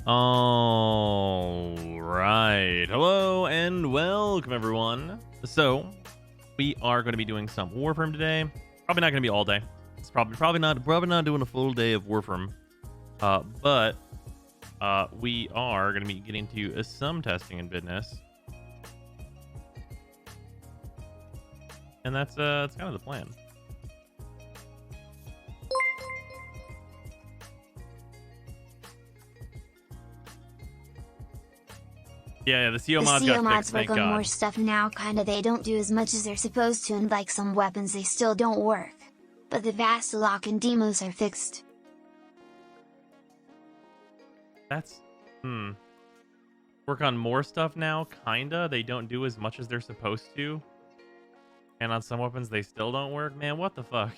All right. Hello and welcome, everyone. So, we are going to be doing some Warframe today. Probably not going to be all day. It's probably not doing a full day of Warframe. But we are going to be getting to some testing and business. And that's kind of the plan. Yeah, the CO mods got fixed, thank work on God. more stuff now, kinda. They don't do as much as they're supposed to, and like some weapons they still don't work. But the vast lock and demos are fixed. That's work on more stuff now, kinda. They don't do as much as they're supposed to. And on some weapons they still don't work. Man, what the fuck?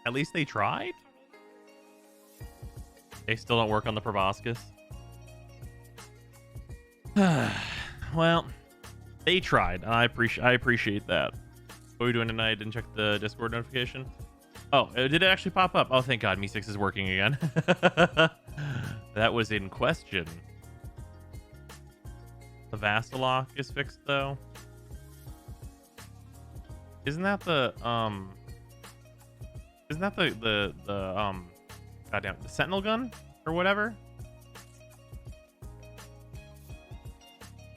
At least they tried? They still don't work on the proboscis. Well, they tried. I appreciate that. What are we doing tonight? Didn't check the Discord notification. Oh, did it actually pop up? Oh, thank God. Me6 is working again. That was in question. The Vassalok is fixed, though. Isn't that the, Isn't that goddamn, the Sentinel gun? Or whatever?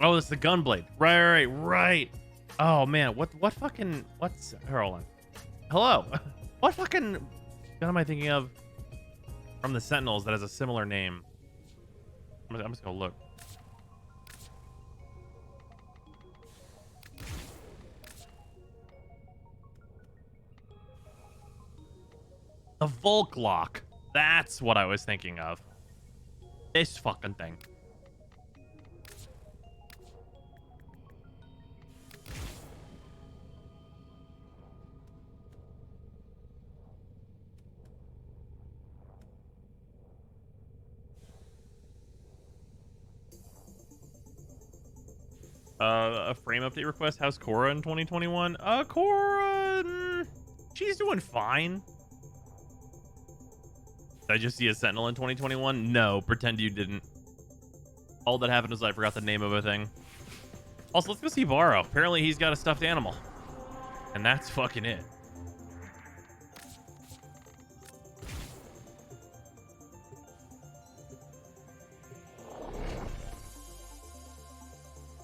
Oh, it's the Gunblade. Right. Oh, man. What's... Here, hold on. Hello. What fucking gun am I thinking of from the Sentinels that has a similar name? I'm just gonna look. The Volklock. That's what I was thinking of. This fucking thing. A frame update request. How's Cora in 2021? Cora, she's doing fine. Did I just see a Sentinel in 2021? No, pretend you didn't. All that happened was I forgot the name of a thing. Also, let's go see Varro. Apparently he's got a stuffed animal. And that's fucking it.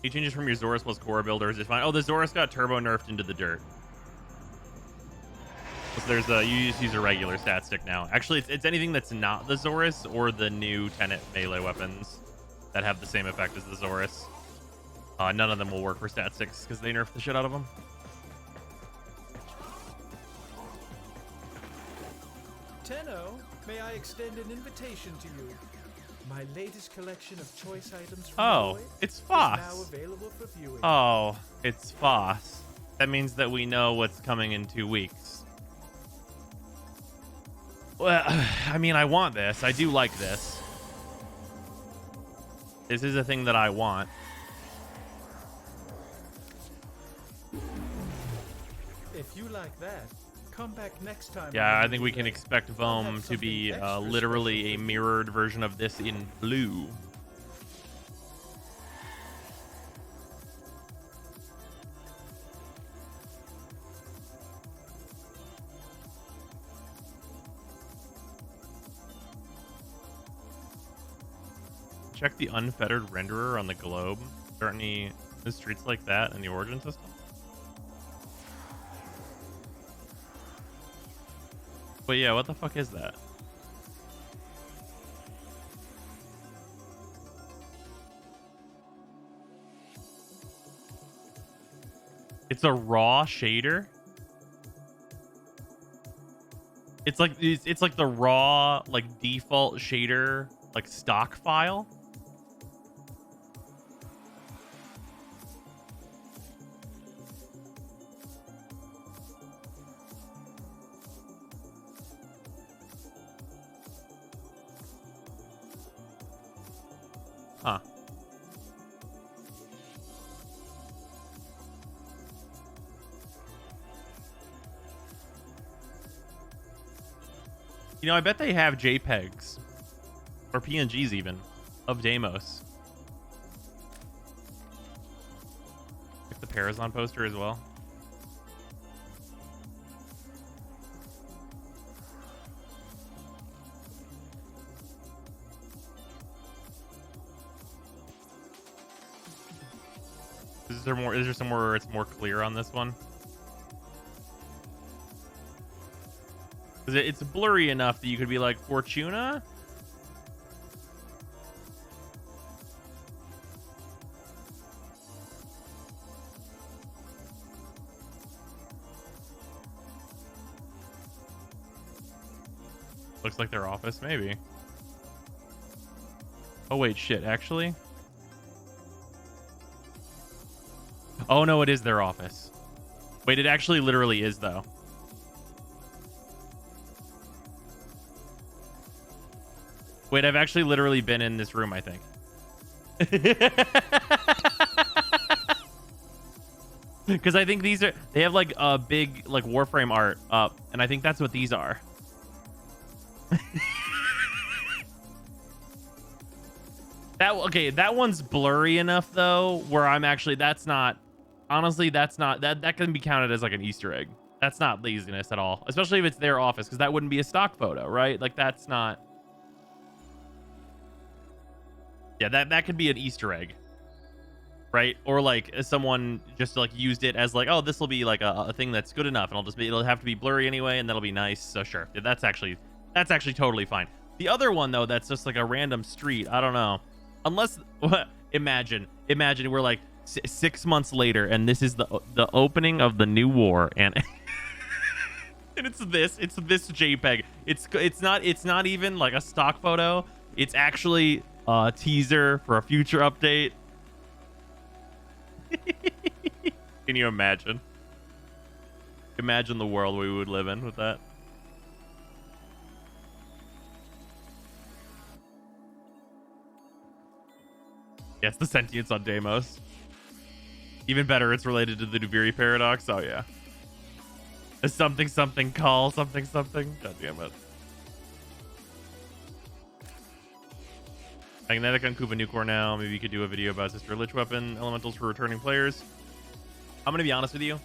He changes from your Zorus plus Cora builders is fine. Oh, the Zorus got turbo nerfed into the dirt. So there's you just use a regular stat stick now. Actually, it's anything that's not the Zorus or the new Tenet melee weapons that have the same effect as the Zorus. None of them will work for stat sticks because they nerf the shit out of them. Tenno, may I extend an invitation to you? My latest collection of choice items from Oh, Void it's is Foss. now available for viewing. Oh, it's Foss. That means that we know what's coming in 2 weeks. Well, I mean, I want this. I do like this. This is a thing that I want. If you like that, come back next time. Yeah, I think we can expect Vohm to be literally a mirrored version of this in blue. Check the unfettered renderer on the globe. Are there any streets like that in the Origin system? But yeah, what the fuck is that? It's a raw shader. It's like the raw like default shader like stock file. Huh. You know, I bet they have JPEGs or PNGs even of Deimos. Like the Parazon poster as well. Is there somewhere where it's more clear on this one? Because it's blurry enough that you could be like, Fortuna? Looks like their office, maybe. Oh wait, shit, actually? Oh no, it is their office. Wait, it actually literally is though. Wait, I've actually literally been in this room, I think. Because I think these are, they have like a big like Warframe art up, and I think that's what these are. That one's blurry enough though, where I'm actually, that's not, honestly, that's not, that can be counted as like an Easter egg. That's not laziness at all, especially if it's their office, because that wouldn't be a stock photo, right? Like that's not, yeah, that could be an Easter egg, right? Or like someone just like used it as like, oh, this will be like a thing that's good enough, and it'll have to be blurry anyway, and that'll be nice. So sure, yeah, that's actually totally fine. The other one though, that's just like a random street. I don't know, unless imagine we're like 6 months later, and this is the opening of the new war, and and it's this JPEG. It's not even like a stock photo. It's actually a teaser for a future update. Can you imagine? Imagine the world we would live in with that. Yes, the sentience on Deimos. Even better, it's related to the Duviri paradox. Oh yeah. A something call something. God damn it. Magnetic on Kuba Nucor now. Maybe you could do a video about Sister Lich weapon elementals for returning players. I'm gonna be honest with you.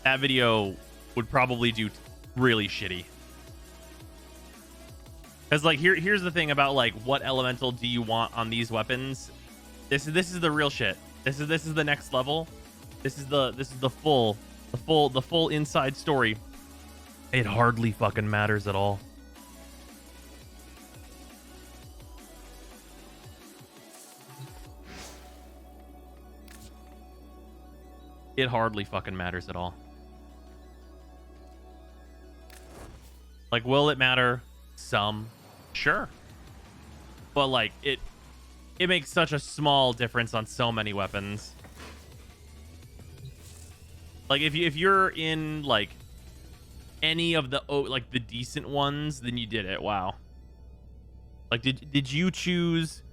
That video would probably do really shitty. Because like here's the thing about like what elemental do you want on these weapons? This is the real shit. This is the next level. This is the full inside story. It hardly fucking matters at all. It hardly fucking matters at all. Like, will it matter? Some. Sure. But like it makes such a small difference on so many weapons. Like if you're in like any of the like the decent ones, then you did it. Wow. Like did you choose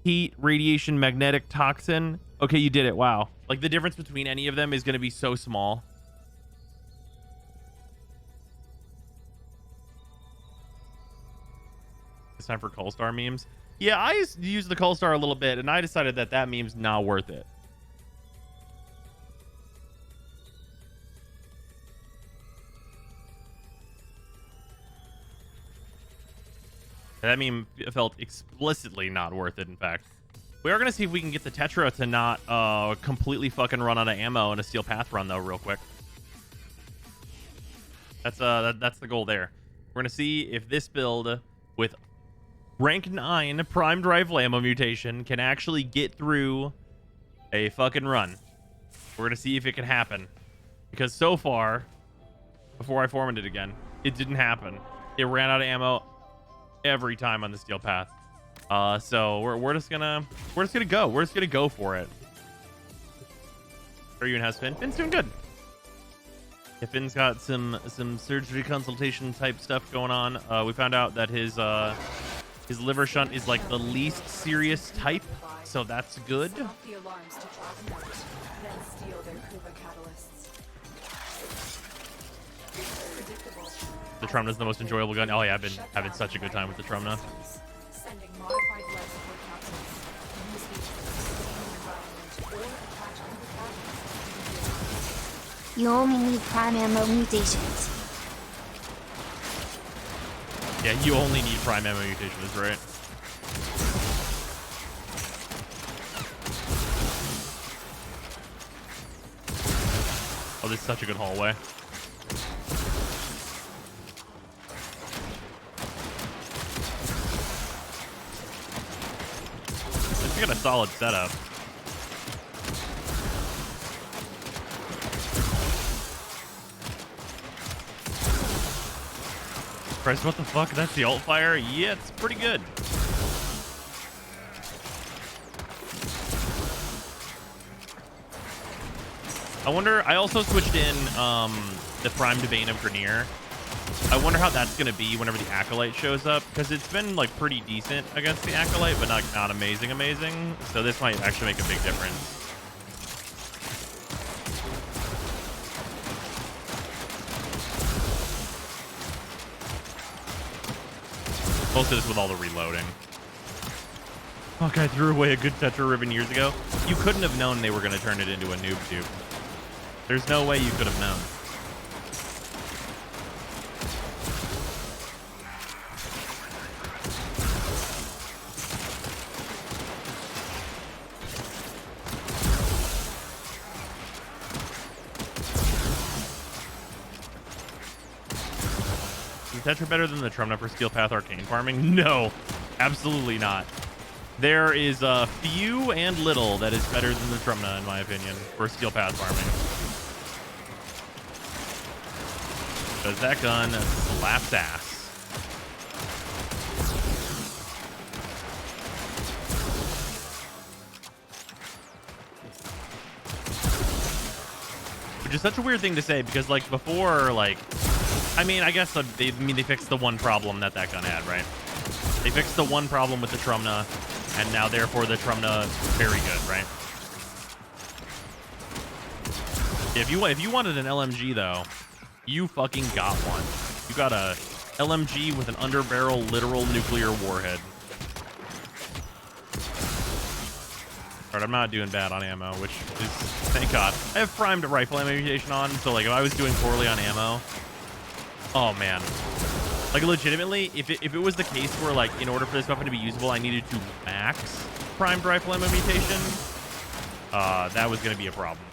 heat, radiation, magnetic, toxin? Okay, you did it. Wow. Like the difference between any of them is going to be so small. It's time for Coalstar memes. Yeah, I used the Coalstar a little bit, and I decided that meme's not worth it. That meme felt explicitly not worth it, in fact. We are going to see if we can get the Tetra to not completely fucking run out of ammo in a Steel Path run, though, real quick. That's the goal there. We're going to see if this build with rank 9 primed rifle ammo mutation can actually get through a fucking run. We're going to see if it can happen. Because so far, before I formed it again, it didn't happen. It ran out of ammo every time on the Steel Path. So we're just gonna go. We're just gonna go for it. Are you in house, Finn? Finn's doing good. Yeah, Finn's got some surgery consultation type stuff going on. We found out that his liver shunt is like the least serious type, so that's good. The Trumna is the most enjoyable gun. Oh yeah, I've been having such a good time with the Trumna. You only need prime ammo mutations. Yeah, you only need prime ammo mutations, right? Oh, this is such a good hallway. We got a solid setup. Christ, what the fuck? That's the alt fire? Yeah, it's pretty good. I wonder, I also switched in the primed vein of Grenier. I wonder how that's going to be whenever the Acolyte shows up, because it's been like pretty decent against the Acolyte, but not amazing. So this might actually make a big difference. Mostly just with all the reloading. Fuck, I threw away a good Tetra ribbon years ago. You couldn't have known they were going to turn it into a noob tube. There's no way you could have known. Is Tetra better than the Trumna for Steel Path Arcane farming? No, absolutely not. There is a few and little that is better than the Trumna, in my opinion, for Steel Path farming. Because that gun slaps ass. Which is such a weird thing to say, because, like, before, like... I mean, I guess they fixed the one problem that gun had, right? They fixed the one problem with the Trumna, and now, therefore, the Trumna very good, right? If you wanted an LMG, though, you fucking got one. You got a LMG with an underbarrel literal nuclear warhead. Alright, I'm not doing bad on ammo, which is, thank God. I have primed rifle ammo mutation on, so, like, if I was doing poorly on ammo... Oh, man. Like, legitimately, if it was the case where, like, in order for this weapon to be usable, I needed to max primed rifle ammo mutation, that was going to be a problem.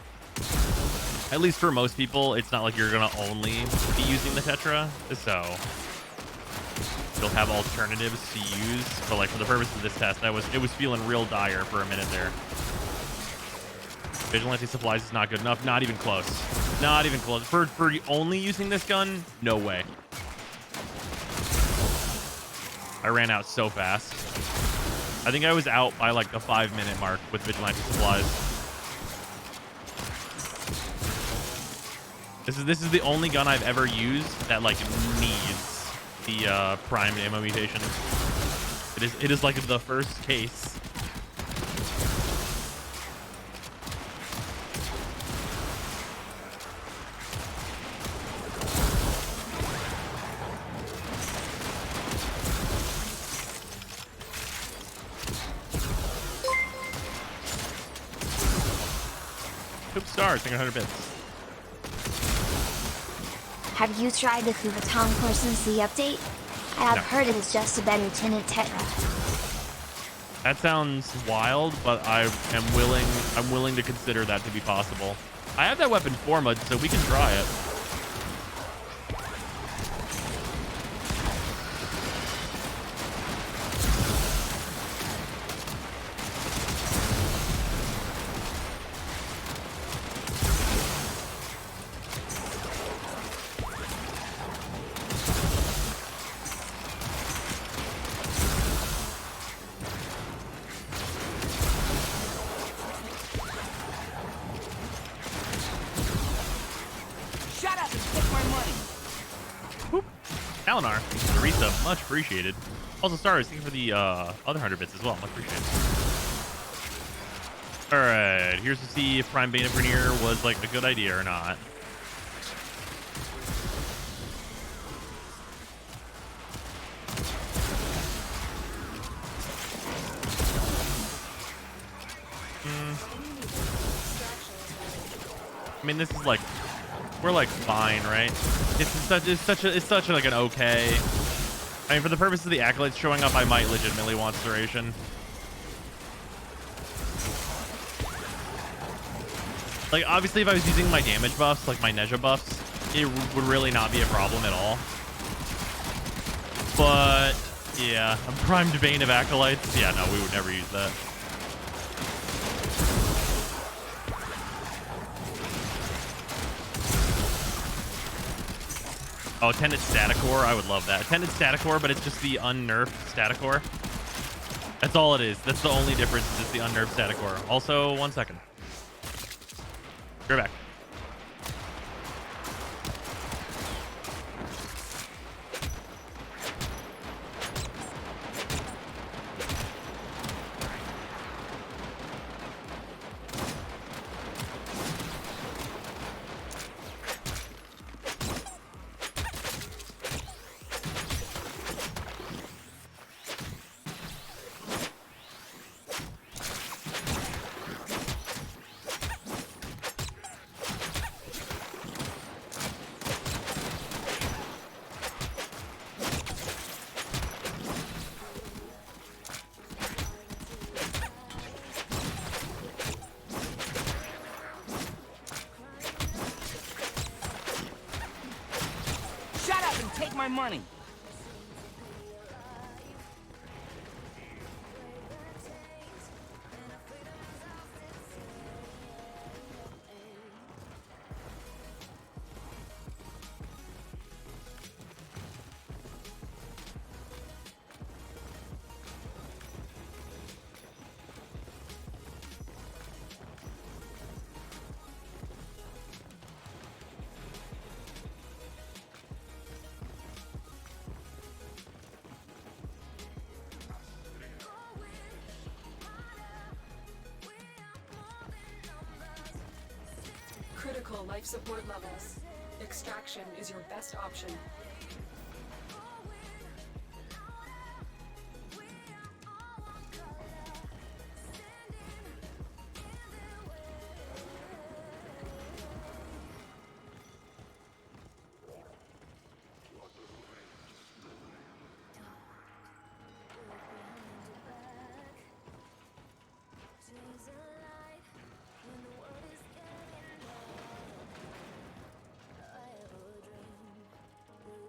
At least for most people, it's not like you're going to only be using the Tetra, so you'll have alternatives to use. But, like, for the purpose of this test, it was feeling real dire for a minute there. Vigilante supplies is not good enough. Not even close. Not even close. For only using this gun, no way. I ran out so fast. I think I was out by like the 5-minute mark with Vigilante supplies. This is the only gun I've ever used that like needs the primed ammo mutation. It is like the first case. Stars, 100 bits. Have you tried the Kuvaton core since the update? I have heard it is just a better Tenant Tetra. That sounds wild, but I'm willing to consider that to be possible. I have that weapon formed, so we can try it. Much appreciated. Also, stars, thank you for the other 100 bits as well. Much appreciated. All right, here's to see if Prime Beta Vernier was like a good idea or not. I mean, this is like, we're like fine, right? It's such like an okay. I mean, for the purpose of the accolades showing up, I might legitimately want Serration. Like, obviously, if I was using my damage buffs, like my Neja buffs, it would really not be a problem at all. But, yeah, a primed Bane of Acolytes. Yeah, no, we would never use that. Oh, Tenant Staticore. I would love that. Tenant Staticore, but it's just the unnerfed Staticore. That's all it is. That's the only difference, is it's the unnerfed Staticore. Also, 1 second. Be right back. my money? Critical life support levels. Extraction is your best option. Days are light when the world is getting dark. I have a dream.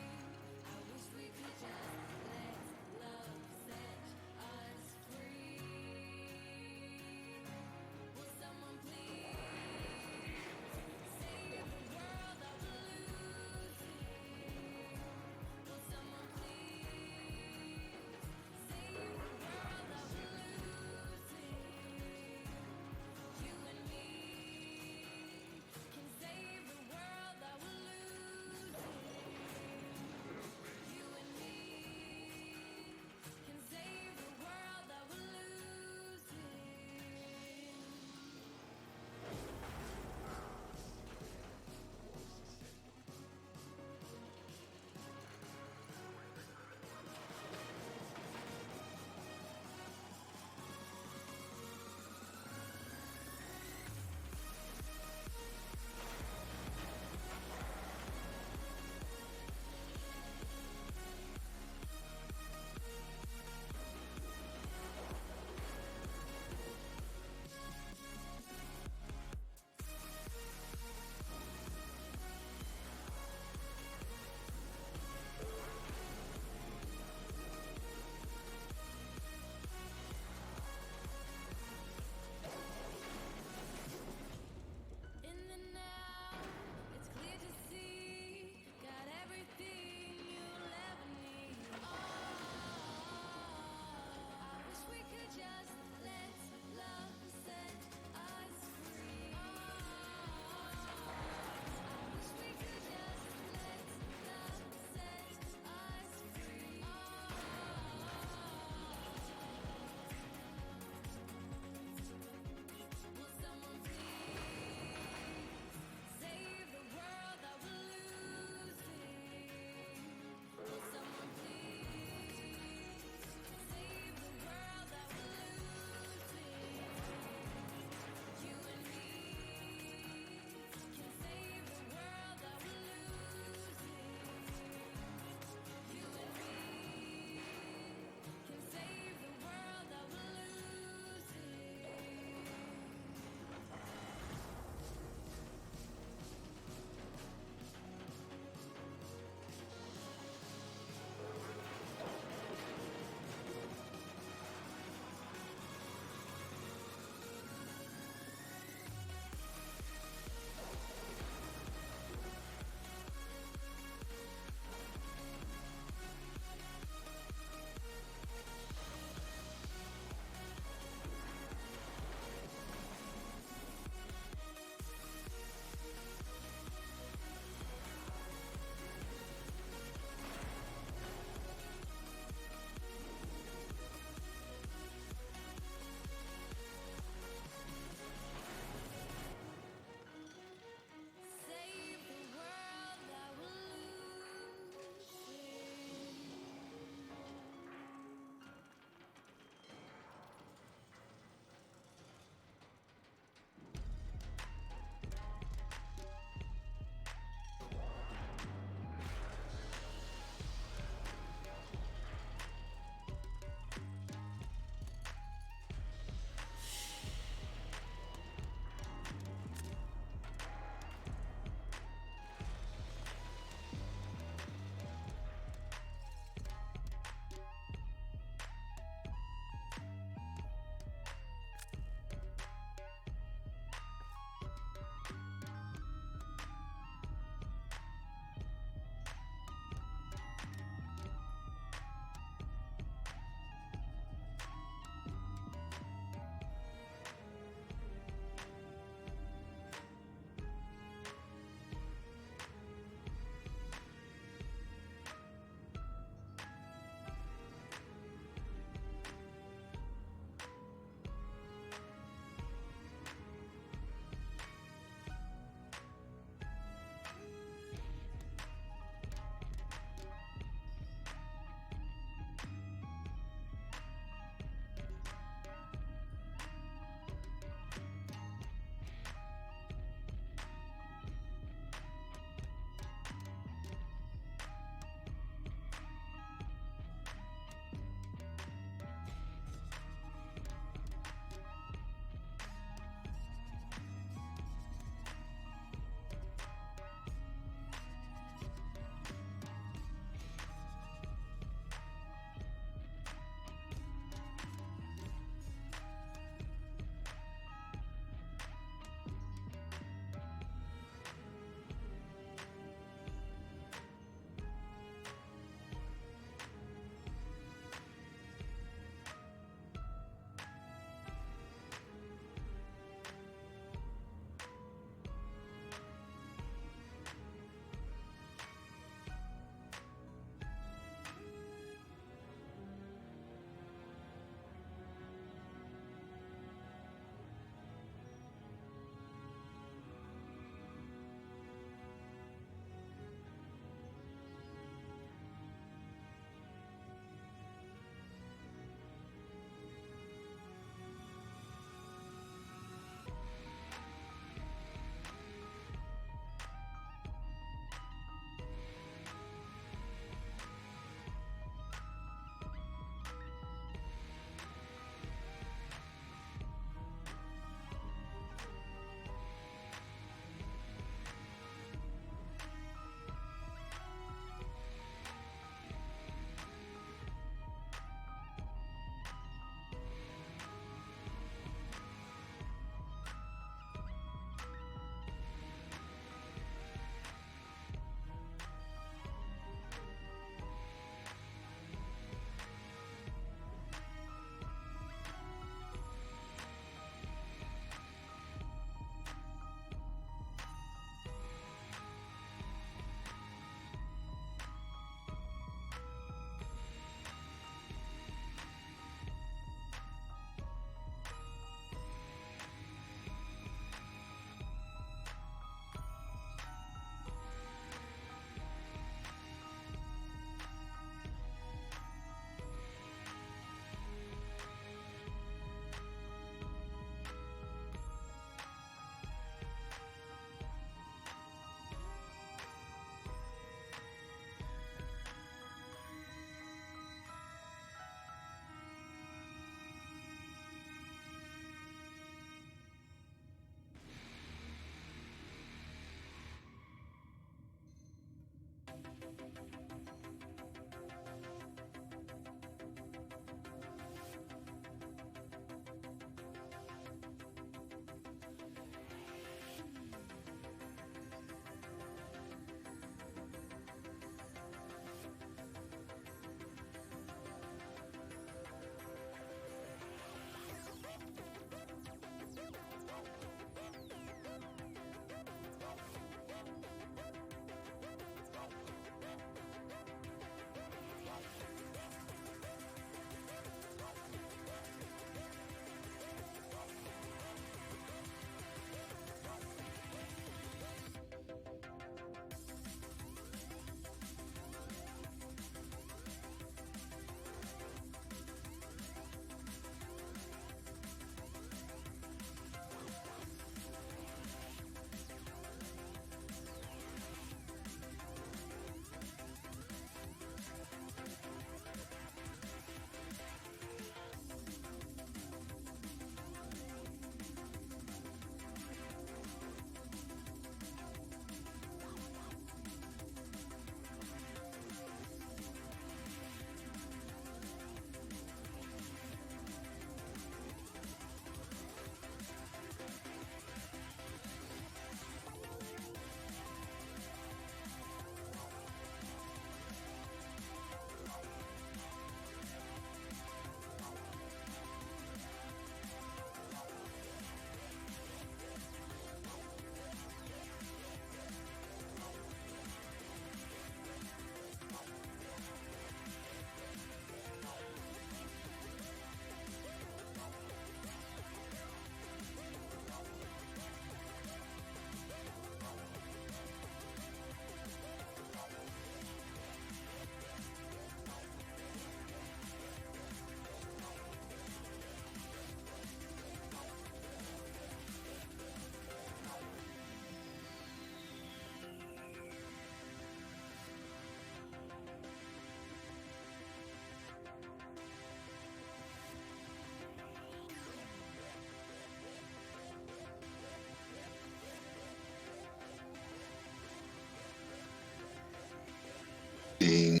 Ding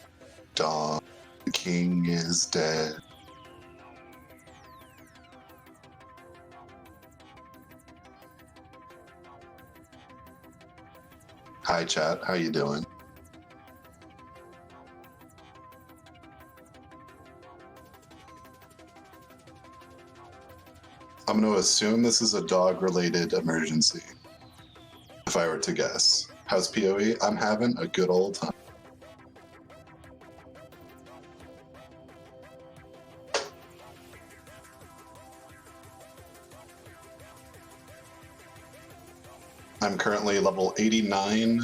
dong, the king is dead. Hi chat, how you doing? I'm going to assume this is a dog-related emergency, if I were to guess. How's PoE? I'm having a good old time. I'm currently level 89,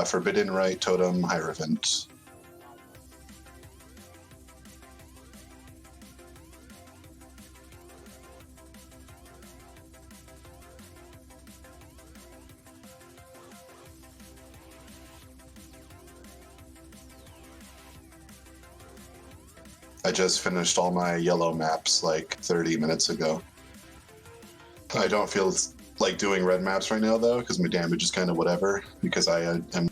Forbidden Rite Totem Hierophant. I just finished all my yellow maps like 30 minutes ago. I don't feel like doing red maps right now though, because my damage is kind of whatever, because I am.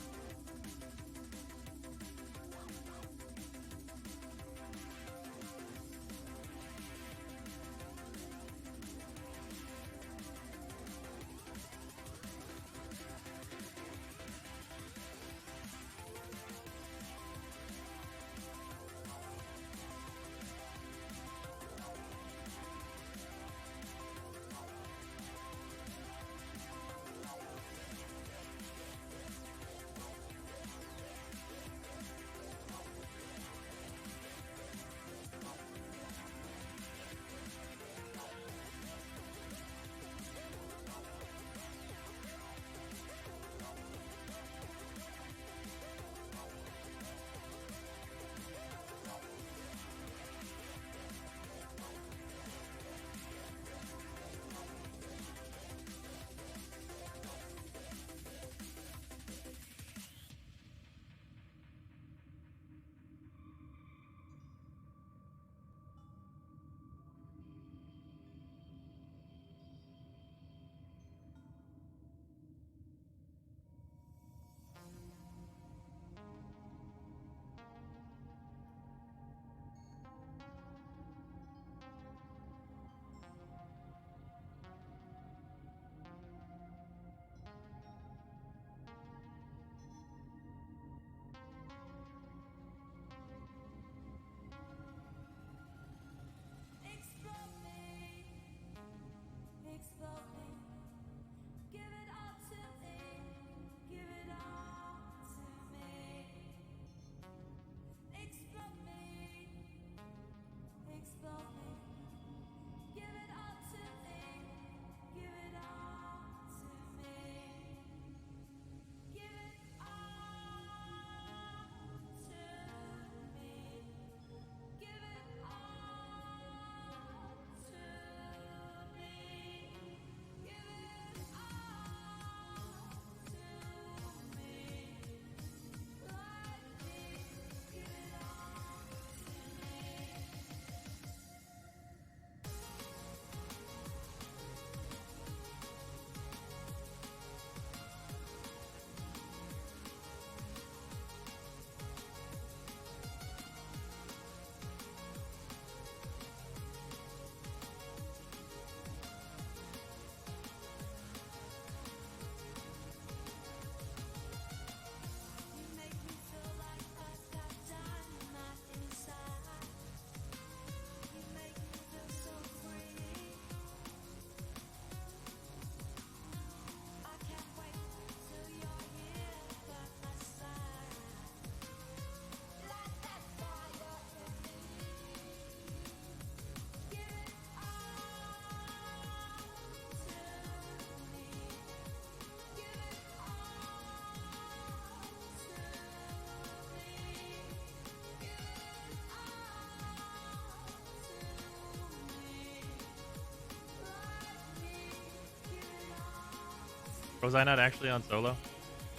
Was I not actually on solo?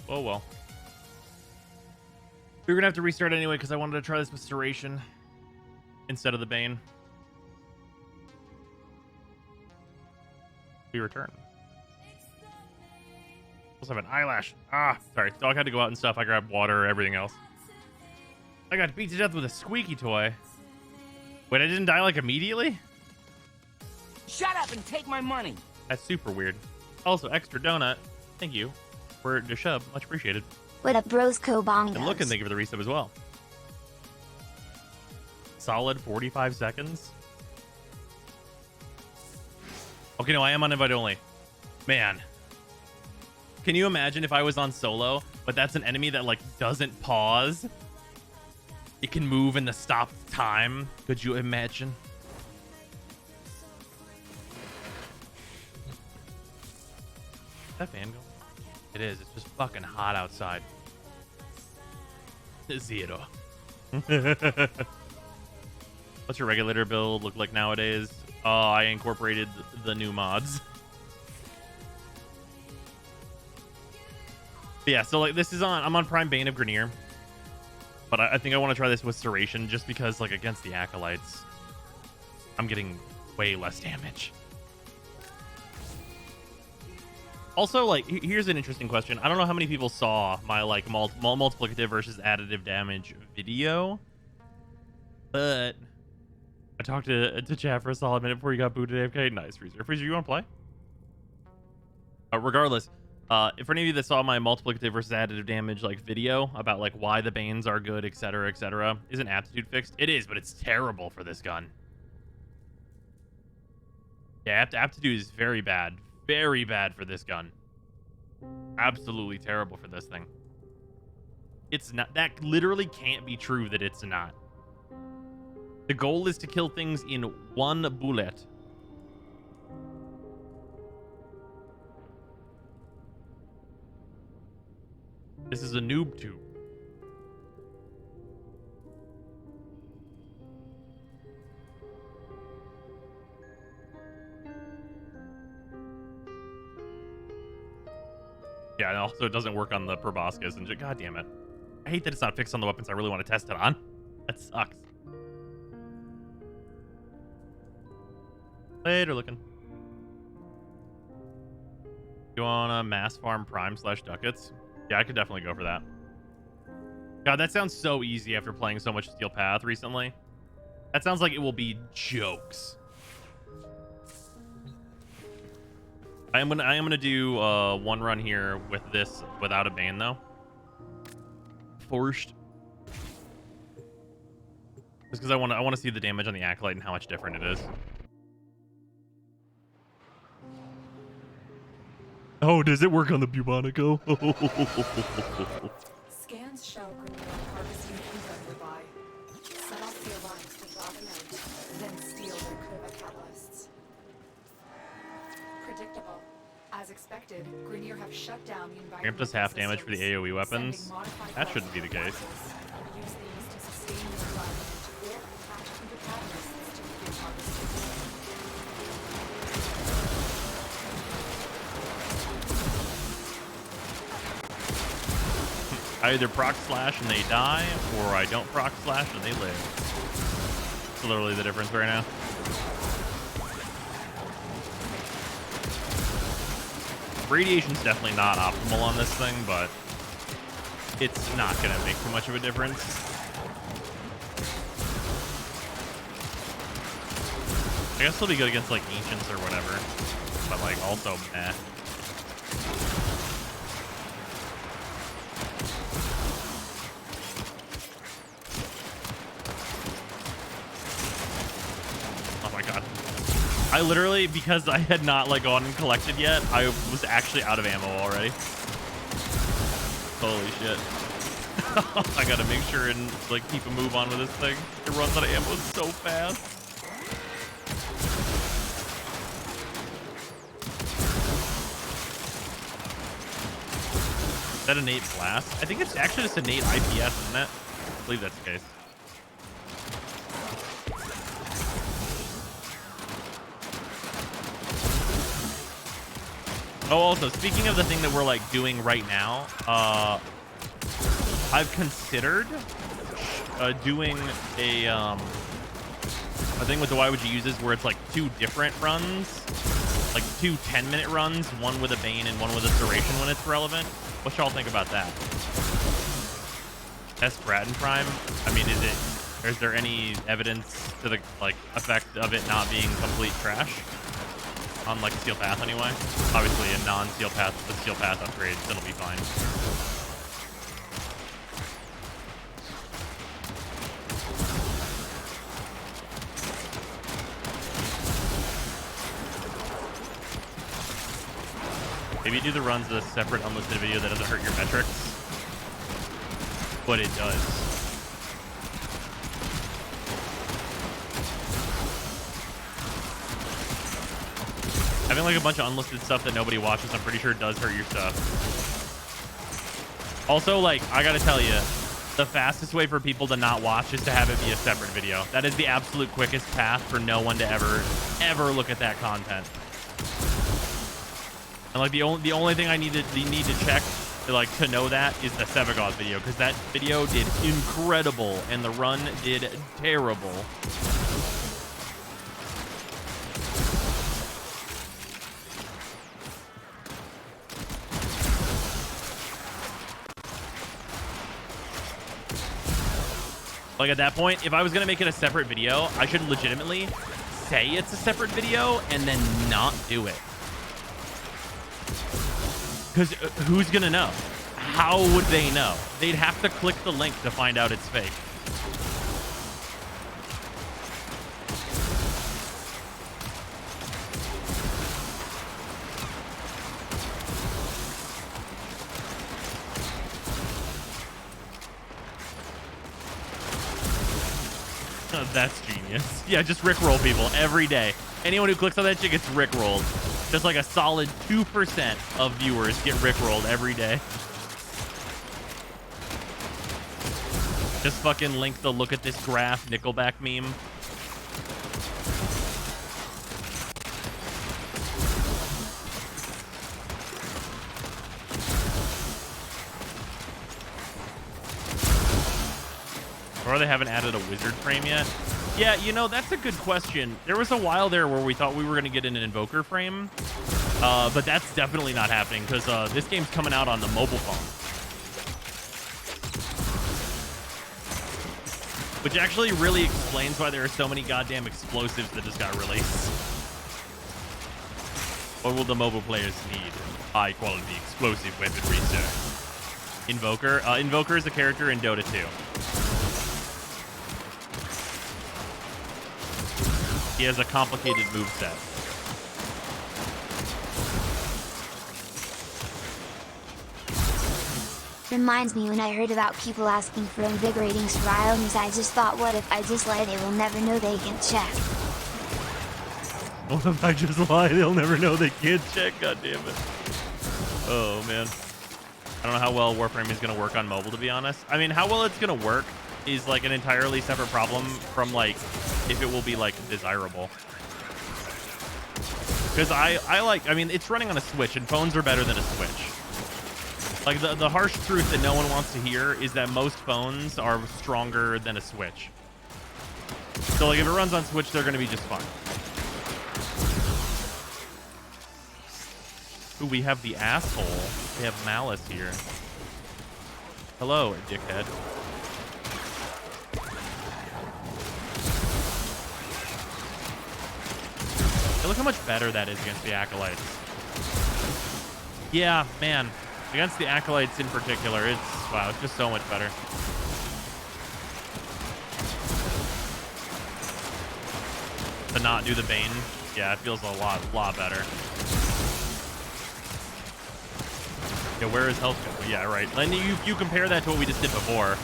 Oh well. We were gonna have to restart anyway because I wanted to try this with Serration instead of the Bane. We return. Also have an eyelash. Ah, sorry. Dog had to go out and stuff. I grabbed water, everything else. I got beat to death with a squeaky toy. Wait, I didn't die like immediately? Shut up and take my money. That's super weird. Also, extra donut. Thank you for the shub. Much appreciated. What up, brosco bongos? And look, and thank you for the resub as well. Solid 45 seconds. Okay, no, I am on invite only. Man. Can you imagine if I was on solo, but that's an enemy that, like, doesn't pause? It can move in the stopped time. Could you imagine? Is that fan going? It is. It's just fucking hot outside. 0. What's your regulator build look like nowadays? Oh, I incorporated the new mods. But yeah, so like this is on. I'm on Prime Bane of Grenier, but I think I want to try this with Serration just because, like, against the Acolytes, I'm getting way less damage. Also, like, here's an interesting question. I don't know how many people saw my, like, multiplicative versus additive damage video, but I talked to chat for a solid minute before you got booted AFK. Nice, Freezer. Freezer, you want to play? Regardless, if any of you that saw my multiplicative versus additive damage, like, video about, like, why the Banes are good, etc., etc., isn't aptitude fixed? It is, but it's terrible for this gun. Yeah, aptitude is very bad. Very bad for this gun. Absolutely terrible for this thing. It's not. That literally can't be true that it's not. The goal is to kill things in one bullet. This is a noob tube. Yeah, and also it doesn't work on the proboscis and god damn it. I hate that it's not fixed on the weapons I really want to test it on. That sucks. Later looking. You want a mass farm prime / ducats? Yeah, I could definitely go for that. God, that sounds so easy after playing so much Steel Path recently. That sounds like it will be jokes. I am gonna do one run here with this without a Bane though. Forced. Just because I want to see the damage on the Acolyte and how much different it is. Oh, does it work on the Bubonico? Scans show Grenier harvesting Kiva nearby. Set off the Alliance to draw them out, then steal their Kriva catalysts. Predictable. As expected, Grenier have shut down the environment. Ramp does half damage for the AoE weapons. That shouldn't be the case. Use these to sustain the environment or attach Kriva catalysts to begin harvesting. I either proc slash and they die, or I don't proc slash and they live. It's literally the difference right now. Radiation's definitely not optimal on this thing, but it's not going to make too much of a difference. I guess it'll be good against, like, Ancients or whatever, but, like, also meh. I literally, because I had not, like, gone and collected yet, I was actually out of ammo already. Holy shit. I gotta make sure and, like, keep a move on with this thing. It runs out of ammo so fast. Is that innate blast? I think it's actually just innate IPS, isn't it? I believe that's the case. Oh, also, speaking of the thing that we're, like, doing right now, I've considered doing a thing with the Why Would You Use This where it's, like, 2 different runs, like 2 10-minute runs, one with a Bane and one with a Serration when it's relevant. What y'all think about that? Test Bratton Prime. I mean, is there any evidence to the like effect of it not being complete trash on like Steel Path anyway? Obviously, a non-Steel Path, the Steel Path upgrades, it'll be fine. Maybe do the runs as a separate unlisted video that doesn't hurt your metrics, but it does. Having like a bunch of unlisted stuff that nobody watches, I'm pretty sure it does hurt your stuff. Also, like, I gotta tell you, the fastest way for people to not watch is to have it be a separate video. That is the absolute quickest path for no one to ever look at that content. And like the only thing I need to check to know that is the Sevagoth video, because that video did incredible and the run did terrible. Like at that point, if I was gonna make it a separate video, I should legitimately say it's a separate video and then not do it. Because who's gonna know? How would they know? They'd have to click the link to find out it's fake. Oh, that's genius. Yeah, just rickroll people every day. Anyone who clicks on that shit gets rickrolled. Just like a solid 2% of viewers get rickrolled every day. Just fucking link the look at this graph Nickelback meme. Or they haven't added a wizard frame yet. Yeah, you know, that's a good question. There was a while there where we thought we were going to get an invoker frame, but that's definitely not happening because this game's coming out on the mobile phone. Which actually really explains why there are so many goddamn explosives that just got released. What will the mobile players need? High quality explosive weaponry, sir. Invoker? Invoker is a character in Dota 2. He has a complicated moveset. Reminds me when I heard about people asking for invigorating for items, I just thought, what if I just lie, they will never know they can check. What if I just lie, they'll never know they can't check, god damn it. Oh man. I don't know how well Warframe is gonna work on mobile, to be honest. I mean, how well it's gonna work is like an entirely separate problem from like if it will be like desirable. Because I mean, it's running on a Switch and phones are better than a Switch. Like the harsh truth that no one wants to hear is that most phones are stronger than a Switch. So like if it runs on Switch, they're gonna be just fine. Ooh, we have the asshole. We have Malice here. Hello, dickhead. Hey, look how much better that is against the Acolytes. Yeah, man. Against the Acolytes in particular, wow, it's just so much better. To not do the Bane, yeah, it feels a lot better. Yeah, where is health go? Yeah, right. And you compare that to what we just did before.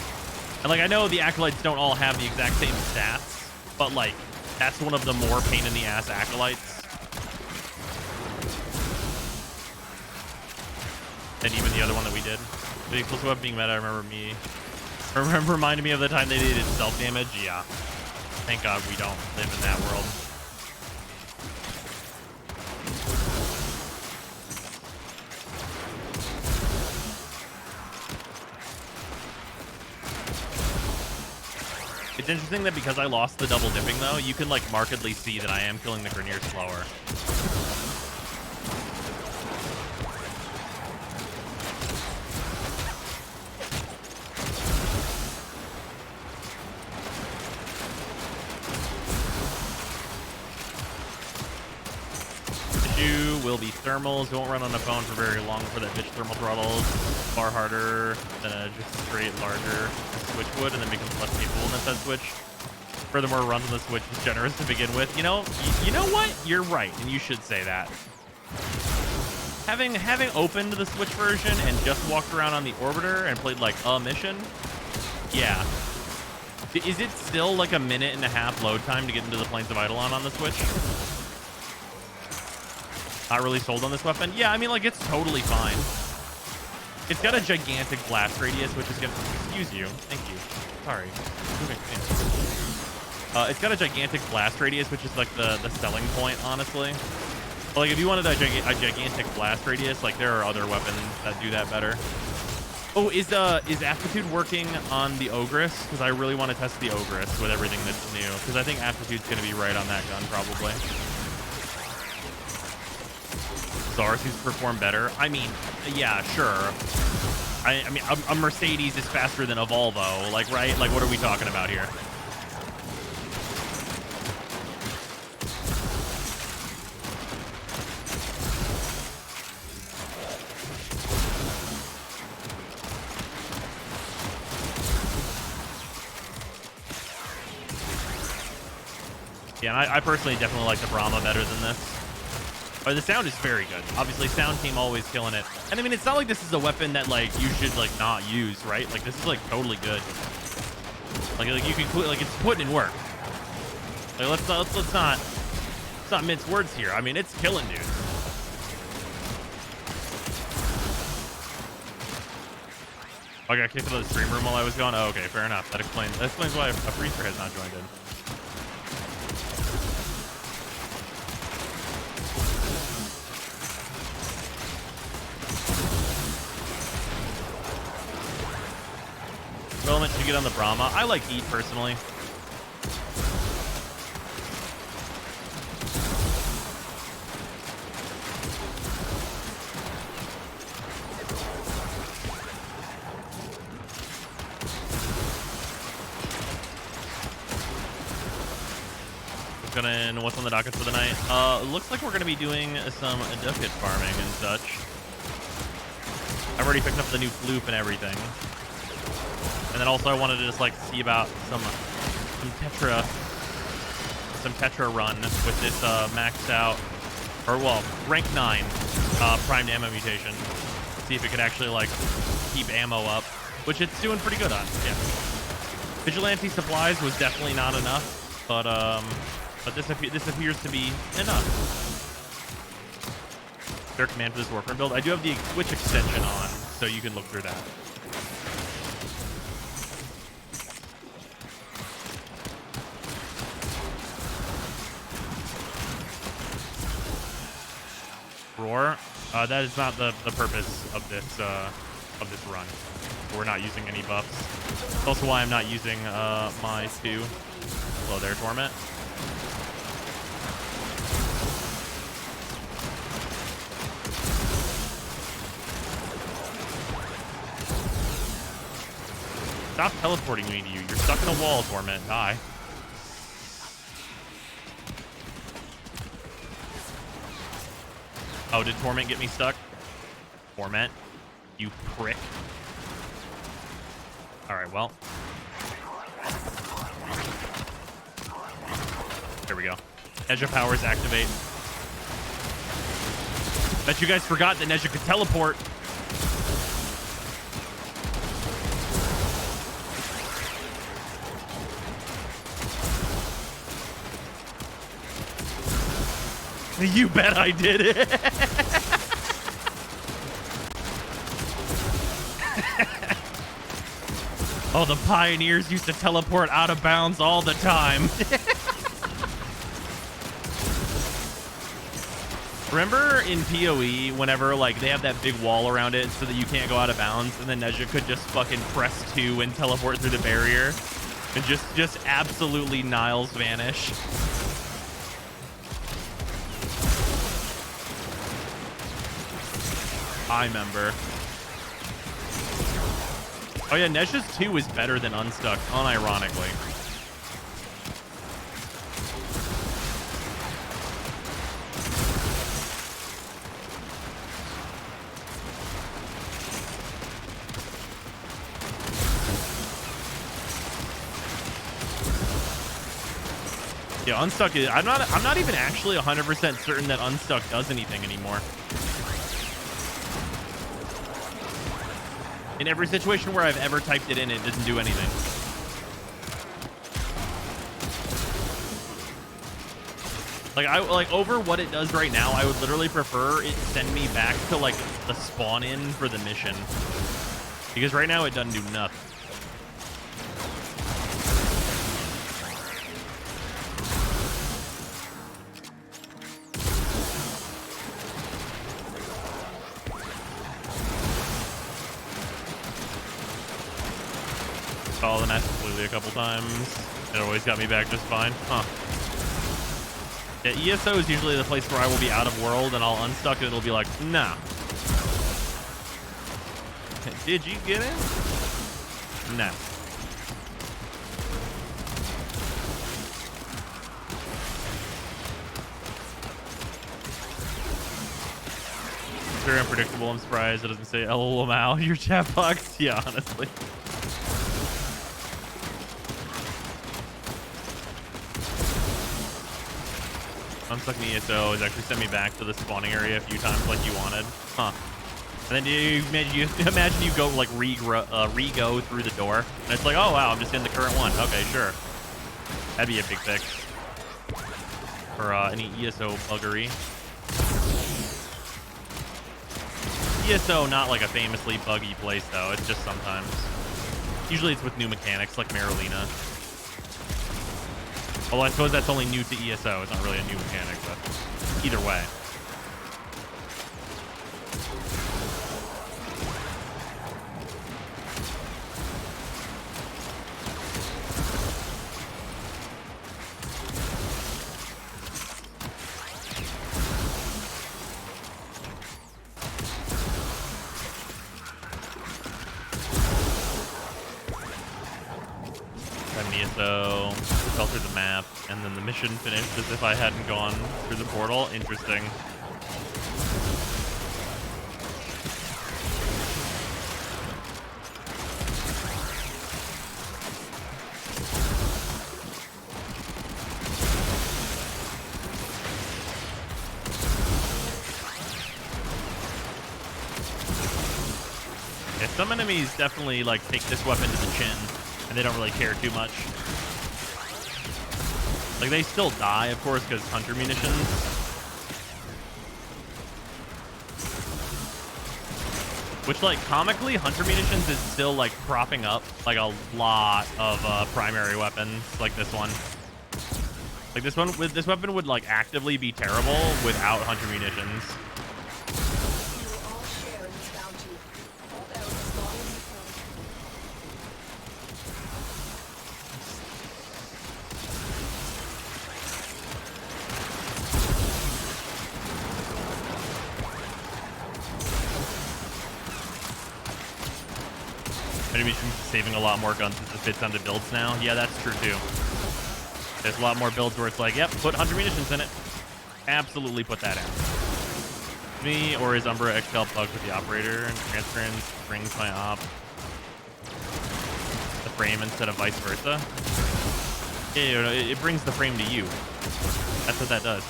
And like, I know the Acolytes don't all have the exact same stats, but like, that's one of the more pain in the ass Acolytes than even the other one that we did. The explosive weapon being meta, reminded me of the time they did self-damage. Yeah. Thank God we don't live in that world. It's interesting that because I lost the double dipping though, you can like markedly see that I am killing the Grineer slower. will be thermals. It won't run on a phone for very long for that bitch. Thermal throttles far harder than a just straight larger Switch would, and then becomes less capable than that Switch. Furthermore, runs on the Switch is generous to begin with. You know what? You're right, and you should say that. Having opened the Switch version and just walked around on the Orbiter and played like a mission, yeah. Is it still like a minute and a half load time to get into the Plains of Eidolon on the Switch? Not really sold on this weapon? Yeah, I mean, like, it's totally fine. It's got a gigantic blast radius, which is gonna... Excuse you. Thank you. Sorry. It's got a gigantic blast radius, which is like the selling point, honestly. But, like, if you wanted a gigantic blast radius, like, there are other weapons that do that better. Oh, is Aptitude working on the Ogress? Because I really want to test the Ogress with everything that's new. Because I think Aptitude's going to be right on that gun, probably. Zarsu's perform better? I mean, yeah, sure. I mean, a Mercedes is faster than a Volvo. Like, right? Like, what are we talking about here? Yeah, and I personally definitely like the Brahma better than this. But the sound is very good. Obviously, sound team always killing it. And I mean, it's not like this is a weapon that like you should like not use, right? Like this is like totally good. Like you can like it's putting in work. Like let's not mince words here. I mean, it's killing dudes. I got kicked out of the stream room while I was gone. Oh, okay, fair enough. That explains why a freezer has not joined in. Element to get on the Brahma. I like Eat personally. What's on the docket for the night? Looks like we're gonna be doing some ducat farming and such. I've already picked up the new floop and everything. And then also I wanted to just like see about some Tetra run with this maxed out, or well, rank 9 primed ammo mutation. See if it could actually like keep ammo up, which it's doing pretty good on. Yeah. Vigilante supplies was definitely not enough, but this appears to be enough. Fair command for this Warframe build. I do have the Twitch extension on, so you can look through that. Roar. That is not the purpose of this run. We're not using any buffs. That's also why I'm not using my 2. Hello there, Torment. Stop teleporting me to you. You're stuck in a wall, Torment. Die. Oh, did Torment get me stuck? Torment, you prick. All right, well. There we go. Nezha powers activate. Bet you guys forgot that Nezha could teleport. You bet I did it. Oh, the pioneers used to teleport out of bounds all the time. Remember in PoE, whenever like they have that big wall around it so that you can't go out of bounds, and then Nezha could just fucking press 2 and teleport through the barrier, and just absolutely Niles vanish. I remember. Oh yeah, Nezha's 2 is better than Unstuck, unironically. Yeah, unstuck is. I'm not even actually 100% certain that unstuck does anything anymore. In every situation where I've ever typed it in, it doesn't do anything. Like over what it does right now, I would literally prefer it send me back to like the spawn in for the mission. Because right now it doesn't do nothing. Follow the nest completely a couple times. It always got me back just fine. Huh. Yeah, ESO is usually the place where I will be out of world and I'll unstuck and it'll be like, nah. Did you get it? Nah. It's very unpredictable. I'm surprised it doesn't say LOL your chat box. Yeah, honestly. Unstucking ESO has actually sent me back to the spawning area a few times like you wanted. Huh. And then you imagine you go like re-go through the door. And it's like, oh wow, I'm just in the current one. Okay, sure. That'd be a big fix. For any ESO buggery. ESO not like a famously buggy place though. It's just sometimes. Usually it's with new mechanics like Marolina. Although I suppose that's only new to ESO. It's not really a new mechanic, but either way. ESO, fell through the map, and then the mission finished as if I hadn't gone through the portal. Interesting. Yeah, some enemies definitely like take this weapon to the chin. And they don't really care too much. Like, they still die, of course, because hunter munitions. Which, like, comically, hunter munitions is still, like, propping up, like, a lot of primary weapons, like this one. Like, this weapon would, like, actively be terrible without hunter munitions. Saving a lot more guns as it fits onto builds now. Yeah, that's true too. There's a lot more builds where it's like, yep, put 100 munitions in it. Absolutely put that in. Me or is Umbra XL plugged with the operator and transference brings my op the frame instead of vice versa? Yeah, it brings the frame to you. That's what that does.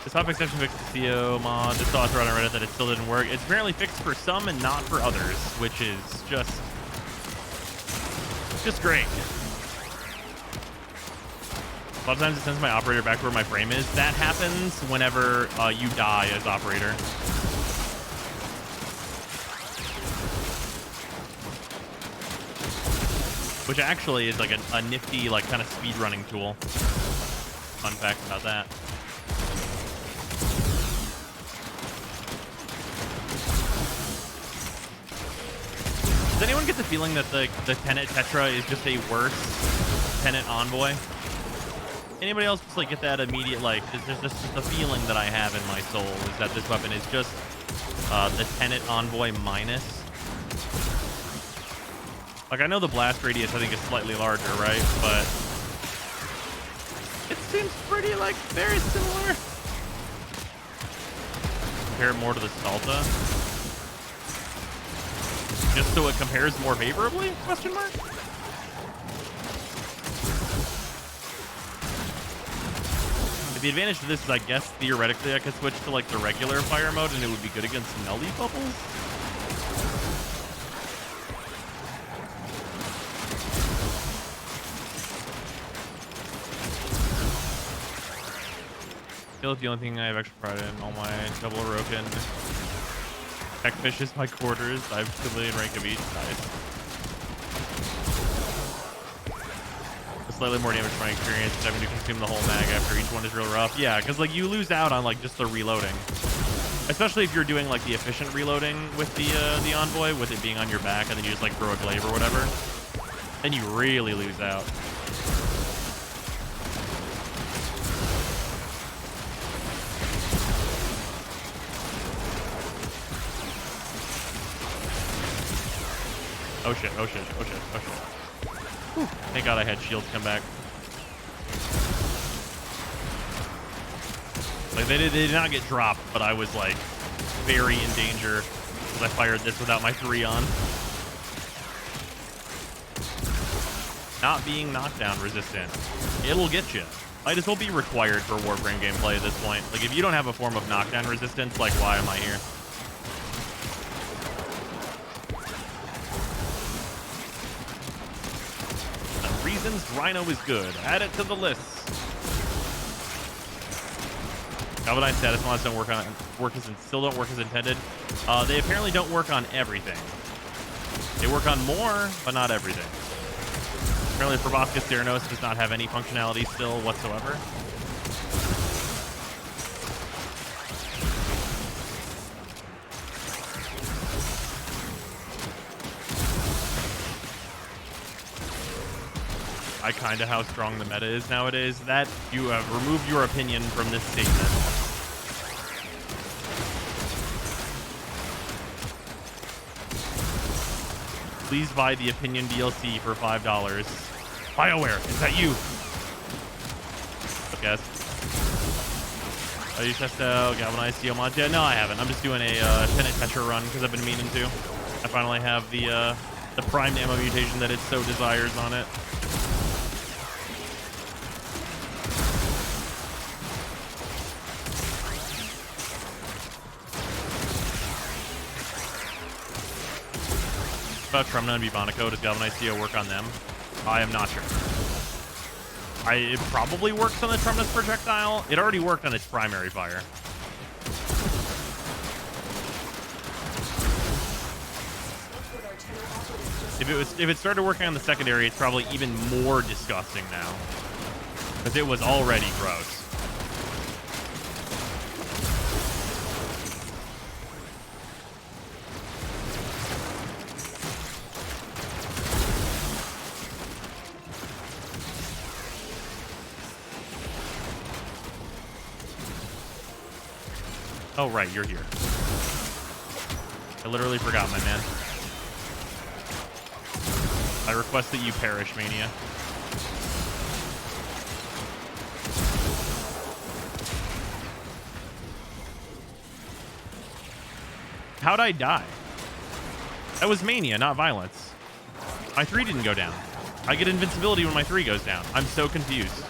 This top exception fixed the CO mod. Just saw a thread on Reddit that it still didn't work. It's apparently fixed for some and not for others, which is just great. A lot of times it sends my operator back where my frame is. That happens whenever you die as operator. Which actually is like a nifty, like kind of speedrunning tool. Fun fact about that. Does anyone get the feeling that the Tenet Tetra is just a worse Tenet Envoy? Anybody else just like get that immediate, like, there's just the feeling that I have in my soul is that this weapon is just the Tenet Envoy minus. Like, I know the blast radius I think is slightly larger, right? But seems pretty, like, very similar. Compare it more to the Salta. Just so it compares more favorably? Question mark? The advantage to this is, I guess, theoretically, I could switch to, like, the regular fire mode, and it would be good against Nelly bubbles. I feel like the only thing I have extra pride in all my double Orokin Techfish is my quarters. I have 2 million rank of each. Nice. Slightly more damage from my experience, having to consume the whole mag after each one is real rough. Yeah, because like you lose out on like just the reloading, especially if you're doing like the efficient reloading with the envoy, with it being on your back, and then you just like throw a glaive or whatever. Then you really lose out. Oh shit! Oh shit! Oh shit! Oh shit! Whew. Thank God I had shields come back. Like they did not get dropped, but I was like very in danger because I fired this without my 3 on. Not being knockdown resistant, it'll get you. Might as well be required for Warframe gameplay at this point. Like if you don't have a form of knockdown resistance, like why am I here? Reasons Rhino is good. Add it to the list. Galvanized status mods don't still don't work as intended. They apparently don't work on everything. They work on more, but not everything. Apparently, Proboscis Theranos does not have any functionality still whatsoever. Kind of how strong the meta is nowadays. That you have removed your opinion from this statement. Please buy the opinion DLC for $5. BioWare, is that you? Okay. Oh, you test out Galvanized Steel mods? Yeah, no, I haven't. I'm just doing a Tenet Tetra run because I've been meaning to. I finally have the primed ammo mutation that it so desires on it. About Trumna and Bibonico, does Galvanized Steel work on them? I am not sure. It probably works on the Trumna's projectile. It already worked on its primary fire. If it started working on the secondary, it's probably even more disgusting now. Because it was already gross. Oh, right, you're here. I literally forgot, my man. I request that you perish, Mania. How'd I die? That was Mania, not violence. My 3 didn't go down. I get invincibility when my 3 goes down. I'm so confused.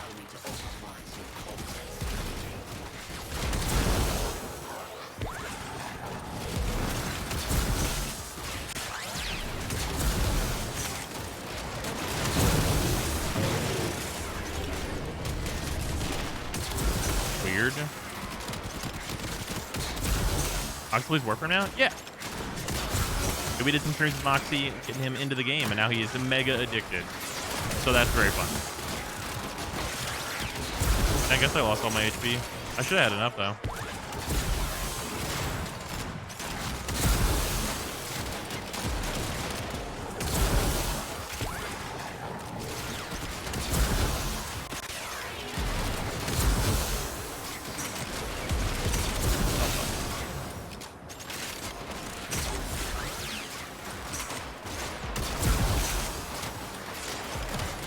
Weird. Ox plays Warframe now? Yeah. We did some streams with Moxie, getting him into the game, and now he is mega addicted. So that's very fun. I guess I lost all my HP. I should have had enough, though.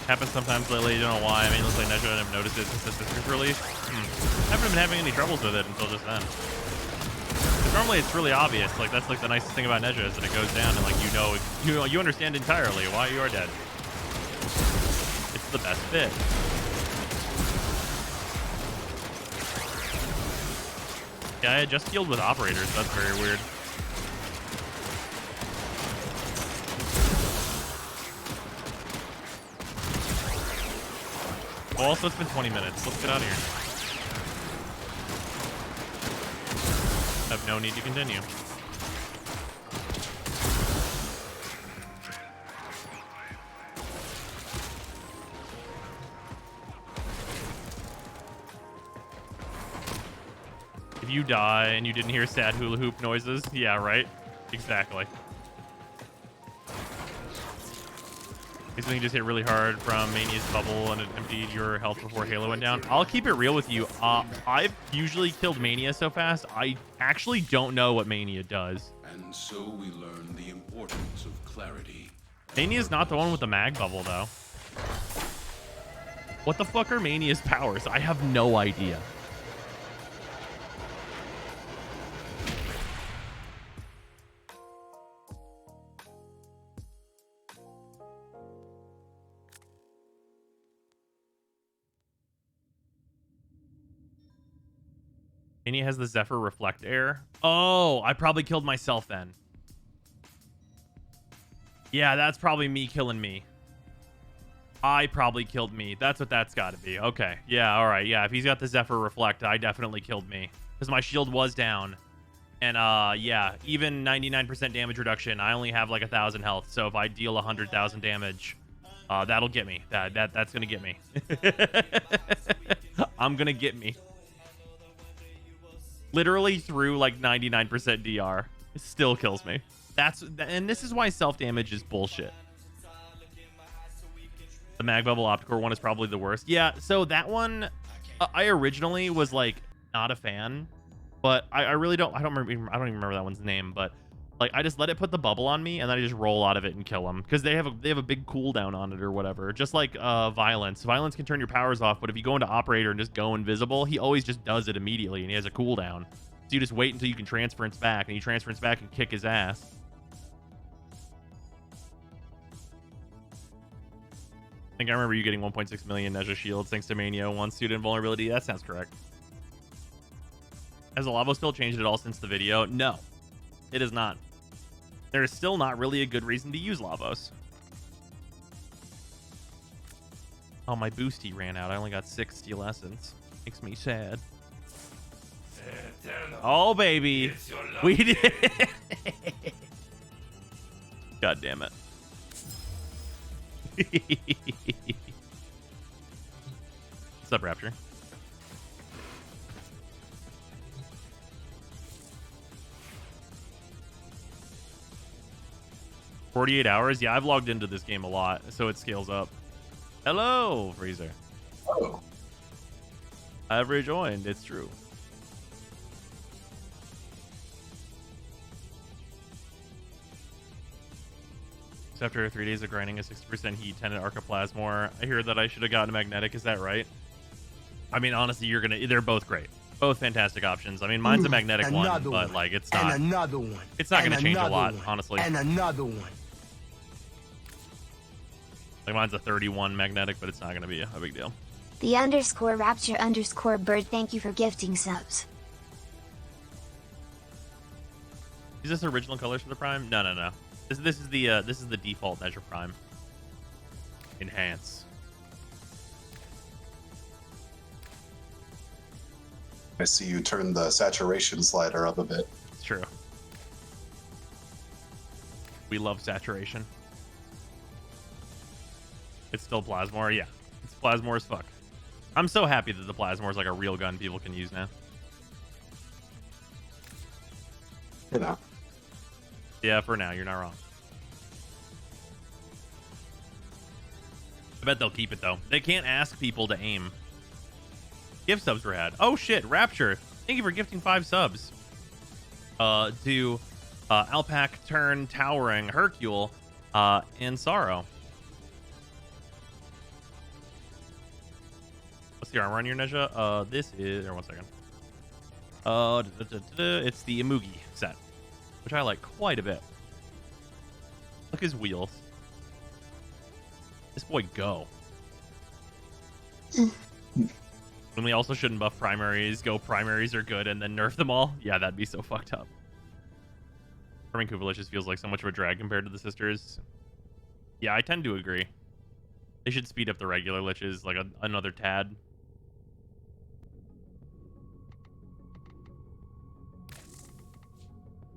Happens sometimes lately. Don't know why. I mean, looks like Nezha didn't notice it since the sister's release. Haven't been having any troubles with it until just then. 'Cause normally it's really obvious. Like that's like the nicest thing about Nezha is that it goes down and like you understand entirely why you are dead. It's the best bit. Yeah, I just healed with operators. That's very weird. Well, also, it's been 20 minutes. Let's get out of here. I have no need to continue. If you die and you didn't hear sad hula hoop noises, yeah, right? Exactly. Because when you just hit really hard from Mania's bubble and it emptied your health before Halo went down. I'll keep it real with you. I've usually killed Mania so fast, I actually don't know what Mania does. And so we learn the importance of clarity. Mania's not the one with the mag bubble, though. What the fuck are Mania's powers? I have no idea. Mania has the Zephyr Reflect Air. Oh, I probably killed myself then. Yeah, that's probably me killing me. I probably killed me. That's what that's got to be. Okay. Yeah, all right. Yeah, if he's got the Zephyr Reflect, I definitely killed me. Because my shield was down. And, yeah, even 99% damage reduction, I only have like 1,000 health. So if I deal 100,000 damage, that'll get me. That's going to get me. I'm going to get me. Literally through like 99% DR. It still kills me. And this is why self-damage is bullshit. The mag bubble opticore one is probably the worst. Yeah, so that one, I originally was like not a fan, but I really don't. I don't even remember that one's name, but like I just let it put the bubble on me and then I just roll out of it and kill them because they have a big cooldown on it or whatever. Just like violence. Violence can turn your powers off, but if you go into operator and just go invisible, he always just does it immediately and he has a cooldown. So you just wait until you can transference back and you transference back and kick his ass. I think I remember you getting 1.6 million Nezha shields thanks to Mania 1 student vulnerability. That sounds correct. Has Alavo still changed at all since the video? No, it is not. There is still not really a good reason to use Lavos. Oh, my boosty ran out. I only got 6 steel essence. Makes me sad. Oh, baby. We did it. God damn it. What's up, Rapture? $48 hours? Yeah, I've logged into this game a lot, so it scales up. Hello, Freezer. Oh. I've rejoined. It's true. After 3 days of grinding a 60% heat, 10 at Arcaplasmor. I hear that I should have gotten a magnetic. Is that right? I mean, honestly, they're both great. Both fantastic options. I mean, mine's a magnetic one, but like it's not. And another one. It's not going to change a lot, honestly. And another one. Like mine's a 31 magnetic, but it's not going to be a big deal. The _rapture_bird, thank you for gifting subs. Is this original colors for the Prime? No. This is the default Nezha Prime. Enhance. I see you turn the saturation slider up a bit. It's true. We love saturation. It's still Plasmor, yeah. It's Plasmor as fuck. I'm so happy that the Plasmor is like a real gun people can use now. You know. Yeah, for now, you're not wrong. I bet they'll keep it, though. They can't ask people to aim. Gift subs were had. Oh, shit. Rapture. Thank you for gifting 5 subs. To Alpac, Turn, Towering, Hercule, and Sorrow. the armor on your Neja? This is... Or 1 second. It's the Imugi set, which I like quite a bit. Look at his wheels. This boy go. And we also shouldn't buff primaries. Go primaries are good and then nerf them all. Yeah, that'd be so fucked up. Farming Kuvalich just feels like so much of a drag compared to the sisters. Yeah, I tend to agree. They should speed up the regular liches like another tad.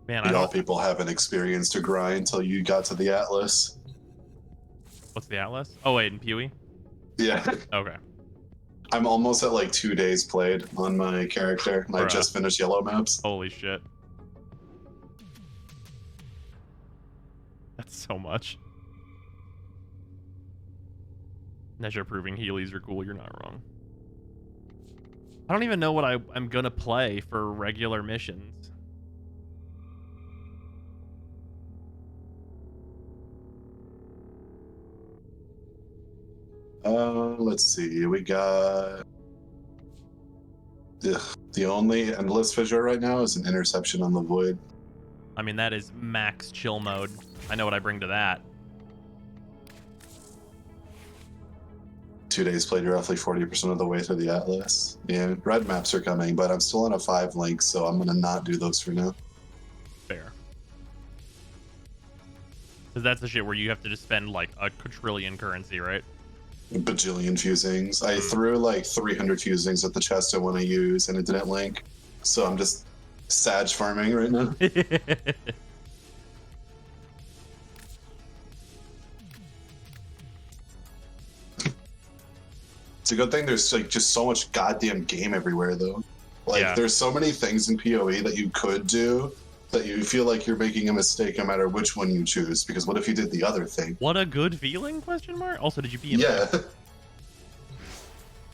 Man, I Y'all don't... people haven't experienced a grind until you got to the Atlas. What's the Atlas? Oh, wait, in PoE? Yeah. Okay. I'm almost at like 2 days played on my character. And I Bruh. just finished yellow maps. Holy shit. That's so much. Neja proving Heelys are cool, you're not wrong. I don't even know what I'm gonna play for regular missions. Let's see. We got the only endless fissure right now is an interception on the void. I mean, that is max chill mode. I know what I bring to that. 2 days played roughly 40% of the way through the Atlas. Yeah, red maps are coming, but I'm still on a 5 link, so I'm gonna not do those for now. Fair. Because that's the shit where you have to just spend like a quadrillion currency, right? Bajillion fusings. I threw like 300 fusings at the chest I want to use, and it didn't link. So I'm just Sag farming right now. It's a good thing there's like just so much goddamn game everywhere though. Like Yeah. there's so many things in PoE that you could do that you feel like you're making a mistake no matter which one you choose, because what if you did the other thing? What a good feeling, question mark? Also, did you pee in Yeah.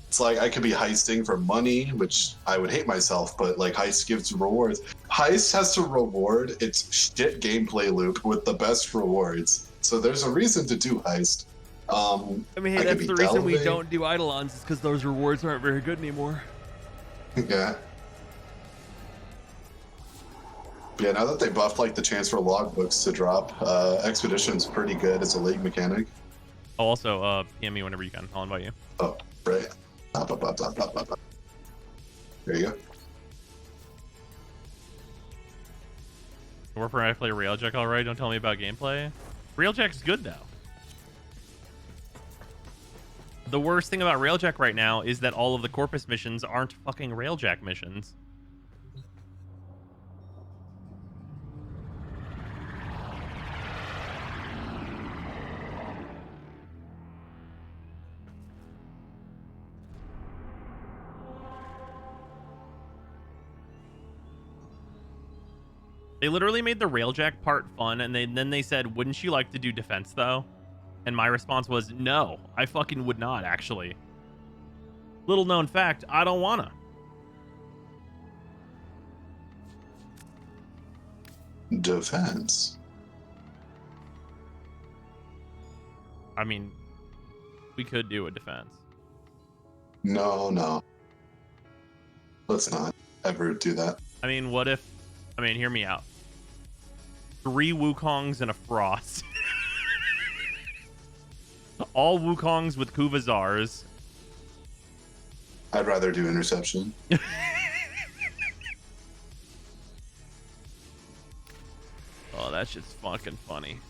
It's like I could be heisting for money, which I would hate myself, but like Heist gives rewards. Heist has to reward its shit gameplay loop with the best rewards. So there's a reason to do Heist. I mean, hey, I could that's be the reason we delving. don't do Eidolons, is because those rewards aren't very good anymore. Yeah. But yeah, now that they buffed like the chance for logbooks to drop, Expedition's pretty good as a league mechanic. Oh, also, PM me whenever you can. I'll invite you. Oh, right. Up. There you go. Warframe, I play Railjack alright. Don't tell me about gameplay. Railjack's good, though. The worst thing about Railjack right now is that all of the Corpus missions aren't fucking Railjack missions. They literally made the Railjack part fun, and then they said, wouldn't you like to do defense, though? And my response was, no, I fucking would not, actually. Little known fact, I don't wanna. Defense. I mean, we could do a defense. No. Let's not ever do that. I mean, what if... I mean, hear me out. 3 Wukongs and a Frost. All Wukongs with Kuvazars. I'd rather do interception. Oh, that's just fucking funny.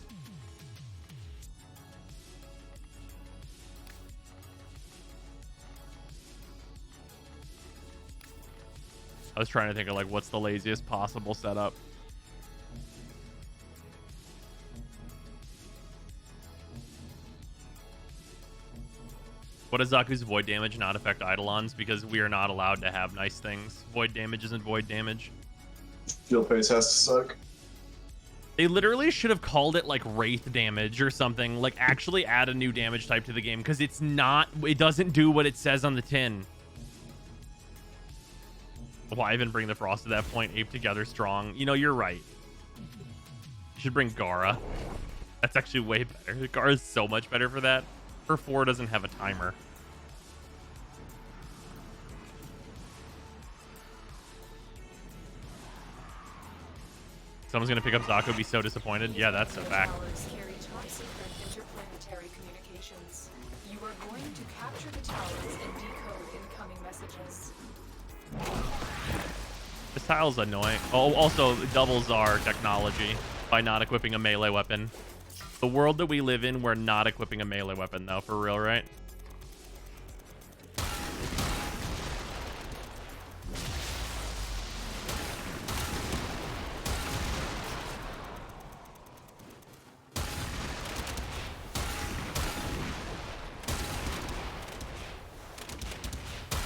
I was trying to think of like what's the laziest possible setup. What does Zaku's void damage not affect Eidolons? Because we are not allowed to have nice things. Void damage isn't void damage. Field pace has to suck. They literally should have called it like Wraith damage or something. Like actually add a new damage type to the game, because it's not, it doesn't do what it says on the tin. Why even bring the Frost to that point? Ape together strong. You know, you're right. You should bring Gara. That's actually way better. Gara's so much better for that. Her 4 doesn't have a timer. Someone's gonna pick up Zako, be so disappointed. Yeah, that's a fact. Towers carry top secret interplanetary communications. You are going to capture the towers and decode incoming messages. This tile's annoying. Oh, also it doubles our technology by not equipping a melee weapon. The world that we live in, we're not equipping a melee weapon though, for real, right?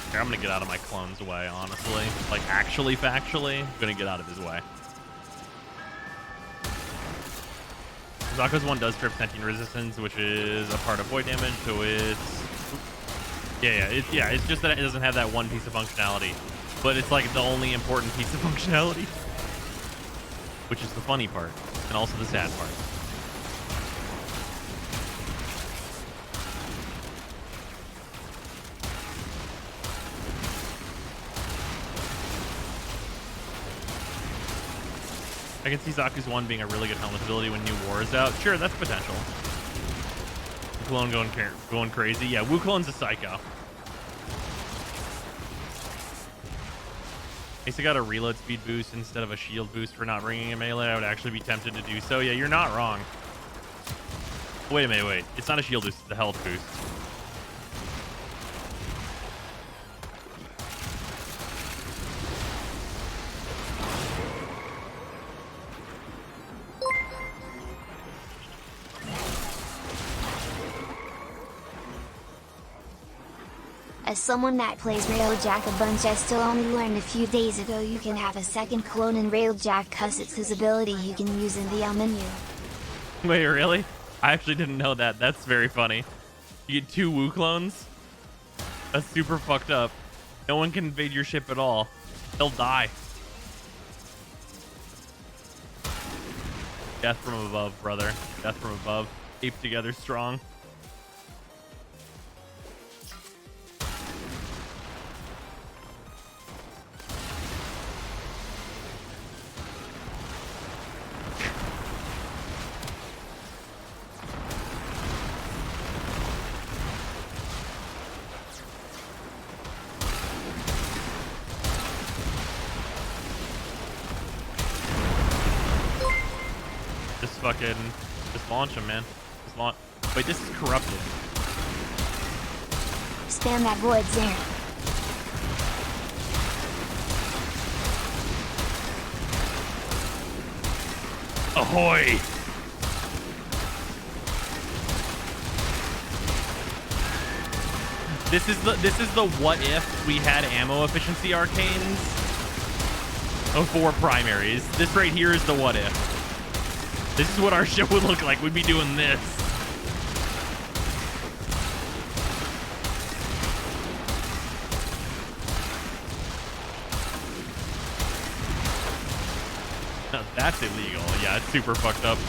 Here, I'm gonna get out of my clone's way, honestly. Like, actually, factually, I'm gonna get out of his way. Zako's one does strip Testin resistance, which is a part of void damage, so it's... Yeah, it's just that it doesn't have that one piece of functionality. But it's like the only important piece of functionality. Which is the funny part, and also the sad part. I can see Zaku's one being a really good helmet ability when New War is out. Sure, that's potential. Clone going crazy. Yeah, Wukong's a psycho. If I got a reload speed boost instead of a shield boost for not bringing a melee, I would actually be tempted to do so. Yeah, you're not wrong. Wait a minute, wait. It's not a shield boost, it's the health boost. As someone that plays Railjack a bunch, I still only learned a few days ago you can have a second clone in Railjack cause it's his ability you can use in the menu. Wait, really? I actually didn't know that. That's very funny. You get 2 Wu clones? That's super fucked up. No one can invade your ship at all. They'll die. Death from above, brother. Death from above. Keep together strong. Just launch him, man. Just launch. Wait, this is corrupted. Spam that void zone. Ahoy! This is the what if we had ammo efficiency arcanes for primaries. This right here is the what if. This is what our ship would look like. We'd be doing this. Now that's illegal. Yeah, it's super fucked up.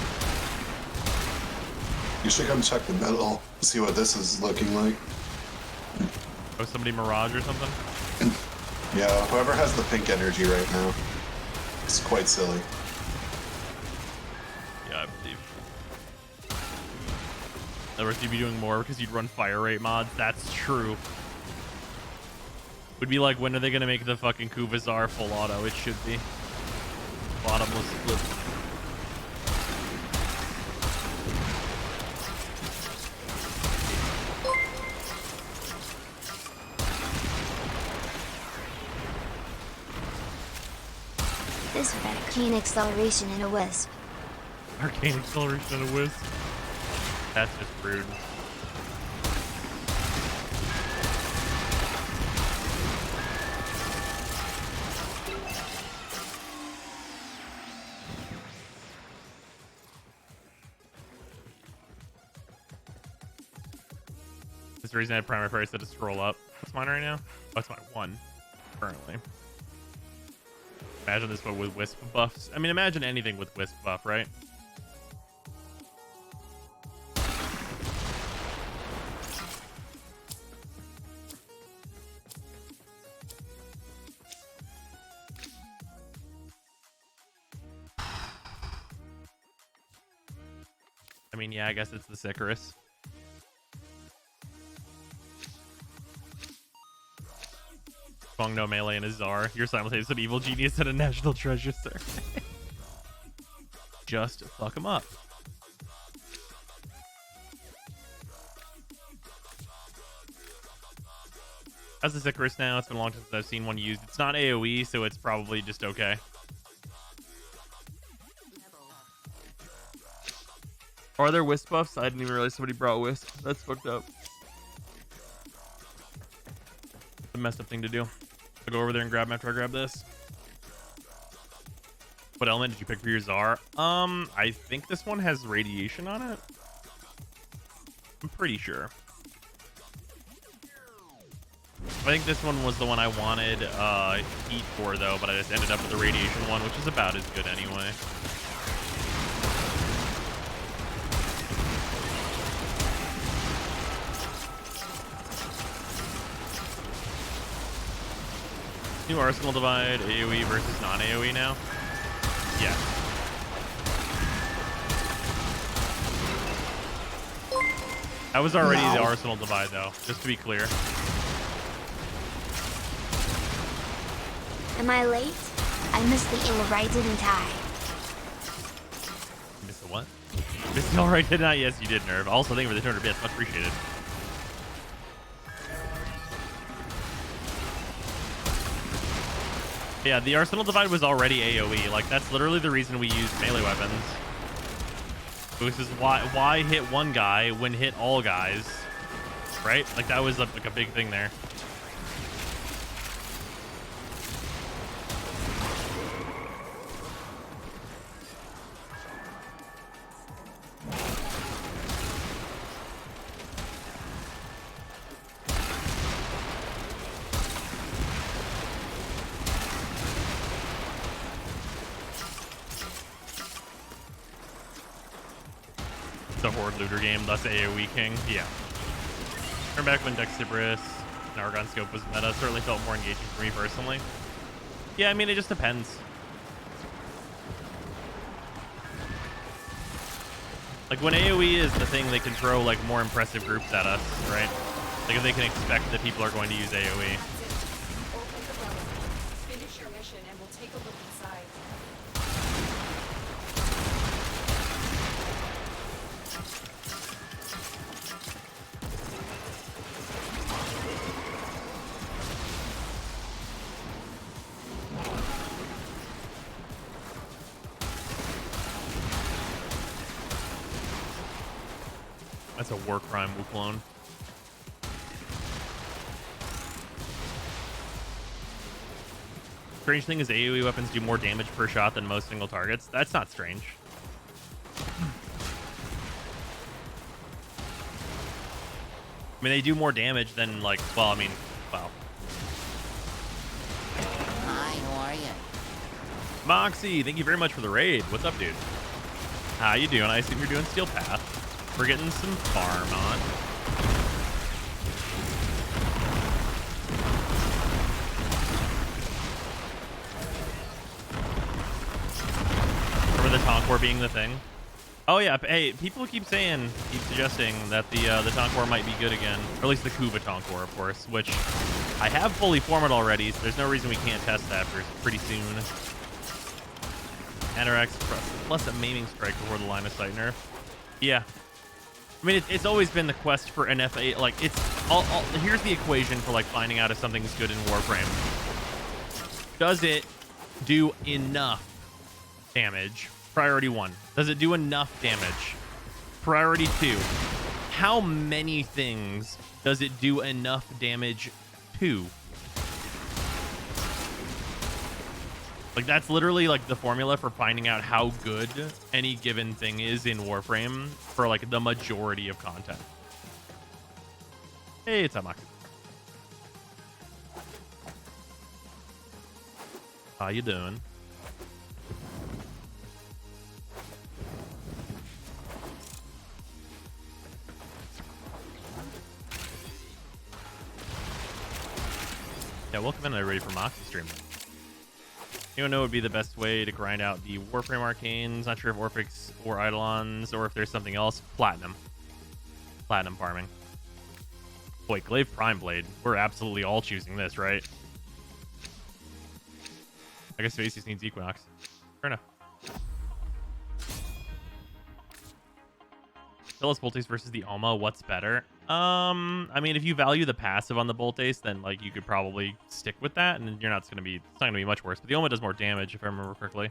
You should come check the middle, see what this is looking like. Oh, somebody Mirage or something? Yeah, whoever has the pink energy right now. It's quite silly. Yeah, I believe. In other words, you'd be doing more because you'd run fire rate mods. That's true. Would be like, when are they going to make the fucking Kuvazar full auto? It should be. Bottomless flip. This with arcane acceleration in a wisp. Arcane acceleration and a wisp. That's just rude. That's the reason I had primary fire set to scroll up. What's mine right now? Oh, it's my 1 currently. Imagine this one with wisp buffs. I mean, imagine anything with wisp buff, right? mean, yeah, I guess it's the Sicarus. Fong no melee and a Czar. You're simultaneously an evil genius and a national treasure, sir. Just fuck him up. How's the Sicarus now? It's been a long time since I've seen one used. It's not AoE, so it's probably just okay. Are there Wisp buffs? I didn't even realize somebody brought Wisp. That's fucked up. It's a messed up thing to do. I'll go over there and grab him after I grab this. What element did you pick for your Czar? I think this one has radiation on it. I'm pretty sure. I think this one was the one I wanted heat for, though, but I just ended up with the radiation one, which is about as good anyway. New Arsenal Divide, AoE versus non-AoE now? Yeah. That was already the Arsenal Divide, though, just to be clear. Am I late? I missed the alright, didn't I? Missed the what? Missed the alright, didn't I? Yes, you did, Nerve. Also, thank you for the 200 bits. Much appreciated. Yeah, the Arsenal Divide was already AoE. Like, that's literally the reason we use melee weapons. This is why hit one guy when hit all guys, right? Like, that was like a big thing there. The Horde looter game, thus AoE King. Yeah. Turn back when Dexibris and Argon Scope was meta. Certainly felt more engaging for me personally. Yeah, I mean, it just depends. Like, when AoE is the thing, they can throw, like, more impressive groups at us, right? Like, if they can expect that people are going to use AoE. Open the relic. Finish your mission and we'll take a look inside. That's a Warframe clone. Strange thing is AoE weapons do more damage per shot than most single targets. That's not strange. I mean, they do more damage than, like, well, I mean, well. Hi, how are you? Moxie, thank you very much for the raid. What's up, dude? How you doing? I assume you're doing Steel Path. We're getting some farm on. Remember the Tonk War being the thing? Oh yeah, hey, people keep suggesting that the Tonk War might be good again. Or at least the Kuba Tonk War, of course, which I have fully formed already, so there's no reason we can't test that for pretty soon. Anorax plus a maiming strike before the line of sight nerf. Yeah. I mean, it's always been the quest for an FA. Like, it's here's the equation for, like, finding out if something's good in Warframe. Does it do enough damage? Priority 1. Does it do enough damage? Priority 2. How many things does it do enough damage to? Like, that's literally, like, the formula for finding out how good any given thing is in Warframe for, like, the majority of content. Hey, it's Amok. How you doing? Yeah, welcome in everybody for Moxie stream. You don't know what would be the best way to grind out the Warframe arcanes. Not sure if Orphix or Eidolons or if there's something else. Platinum. Platinum farming. Wait, Glaive Prime Blade. We're absolutely all choosing this, right? I guess Faces needs Equinox. Fair enough. Phyllis Boltace versus the Alma. What's better? I mean, if you value the passive on the Boltace, then like you could probably stick with that, and you're not gonna be. It's not gonna be much worse. But the Alma does more damage, if I remember correctly.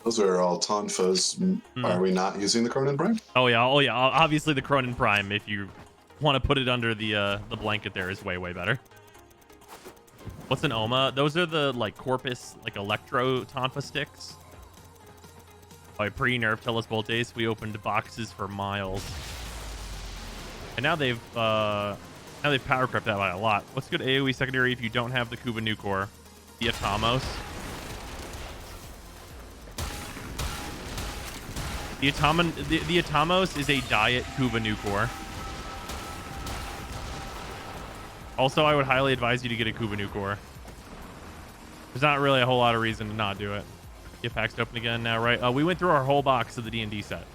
Those are all Tonfas. Are we not using the Cronin Prime? Oh yeah, oh yeah. Obviously, the Cronin Prime, if you want to put it under the blanket, there is way better. What's an Oma? Those are the like Corpus, like Electro Tonfa sticks. By pre-nerf Phyllis Boltace, we opened boxes for miles. And now they've power crept that by a lot. What's good AoE secondary if you don't have the Kuba Nukor? The Atamos. The Atamos is a diet Kuba Nukor. Also, I would highly advise you to get a Kuba Nukor. There's not really a whole lot of reason to not do it. Get packs open again now, right? We went through our whole box of the D&D set.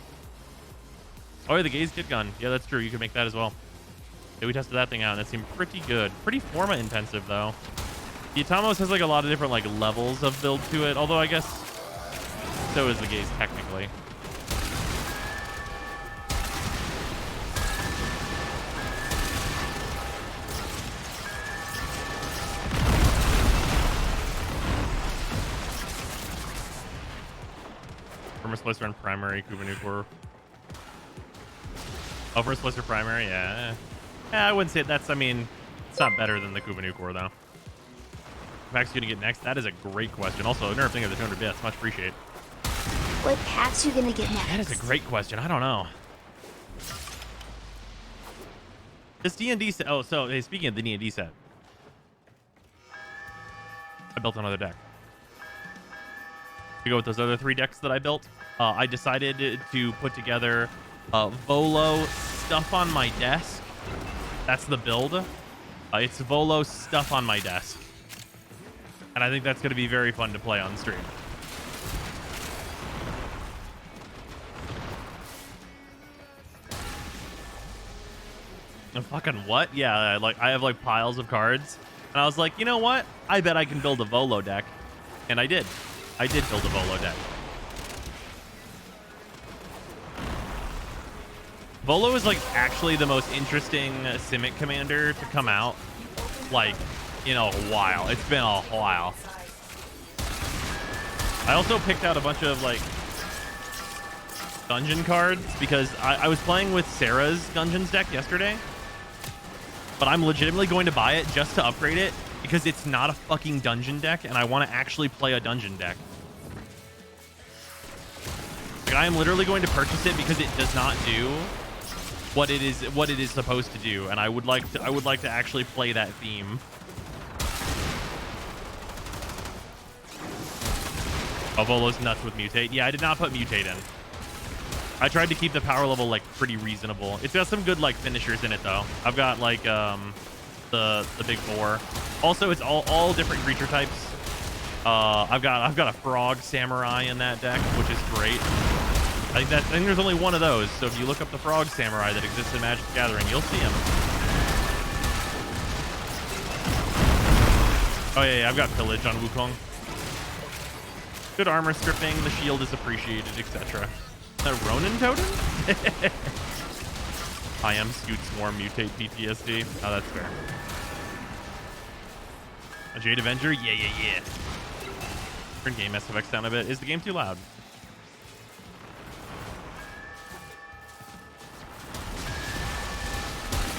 Oh, yeah, the Gaze Kid Gun. Yeah, that's true. You can make that as well. Yeah, we tested that thing out, and that seemed pretty good. Pretty forma intensive, though. The Atamos has like a lot of different like levels of build to it, although I guess so is the Gaze technically. First Slicer and primary Kuba Nukor. Oh, First Slicer primary, yeah. Yeah, I wouldn't say that's. I mean, it's not better than the Kuba Nukor though. Packs you gonna get next? That is a great question. Also, nerve thing of the 200 bits, much appreciate. What packs you gonna get next? That is a great question. I don't know. This D&D set. Oh, so hey, speaking of the D&D set, I built another deck. To go with those other 3 decks that I built, I decided to put together Volo Stuff on My Desk. That's the build. It's Volo Stuff on My Desk. And I think that's going to be very fun to play on stream. Fucking what? Yeah, like I have like piles of cards. And I was like, you know what? I bet I can build a Volo deck. And I did. I did build a Volo deck. Volo is like actually the most interesting Simic commander to come out like in a while. It's been a while. I also picked out a bunch of like dungeon cards because I was playing with Sarah's Dungeons deck yesterday, but I'm legitimately going to buy it just to upgrade it because it's not a fucking dungeon deck and I want to actually play a dungeon deck. Like, I am literally going to purchase it because it does not do what it is supposed to do, and I would like to actually play that theme. Oh, Volo's nuts with Mutate. Yeah, I did not put Mutate in. I tried to keep the power level like pretty reasonable. It's got some good like finishers in it though. I've got like the big 4. Also, it's all different creature types. I've got a frog samurai in that deck, which is great. I think there's only one of those. So if you look up the frog samurai that exists in Magic the Gathering, you'll see him. Oh yeah, I've got pillage on Wukong. Good armor stripping. The shield is appreciated, etc. The Ronin totem? I am Scoot Swarm Mutate PTSD. Oh, that's fair. A Jade Avenger? Yeah. Turn game SFX down a bit. Is the game too loud?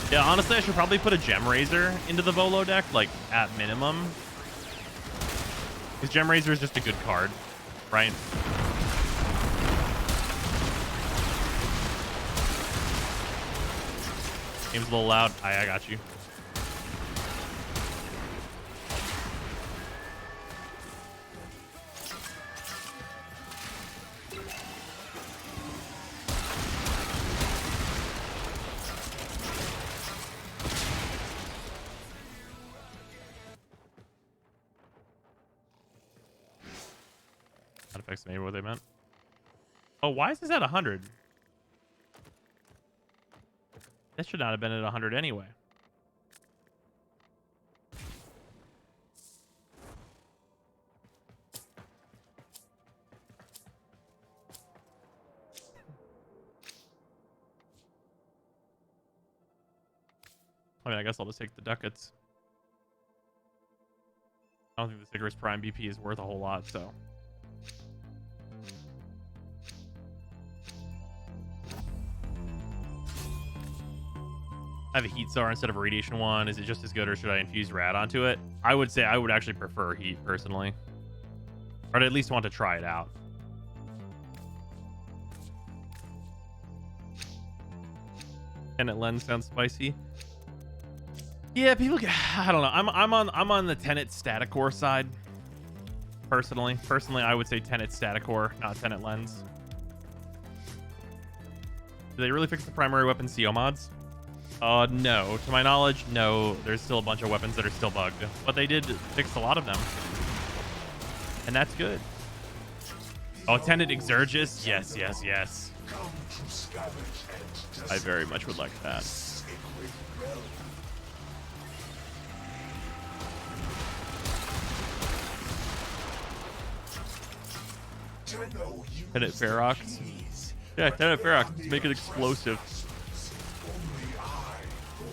Yeah, honestly, I should probably put a Gem Razor into the Volo deck, like, at minimum. Because Gem Razor is just a good card, right? Game's a little loud. I got you. effects, maybe what they meant. Oh, why is this at 100? That should not have been at 100 anyway. I mean, I guess I'll just take the ducats. I don't think the Icarus Prime BP is worth a whole lot, so. I have a heat SAR instead of a radiation one. Is it just as good, or should I infuse rad onto it? I would say I would actually prefer heat personally, or I'd at least want to try it out. Tenet lens sounds spicy. Yeah, people get, I don't know. I'm on the Tenet static core side. Personally, I would say Tenet static core, not Tenet lens. Do they really fix the primary weapon CO mods? No. To my knowledge, no. There's still a bunch of weapons that are still bugged, but they did fix a lot of them, and that's good. Oh, Tenet Exurgis? Yes, yes, yes. I very much would like that. Tenet Ferox. Yeah, Tenet Ferox. Let's make it explosive.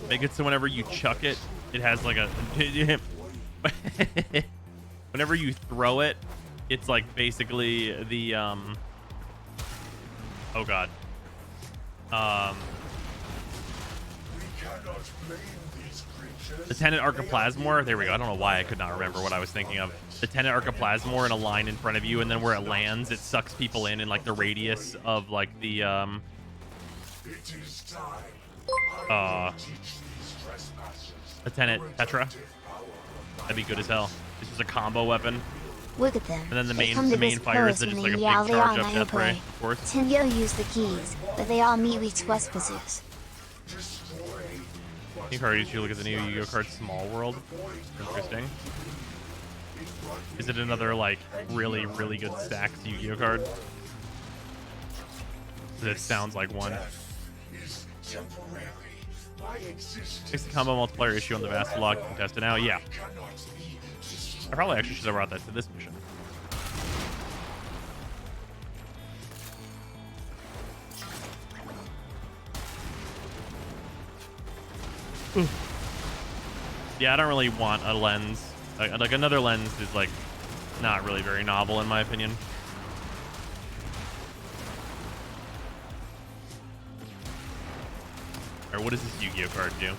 Make it so whenever you chuck it, it has like a... whenever you throw it, it's like basically the... Oh god. The Tenet Archiplasmor. There we go. I don't know why I could not remember what I was thinking of. The Tenet Archiplasmor in a line in front of you, and then where it lands, it sucks people in like the radius of like the Tenet Tetra. That'd be good as hell. It's just a combo weapon. Look at them. And then the They come to main this fire is post just and like a they big yell, they charge all up know death ray, play. of course. Tinyo used the keys, but they all meet with Twespazus. You should look at the new Yu-Gi-Oh card Small World. Interesting. Is it another like really, really good stacked Yu-Gi-Oh card? It sounds like one. Takes the combo multiplier issue on the Vastalog. You can test it out. Yeah. I probably actually should have brought that to this mission. Yeah, I don't really want a lens. Like another lens is like not really very novel in my opinion. Or what does this Yu-Gi-Oh card do?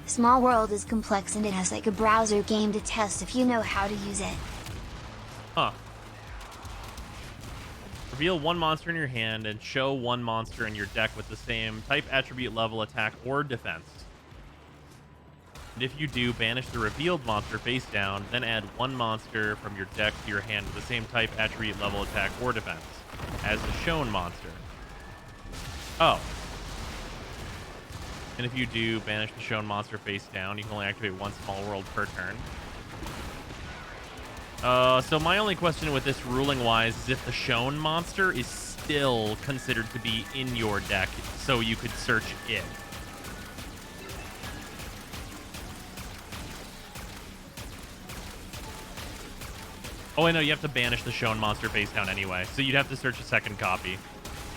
Small World is complex and it has like a browser game to test if you know how to use it. Huh. Reveal one monster in your hand and show one monster in your deck with the same type, attribute, level, attack, or defense. And if you do, banish the revealed monster face down, then add one monster from your deck to your hand with the same type, attribute, level, attack, or defense as the shown monster. Oh. And if you do, banish the shown monster face down. You can only activate one Small World per turn. So my only question with this ruling-wise is if the shown monster is still considered to be in your deck, so you could search it. Oh, I know, you have to banish the shown monster face down anyway, so you'd have to search a second copy.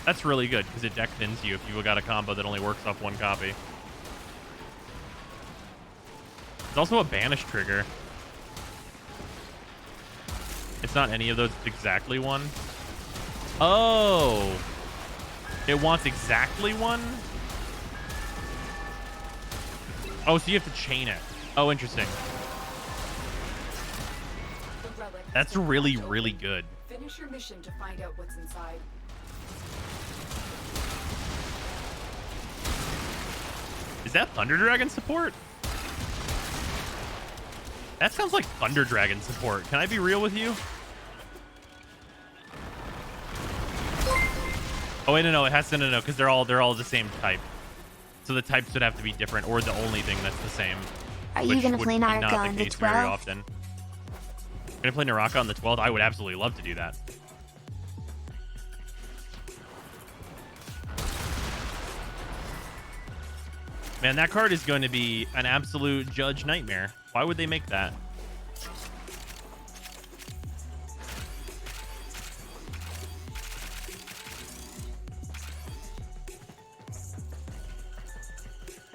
That's really good, because it deck thins you if you got a combo that only works off one copy. It's also a banish trigger. It's not any of those, it's exactly one. Oh! It wants exactly one? Oh, so you have to chain it. Oh, interesting. That's really, really good. Finish your mission to find out what's inside. Is that Thunder Dragon support? That sounds like Thunder Dragon support. Can I be real with you? Oh wait, no, it has to no, because they're all the same type. So the types would have to be different, or the only thing that's the same. Are you gonna play Naraka on the Very 12th? often. Gonna play Naraka on the 12th? I would absolutely love to do that. Man, that card is going to be an absolute judge nightmare. Why would they make that?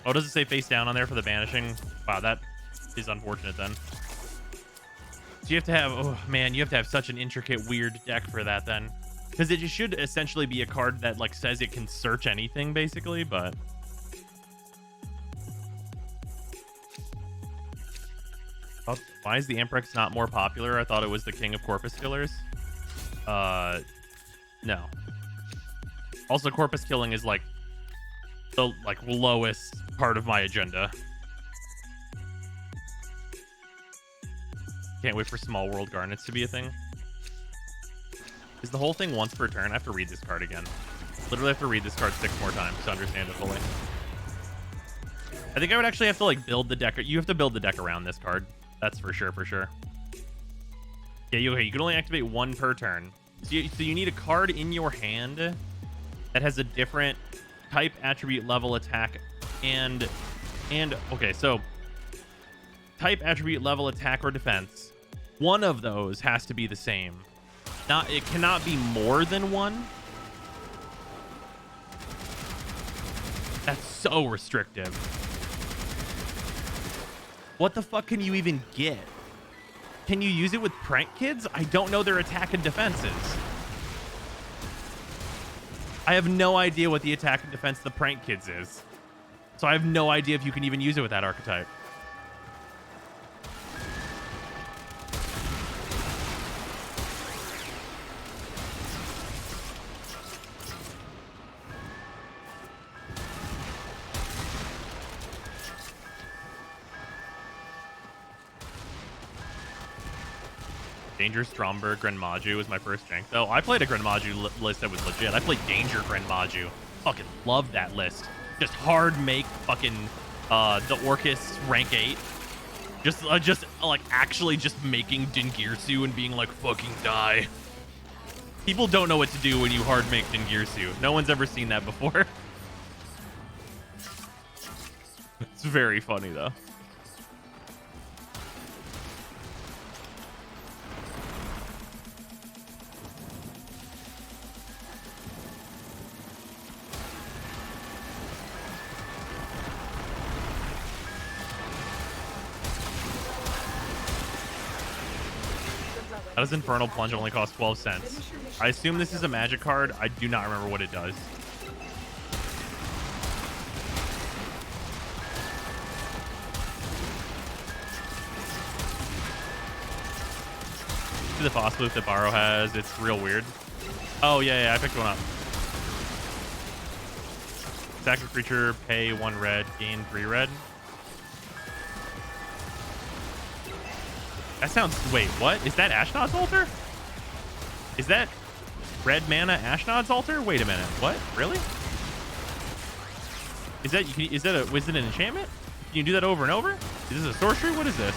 Oh, does it say face down on there for the banishing? Wow, that is unfortunate then. So you have to have, oh man, you have to have such an intricate, weird deck for that then. Because it just should essentially be a card that like says it can search anything basically, but... Oh, why is the Amprex not more popular? I thought it was the king of Corpus Killers. No. Also, Corpus killing is like the lowest part of my agenda. Can't wait for Small World Garnets to be a thing. Is the whole thing once per turn? I have to read this card again. Literally have to read this card 6 more times to understand it fully. I think I would actually have to like build the deck. You have to build the deck around this card. That's for sure, for sure. Yeah, you can only activate 1 per turn. So you need a card in your hand that has a different type, attribute, level, attack, and okay, so type, attribute, level, attack, or defense. One of those has to be the same. It cannot be more than one. That's so restrictive. What the fuck can you even get? Can you use it with prank kids? I don't know their attack and defenses. I have no idea what the attack and defense of the prank kids is. So I have no idea if you can even use it with that archetype. Danger Stromberg Grenmaju was my first jank, though. I played a Grenmaju list that was legit. I played Danger Grenmaju. Fucking love that list. Just hard make fucking the Orcus rank 8. Just like actually just making Dingirsu and being like, fucking die. People don't know what to do when you hard make Dingirsu. No one's ever seen that before. It's very funny though. How does Infernal Plunge only cost 12 cents? I assume this is a magic card. I do not remember what it does. See the boss booth that Borrow has. It's real weird. Oh, yeah, I picked one up. Sack a creature, pay 1 red, gain 3 red. That sounds... Wait, what? Is that Ashnod's Altar? Is that red mana Ashnod's Altar? Wait a minute. What? Really? Is it an enchantment? Can you do that over and over? Is this a sorcery? What is this?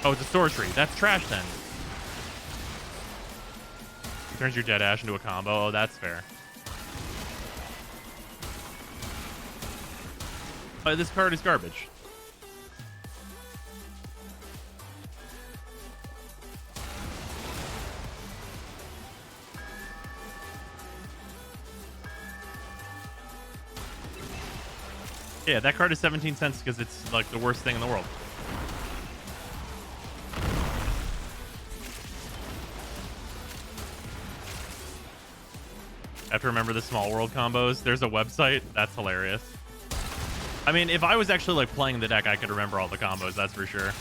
Oh, it's a sorcery. That's trash then. Turns your Dead Ash into a combo. Oh, that's fair. This card is garbage. Yeah, that card is 17 cents because it's like the worst thing in the world. I have to remember the Small World combos. There's a website. That's hilarious. I mean, if I was actually like playing the deck, I could remember all the combos. That's for sure.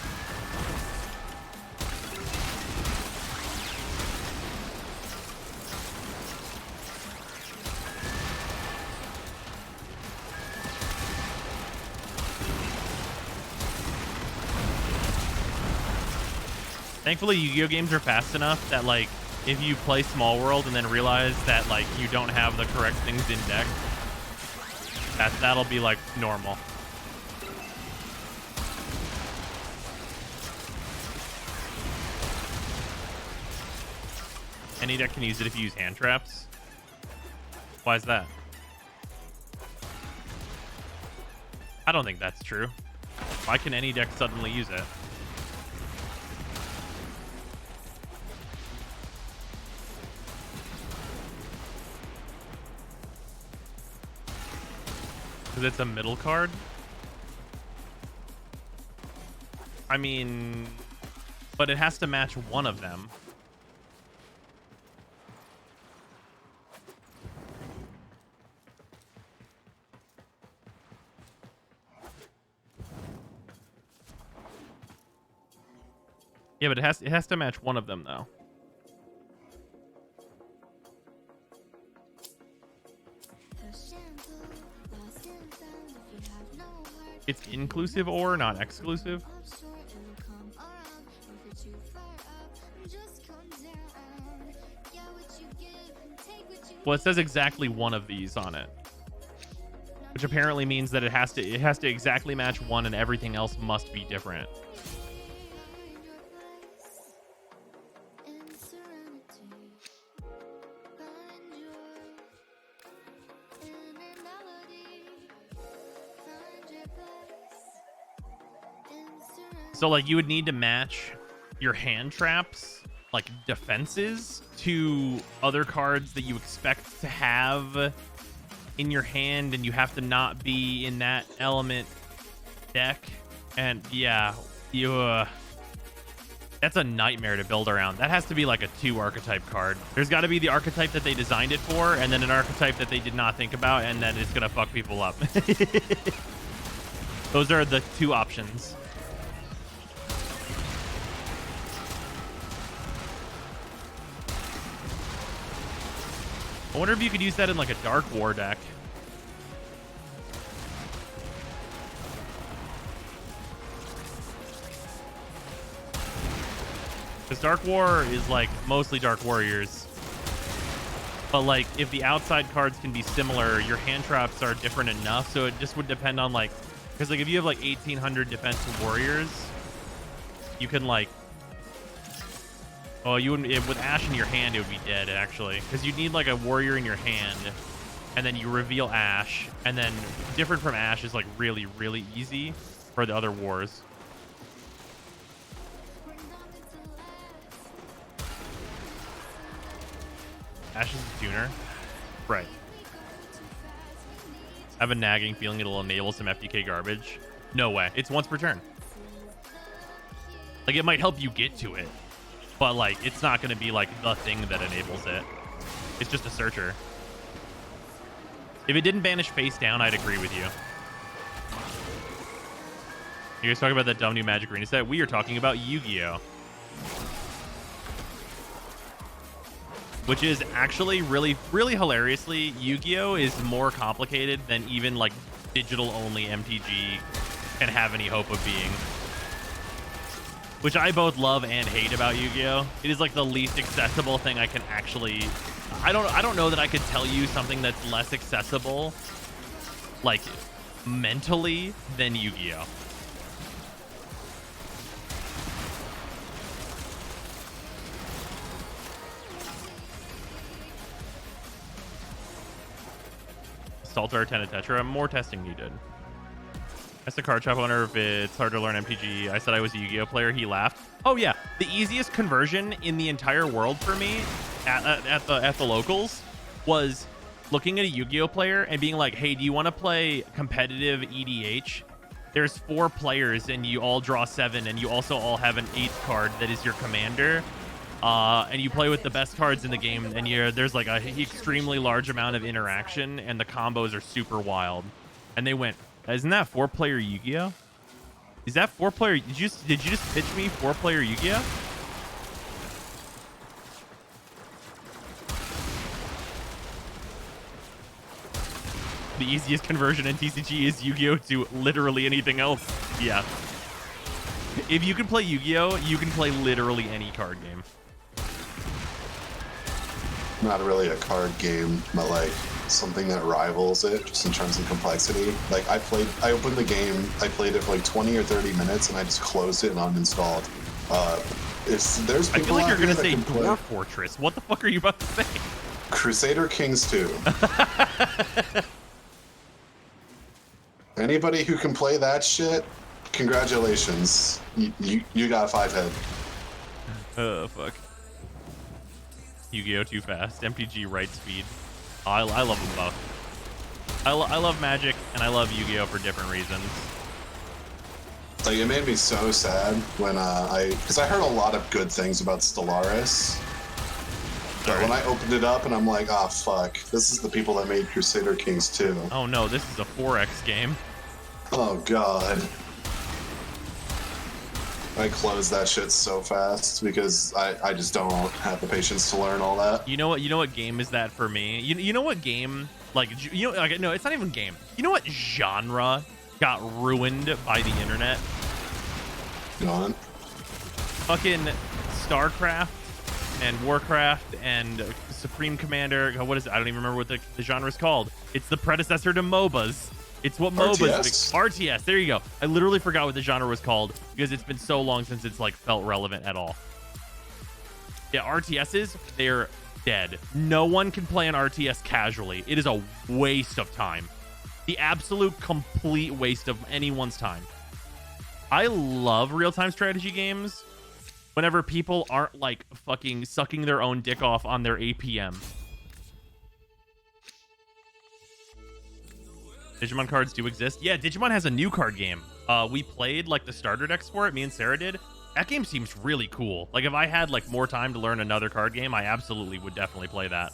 Thankfully, Yu-Gi-Oh games are fast enough that like if you play Small World and then realize that like you don't have the correct things in deck, that'll be like normal. Any deck can use it if you use hand traps. Why is that? I don't think that's true. Why can any deck suddenly use it? Because it's a middle card? I mean, but it has to match one of them. Yeah, but it has to match one of them though. It's inclusive or not exclusive? Well, it says exactly one of these on it, which apparently means that it has to exactly match one, and everything else must be different. So like you would need to match your hand traps, like defenses, to other cards that you expect to have in your hand, and you have to not be in that element deck. And yeah, that's a nightmare to build around. That has to be like a 2 archetype card. There's got to be the archetype that they designed it for, and then an archetype that they did not think about, and then it's gonna fuck people up. Those are the 2 options. I wonder if you could use that in like a Dark War deck. Because Dark War is like mostly Dark Warriors. But like if the outside cards can be similar, your hand traps are different enough. So it just would depend on like, because like if you have like 1800 defensive warriors, you can like, oh, you wouldn't, with Ash in your hand, it would be dead, actually. Because you'd need, like, a warrior in your hand, and then you reveal Ash, and then different from Ash is, like, really, really easy for the other wars. Ash is a tuner? Right. I have a nagging feeling it'll enable some FTK garbage. No way. It's once per turn. Like, it might help you get to it, but like it's not going to be like the thing that enables it. It's just a searcher. If it didn't banish face down, I'd agree with you. You guys talking about that dumb new Magic Arena set? We are talking about Yu-Gi-Oh! Which is actually really, really hilariously, Yu-Gi-Oh! Is more complicated than even like digital-only MTG can have any hope of being. Which I both love and hate about Yu-Gi-Oh! It is like the least accessible thing I can actually... I don't know that I could tell you something that's less accessible, like, mentally, than Yu-Gi-Oh! Salter, Tenna Tetra, more testing needed. Asked the card shop owner if it's hard to learn MTG. I said I was a Yu-Gi-Oh player. He laughed. Oh yeah, the easiest conversion in the entire world for me at the locals was looking at a Yu-Gi-Oh player and being like, "Hey, do you want to play competitive EDH? There's 4 players and you all draw 7, and you also all have an 8th card that is your commander. And you play with the best cards in the game, and there's like a extremely large amount of interaction, and the combos are super wild." And they went, "Isn't that 4-player Yu-Gi-Oh? Is that 4-player? Did you just pitch me 4-player Yu-Gi-Oh?" The easiest conversion in TCG is Yu-Gi-Oh to literally anything else. Yeah. If you can play Yu-Gi-Oh, you can play literally any card game. Not really a card game, but like something that rivals it just in terms of complexity. Like I opened the game, I played it for like 20 or 30 minutes, and I just closed it and uninstalled. There's I people feel like out you're here gonna that say can play Dwarf Fortress. What the fuck are you about to say? Crusader Kings 2. Anybody who can play that shit, congratulations. You got a 5 head. Oh, fuck. Yu-Gi-Oh! Too fast. MTG right speed. Oh, I love them both. I love Magic, and I love Yu-Gi-Oh! For different reasons. Like, it made me so sad when because I heard a lot of good things about Stellaris. But when I opened it up and I'm like, oh, fuck. This is the people that made Crusader Kings 2. Oh, no, this is a 4X game. Oh, God. I closed that shit so fast because I just don't have the patience to learn all that. You know what game is that for me? You know what game, like no, it's not even game. You know what genre got ruined by the internet? Go on. Fucking StarCraft and Warcraft and Supreme Commander. What is it? I don't even remember what the genre is called. It's the predecessor to MOBAs. It's what MOBAs. RTS. There you go. I literally forgot what the genre was called because it's been so long since it's like felt relevant at all. Yeah, RTSs, they're dead. No one can play an RTS casually. It is a waste of time. The absolute complete waste of anyone's time. I love real-time strategy games whenever people aren't like fucking sucking their own dick off on their APM. Digimon cards do exist. Yeah, Digimon has a new card game. We played like the starter decks for it. Me and Sarah did. That game seems really cool. Like if I had like more time to learn another card game, I absolutely would definitely play that.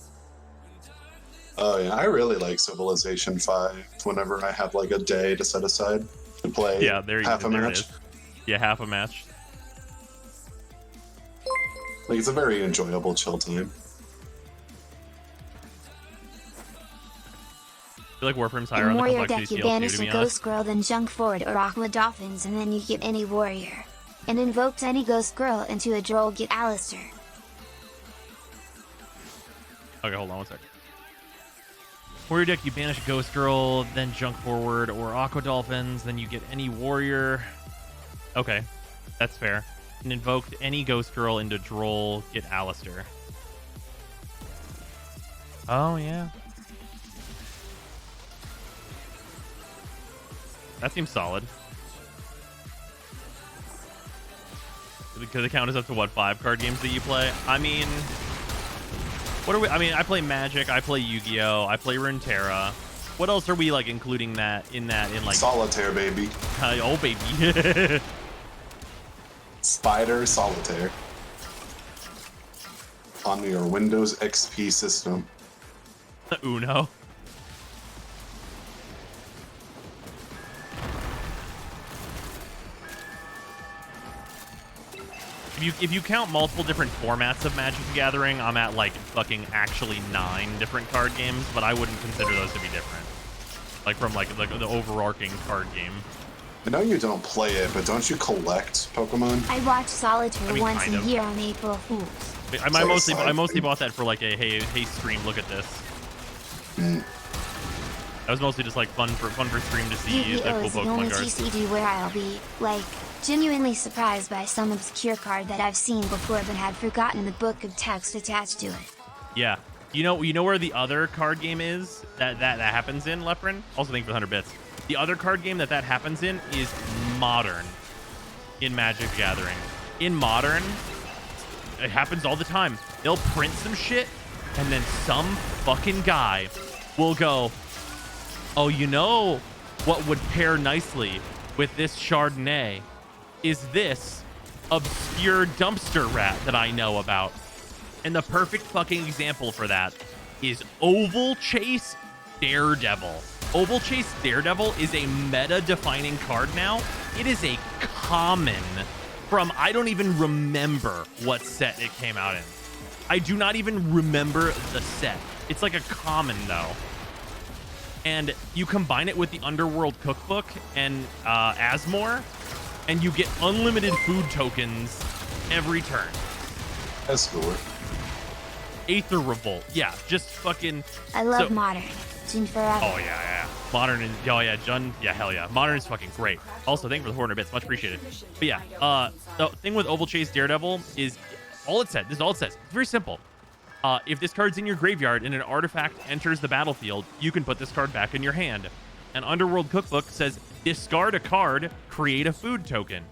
Oh yeah, I really like Civilization 5 whenever I have like a day to set aside to play. Yeah, there half a there match. It is. Yeah, half a match. Like it's a very enjoyable chill time. I feel like Warframe's higher on In the Warrior complexity deck, you scale too, banish to a be honest. Ghost Girl, then Junk Forward or Aqua Dolphins, and then you get any Warrior. And invoked any Ghost Girl into a Droll, get Alistair. Okay, hold on one sec. Warrior deck, you banish Ghost Girl, then Junk Forward or Aqua Dolphins, then you get any Warrior. Okay, that's fair. And invoked any Ghost Girl into Droll, get Alistair. Oh, yeah. That seems solid. Because the count is up to what, 5 card games that you play? I mean, what are we? I mean, I play Magic, I play Yu-Gi-Oh, I play Runeterra. What else are we like including that in like Solitaire, baby. Oh baby. Spider Solitaire on your Windows XP system. Uno. If you count multiple different formats of Magic the Gathering, I'm at like fucking actually 9 different card games, but I wouldn't consider those to be different. Like from like the overarching card game. I know you don't play it, but don't you collect Pokemon? I watch Solitaire once kind a of. year on April Fools. I mostly bought that for like a hey stream, look at this. Mm. That was mostly just like fun for stream to see the Yu-Gi-Oh cool is the only Pokemon cards. TCG where I'll be, like, genuinely surprised by some obscure card that I've seen before but had forgotten the book of text attached to it. Yeah. You know where the other card game is that happens in, Leprin? Also thank you for the 100 bits. The other card game that happens in is Modern in Magic the Gathering. In Modern, it happens all the time. They'll print some shit, and then some fucking guy will go, oh, you know what would pair nicely with this Chardonnay is this obscure dumpster rat that I know about. And the perfect fucking example for that is Oval Chase Daredevil. Oval Chase Daredevil is a meta-defining card now. It is a common from, I don't even remember what set it came out in. I do not even remember the set. It's like a common though. And you combine it with the Underworld Cookbook and Asmore, and you get unlimited food tokens every turn. That's cool. Aether Revolt. Yeah, just fucking... I love So- modern. Jin forever. Oh, yeah. Modern and... Oh, yeah, Jun. Yeah, hell yeah. Modern is fucking great. Also, thank you for the 400 bits. Much appreciated. But yeah, the thing with Oval Chase Daredevil is... All it said. This is all it says. It's very simple. If this card's in your graveyard and an artifact enters the battlefield, you can put this card back in your hand. An Underworld Cookbook says, discard a card, create a food token.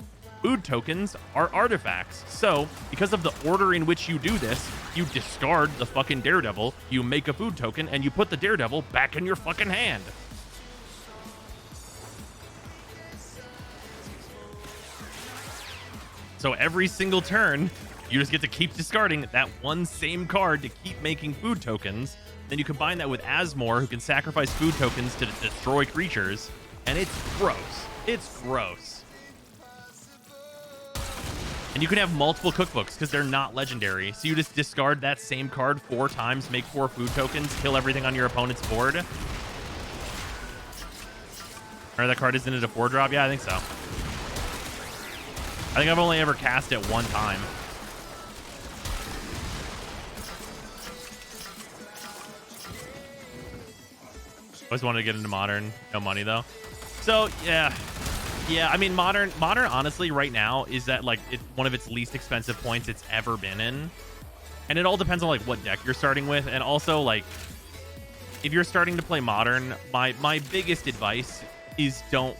Food tokens are artifacts. So, because of the order in which you do this, you discard the fucking Daredevil, you make a food token, and you put the Daredevil back in your fucking hand. So every single turn, you just get to keep discarding that one same card to keep making food tokens. Then you combine that with Asmore, who can sacrifice food tokens to destroy creatures, and it's gross. It's gross. And you can have multiple cookbooks because they're not legendary. So you just discard that same card 4 times, make 4 food tokens, kill everything on your opponent's board. Or that card isn't it a 4-drop? Yeah, I think so. I think I've only ever cast it 1 time. Always wanted to get into Modern. No money, though. So, yeah. Yeah, I mean, Modern, honestly, right now, is at, like, one of its least expensive points it's ever been in. And it all depends on, like, what deck you're starting with. And also, like, if you're starting to play Modern, my biggest advice is don't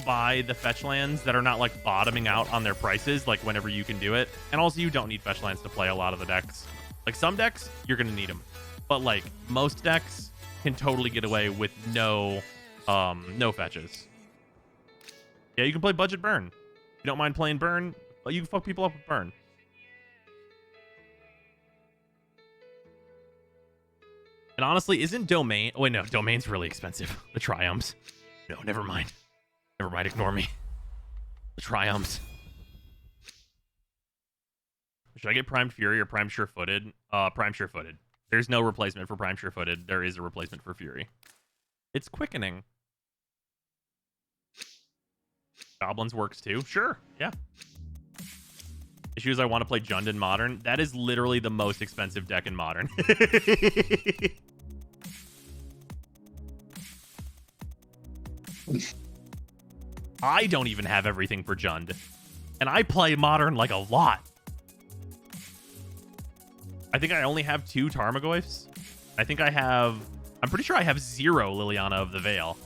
buy the fetch lands that are not, like, bottoming out on their prices, like, whenever you can do it. And also, you don't need fetch lands to play a lot of the decks. Like, some decks, you're going to need them. But, like, most decks can totally get away with no fetches. Yeah, you can play budget burn. If you don't mind playing burn, you can fuck people up with burn. And honestly, isn't domain... Oh, wait, no. Domain's really expensive. The triumphs. No, never mind. Never mind. Ignore me. The triumphs. Should I get Primed Fury or Primed Sure-Footed? Primed Sure-Footed. There's no replacement for Primed Sure-Footed. There is a replacement for Fury. It's quickening. Goblins works too. Sure. Yeah. Issues I want to play Jund in Modern. That is literally the most expensive deck in Modern. I don't even have everything for Jund. And I play Modern like a lot. I think I only have 2 Tarmogoyfs. I think I have... I'm pretty sure I have 0 Liliana of the Veil.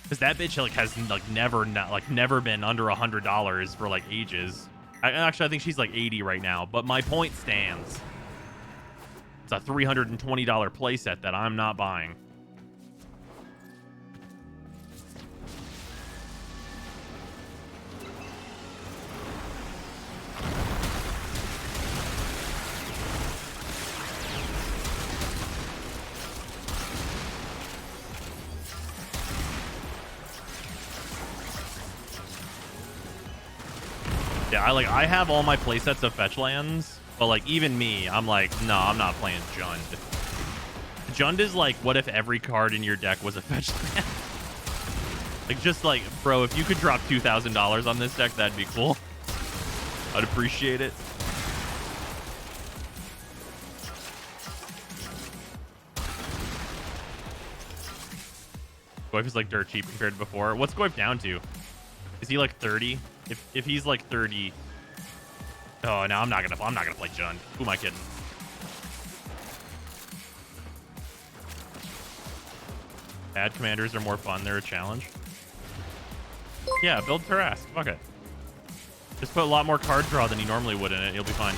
Because that bitch like has like never been under $100 for like ages. Actually, I think she's like 80 right now. But my point stands. It's a $320 playset that I'm not buying. Yeah, I have all my playsets of fetch lands, but like even me, I'm like, no, I'm not playing Jund. Jund is like, what if every card in your deck was a fetch land? Like, just like, bro, if you could drop $2,000 on this deck, that'd be cool. I'd appreciate it. Goyf is like dirt cheap compared to before. What's Goyf down to? Is he like 30? If he's like 30, oh no, I'm not gonna play Jund. Who am I kidding? Bad commanders are more fun. They're a challenge. Yeah, build Tarask. Fuck it. Just put a lot more card draw than you normally would in it. You'll be fine.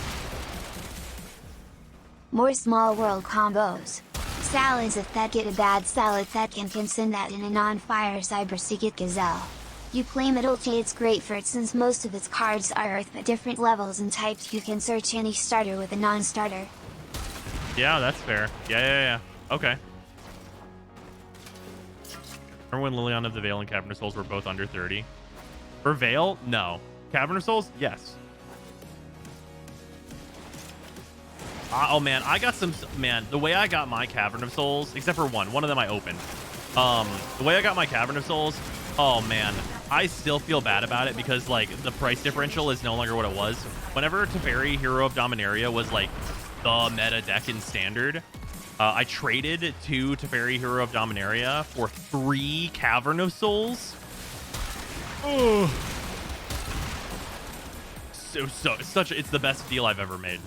More small world combos. Sal is a Thet get a bad salad Thet can send that in a non-fire Cyber Seagate Gazelle. You play Middle it's great for it since most of its cards are Earth but different levels and types. You can search any starter with a non-starter. Yeah, that's fair. Yeah. Okay. Remember when Liliana of the Veil and Cavern of Souls were both under 30? For Veil, no. Cavern of Souls, yes. Oh man, I got some... Man, the way I got my Cavern of Souls, except for one of them I opened. The way I got my Cavern of Souls Oh man, I still feel bad about it because like the price differential is no longer what it was. Whenever Teferi Hero of Dominaria was like the meta deck in standard, I traded 2 Teferi Hero of Dominaria for 3 Cavern of Souls. Oh. It's the best deal I've ever made.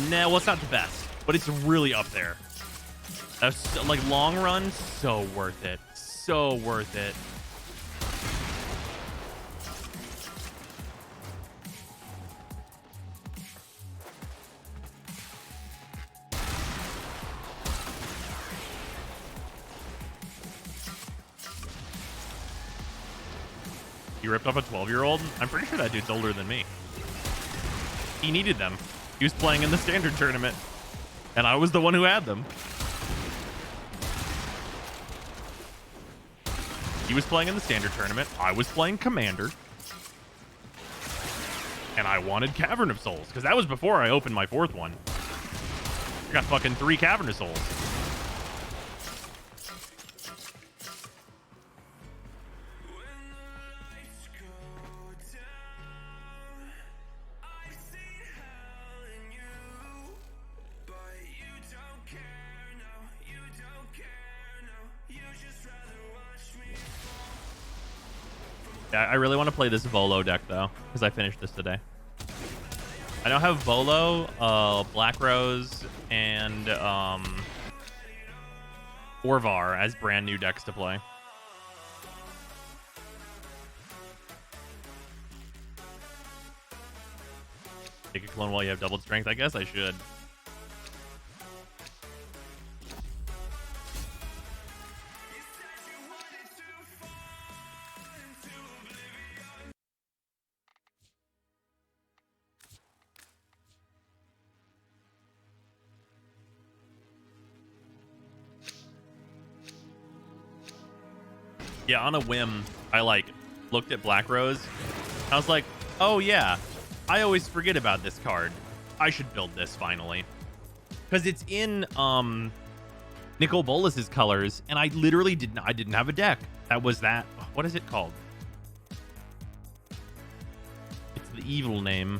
No, well, it's not the best, but it's really up there. That's like long run, so worth it. So worth it. You ripped off a 12-year-old? I'm pretty sure that dude's older than me. He needed them. He was playing in the standard tournament, and I was the one who had them. He was playing in the standard tournament. I was playing Commander. And I wanted Cavern of Souls, because that was before I opened my 4th one. I got fucking 3 Cavern of Souls. I really want to play this Volo deck, though, because I finished this today. I now have Volo, Black Rose, and Orvar as brand new decks to play. Take a clone while you have doubled strength? I guess I should. Yeah, on a whim, I like looked at Black Rose. I was like, oh yeah, I always forget about this card. I should build this finally. Because it's in Nicol Bolas's colors, and I literally didn't have a deck. That was that. What is it called? It's the evil name.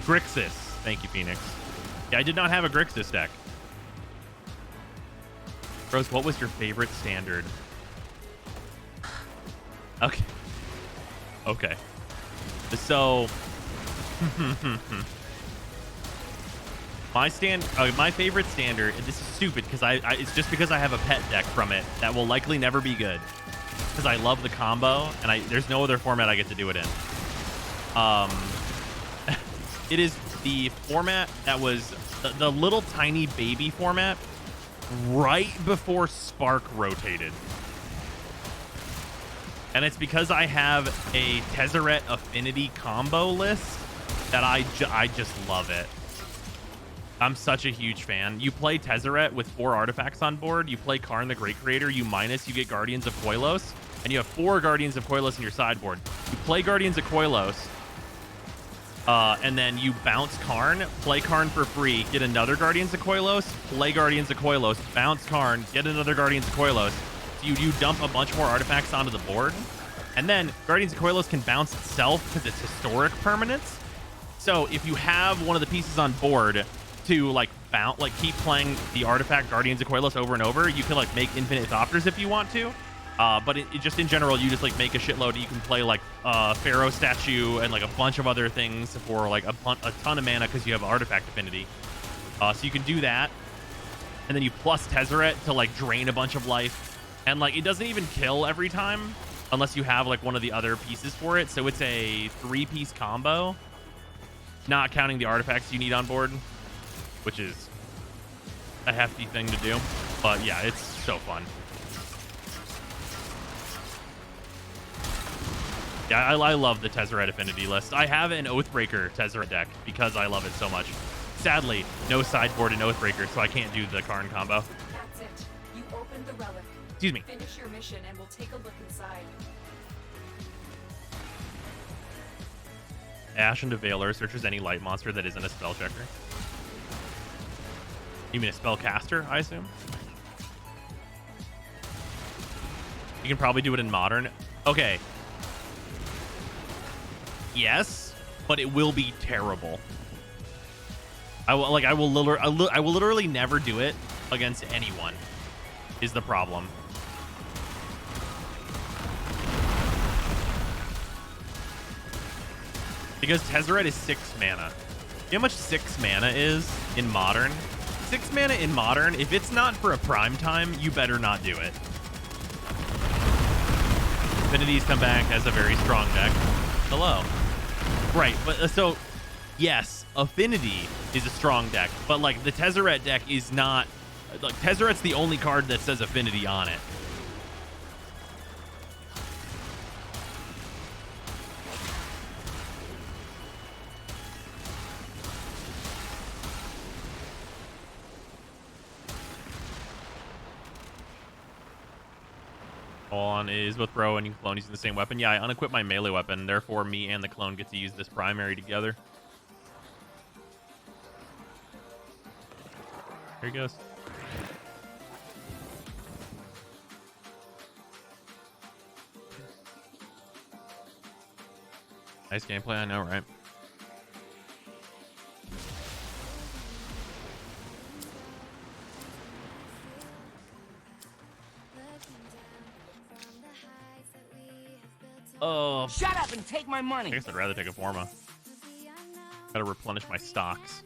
Grixis. Thank you, Phoenix. Yeah, I did not have a Grixis deck. Rose, what was your favorite standard? Okay. Okay. So, my favorite standard, and this is stupid because it's just because I have a pet deck from it that will likely never be good because I love the combo and there's no other format I get to do it in. It is the format that was the little tiny baby format right before Spark rotated. And it's because I have a Tezzeret Affinity combo list that I just love it. I'm such a huge fan. You play Tezzeret with 4 artifacts on board. You play Karn the Great Creator. You get Guardians of Koilos. And you have 4 Guardians of Koilos in your sideboard. You play Guardians of Koilos. And then you bounce Karn, play Karn for free, get another Guardians of Koilos, play Guardians of Koilos, bounce Karn, get another Guardians of Koilos. So you dump a bunch more artifacts onto the board. And then Guardians of Koilos can bounce itself because it's historic permanence. So if you have one of the pieces on board to like keep playing the artifact Guardians of Koilos over and over, you can like make infinite Thopters if you want to. But it just in general, you just like make a shitload. You can play like Pharaoh Statue and like a bunch of other things for like a ton of mana because you have artifact affinity. So you can do that, and then you plus Tezzeret to like drain a bunch of life, and like it doesn't even kill every time unless you have like one of the other pieces for it. So it's a 3-piece combo, not counting the artifacts you need on board, which is a hefty thing to do. But yeah, it's so fun. Yeah, I love the Tezzeret Affinity list. I have an Oathbreaker Tezzeret deck because I love it so much. Sadly, no sideboard in Oathbreaker, so I can't do the Karn combo. That's it. You opened the relic. Excuse me. Finish your mission and we'll take a look inside. Ash into Veiler searches any light monster that isn't a spell checker. You mean a spellcaster, I assume? You can probably do it in modern. Okay. Yes, but it will be terrible. I will literally never do it against anyone. Is the problem. Because Tezzeret is 6 mana. You know how much 6 mana is in modern? 6 mana in modern, if it's not for a prime time, you better not do it. Affinities come back as a very strong deck. Hello. Right, but so yes, Affinity is a strong deck, but like the Tezzeret deck is not. Like Tezzeret's the only card that says Affinity on it. On is with Bro and Clone using the same weapon. Yeah, I unequip my melee weapon. Therefore, me and the clone get to use this primary together. Here he goes. Nice gameplay, I know, right? Oh, Shut up and take my I money. guess I'd rather take a Forma. Gotta replenish my stocks.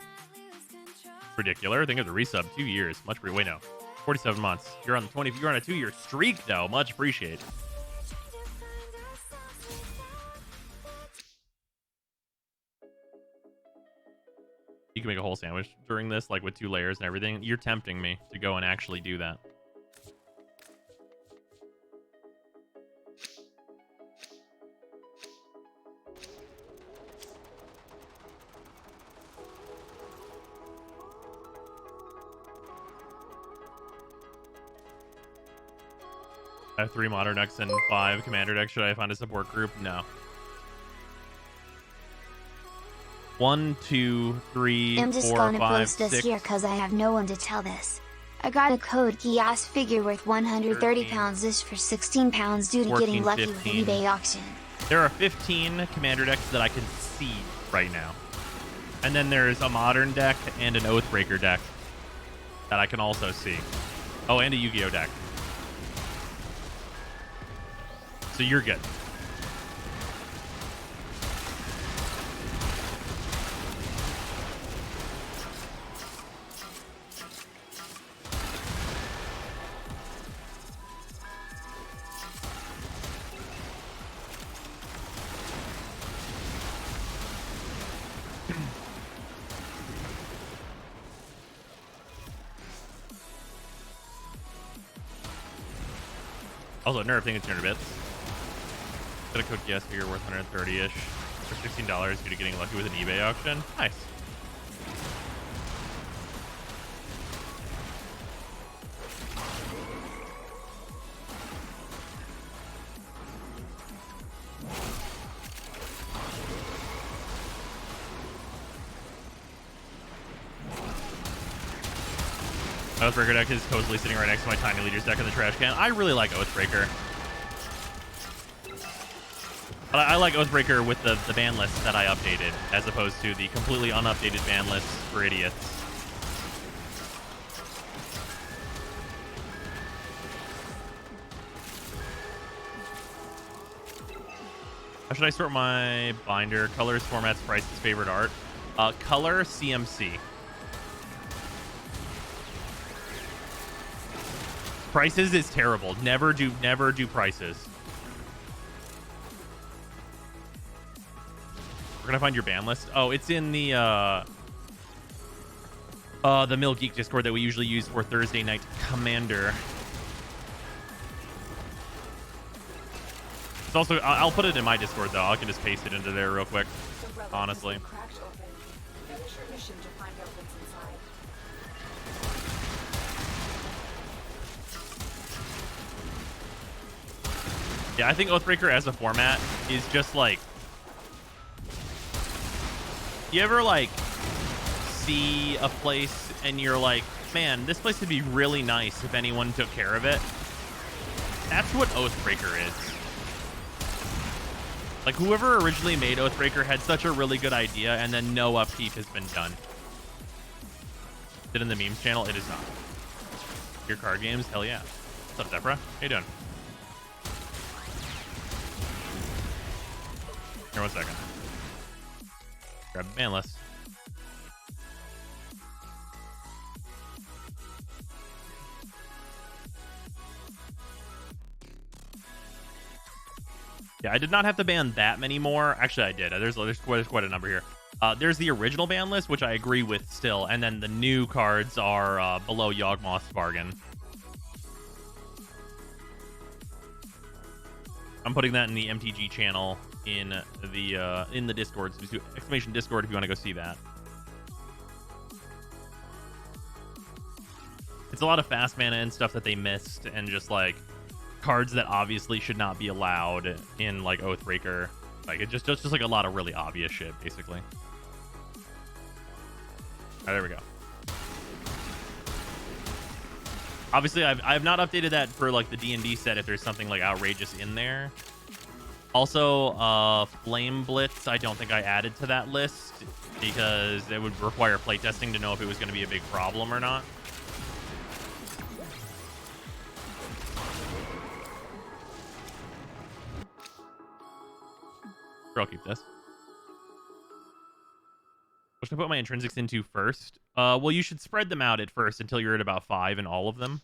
Ridiculous. I think of the resub 2 years. Much wait, no. 47 months. You're on the 20. You're on a 2-year streak, though. Much appreciated. You can make a whole sandwich during this, like with 2 layers and everything. You're tempting me to go and actually do that. I have 3 modern decks and 5 commander decks. Should I find a support group? No. 1, 2, 3, I'm just 4, gonna 5, post this 6. here cause I have no one to tell this. I got a code kiosk figure worth 130 pounds this for 16 pounds due to 14, getting lucky 15. with an eBay auction. There are 15 commander decks that I can see right now. And then there's a modern deck and an Oathbreaker deck that I can also see. Oh, and a Yu-Gi-Oh deck. So you're good. Also, nerf thing is 200 bits. Got a code guess figure worth 130-ish for $16 due to getting lucky with an eBay auction. Nice. Oathbreaker deck is cozily sitting right next to my Tiny Leaders deck in the trash can. I really like Oathbreaker. But I like Oathbreaker with the ban list that I updated, as opposed to the completely unupdated ban list for idiots. How should I sort my binder? Colors, formats, prices, favorite art. Color, CMC. Prices is terrible. Never do prices. We're gonna find your ban list. Oh, it's in the Mill Geek Discord that we usually use for Thursday Night Commander. It's also, I'll put it in my Discord though. I can just paste it into there real quick. Honestly. Cracked open. Finish your mission to find out what's inside. Yeah, I think Oathbreaker as a format is just like, you ever like see a place and you're like man, this place would be really nice if anyone took care of it. That's what Oathbreaker is. Like, whoever originally made Oathbreaker had such a really good idea, and then no upkeep has been done. Is it in the memes channel? It is not. Your card games? Hell yeah. What's up, Zephyra? How you doing? Here, 1 second. Grab the ban list. Yeah, I did not have to ban that many more. Actually, I did. There's quite a number here. There's the original ban list, which I agree with still, and then the new cards are below Yawgmoth's bargain. I'm putting that in the MTG channel in the Discord. So just do exclamation Discord if you want to go see that. It's a lot of fast mana and stuff that they missed, and just like cards that obviously should not be allowed in like Oathbreaker. Like it just like a lot of really obvious shit, basically. All right, there we go. Obviously, I've not updated that for like the D&D set if there's something like outrageous in there. Also, Flame Blitz, I don't think I added to that list because it would require playtesting to know if it was going to be a big problem or not. Sure, I'll keep this. What should I put my intrinsics into first? Well, you should spread them out at first until you're at about 5 in all of them.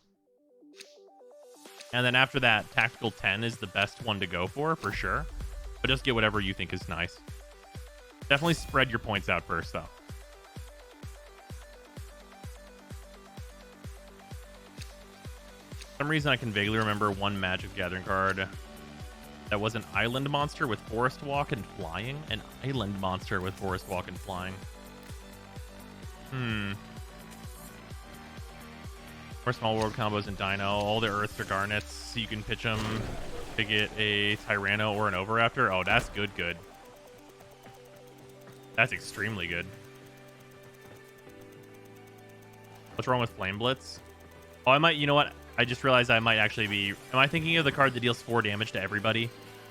And then after that, Tactical 10 is the best one to go for sure. But just get whatever you think is nice. Definitely spread your points out first, though. For some reason, I can vaguely remember one Magic Gathering card that was an island monster with Forest Walk and Flying. An island monster with Forest Walk and Flying. Or small world combos in Dino. All the Earths or Garnets, so you can pitch them to get a Tyranno or an Overraptor. Oh, that's good. That's extremely good. What's wrong with Flame Blitz? Oh, I might, you know what? I just realized I might actually be... Am I thinking of the card that deals 4 damage to everybody?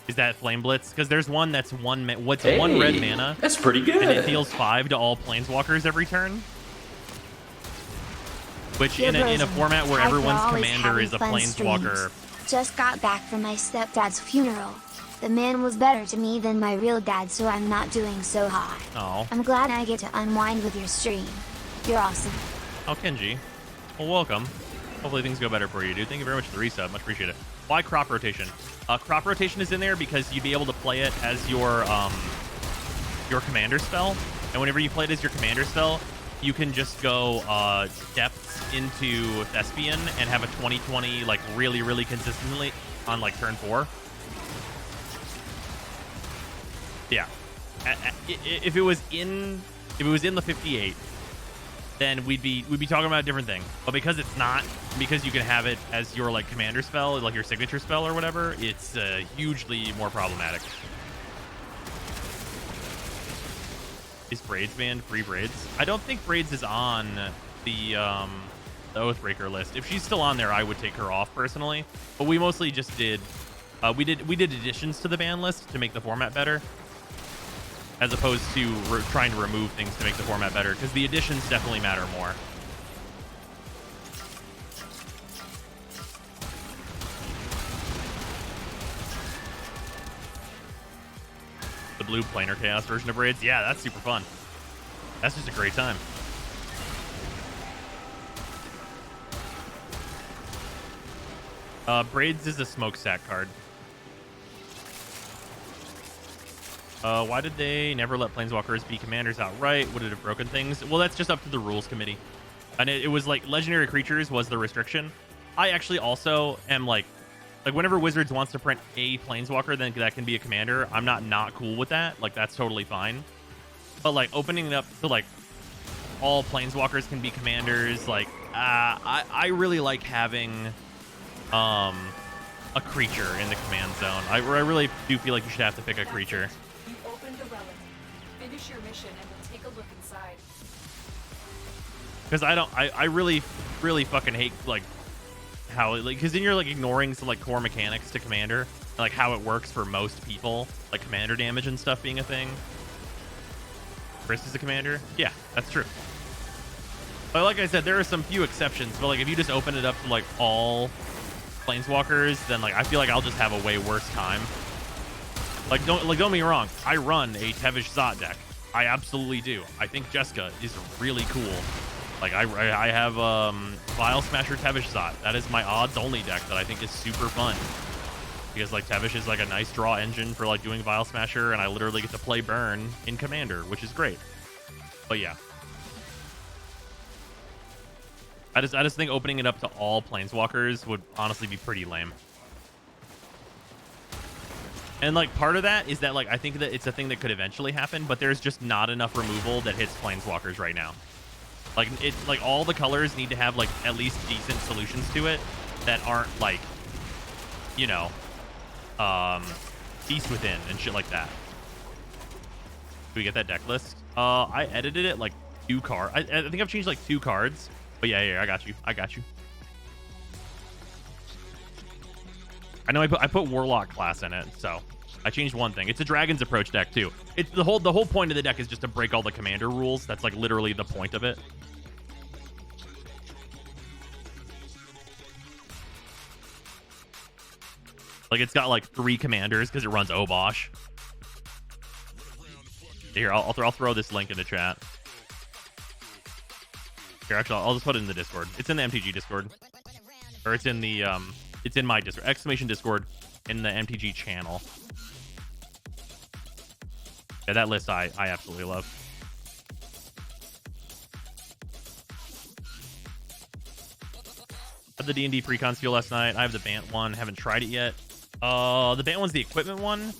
Is that Flame Blitz? Because there's one that's one red mana. That's pretty good. And it deals 5 to all Planeswalkers every turn. Which in a format where everyone's commander is a Planeswalker. Just got back from my stepdad's funeral. The man was better to me than my real dad, so I'm not doing so hot. Oh. I'm glad I get to unwind with your stream. You're awesome. Oh, Kenji. Well, welcome. Hopefully things go better for you, dude. Thank you very much for the resub. Much appreciate it. Why crop rotation? Crop rotation is in there because you'd be able to play it as your commander spell. And whenever you play it as your commander spell, you can just go depths into Thespian and have a 20/20 like really consistently on like turn 4. Yeah. If it was in the 58, then we'd be talking about a different thing. But because it's not, because you can have it as your like commander spell, like your signature spell or whatever, it's hugely more problematic. Is Braids banned? Free Braids? I don't think Braids is on the Oathbreaker list. If she's still on there, I would take her off personally. But we mostly just did we did additions to the ban list to make the format better, as opposed to trying to remove things to make the format better, because the additions definitely matter more. The blue planar chaos version of Braids, yeah, that's super fun. That's just a great time. Braids is a smokestack card. Why did they never let Planeswalkers be commanders outright? Would it have broken things? Well, that's just up to the rules committee. And it was like legendary creatures was the restriction. I actually also am like whenever Wizards wants to print a Planeswalker, then that can be a commander. I'm not cool with that. Like, that's totally fine. But like opening it up to like all Planeswalkers can be commanders. Like, I really like having a creature in the command zone. I really do feel like you should have to pick a creature. You opened the relic. Finish your mission and we'll take a look inside. Because I really fucking hate like how it, like, because then you're like ignoring some like core mechanics to Commander, and, like how it works for most people, like Commander damage and stuff being a thing. Chris is a Commander. Yeah, that's true. But like I said, there are some few exceptions. But like if you just open it up to like all Planeswalkers, then like I feel like I'll just have a way worse time. Like don't get me wrong, I run a Tevish Zot deck. I absolutely do. I think Jessica is really cool. Like I have Vile Smasher Tevish Zot. That is my odds only deck that I think is super fun. Because like Tevish is like a nice draw engine for like doing Vile Smasher, and I literally get to play burn in Commander, which is great. But yeah. I just think opening it up to all Planeswalkers would honestly be pretty lame. And like part of that is that like I think that it's a thing that could eventually happen, but there's just not enough removal that hits Planeswalkers right now. Like it's like all the colors need to have like at least decent solutions to it that aren't like, you know, Beast Within and shit like that. Do we get that deck list? I edited it like 2 cards. I think I've changed like 2 cards. But yeah, I got you. I know I put Warlock class in it, so I changed one thing. It's a Dragon's Approach deck too. It's the whole point of the deck is just to break all the Commander rules. That's like literally the point of it. Like it's got like 3 commanders because it runs Obosh. Here, I'll throw this link in the chat. Here, actually, I'll just put it in the Discord. It's in the MTG Discord, or it's in the it's in my Discord, exclamation Discord, in the MTG channel. Yeah, that list I absolutely love. I had the D&D pre-con feel last night. I have the Bant one. Haven't tried it yet. The Bant one's the equipment one.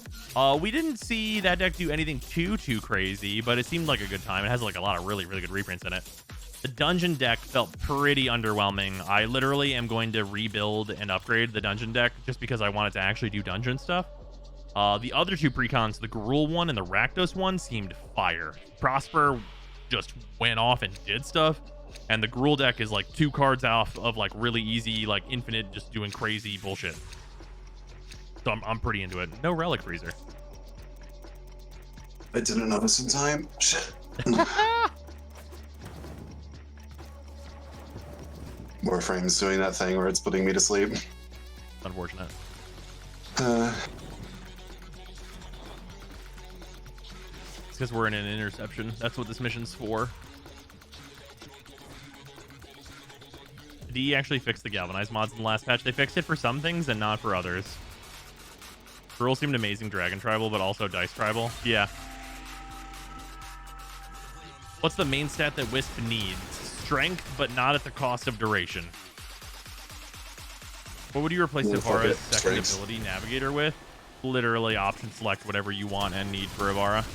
We didn't see that deck do anything too crazy, but it seemed like a good time. It has like a lot of really good reprints in it. The dungeon deck felt pretty underwhelming. I literally am going to rebuild and upgrade the dungeon deck just because I wanted to actually do dungeon stuff. The other 2 precons, the Gruul one and the Rakdos one, seemed fire. Prosper just went off and did stuff, and the Gruul deck is like 2 cards off of like really easy, like infinite, just doing crazy bullshit. So I'm pretty into it. No Relic Freezer. I didn't notice in time. Shit. Warframe's doing that thing where it's putting me to sleep. Unfortunate. Uh, It's because we're in an interception. That's what this mission's for. Did he actually fix the galvanized mods in the last patch? They fixed it for some things and not for others. Gruul seemed amazing Dragon Tribal, but also Dice Tribal. Yeah. What's the main stat that Wisp needs? Strength, but not at the cost of duration. What would you replace Ivara's second ability, Navigator, with? Literally option select whatever you want and need for Ivara.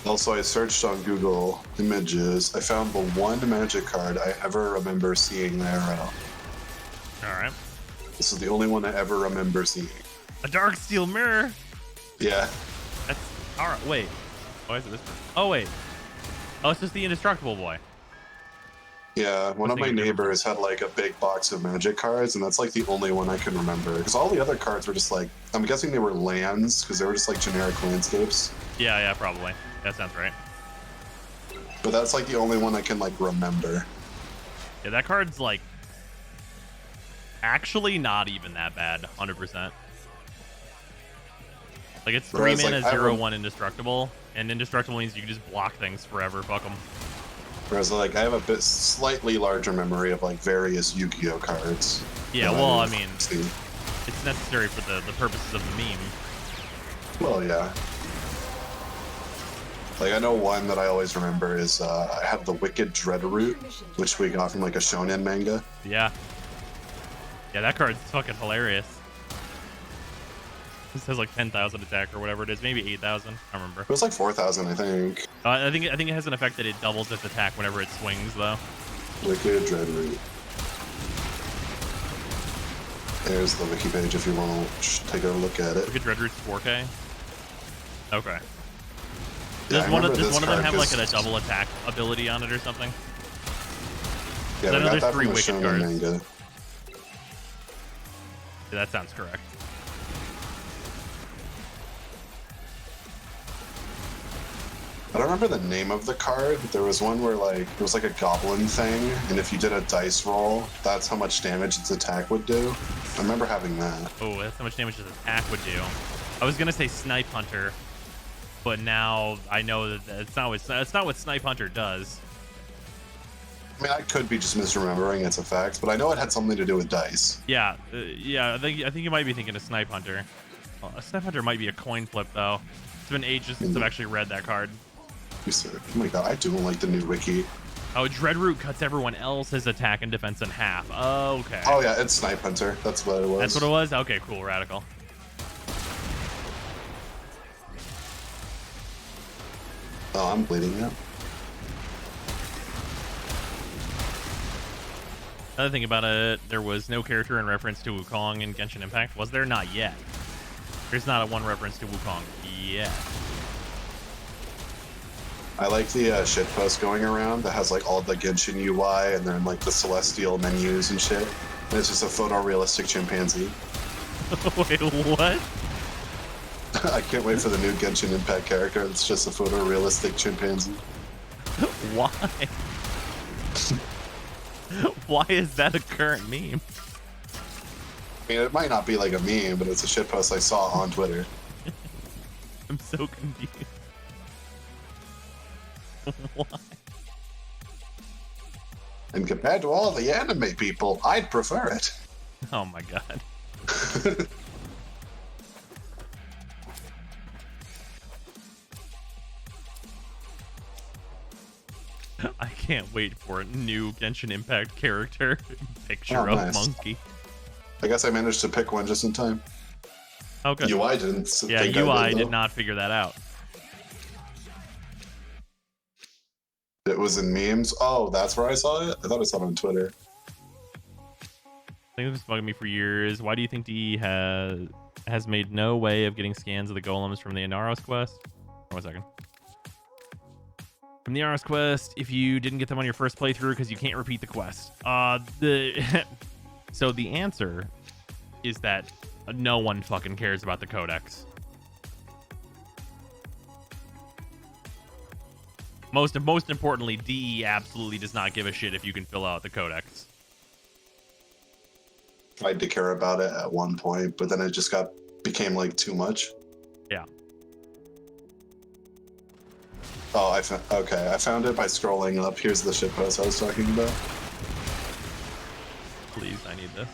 Also, I searched on Google Images. I found the one magic card I ever remember seeing there. Alright. This is the only one I ever remember seeing. A Dark Steel Mirror? Yeah. That's... Alright, wait. Why is it this? Oh, wait. Oh, it's just the Indestructible boy. Yeah, one of my neighbors had like a big box of magic cards, and that's like the only one I can remember. Because all the other cards were just like, I'm guessing they were lands, because they were just like generic landscapes. Yeah, probably. That sounds right. But that's like the only one I can like remember. Yeah, that card's like actually not even that bad, 100%. Like it's 3 mana, like, 0/1 indestructible, and indestructible means you can just block things forever. Fuck them. Whereas like I have a bit slightly larger memory of like various Yu-Gi-Oh cards. Yeah, well, I mean, it's necessary for the purposes of the meme. Well, yeah. Like, I know one that I always remember is I have the Wicked Dreadroot, which we got from like a shonen manga. Yeah. Yeah, that card's fucking hilarious. This has like 10,000 attack or whatever it is, maybe 8,000. I don't remember. It was like 4,000, I think. I think it has an effect that it doubles its attack whenever it swings, though. Wicked Dreadroot. There's the wiki page if you want to take a look at it. Look at Dreadroot's 4K. Okay. Yeah, Does I one of remember this them card have like 'cause- a double attack ability on it or something? Yeah, I we know got there's that 3 from the Wicked Shonen cards. manga. Yeah, that sounds correct. I don't remember the name of the card. There was one where like it was like a goblin thing, and if you did a dice roll, that's how much damage its attack would do. I remember having that. Oh, that's how much damage its attack would do. I was gonna say Snipe Hunter, but now I know that it's not what Snipe Hunter does. I mean, I could be just misremembering its effects, but I know it had something to do with dice. Yeah, yeah. I think you might be thinking of Snipe Hunter. Snipe Hunter might be a coin flip though. It's been ages since I've actually read that card. Oh my god, I do like the new wiki. Oh, Dreadroot cuts everyone else's attack and defense in half. Oh, okay. Oh yeah, it's Snipe Hunter. That's what it was. That's what it was? Okay, cool, radical. Oh, I'm bleeding out. Another thing about it, there was no character in reference to Wukong in Genshin Impact. Was there? Not yet. There's not a one reference to Wukong yet. I like the shitpost going around that has like all the Genshin UI and then like the celestial menus and shit. And it's just a photorealistic chimpanzee. Wait, what? I can't wait for the new Genshin Impact character. It's just a photorealistic chimpanzee. Why? Why is that a current meme? I mean, it might not be like a meme, but it's a shitpost I saw on Twitter. I'm so confused. Why? And compared to all the anime people, I'd prefer it. Oh my god. I can't wait for a new Genshin Impact character picture Oh, of nice. Monkey. I guess I managed to pick one just in time. Okay. UI didn't. Yeah, think I UI did, did though. not figure that out. It was in memes. Oh, that's where I saw it? I thought I saw it on Twitter. I think this has bugging me for years. Why do you think DE has made no way of getting scans of the golems from the Inaros quest? One second. From the Inaros quest, if you didn't get them on your first playthrough because you can't repeat the quest. So the answer is that no one fucking cares about the codex. Most importantly, DE absolutely does not give a shit if you can fill out the codex. Tried to care about it at one point, but then it just became like too much. Yeah. Oh, I found it by scrolling up. Here's the shitpost I was talking about. Please, I need this.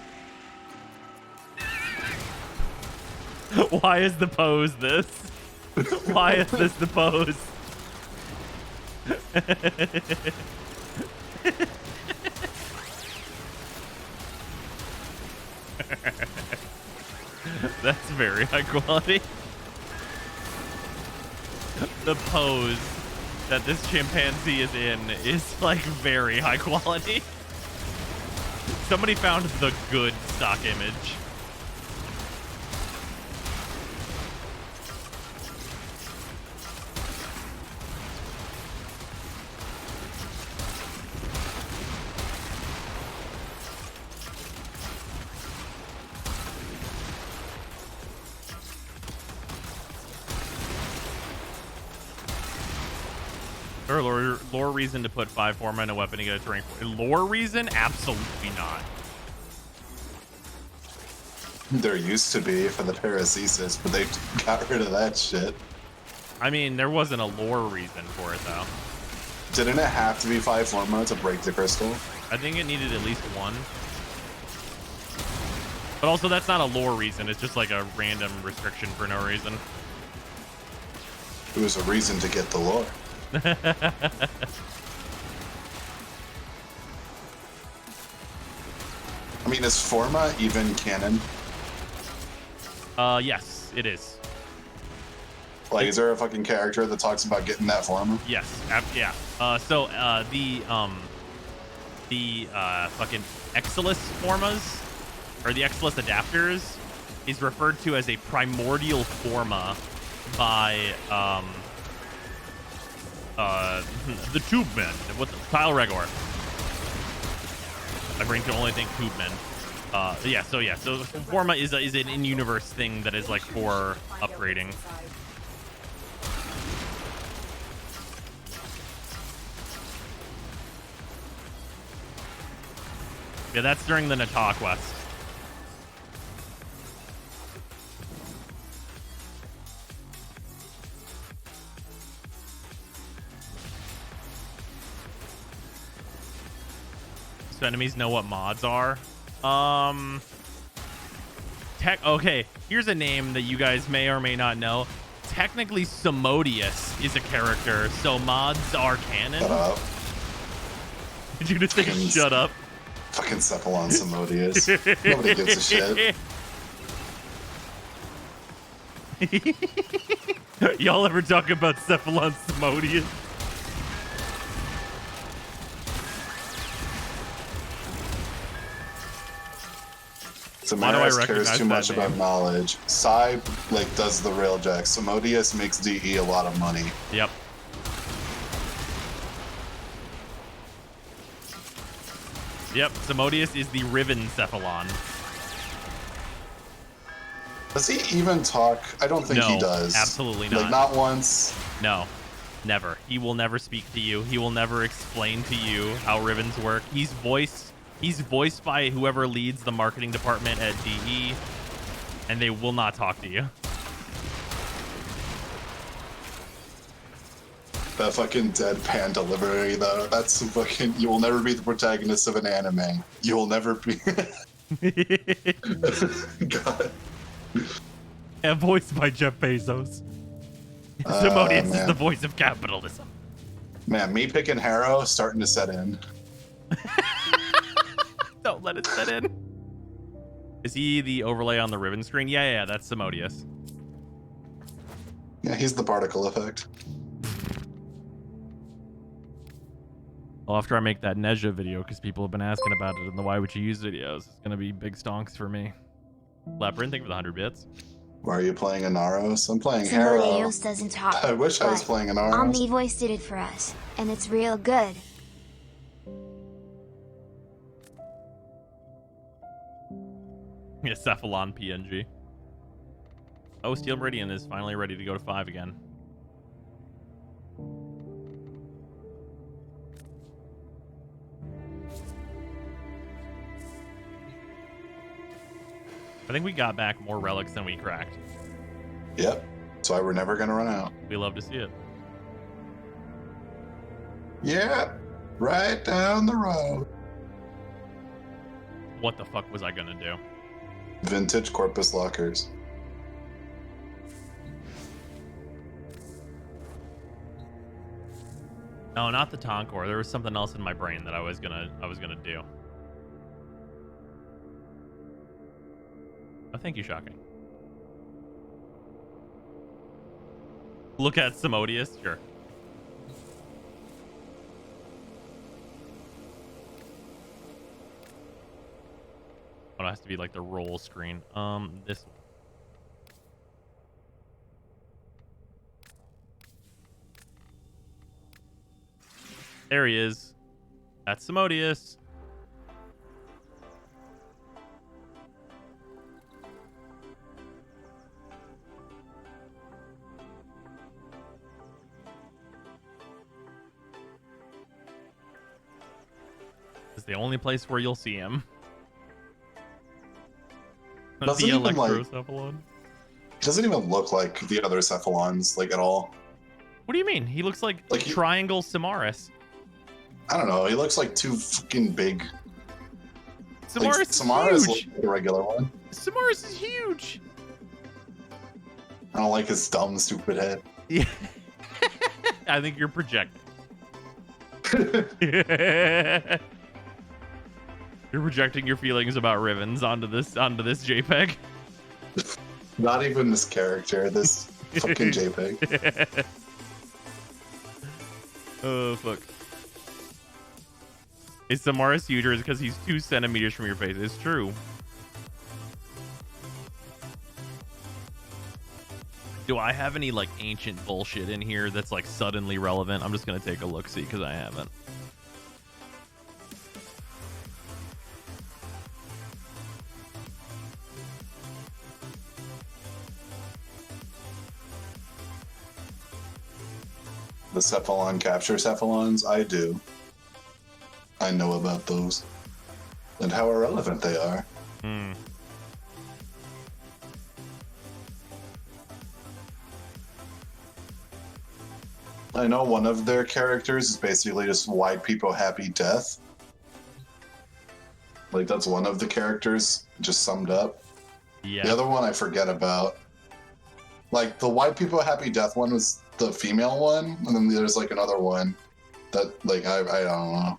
Why is the pose this? Why is this the pose? That's very high quality. The pose that this chimpanzee is in is like very high quality. Somebody found the good stock image. Or lore reason to put 5 forma in a weapon to get a terrain. Lore reason? Absolutely not. There used to be for the paracesis, but they got rid of that shit. I mean, there wasn't a lore reason for it, though. Didn't it have to be 5 forma to break the crystal? I think it needed at least 1. But also, that's not a lore reason. It's just like a random restriction for no reason. It was a reason to get the lore. I mean, is forma even canon? Yes, it is. Like, is there a fucking character that talks about getting that forma? Yes, yeah. The fucking Exilus formas or the XLS adapters, is referred to as a primordial forma by the tube men. What the Tile Regor. My brain can only think tube men. So forma is an in-universe thing that is like for upgrading. Yeah, that's during the Nata quest. So enemies know what mods are. Okay, here's a name that you guys may or may not know. Technically, Simodius is a character, so mods are canon. Shut up. Did you just say shut up? Fucking Cephalon Simodius. Nobody gives a shit. Y'all ever talk about Cephalon Simodius? Samaras cares too much about knowledge. Sai like does the railjack. Simodius makes DE a lot of money. Yep. Yep, Simodius is the Riven Cephalon. Does he even talk? I don't think he does. Absolutely not. Like, not once. No, never. He will never speak to you. He will never explain to you how Rivens work. He's voiced by whoever leads the marketing department at DE, and they will not talk to you. That fucking deadpan delivery, though. That's fucking. You will never be the protagonist of an anime. You will never be. God. Yeah, voiced by Jeff Bezos. Simodius is man. the voice of capitalism. Man, me picking Harrow starting to set in. Don't let it set in. Is he the overlay on the Riven screen? Yeah, that's Simodius. Yeah, he's the particle effect. Well, after I make that Nezha video, because people have been asking about it in the Why Would You Use videos, it's going to be big stonks for me. Leopard, thank you for the 100 bits. Why are you playing Inaros? I'm playing Harrow. Simodius doesn't talk. I wish I was but playing Inaros. Omni voice did it for us, and it's real good. Yeah, Cephalon PNG. Oh, Steel Meridian is finally ready to go to 5 again. I think we got back more relics than we cracked. Yep. That's why we're never gonna run out. We love to see it. Yeah. Right down the road. What the fuck was I gonna do? Vintage Corpus Lockers. No, not the Tonkor. There was something else in my brain that I was gonna do. Oh, thank you, Shocking. Look at Simodius, sure. Oh, it has to be like the roll screen. This one. There he is. That's Simodius. It's the only place where you'll see him. Doesn't The even, like- Electrocephalon. He doesn't even look like the other Cephalons, like, at all. What do you mean? He looks like Like he- Triangle Samaris. I don't know. He looks like too fucking big. Samaris Like, is Samara's huge. like a regular one. Samaris is huge. I don't like his dumb, stupid head. Yeah. I think you're projecting. You're projecting your feelings about Rivens onto this JPEG. Not even this character, this fucking JPEG. Oh, fuck. Is Samaris huge or is it because he's 2 centimeters from your face? It's true. Do I have any like ancient bullshit in here that's like suddenly relevant? I'm just gonna take a look, see, because I haven't. The Cephalon capture Cephalons? I do. I know about those. And how irrelevant they are. Hmm. I know one of their characters is basically just white people happy death. Like, that's one of the characters, just summed up. Yeah. The other one I forget about. Like, the white people happy death one was the female one, and then there's like another one that, like, I don't know.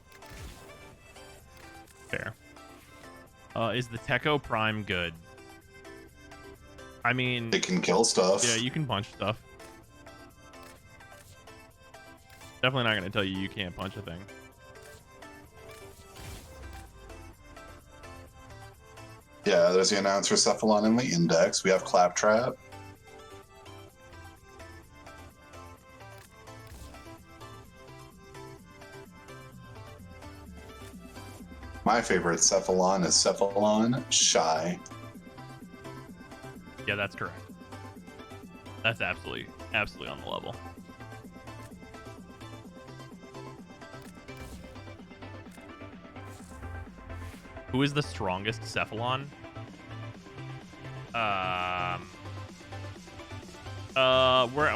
Fair. Is the Techo Prime good? I mean, It can kill stuff. yeah, you can punch stuff. Definitely not going to tell you can't punch a thing. Yeah, there's the announcer Cephalon in the index. We have Claptrap. My favorite Cephalon is Cephalon Shy. Yeah, that's correct. That's absolutely on the level. Who is the strongest Cephalon?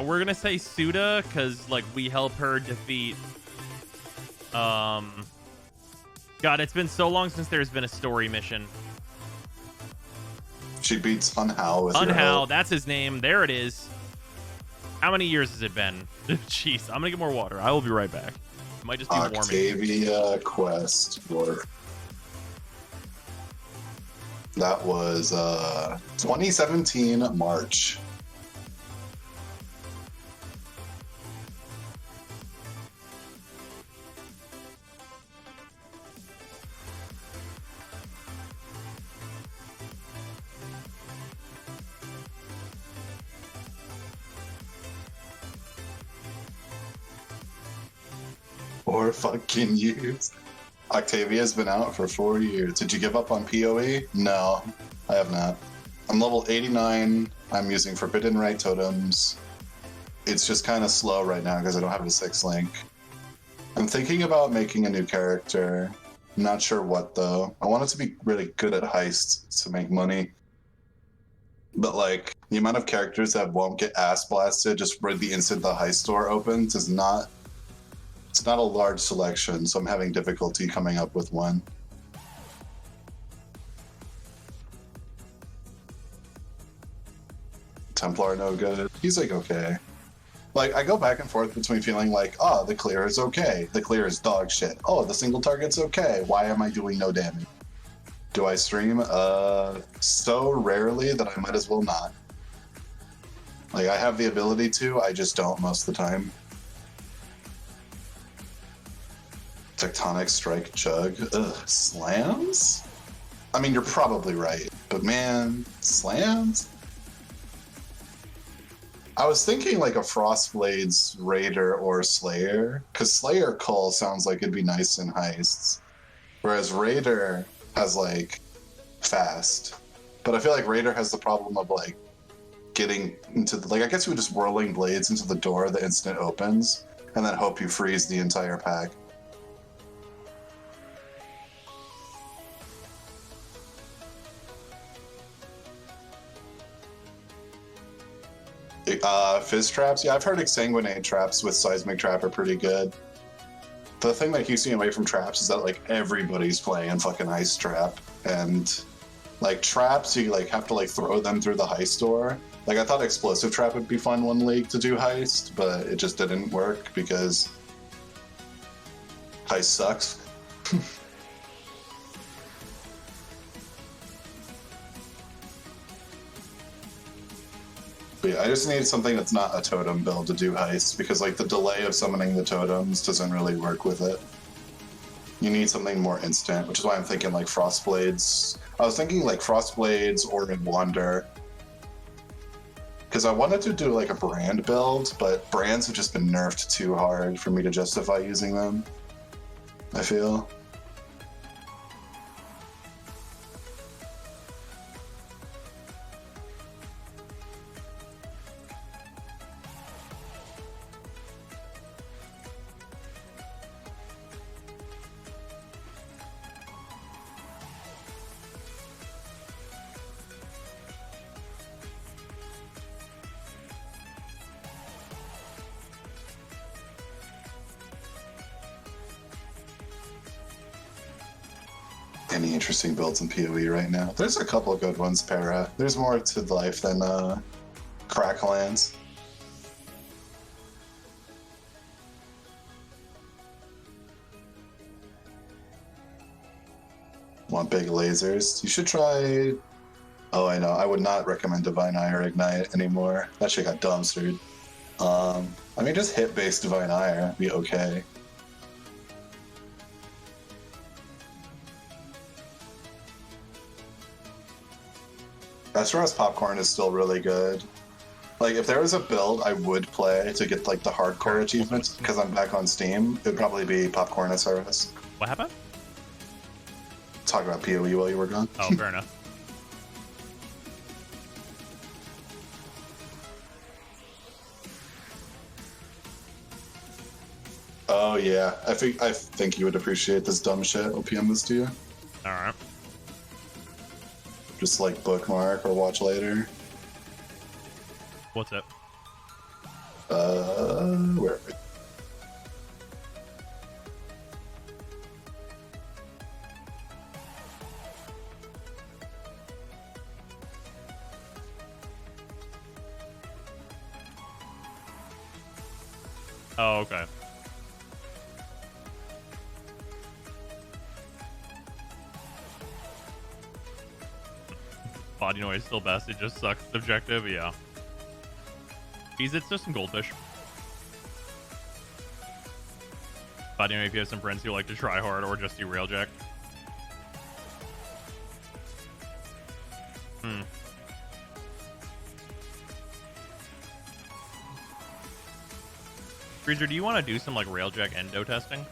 We're gonna say Suda because like we help her defeat. God, it's been so long since there's been a story mission. She beats Hunhao with your Unhao, help. that's his name. There it is. How many years has it been? Jeez, I'm gonna get more water. I will be right back. It might just be warming. Octavia Quest for that was 2017 March. Four fucking years. Octavia's been out for 4 years. Did you give up on PoE? No, I have not. I'm level 89. I'm using Forbidden Right totems. It's just kind of slow right now because I don't have a 6 link. I'm thinking about making a new character. I'm not sure what though. I want it to be really good at heists to make money. But like the amount of characters that won't get ass blasted just for the instant the heist door opens is not. It's not a large selection, so I'm having difficulty coming up with one. Templar no good. He's like okay. Like I go back and forth between feeling like, oh, the clear is okay. The clear is dog shit. Oh, the single target's okay. Why am I doing no damage? Do I stream? So rarely that I might as well not. Like I have the ability to, I just don't most of the time. Tectonic Strike Chug. Ugh, slams? I mean, you're probably right, but man, slams? I was thinking like a Frostblade's Raider or Slayer, because Slayer Cull sounds like it'd be nice in heists, whereas Raider has like fast. But I feel like Raider has the problem of like getting into the, like I guess you would just whirling blades into the door the instant it opens, and then hope you freeze the entire pack. Fizz traps? Yeah, I've heard exsanguinate traps with seismic trap are pretty good. The thing that keeps me away from traps is that like everybody's playing fucking ice trap, and like traps you like have to like throw them through the heist door. Like I thought explosive trap would be fun one league to do heist, but it just didn't work because heist sucks. But yeah, I just need something that's not a totem build to do heists, because like the delay of summoning the totems doesn't really work with it. You need something more instant, which is why I'm thinking like Frostblades. I was thinking like Frostblades or in Wander, Because I wanted to do like a brand build, but brands have just been nerfed too hard for me to justify using them, I feel. Any interesting builds in PoE right now? There's a couple of good ones, Para. There's more to life than Cracklands. Want big lasers? You should try... Oh, I know. I would not recommend Divine Eye or Ignite anymore. That shit got dumpstered. I mean, just hit-based Divine Eye would be okay. SRS Popcorn is still really good. Like, if there was a build I would play to get, like, the hardcore achievements, because I'm back on Steam, it would probably be Popcorn SRS. What happened? Talk about PoE while you were gone. Oh, fair enough. Oh, yeah. I think you would appreciate this dumb shit. I'll PM this to you. Alright. Just, like, bookmark or watch later. What's up? Where are we? Oh, okay. Body noise still best. It just sucks. Subjective, yeah. Geez, it's just some goldfish. Body noise if you have some friends who like to try hard or just do railjack. Freezer, do you want to do some like railjack endo testing?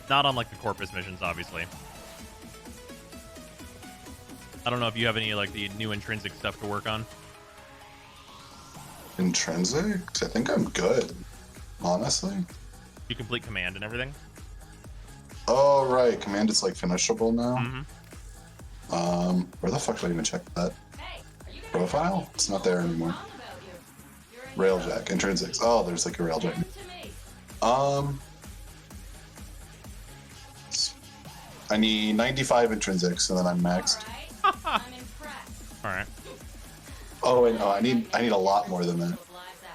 Not on like the Corpus missions, obviously. I don't know if you have any like the new intrinsic stuff to work on. Intrinsic? I think I'm good, honestly. You complete command and everything? Oh, right. Command is like finishable now. Mm-hmm. Where the fuck do I even check that? Profile? It's not there anymore. Railjack, intrinsics. Oh, there's like a railjack. I need 95 intrinsics and then I'm maxed. Alright. Oh wait, no, I need a lot more than that.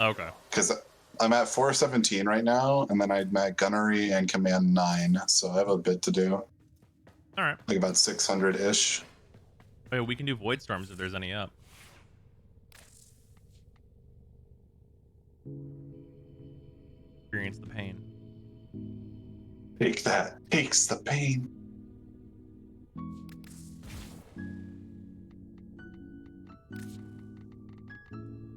Okay. Because I'm at 417 right now, and then I'm at gunnery and command 9, so I have a bit to do. Alright. Like about 600-ish. Wait, we can do void storms if there's any up. Experience the pain. Take that. Takes the pain.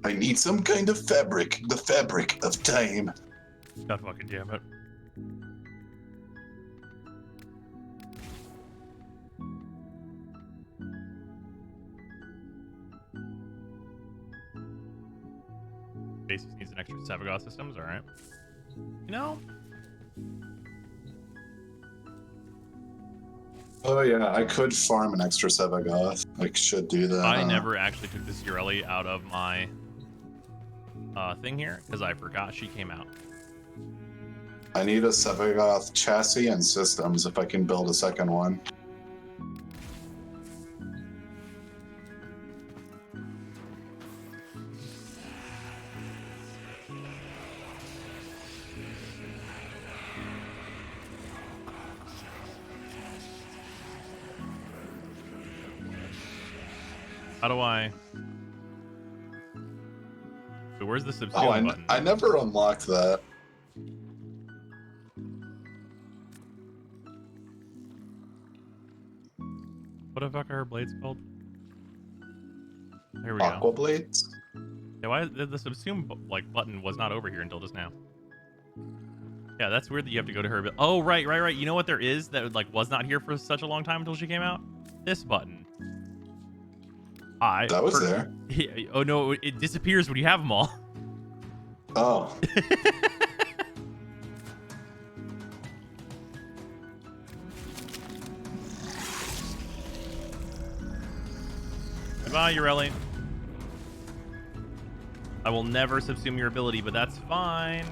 I need some kind of fabric. The fabric of time. God fucking damn it. Basics needs an extra Savagoth systems, alright. You know? Oh yeah, I could farm an extra Sevagoth. I should do that. I never actually took the Sirelli out of my thing here because I forgot she came out. I need a Sevagoth chassis and systems if I can build a second one. How do I... So where's the subsume Oh, button? I never unlocked that. What the fuck are her blades called? Here we go. Aqua blades. Yeah, why the subsume like button was not over here until just now? Yeah, that's weird that you have to go to her. Oh, right. You know what there is that like was not here for such a long time until she came out? This button. That was there. Oh no, it disappears when you have them all. Oh. Goodbye, Urelli. I will never subsume your ability, but that's fine.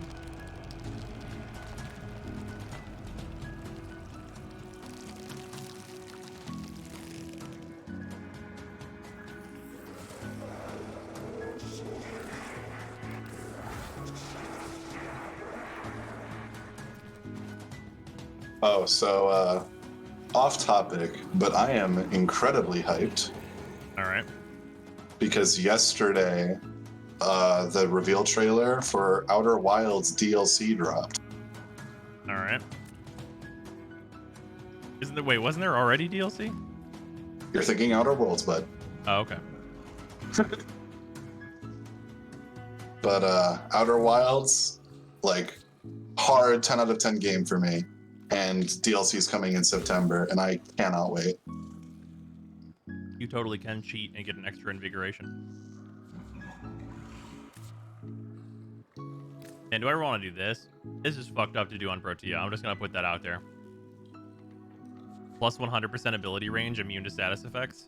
Oh, so off topic, but I am incredibly hyped All right. because yesterday the reveal trailer for Outer Wilds DLC dropped. All right. Wasn't there already DLC? You're thinking Outer Worlds, bud. Oh, okay. But Outer Wilds, like, hard 10 out of 10 game for me. And DLC is coming in September, and I cannot wait. You totally can cheat and get an extra invigoration. And do I ever want to do this? This is fucked up to do on Protea. I'm just going to put that out there. Plus 100% ability range, immune to status effects.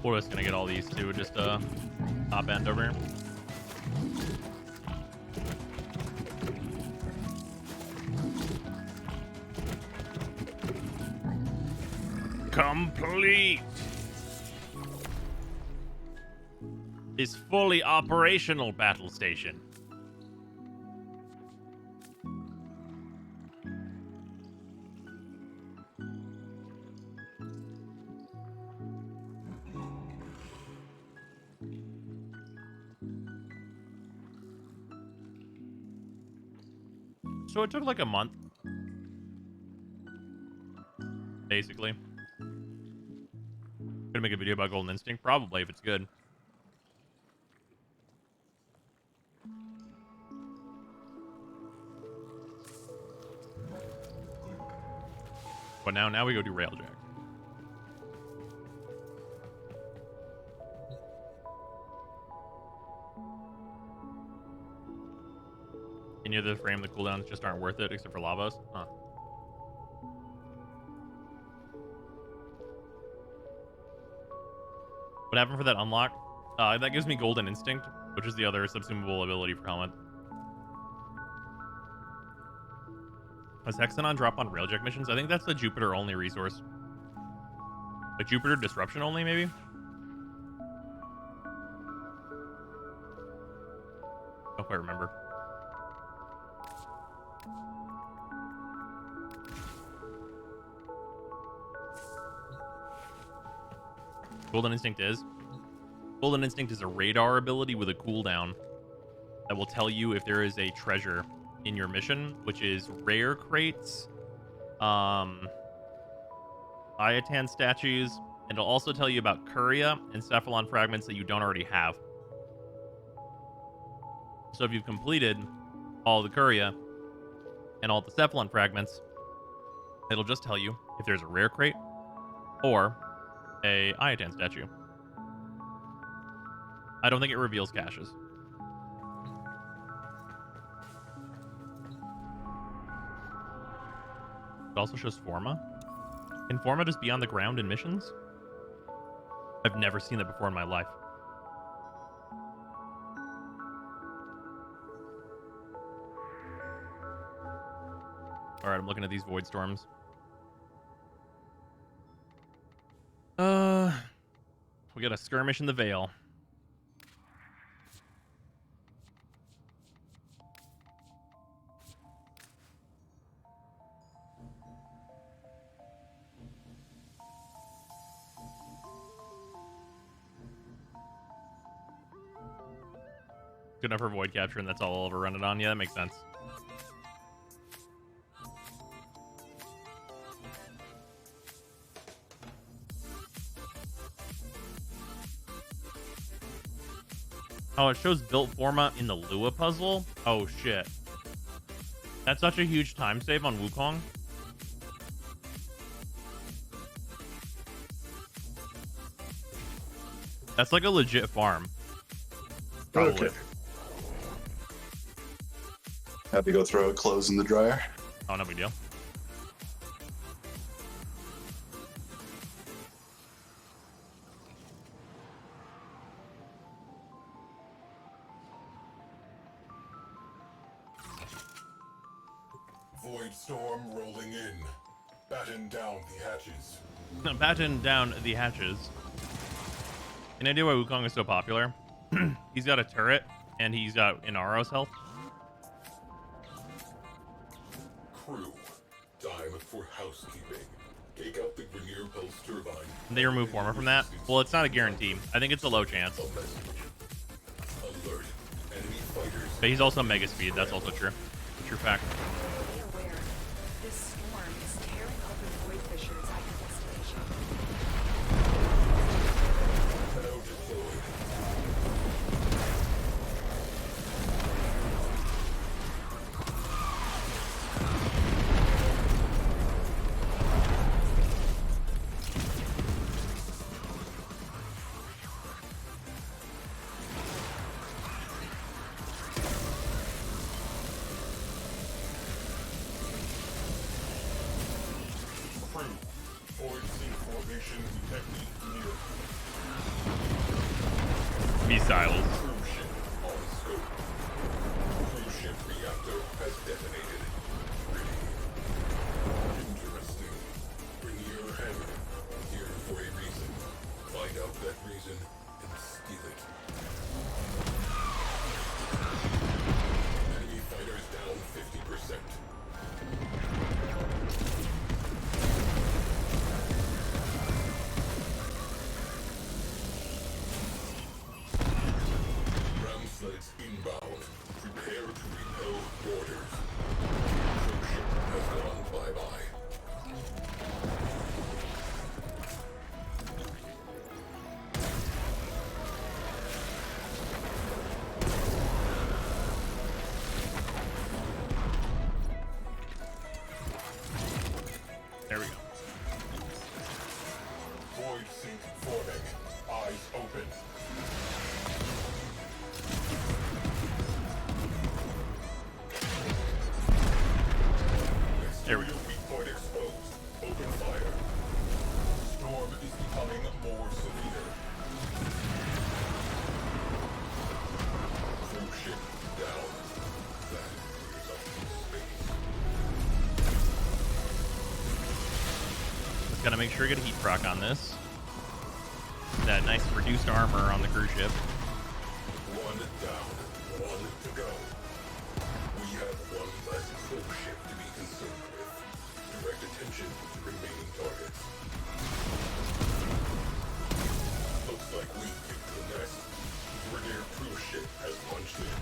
We're just gonna get all these too, just top end over here. Complete. This fully operational battle station. So it took like a month, basically. Gonna make a video about Golden Instinct, probably, if it's good. But now we go do Railjack. Any of the frame, the cooldowns just aren't worth it, except for Lavos. Huh. What happened for that unlock? That gives me Golden Instinct, which is the other subsumable ability for Helmet. Does Hexanon drop on Railjack missions? I think that's the Jupiter only resource. Like Jupiter Disruption only, maybe? Don't quite remember. Golden Instinct is? Golden Instinct is a radar ability with a cooldown that will tell you if there is a treasure in your mission, which is rare crates, Iatan statues, and it'll also tell you about Curia and Cephalon fragments that you don't already have. So if you've completed all the Curia and all the Cephalon fragments, it'll just tell you if there's a rare crate or a Iatan statue. I don't think it reveals caches. It also shows Forma. Informa just be on the ground in missions? I've never seen that before in my life. Alright, I'm looking at these void storms. We got a skirmish in the Vale. Good enough for void capture, and that's all I'll ever run it on. Yeah, that makes sense. Oh, it shows built forma in the Lua puzzle? Oh, shit. That's such a huge time save on Wukong. That's like a legit farm. Probably. Okay. Have to go throw clothes in the dryer. Oh, no big deal. Void storm rolling in. Batten down the hatches. Batten down the hatches. Any idea why Wukong is so popular? He's got a turret, and he's got Inaro's health. Crew, time for housekeeping. Take out the Grenier Pulse turbine. And they remove Forma from that? Well, it's not a guarantee. I think it's a low chance. A message. Alert. Enemy fighters. But he's also mega speed. That's also true. True fact. Be aware, this storm is tearing open void fissures at your destination. Now deployed. Crew, void sea formation detected near. Missiles. Cruise ship on scope. Cruise ship reactor has detonated. Ready. Interesting. Bring your hammer. Here for a reason. Find out that reason and steal it. Enemy fighters down 50%. Ground sleds inbound. Prepare to repel boarders. Cruise ship has gone bye-bye. There we go. Void sink forming. Eyes open. There we go. Exterior weak point exposed. Open fire. Storm is becoming more severe. Cruise ship down. That clears up space. Just gotta make sure I get a heat proc on this. That nice reduced armor on the cruise ship. One down. One to go. We have one less cruise ship to be concerned with. Direct attention to remaining targets. Looks like we picked the nest. Brigadier cruise ship has punched in.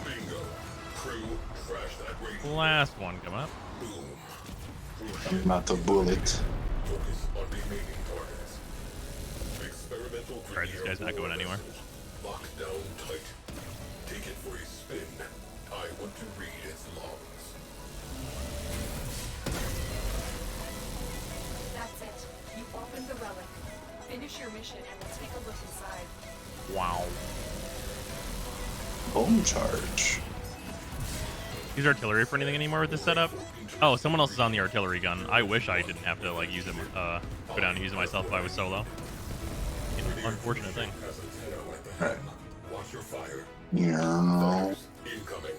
Bingo. Crew, trash that radio. Last one coming up. Boom. Cruise ship Not a bullet. focus on remaining targets. Experimental Alright, this guy's not going anywhere. Locked down tight. Take it for a spin. I want to read its logs. That's it. You opened the relic. Finish your mission and we'll take a look inside. Wow. Bone charge. use artillery for anything anymore with this setup. Oh, someone else is on the artillery gun. I wish I didn't have to like use it, go down and use it myself if I was solo. Unfortunate thing. Right. Watch your fire. Yeah. Fighters incoming.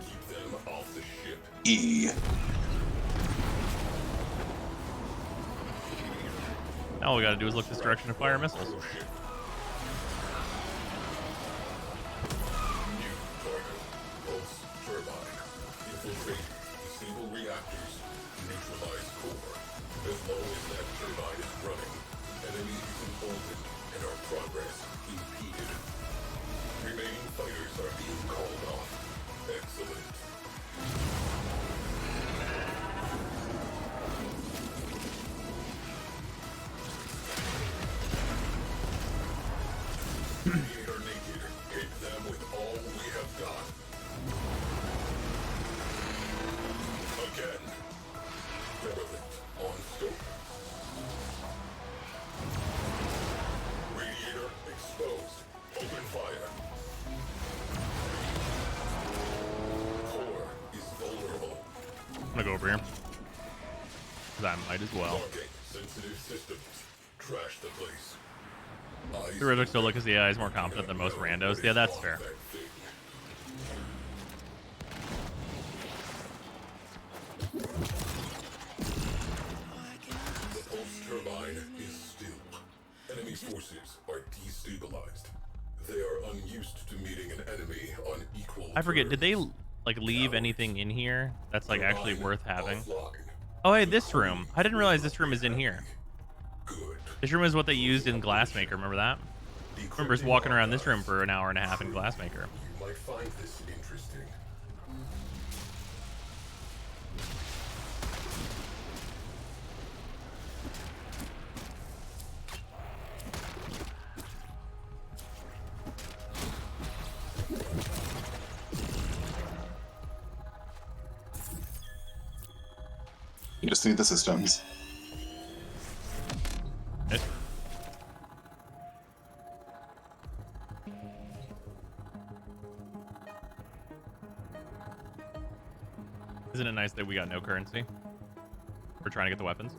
Keep them off the ship. E. Now all we gotta do is look this direction and fire missiles. New target. Pulse turbine. Infiltrate. Disable reactors. Neutralize core. As long as that turbine is running, enemies emboldened and our progress impeded. Remaining fighters are being called off. Excellent. Creator naked. Hit them with all we have got. Again. Derelict on scope. Radiator exposed. Open fire. Core is vulnerable. I'm gonna go over here. 'Cause I might as well. Target sensitive systems. Trash the place. Eyes The Riddick still look as the AI is more confident than most randos. Yeah, that's fair. that thing. The pulse turbine is still. Enemy forces are destabilized. They are unused to meeting an enemy on equal I forget, did they terms. like leave anything in here that's like actually Turbine worth having? offline. Oh, hey, this room. I didn't realize this room is in here. Good. This room is what they used in Glassmaker. Remember that? I remember just walking around this room for an hour and a half in Glassmaker. You might find this interesting. You just need the systems. Eh. Isn't it nice that we got no currency? We're trying to get the weapons.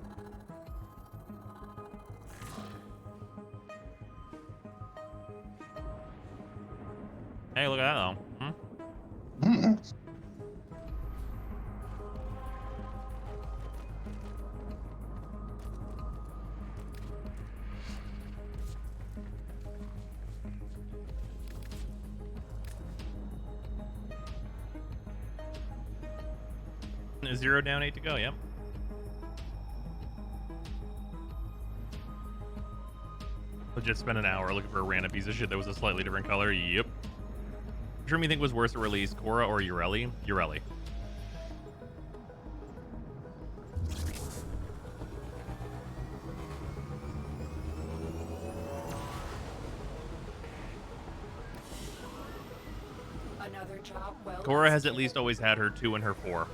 Hey, look at that though. Hmm. Zero down, 8 to go. Yep. Legit spent an hour looking for a random piece of shit that was a slightly different color. Yep. Which room you think was worse to release, Korra or Ureli? Ureli. Another job well Korra has at executed. least always had her 2 and her 4.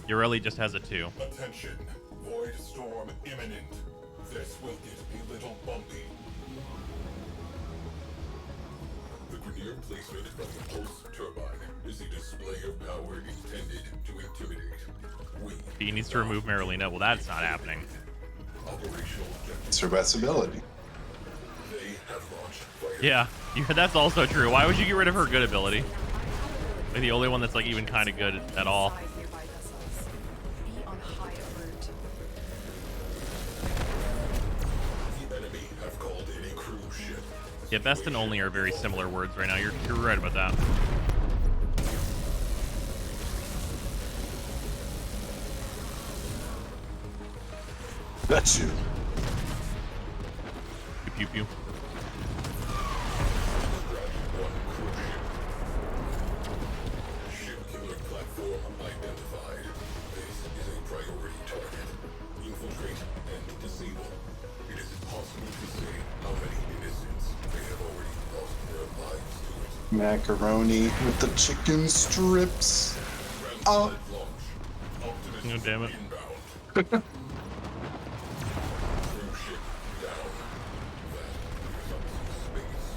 Ureli just has a 2. Attention. Void storm imminent. This will get a little bumpy. The Grenier placement from the pulse turbine is a display of power intended to intimidate. We He needs to remove Marilena. Well, that's not happening. operational objective. It's her best ability. They have launched fire. Yeah, that's also true. Why would you get rid of her good ability? Like the only one that's like even kind of good at all. Inside nearby vessels. Be on high alert. The enemy have called in a cruise ship. Yeah, best and only are very similar words right now. You're right about that. That's you. Pew pew pew. One cruise ship. Ship killer platform identified. This is a priority target. Infiltrate and disable. It is impossible to say how many innocents they have already lost their lives to it. Macaroni with the chicken strips. Oh. Ramside launch. Optimus Oh, damn it. inbound. Cruise ship down. That is up to space.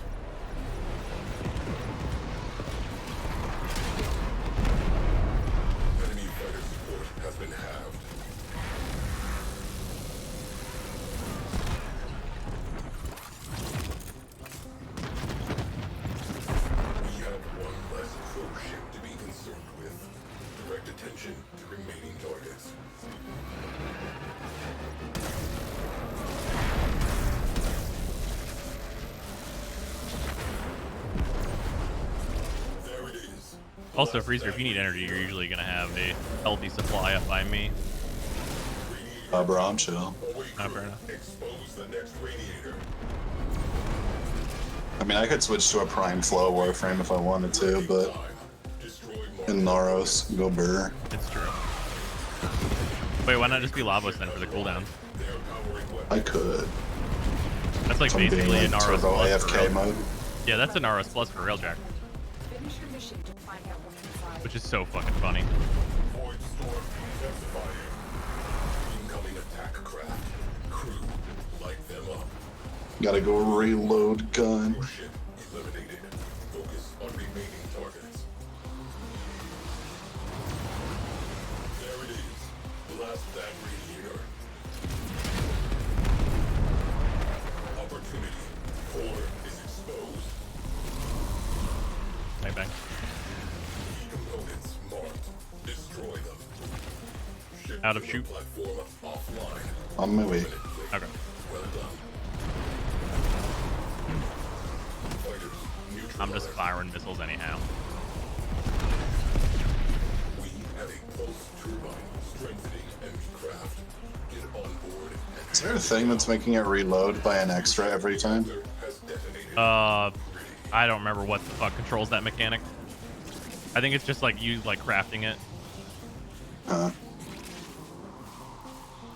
Also, Freezer, if you need energy, you're usually gonna have a healthy supply up by me. Bro, I'm chill. Not fair enough. Expose the next radiator. I mean, I could switch to a Prime Flow Warframe if I wanted to, but in Naros, go burr. It's true. Wait, why not just be Lavos then for the cooldown? I could. That's like If I'm basically being a like Naros turbo plus for AFK real. mode. Yeah, that's a Naros plus for Railjack, Finish your mission to find out what's inside. which is so fucking funny. Void storm intensifying. Incoming attack craft. Crew, light them up. Gotta go reload gun. Your ship eliminated. Focus on remaining targets. There it is. Blast that radiator. Opportunity. Core is exposed. Bang bang. Key components marked. Destroy them. Ship Out of to the shoot. platform offline. On my way. Okay. Well done. Fighters, I'm just neutralize. firing missiles anyhow. We have a pulse turbine strengthening enemy craft. Get on board and Is there a thing that's making it reload by an extra every time? has detonated. I don't remember what the fuck controls that mechanic. I think it's just like you like crafting it.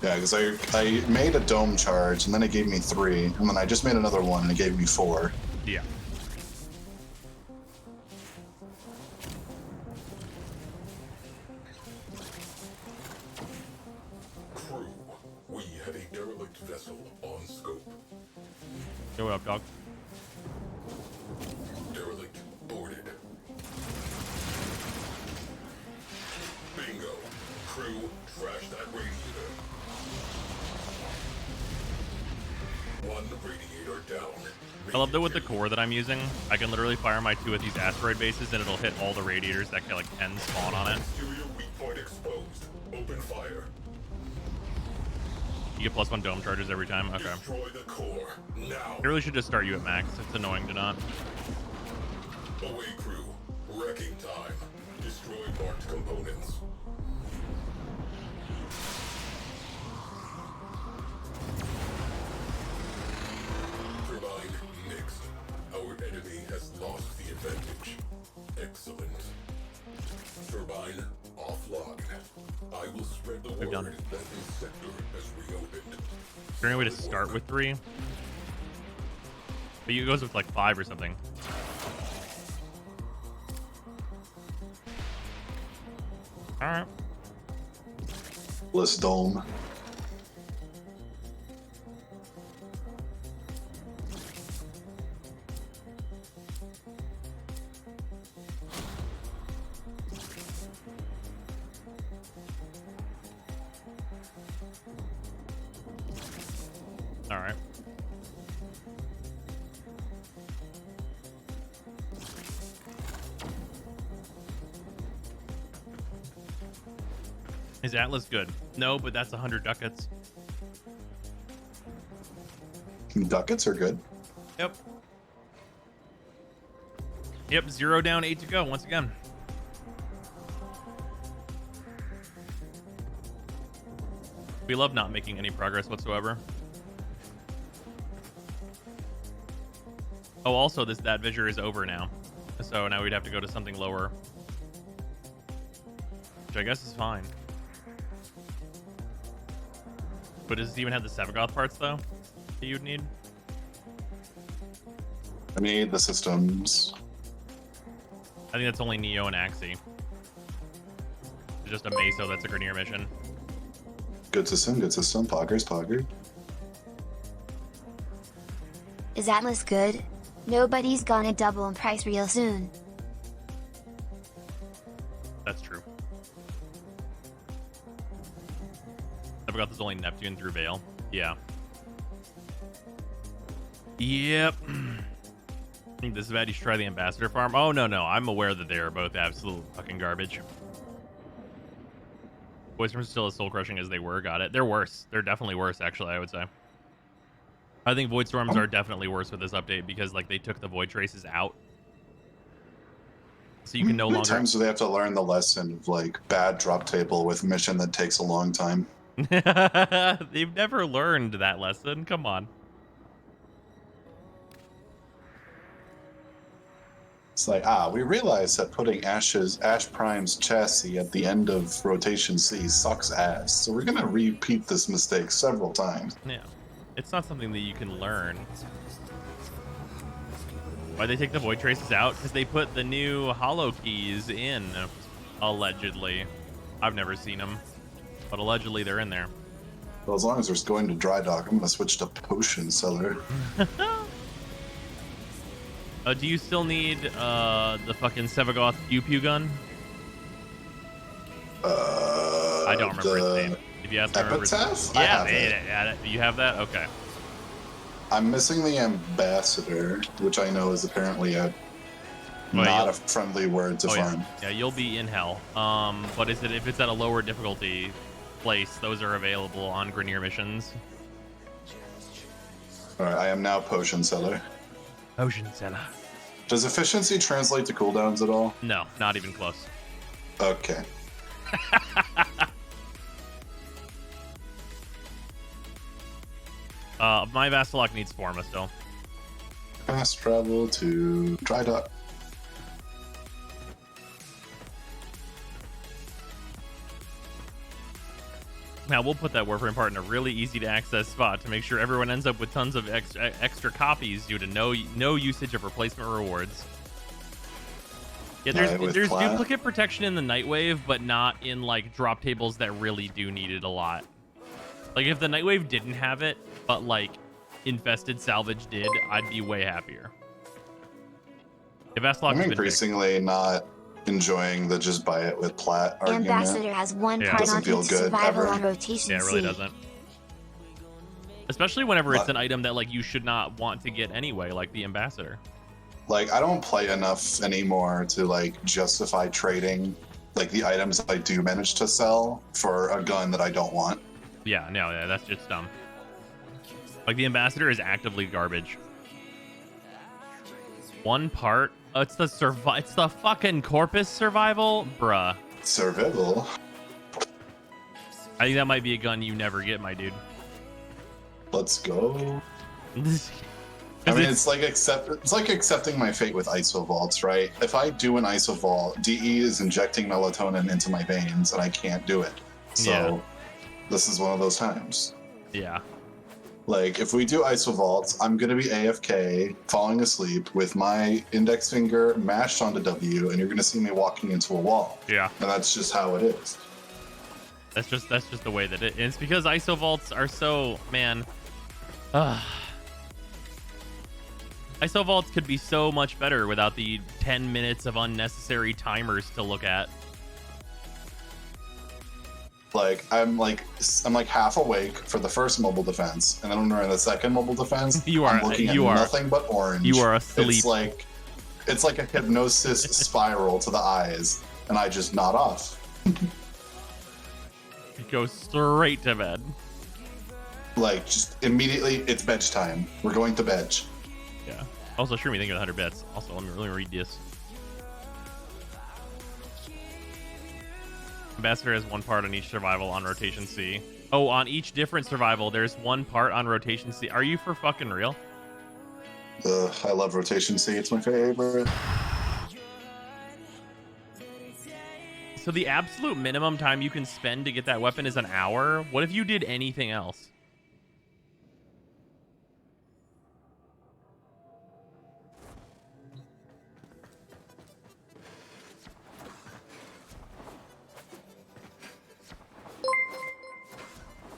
Yeah, because I made a dome charge, and then it gave me 3, and then I just made another one, and it gave me 4. Yeah. Crew, we have a derelict vessel on scope. Go up, dog. Derelict boarded. Bingo. Crew, trash that radiator. One radiator down. I love that with the core that I'm using, I can literally fire my 2 of these asteroid bases and it'll hit all the radiators that can like can spawn on it. Exterior weak point exposed. Open fire. You get +1 dome charges every time. Okay. Destroy the core. Now. I really should just start you at max. It's annoying to not. Away crew. Wrecking time. Destroy marked components. Turbine mixed. Our enemy has lost the advantage. Excellent. Turbine offline. I will spread the We've done word it. that this sector has reopened. Is there any way to start with 3? But it goes with like 5 or something. Alright. List dome. Alright. Is Atlas good? No, but that's 100 ducats. Ducats are good. Yep. Yep, 0 down, 8 to go once again. We love not making any progress whatsoever. Oh, also, that Visor is over now. So now we'd have to go to something lower. Which I guess is fine. But does it even have the Sevagoth parts, though, that you'd need? I need the systems. I think that's only Neo and Axie. It's just a Meso that's a Grenier mission. Good system, good system. Poggers, Pogger. Is Atlas good? Nobody's gonna double in price real soon. That's true. Sevagoth is only Neptune through Vale. Yeah. Yep. I think this is bad. You should try the Ambassador farm. Oh, no. I'm aware that they are both absolute fucking garbage. Voidstorms still as soul crushing as they were. Got it. They're worse. They're definitely worse, actually, I would say. I think Voidstorms are definitely worse with this update because, like, they took the Void Traces out. So you can no How many longer. times do they have to learn the lesson of like bad drop table with mission that takes a long time? They've never learned that lesson. Come on. It's like, we realize that putting Ash Prime's chassis at the end of rotation C sucks ass, so we're gonna repeat this mistake several times. Yeah. It's not something that you can learn. Why they take the void traces out? Because they put the new hollow keys in, allegedly. I've never seen them, but allegedly they're in there. Well, as long as we're going to dry dock, I'm gonna switch to potion seller. Do you still need the fucking Sevagoth pew pew gun? I don't remember its name. If you ask me, Epitaph? yeah, you have that. Okay. I'm missing the ambassador, which I know is apparently not a friendly word to find. Yeah, you'll be in hell. But if it's at a lower difficulty place, those are available on Grenier missions. All right, I am now potion seller. Potion seller. Does efficiency translate to cooldowns at all? No, not even close. Okay. My Vassalok needs Forma still. Fast travel to dry dock. Now we'll put that Warframe part in a really easy to access spot to make sure everyone ends up with tons of extra copies due to no usage of replacement rewards. Yeah, there's duplicate protection in the Nightwave, but not in like drop tables that really do need it a lot. Like if the Nightwave didn't have it, but like Infested Salvage did, I'd be way happier. If I'm increasingly not enjoying the just buy it with plat argument. Ambassador has one part on each survival on rotation. Yeah, it really doesn't. Especially whenever it's an item that like you should not want to get anyway, like the Ambassador. Like I don't play enough anymore to like justify trading like the items I do manage to sell for a gun that I don't want. Yeah, no, that's just dumb. Like the Ambassador is actively garbage. One part. It's the fucking Corpus survival, bruh. Survival. I think that might be a gun you never get, my dude. Let's go. I mean, it's like accepting my fate with ISO vaults, right? If I do an ISO vault, DE is injecting melatonin into my veins, and I can't do it. So, This is one of those times. Yeah. Like, if we do ISO vaults, I'm gonna be AFK, falling asleep with my index finger mashed onto W, and you're gonna see me walking into a wall. Yeah. And that's just how it is. That's just the way that it is. It's because ISO vaults are so, man. ISO vaults could be so much better without the 10 minutes of unnecessary timers to look at. Like I'm half awake for the first mobile defense, and then when we're in the second mobile defense, I'm looking at nothing but orange. You are asleep. It's like a hypnosis spiral to the eyes, and I just nod off. Go straight to bed. Like just immediately, it's bed time. We're going to bed. Yeah. Also, sure me thinking 100 bits. Also, let me read this. Ambassador has one part on each survival on rotation C. Oh, on each different survival, there's one part on rotation C. Are you for fucking real? I love rotation C. It's my favorite. So the absolute minimum time you can spend to get that weapon is an hour? What if you did anything else?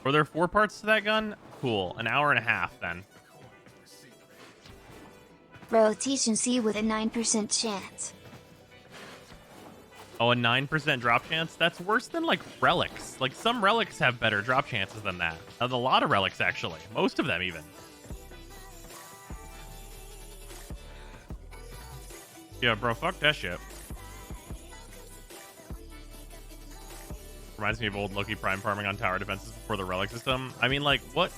Were there 4 parts to that gun? Cool. An hour and a half, then. Rotation C with a 9% chance. Oh, a 9% drop chance? That's worse than, like, relics. Like, some relics have better drop chances than that. A lot of relics, actually. Most of them, even. Yeah, bro, fuck that shit. Reminds me of old Loki Prime farming on tower defenses before the relic system. I mean, like, what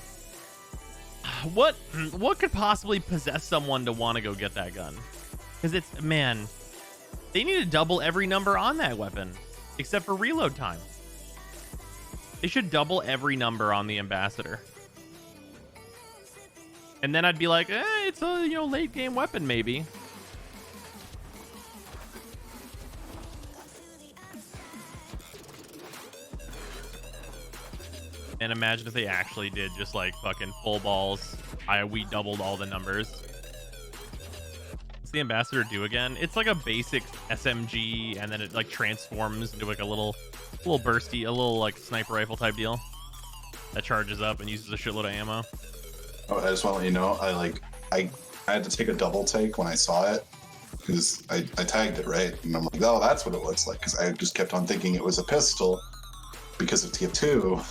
could possibly possess someone to want to go get that gun? Because it's, man, They need to double every number on that weapon, except for reload time. They should double every number on the ambassador. And then I'd be like, it's a, late game weapon maybe. And imagine if they actually did just like fucking full balls. We doubled all the numbers. What's the ambassador do again? It's like a basic SMG, and then it like transforms into like a little bursty, a little like sniper rifle type deal that charges up and uses a shitload of ammo. Oh, I just want to let you know, I had to take a double take when I saw it because I tagged it, right? And I'm like, oh, that's what it looks like, because I just kept on thinking it was a pistol because of tier 2.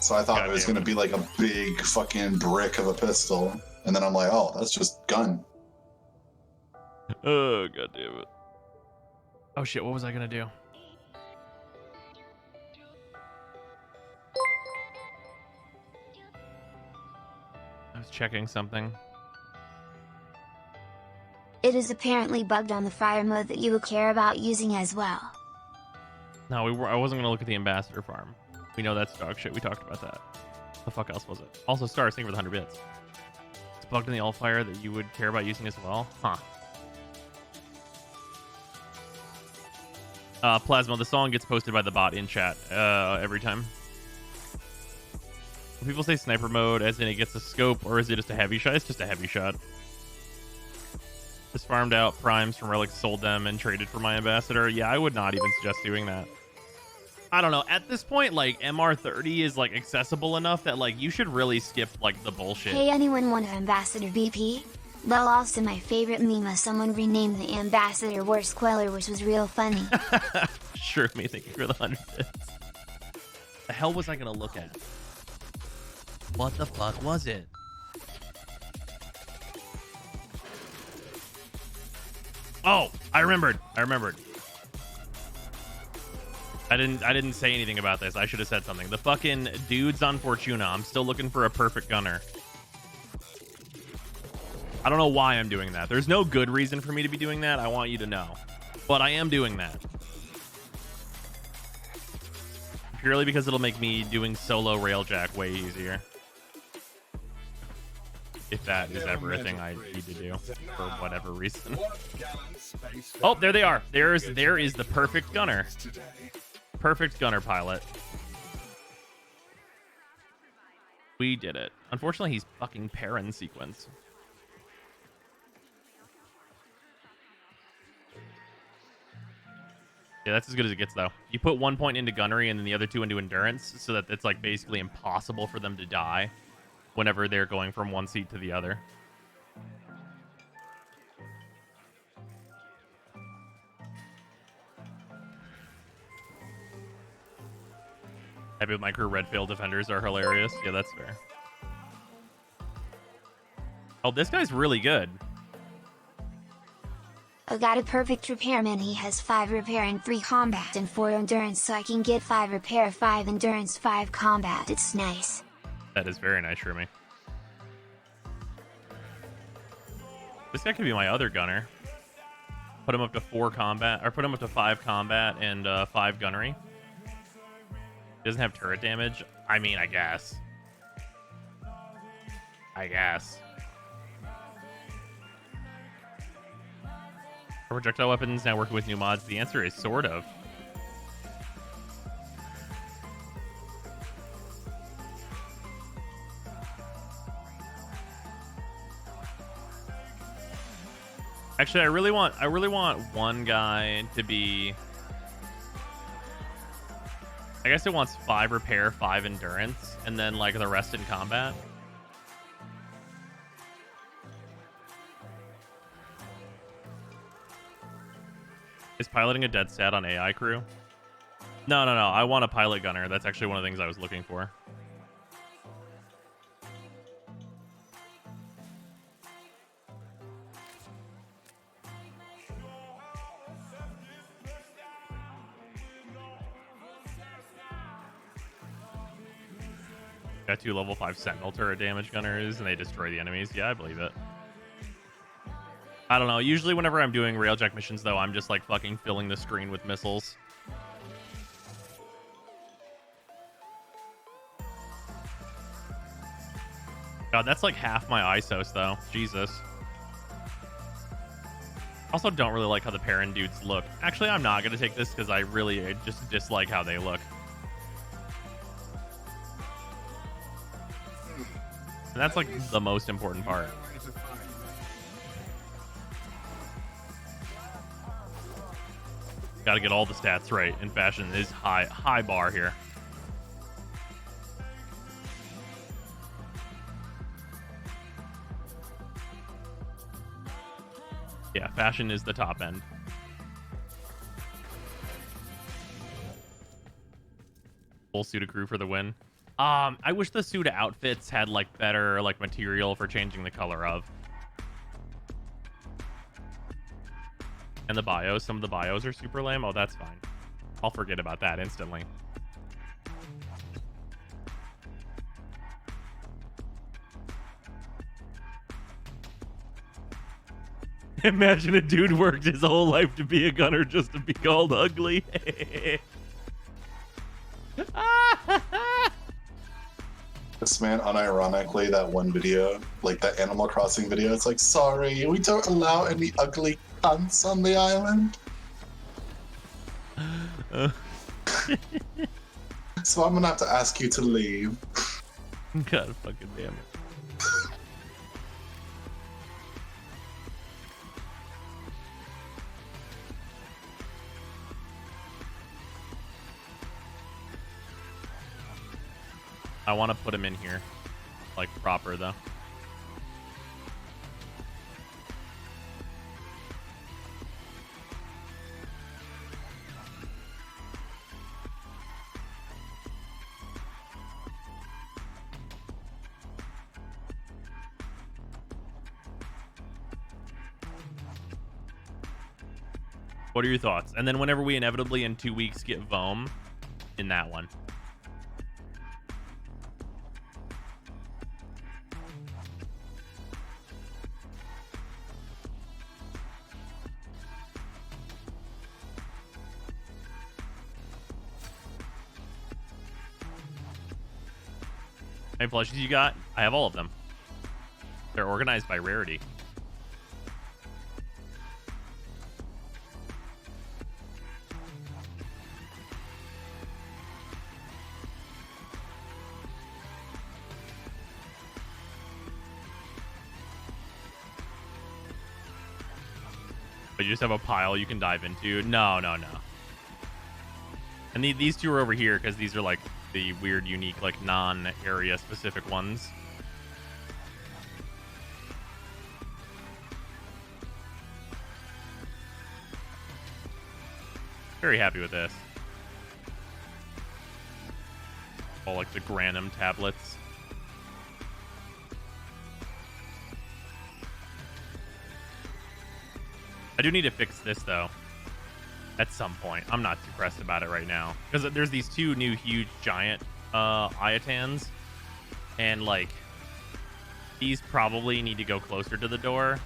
So I thought it was going to be like a big fucking brick of a pistol. And then I'm like, oh, that's just gun. Oh, god damn it. Oh shit, what was I going to do? I was checking something. It is apparently bugged on the fire mode that you would care about using as well. No, I wasn't going to look at the ambassador farm. We know that's dog shit. We talked about that. The fuck else was it? Also, Stars, thank you for the 100 bits. It's bugged in the all-fire that you would care about using as well? Huh. Plasma, the song gets posted by the bot in chat every time. When people say sniper mode, as in it gets a scope, or is it just a heavy shot? It's just a heavy shot. Just farmed out primes from relics, sold them, and traded for my ambassador. Yeah, I would not even suggest doing that. I don't know. At this point, like, MR30 is, like, accessible enough that, like, you should really skip, like, the bullshit. Hey, anyone want an ambassador BP? Lol, also my favorite meme is someone renamed the ambassador Worst Queller, which was real funny. Sure, me. Thank you for the 100 bits. The hell was I gonna look at? What the fuck was it? Oh, I remembered. I didn't say anything about this. I should have said something. The fucking dudes on Fortuna. I'm still looking for a perfect gunner. I don't know why I'm doing that. There's no good reason for me to be doing that. I want you to know. But I am doing that. Purely because it'll make me doing solo railjack way easier. If that is ever a thing I need to do for whatever reason. Oh, there they are. There is the perfect gunner. Perfect gunner pilot. We did it. Unfortunately, he's fucking Perrin sequence. Yeah, that's as good as it gets, though. You put 1 point into gunnery and then the other 2 into endurance, so that it's like basically impossible for them to die whenever they're going from one seat to the other. Happy with my crew. Redfield defenders are hilarious. Yeah, that's fair. Oh, this guy's really good. I got a perfect repairman. He has 5 repair and 3 combat and 4 endurance, so I can get 5 repair, 5 endurance, 5 combat. It's nice. That is very nice, Shroomy. This guy could be my other gunner. Put him up to 4 combat, or put him up to 5 combat and 5 gunnery. Doesn't have turret damage. I mean, I guess. Are projectile weapons now working with new mods? The answer is sort of. Actually, I really want one guy to be. I guess it wants 5 repair, 5 endurance, and then like the rest in combat. Is piloting a dead stat on AI crew? No. I want a pilot gunner. That's actually one of the things I was looking for. Got 2 level 5 sentinel turret damage gunners, and they destroy the enemies. Yeah, I believe it. I don't know. Usually whenever I'm doing railjack missions, though, I'm just like fucking filling the screen with missiles. God, that's like half my ISOs, though. Jesus. Also, don't really like how the Perrin dudes look. Actually, I'm not going to take this because I really just dislike how they look. And that's like the most important part. Got to get all the stats right, and fashion is high bar here. Yeah, fashion is the top end. Full Suda crew for the win. I wish the Suda outfits had like better like material for changing the color of. And the bios, some of the bios are super lame. Oh, that's fine. I'll forget about that instantly. Imagine a dude worked his whole life to be a gunner just to be called ugly. This man, unironically, that one video, like that Animal Crossing video, it's like, sorry, we don't allow any ugly cunts on the island. So I'm gonna have to ask you to leave. God fucking damn it. I want to put him in here, like proper though. What are your thoughts? And then whenever we inevitably in 2 weeks get Vohm in that one. How many plushies you got? I have all of them. They're organized by rarity. But you just have a pile you can dive into? No. And these two are over here because these are like the weird, unique, like non-area specific ones. Very happy with this. All like the Granum tablets. I do need to fix this though. At some point. I'm not too pressed about it right now. Because there's these two new huge giant Iotans. And like these probably need to go closer to the door.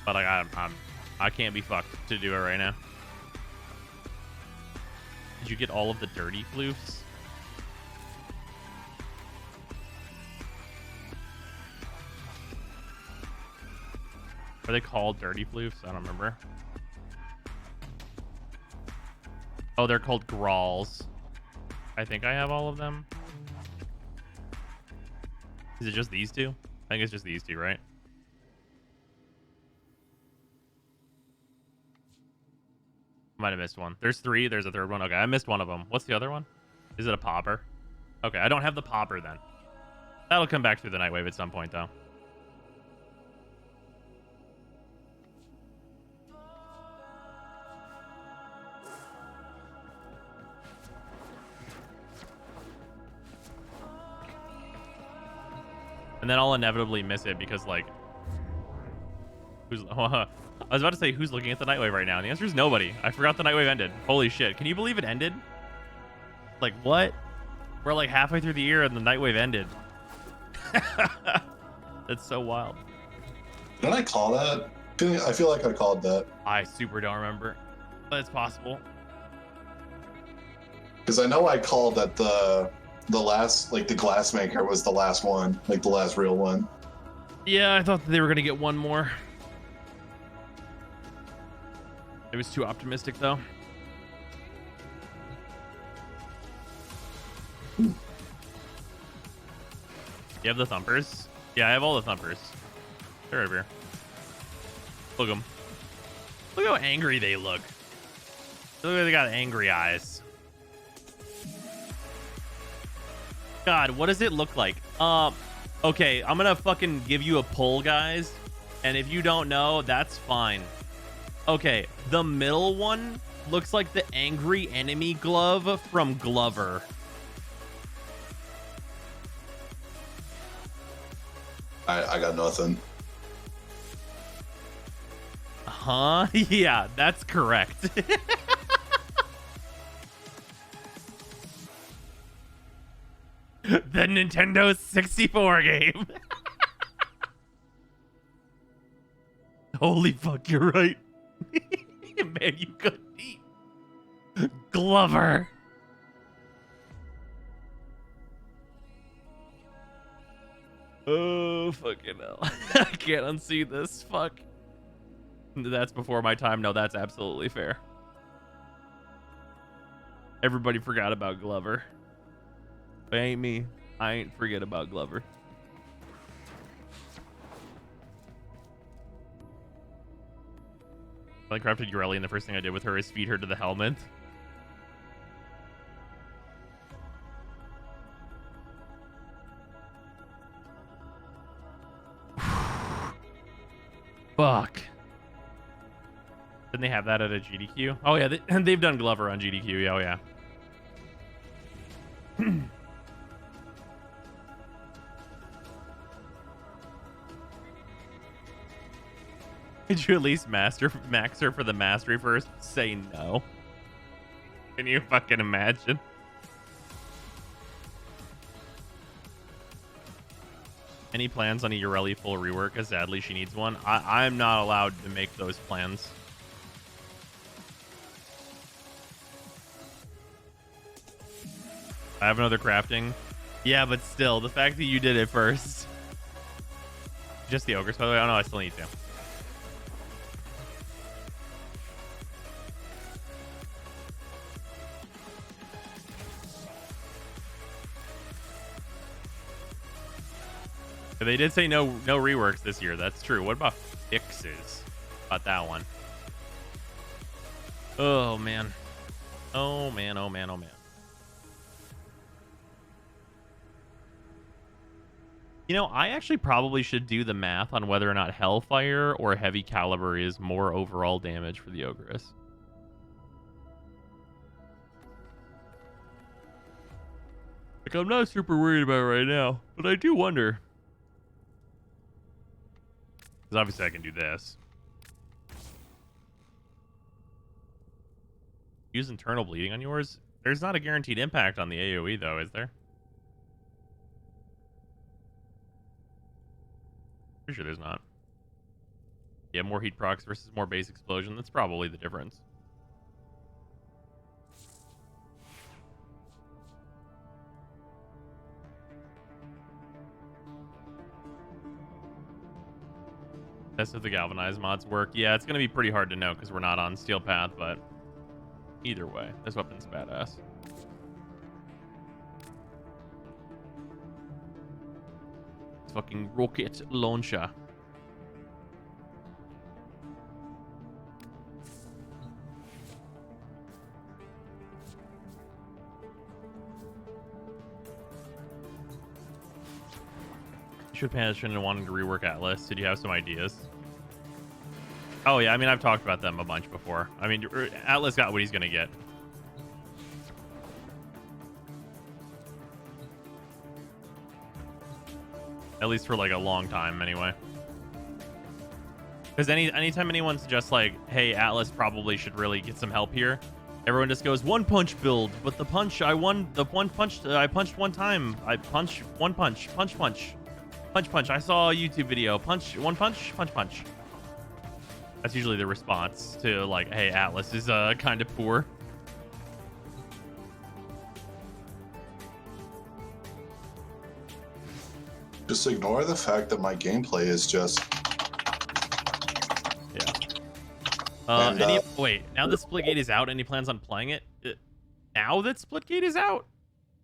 But like I can't be fucked to do it right now. Did you get all of the dirty floofs? Are they called dirty floofs? I don't remember. Oh, they're called Grawls. I think I have all of them. Is it just these two? I think it's just these two, right? Might have missed one. There's three. There's a third one. Okay, I missed one of them. What's the other one? Is it a popper? Okay, I don't have the popper then. That'll come back through the Nightwave at some point, though. And then I'll inevitably miss it because, like, I was about to say, who's looking at the Nightwave right now? And the answer is nobody. I forgot the Nightwave ended. Holy shit. Can you believe it ended? Like, what? We're like halfway through the year and the Nightwave ended. That's so wild. Did I call that? I feel like I called that. I super don't remember, but it's possible. Because I know I called that the last, like the glassmaker was the last one, like the last real one. Yeah, I thought that they were gonna get one more. It was too optimistic though. You have the thumpers? Yeah, I have all the thumpers. They're over here. Look at them. Look how angry they look. Look like they got angry eyes. God, what does it look like? Okay, I'm gonna fucking give you a poll, guys. And if you don't know, that's fine. Okay, the middle one looks like the angry enemy glove from Glover. I got nothing. Huh? Yeah, that's correct. The Nintendo 64 game. Holy fuck, you're right. Man, you couldn't eat. Glover. Oh, fucking hell. I can't unsee this. Fuck. That's before my time. No, that's absolutely fair. Everybody forgot about Glover. It ain't me. I ain't forget about Glover. I crafted Urelli, and the first thing I did with her is feed her to the helmet. Fuck. Didn't they have that at a GDQ? Oh yeah, they've done Glover on GDQ. Oh yeah. Could you at least max her for the mastery first? Say no. Can you fucking imagine? Any plans on a Urelli full rework? As sadly she needs one. I'm not allowed to make those plans. I have another crafting. Yeah, but still, the fact that you did it first. Just the ogres, by the way. Oh no, I still need to. They did say no reworks this year. That's true. What about fixes? About that one? Oh man. Oh man. Oh man. Oh man. You know, I actually probably should do the math on whether or not Hellfire or Heavy Caliber is more overall damage for the Ogress. Like, I'm not super worried about it right now, but I do wonder. Because obviously I can do this. Use internal bleeding on yours? There's not a guaranteed impact on the AoE though, is there? Pretty sure there's not. Yeah, more heat procs versus more base explosion. That's probably the difference. Test if the galvanized mods work. Yeah, it's going to be pretty hard to know because we're not on Steel Path, but either way, this weapon's badass. It's fucking rocket launcher. Should pay attention to wanting to rework Atlas. Did you have some ideas? Oh yeah, I mean, I've talked about them a bunch before. I mean, Atlas got what he's gonna get. At least for like a long time anyway. Because anytime anyone suggests like, hey, Atlas probably should really get some help here, everyone just goes one punch build, but the punch I won, the one punch I punched one time, I punched one punch, punch. I saw a YouTube video. Punch, one punch, punch. That's usually the response to like, hey, Atlas is kind of poor. Just ignore the fact that my gameplay is just. Yeah. Wait, now that Splitgate is out, any plans on playing it? Now that Splitgate is out,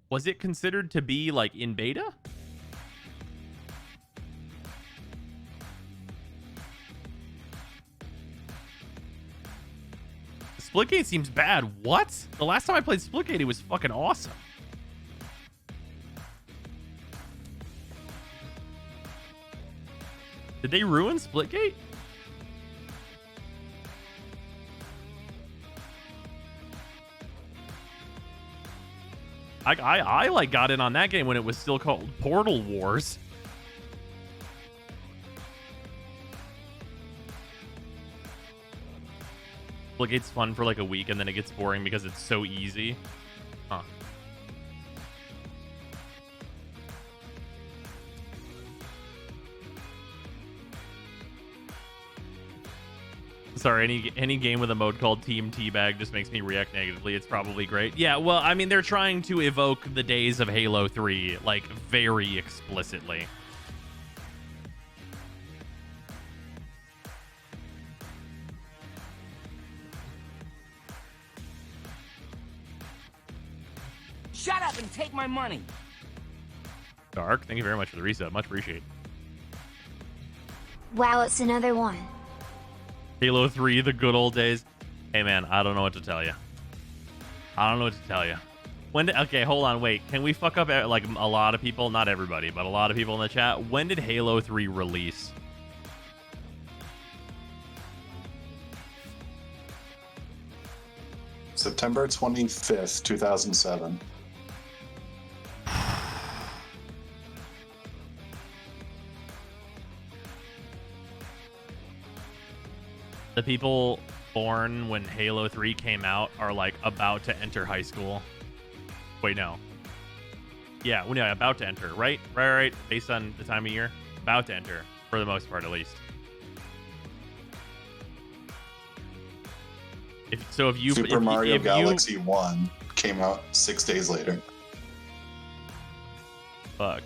was it considered to be like in beta? Splitgate seems bad. What? The last time I played Splitgate, it was fucking awesome. Did they ruin Splitgate? I like got in on that game when it was still called Portal Wars. Splitgate's fun for like a week and then it gets boring because it's so easy. Huh. Sorry, any game with a mode called Team Teabag just makes me react negatively. It's probably great. Yeah, well, I mean, they're trying to evoke the days of Halo 3, like, very explicitly. Shut up and take my money. Dark, thank you very much for the reset. Much appreciated. Wow, it's another one. Halo 3, the good old days. Hey, man, I don't know what to tell you. I don't know what to tell you. Okay, hold on, wait. Can we fuck up, like, a lot of people? Not everybody, but a lot of people in the chat. When did Halo 3 release? September 25th, 2007. The people born when Halo 3 came out are like about to enter high school. Wait, no. Yeah, well, yeah, about to enter, right? Right. Based on the time of year, about to enter for the most part, at least. If you Super Mario Galaxy 1 came out 6 days later. Fuck.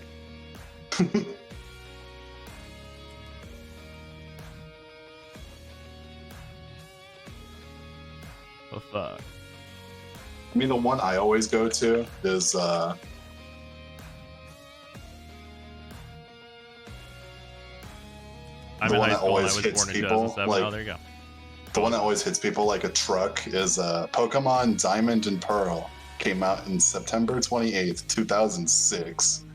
Oh, fuck. I mean, the one I always go to is I'm the in one high that school and I always was hits born in people. 2007. Like, Oh, there you go. the one that always hits people like a truck is Pokemon Diamond and Pearl. Came out in September 28th, 2006.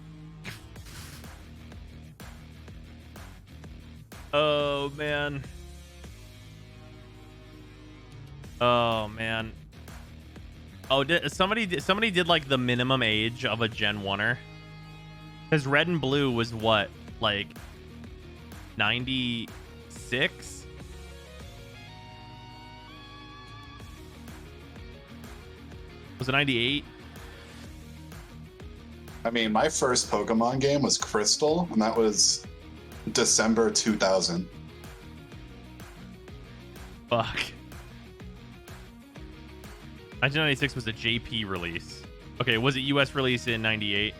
Oh, man. Oh, man. Oh, somebody did like the minimum age of a Gen 1er? Because Red and Blue was what? Like 96? Was it 98? I mean, my first Pokemon game was Crystal, and that was December 2000. Fuck. 1996 was a JP release. Okay, was it US release in 98?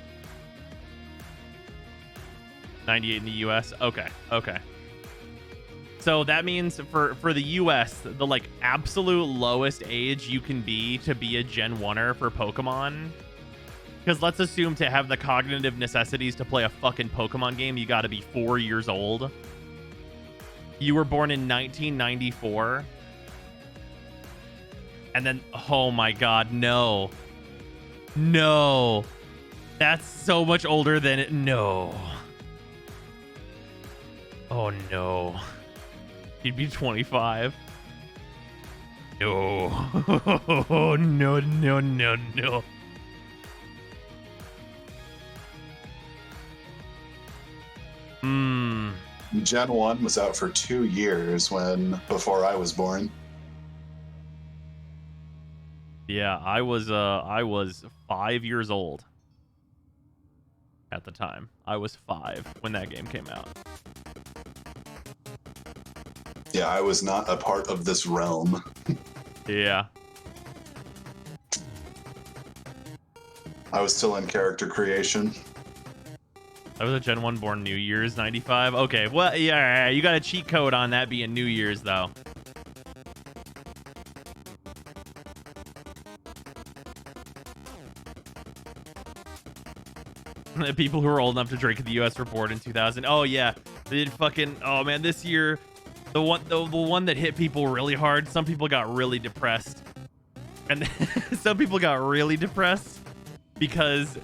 98 in the US? Okay. So that means for the US, the like absolute lowest age you can be to be a Gen 1er for Pokemon, because let's assume to have the cognitive necessities to play a fucking Pokemon game, you got to be 4 years old. You were born in 1994. And then, oh my god, no. No. That's so much older than it. No. Oh no. He'd be 25. No. No. Gen 1 was out for 2 years before I was born. Yeah, I was 5 years old at the time. I was 5 when that game came out. Yeah, I was not a part of this realm. Yeah. I was still in character creation. That was a Gen 1 born New Year's 95. Okay, well, yeah, you got a cheat code on that being New Year's, though. People who are old enough to drink the U.S. report in 2000. Oh, yeah. They did fucking... Oh, man, this year, the one that hit people really hard, some people got really depressed. And some people got really depressed because...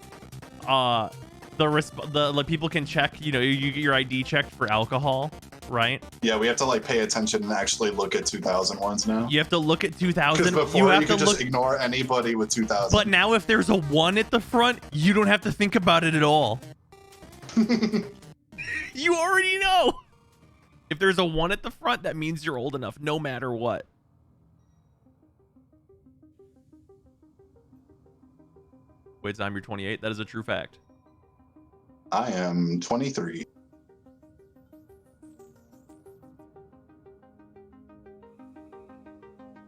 like people can check, you get your ID checked for alcohol, right? Yeah, we have to like pay attention and actually look at 2000 ones now. You have to look at 2000. Because before you could just ignore anybody with 2000. But now if there's a 1 at the front, you don't have to think about it at all. You already know. If there's a 1 at the front, that means you're old enough, no matter what. Wait, Zime, you're 28? That is a true fact. I am 23.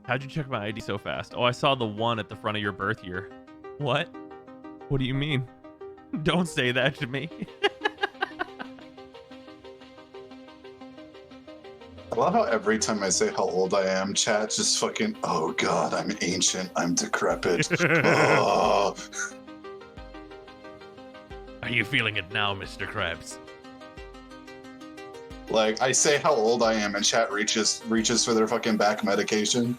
How'd you check my ID so fast? Oh, I saw the 1 at the front of your birth year. What? What do you mean? Don't say that to me. I love how every time I say how old I am, chat just fucking, oh god, I'm ancient, I'm decrepit. Oh. Are you feeling it now, Mr. Krabs? Like, I say how old I am and chat reaches for their fucking back medication.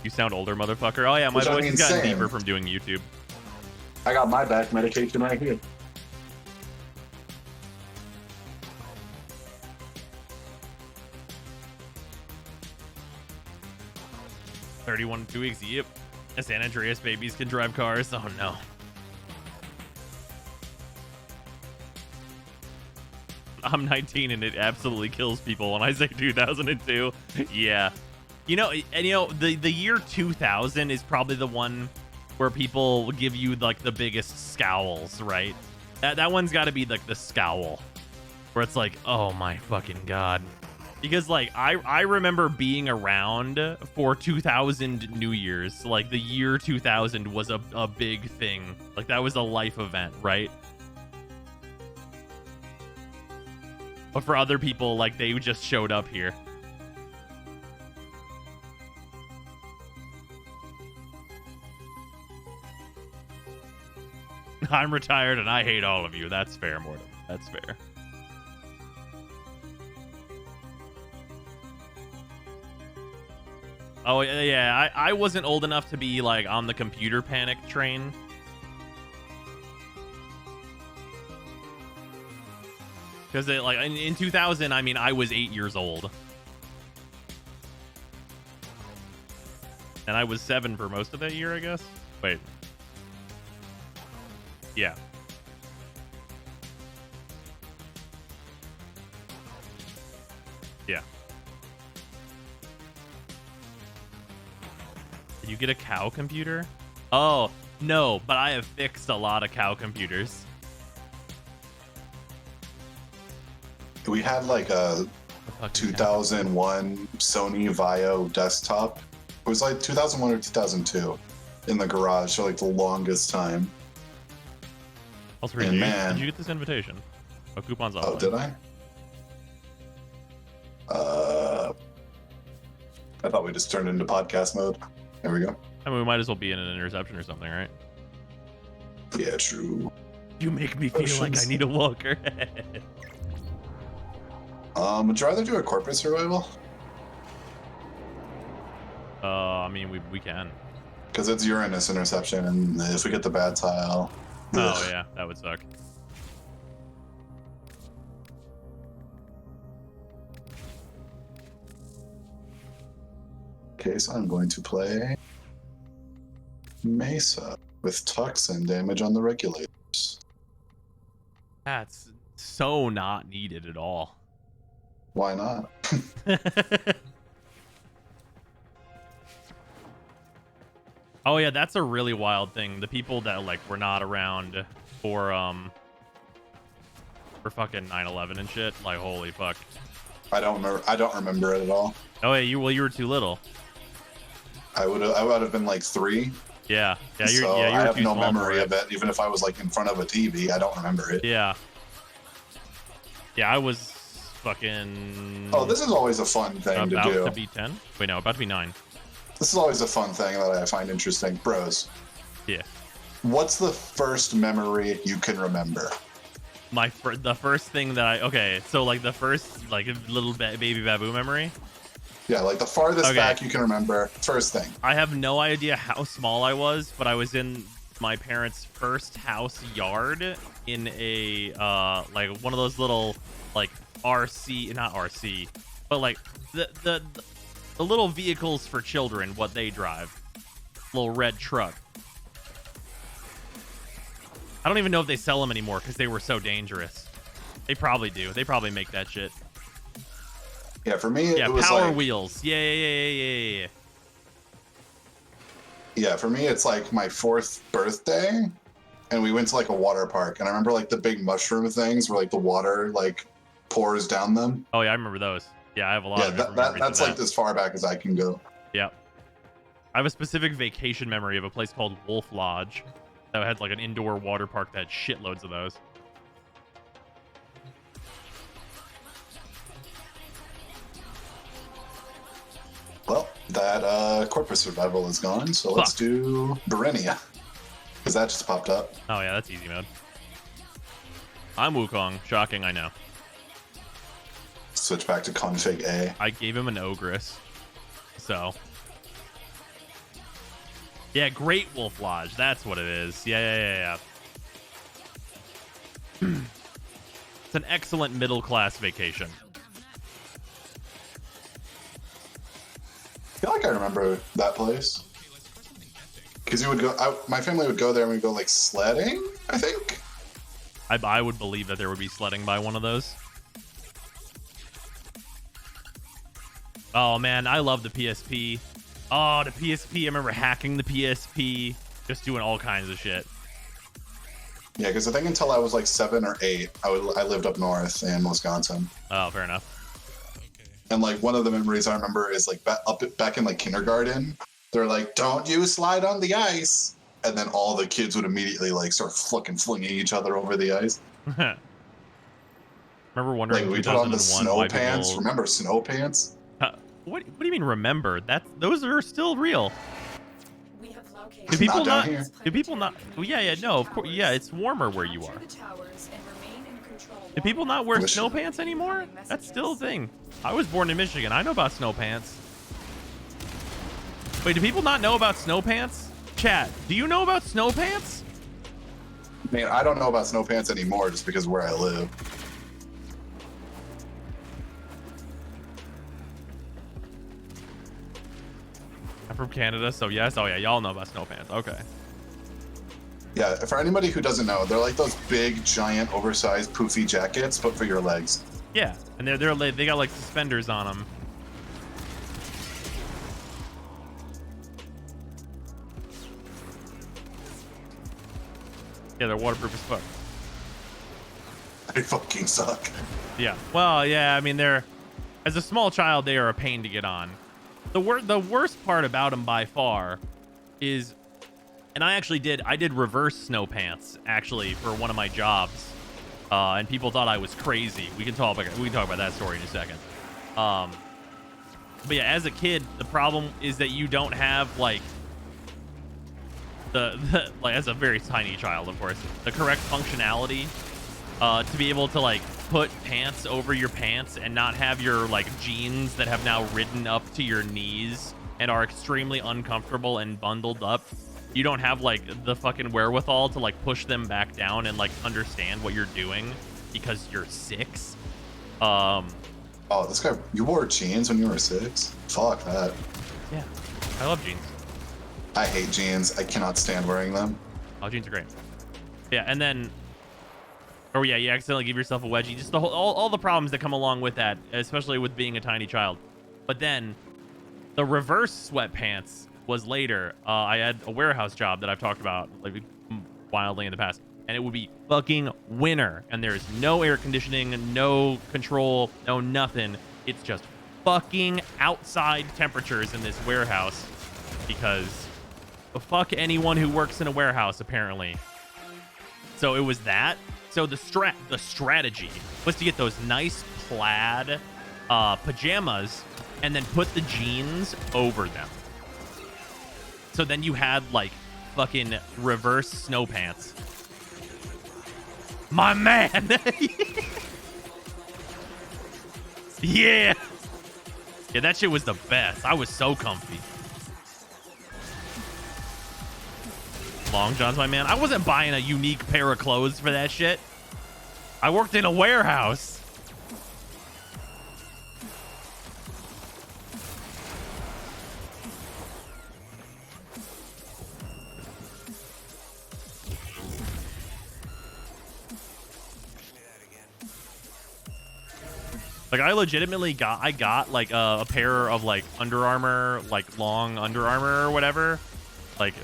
You sound older, motherfucker. Oh yeah, my voice has gotten deeper from doing YouTube. I got my back medication right here. $31 2 weeks. Yep. San Andreas babies can drive cars. Oh no. I'm 19 and it absolutely kills people when I say 2002. Yeah. The year 2000 is probably the one where people give you like the biggest scowls, right? That one's got to be like the scowl where it's like, oh my fucking god. Because like I remember being around for 2000 New Year's. Like the year 2000 was a big thing. Like that was a life event, right? But for other people, like they just showed up here. I'm retired and I hate all of you. That's fair, Mortem. That's fair. Oh, yeah. I wasn't old enough to be, like, on the computer panic train. Because, like, in 2000, I mean, I was 8 years old. And I was 7 for most of that year, I guess. Wait. Yeah. Yeah. Did you get a cow computer? Oh, no, but I have fixed a lot of cow computers. We had like a 2001 Sony Vaio desktop. It was like 2001 or 2002 in the garage for like the longest time. Also, did you get this invitation? Oh, coupons online. Oh, did I? I thought we just turned into podcast mode. There we go. I mean, we might as well be in an interception or something, right? Yeah, true. You make me feel like I need a walker. Would you rather do a corporate survival? I mean, we can. Because it's Uranus interception, and if we get the bad tile... Oh, yeah, that would suck. Okay, so I'm going to play Mesa with Tux and damage on the regulators. That's so not needed at all. Why not? Oh yeah, that's a really wild thing. The people that like were not around for fucking 9/11 and shit. Like holy fuck. I don't remember it at all. Oh, yeah, you were too little. I would have been like 3. Yeah, yeah, you So were I have too no small memory for of it. Even if I was like in front of a TV, I don't remember it. Yeah. Yeah, I was fucking. Oh, this is always a fun thing to about do. to be 10. Wait, no, about to be 9. This is always a fun thing that I find interesting. Bros, Yeah. what's the first memory you can remember? The first thing that okay, so like the first like little baby baboon memory. Yeah, like the farthest Okay. back you can remember. First thing. I have no idea how small I was, but I was in my parents' first house yard in a like one of those little like RC, not RC, but like the little vehicles for children, what they drive. Little red truck. I don't even know if they sell them anymore because they were so dangerous. They probably do. They probably make that shit. Yeah, for me, Yeah, it was Power like, Wheels. Yeah. yeah, for me, it's like my 4th birthday, and we went to like a water park, and I remember like the big mushroom things where like the water like pours down them. Oh yeah, I remember those. Yeah, I have a lot Yeah, of different memories that's of like that. as far back as I can go. Yeah. I have a specific vacation memory of a place called Wolf Lodge that had like an indoor water park that had shitloads of those. Well, that corpus survival is gone, so let's Fuck. do Berenia. Because that just popped up. Oh yeah, that's easy mode. I'm Wukong. Shocking, I know. Switch back to config A. I gave him an ogress. So. Yeah, Great Wolf Lodge. That's what it is. Yeah. It's an excellent middle class vacation. I feel like I remember that place. Because you would go, my family would go there and we'd go like sledding, I think. I would believe that there would be sledding by one of those. Oh man, I love the PSP. Oh, the PSP. I remember hacking the PSP, just doing all kinds of shit. Yeah, because I think until I was like 7 or 8, I lived up north in Wisconsin. Oh, fair enough. And like one of the memories I remember is like back in like kindergarten, they're like, "Don't you slide on the ice," and then all the kids would immediately like start flinging each other over the ice. Remember wondering Like we in put on the 2001 snow why pants. people- Remember snow pants? What do you mean remember? Those are still real. We have located Do people Not down not? here. Do people not? Well, yeah, no, of course. Yeah, it's warmer where you are. the towers and remain in control. Do people not wear Wish- snow pants anymore? That's still a thing. I was born in Michigan. I know about snow pants. Wait, do people not know about snow pants? Chat, do you know about snow pants? Man, I don't know about snow pants anymore just because of where I live. I'm from Canada, so yes. Oh yeah, y'all know about snow pants. Okay. Yeah, for anybody who doesn't know, they're like those big, giant, oversized, poofy jackets, but for your legs. Yeah, and they got like suspenders on them. Yeah, they're waterproof as fuck. They fucking suck. Yeah. Well, yeah. I mean, as a small child, they are a pain to get on. The worst part about them by far is, and I did reverse snow pants actually for one of my jobs, and people thought I was crazy. We can talk about that story in a second. But yeah, as a kid, the problem is that you don't have like the like as a very tiny child, of course, the correct functionality to be able to like put pants over your pants and not have your like jeans that have now ridden up to your knees and are extremely uncomfortable and bundled up. You don't have like the fucking wherewithal to like push them back down and like understand what you're doing because you're 6. Oh, this guy, you wore jeans when you were 6? Fuck that. Yeah, I love jeans. I hate jeans. I cannot stand wearing them. Oh, jeans are great. Yeah, and then, or yeah, you accidentally give yourself a wedgie. Just all the problems that come along with that, especially with being a tiny child. But then, the reverse sweatpants was later. I had a warehouse job that I've talked about like wildly in the past, and it would be fucking winter, and there's no air conditioning, no control, no nothing. It's just fucking outside temperatures in this warehouse because fuck anyone who works in a warehouse, apparently. So it was that. So the strategy was to get those nice plaid pajamas and then put the jeans over them. So then you had like fucking reverse snow pants. My man. Yeah. Yeah, that shit was the best. I was so comfy. Long John's my man. I wasn't buying a unique pair of clothes for that shit. I worked in a warehouse. Like I legitimately got like a pair of like Under Armour, like long Under Armour or whatever, like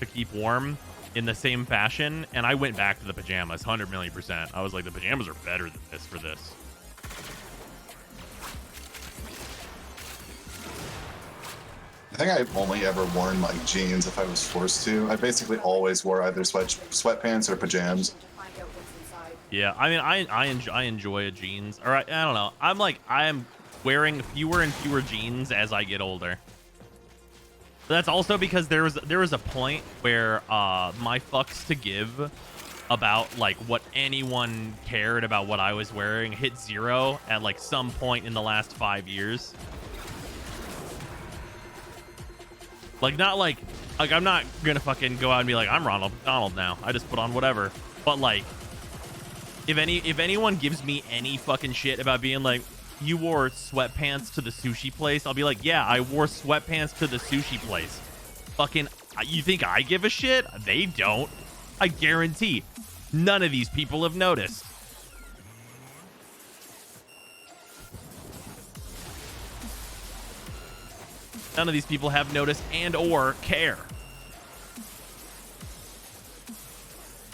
to keep warm in the same fashion, and I went back to the pajamas 100,000,000%. I was like, the pajamas are better than this for this. I think I've only ever worn like jeans if I was forced to. I basically always wore either sweatpants or pajamas. Find out what's inside. Yeah, I mean, I enjoy jeans. All right, I don't know. I'm wearing fewer and fewer jeans as I get older. But that's also because there was a point where my fucks to give about like what anyone cared about what I was wearing hit zero at like some point in the last 5 years. Like not like I'm not gonna fucking go out and be like, I'm Ronald McDonald now, I just put on whatever. But like if anyone gives me any fucking shit about being like, you wore sweatpants to the sushi place, I'll be like, yeah, I wore sweatpants to the sushi place. Fucking, you think I give a shit? They don't. I guarantee none of these people have noticed. None of these people have noticed and or care.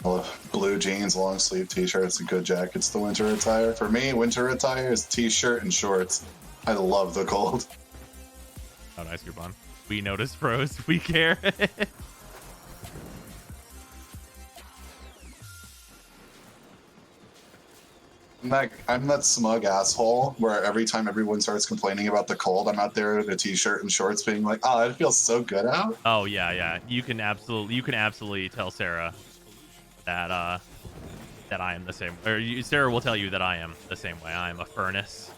Well, blue jeans, long sleeve t-shirts, and good jackets, the winter attire. For me, winter attire is t-shirt and shorts. I love the cold. Oh, nice, Group. We notice, bros. We care. I'm that smug asshole where every time everyone starts complaining about the cold, I'm out there in a t-shirt and shorts being like, oh, it feels so good out. Oh, yeah. You can absolutely tell Sarah that that I am the same. Or Sarah will tell you that I am the same way. I am a furnace.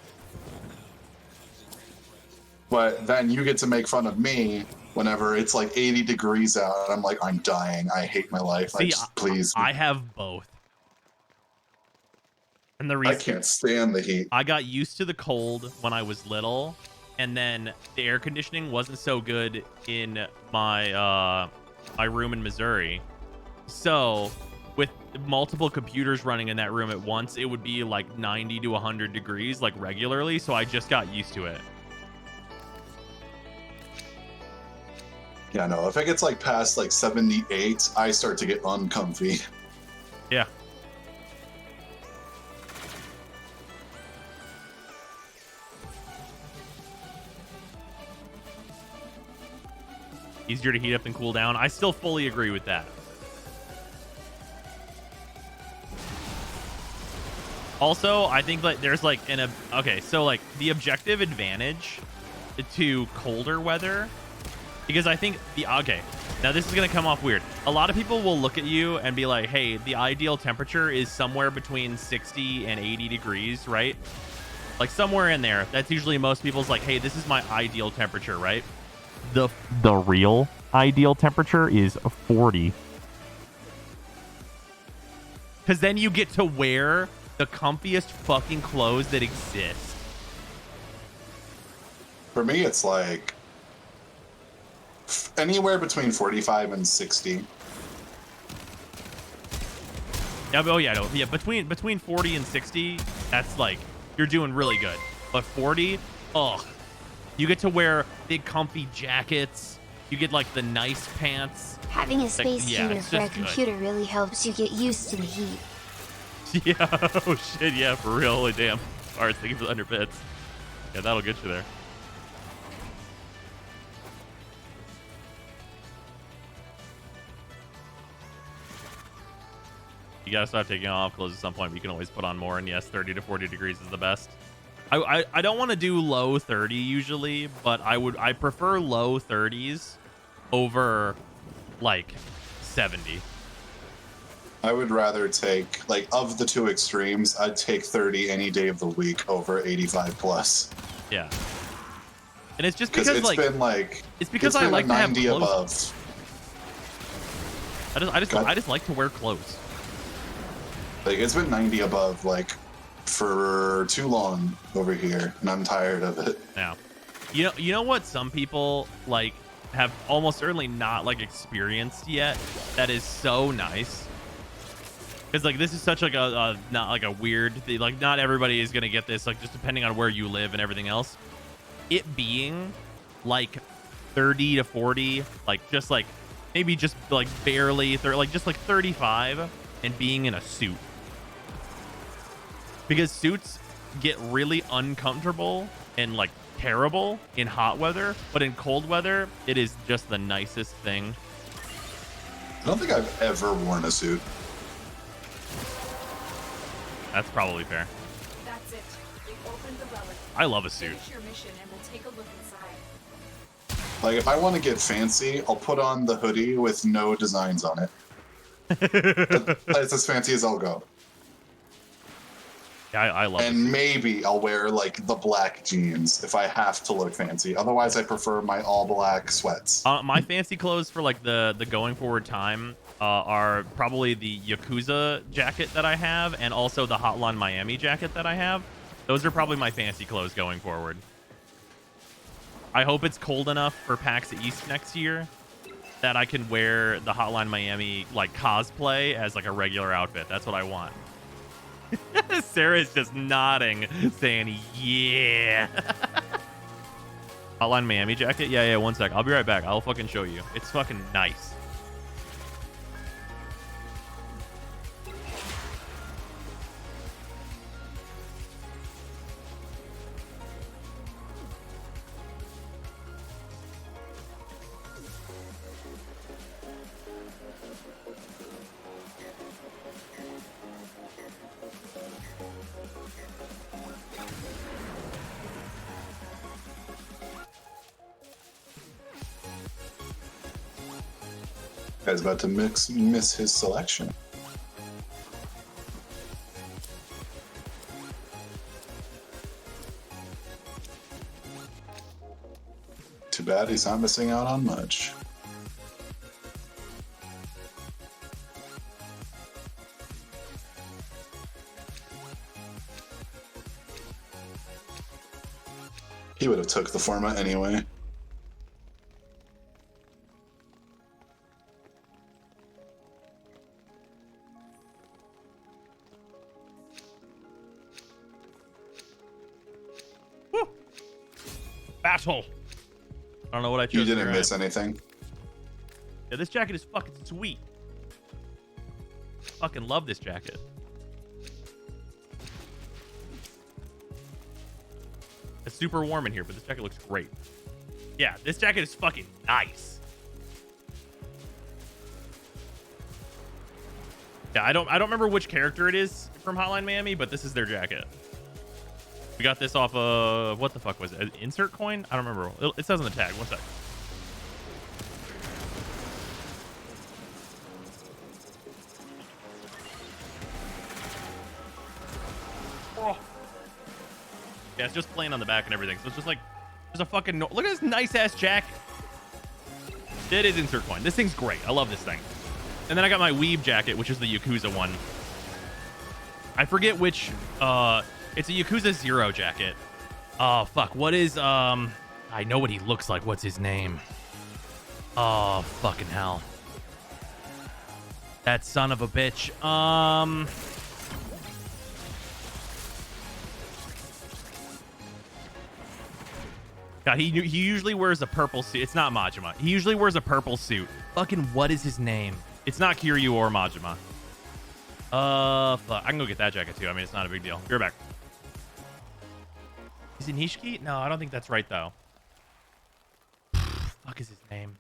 But then you get to make fun of me whenever it's like 80 degrees out. I'm like, I'm dying. I hate my life. See, please. I have both. And the reason I can't stand the heat. I got used to the cold when I was little, and then the air conditioning wasn't so good in my my room in Missouri. So with multiple computers running in that room at once, it would be like 90 to 100 degrees like regularly, so I just got used to it. Yeah, no, if it gets like past like 78, I start to get uncomfy. Yeah. Easier to heat up than cool down. I still fully agree with that. Also, I think like there's like okay, so like the objective advantage to colder weather, because I think okay, now this is gonna come off weird. A lot of people will look at you and be like, hey, the ideal temperature is somewhere between 60 and 80 degrees, right? Like somewhere in there. That's usually most people's like, hey, this is my ideal temperature, right? The real ideal temperature is 40. Because then you get to wear the comfiest fucking clothes that exist. For me, it's like anywhere between 45 and 60. Yeah, oh yeah, no, yeah. Between 40 and 60, that's like you're doing really good. But 40, ugh. You get to wear big comfy jackets, You get like the nice pants. Having a space yeah, heater it's for a just good. computer really helps you get used to the heat. Yeah, oh shit, yeah, for real. Holy damn. Alright, thank you for the 100 bits. Yeah, that'll get you there. You gotta start taking off clothes at some point, but you can always put on more. And yes, 30 to 40 degrees is the best. I don't want to do low 30 usually, but I prefer low 30s over like 70. I would rather take, like, of the two extremes, I'd take 30 any day of the week over 85 plus. Yeah. And it's just Because because it's like been like it's because it's I been like to have 90 clothes. above. I just like to wear clothes. Like, it's been 90 above, like, for too long over here, and I'm tired of it. Yeah. You know what some people like have almost certainly not like experienced yet that is so nice? Because like this is such like a not like a weird thing. Like not everybody is gonna get this, like just depending on where you live and everything else. It being like 30 to 40, like just like maybe just like barely like just like 35 and being in a suit. Because suits get really uncomfortable and like terrible in hot weather, but in cold weather, it is just the nicest thing. I don't think I've ever worn a suit. That's probably fair. That's it. We've opened the relic. I love a suit. Finish your mission and we'll take a look inside. Like, if I want to get fancy, I'll put on the hoodie with no designs on it. It's as fancy as I'll go. Yeah, I love it. And maybe I'll wear, like, the black jeans if I have to look fancy. Otherwise, I prefer my all-black sweats. My fancy clothes for like the going forward time are probably the Yakuza jacket that I have and also the Hotline Miami jacket that I have. Those are probably my fancy clothes going forward. I hope it's cold enough for PAX East next year that I can wear the Hotline Miami like cosplay as like a regular outfit. That's what I want. Sarah's just nodding, saying, yeah. Hotline Miami jacket? Yeah, 1 sec. I'll be right back. I'll fucking show you. It's fucking nice. Guy's about to miss his selection. Too bad he's not missing out on much. He would have took the format anyway. Woo. Battle. I don't know what I chose. You didn't here. miss anything. Yeah, this jacket is fucking sweet. Fucking love this jacket. It's super warm in here, but this jacket looks great. Yeah, this jacket is fucking nice. Yeah, I don't remember which character it is from Hotline Miami, but this is their jacket. We got this off of what the fuck was it? Insert coin? I don't remember. It says on the tag. 1 sec. Oh. Yeah, it's just plain on the back and everything. So it's just like there's a fucking look at this nice ass jacket. It is insert coin. This thing's great. I love this thing. And then I got my Weeb jacket, which is the Yakuza one. I forget which. It's a Yakuza 0 jacket. Oh fuck. What is I know what he looks like. What's his name? Oh fucking hell. That son of a bitch. God, he usually wears a purple suit. It's not Majima. He usually wears a purple suit. Fucking what is his name? It's not Kiryu or Majima. Fuck. I can go get that jacket too. I mean, it's not a big deal. Be right back. Is it Nishiki? No, I don't think that's right though. Fuck is his name?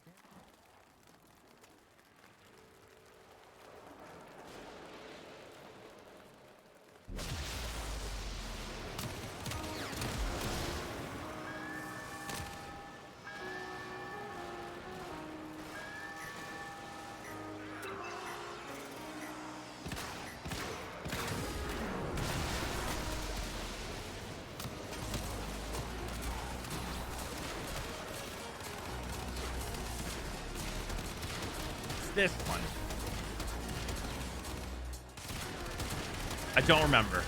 This one. I don't remember.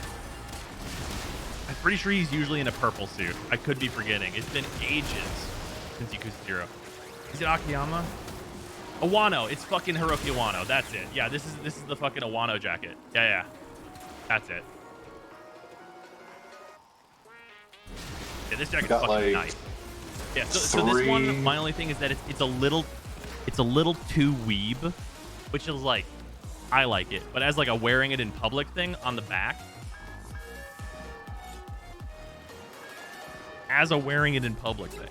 I'm pretty sure he's usually in a purple suit. I could be forgetting. It's been ages since Yakuza 0. Is it Akiyama? Awano. It's fucking Hiroki Awano. That's it. Yeah, this is the fucking Awano jacket. Yeah. That's it. Yeah, this jacket's fucking like nice. Yeah, so this one, my only thing is that it's a little too weeb, which is like, I like it, but as like a wearing it in public thing on the back, as a wearing it in public thing.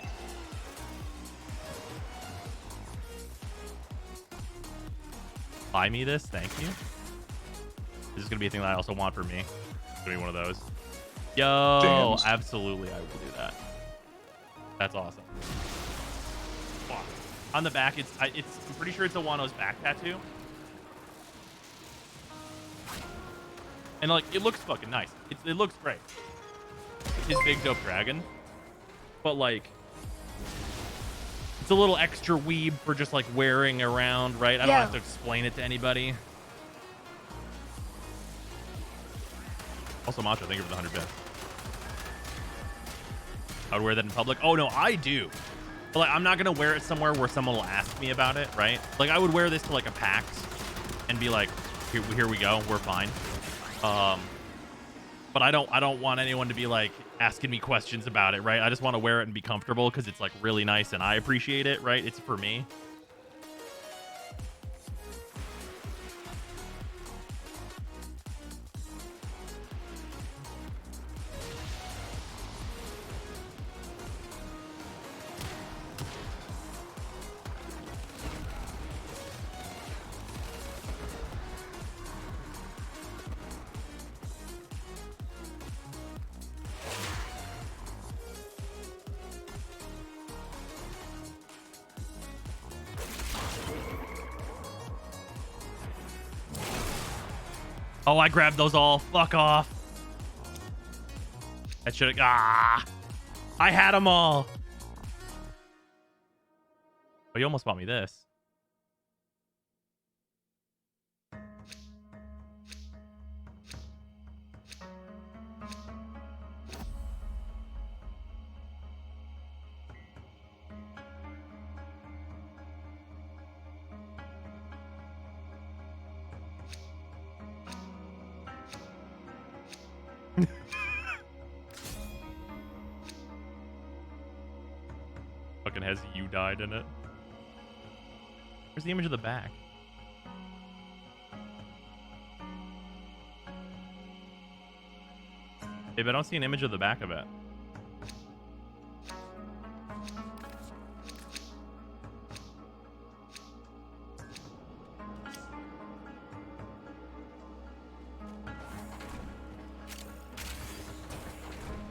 Buy me this, thank you. This is gonna be a thing that I also want for me. It's gonna be one of those. Yo, Damn. absolutely, I will do that. That's awesome. Wow. On the back, I'm pretty sure it's Awano's back tattoo. And like, it looks fucking nice. It looks great. His big dope dragon. But like, it's a little extra weeb for just like wearing around, right? I don't have to explain it to anybody. Also, Macho, thank you for the 100 bits. I would wear that in public. Oh no, I do. But like, I'm not gonna wear it somewhere where someone will ask me about it, right? Like, I would wear this to like a PAX and be like, here we go, we're fine. But I don't want anyone to be like asking me questions about it, right? I just want to wear it and be comfortable because it's like really nice and I appreciate it, right? It's for me. Oh, I grabbed those all. Fuck off. That should have... I had them all. Oh, you almost bought me this. Fucking has "you died" in it. Where's the image of the back? Hey, but I don't see an image of the back of it.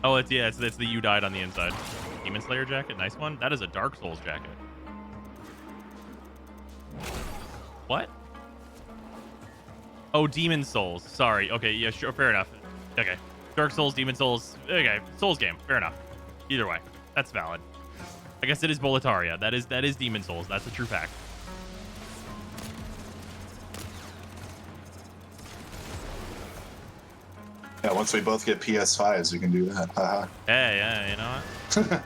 Oh, it's the "you died" on the inside. Demon Slayer jacket, nice one. That is a Dark Souls jacket. What? Oh, Demon Souls. Sorry. Okay, yeah, sure, fair enough. Okay, Dark Souls, Demon Souls. Okay, Souls game. Fair enough. Either way, that's valid. I guess it is Boletaria. That is Demon Souls. That's a true fact. Yeah, once we both get PS5s, we can do that. Haha. Yeah, you know what?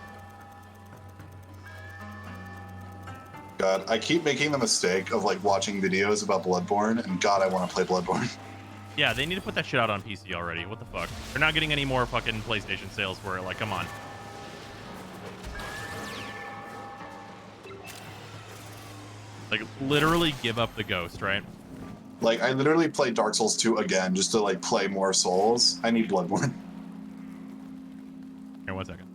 God, I keep making the mistake of like watching videos about Bloodborne, and God, I want to play Bloodborne. Yeah, they need to put that shit out on PC already. What the fuck? They're not getting any more fucking PlayStation sales for it. Like, come on. Like, literally give up the ghost, right? Like, I literally played Dark Souls 2 again just to, like, play more Souls. I need Bloodborne. Here, 1 second.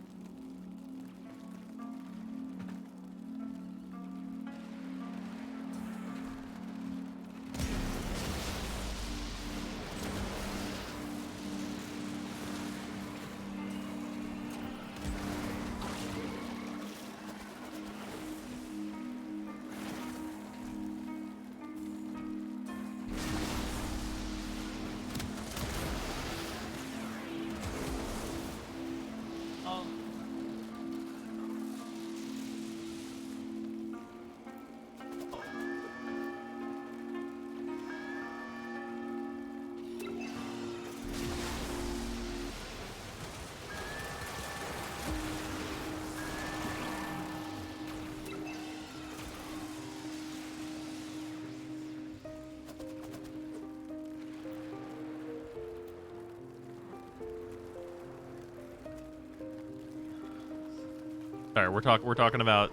Sorry, we're talking about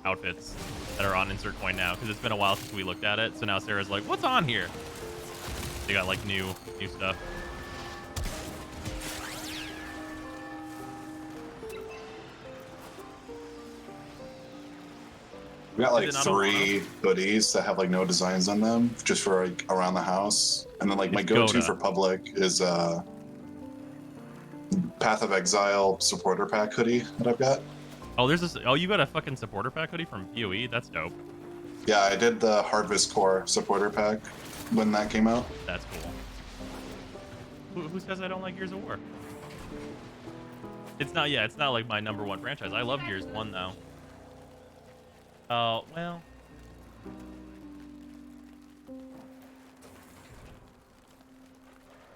outfits that are on Insert Coin now because it's been a while since we looked at it. So now Sarah's like, "What's on here?" They got like new stuff. We got like 3 hoodies that have like no designs on them, just for like around the house. And then like my go-to for public is Path of Exile supporter pack hoodie that I've got. Oh, there's this. Oh, you got a fucking supporter pack hoodie from PoE? That's dope. Yeah, I did the Harvest Core supporter pack when that came out. That's cool. Who says I don't like Gears of War? It's not. Yeah, it's not like my #1 franchise. I love Gears 1 though. Oh well.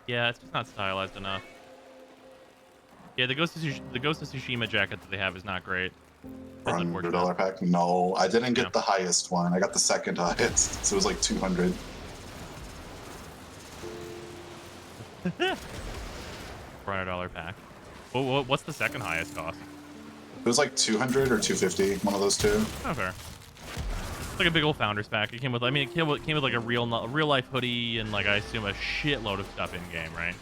Yeah, it's just not stylized enough. Yeah, the Ghost of Tsushima jacket that they have is not great. $100 pack? No, I didn't get the highest one. I got the second highest, so it was like 200. $400 pack. What's the second highest cost? It was like 200 or 250, one of those two. Oh, fair. It's like a big old founders pack. It came with, I mean, it came with like a real life hoodie and like I assume a shitload of stuff in game, right?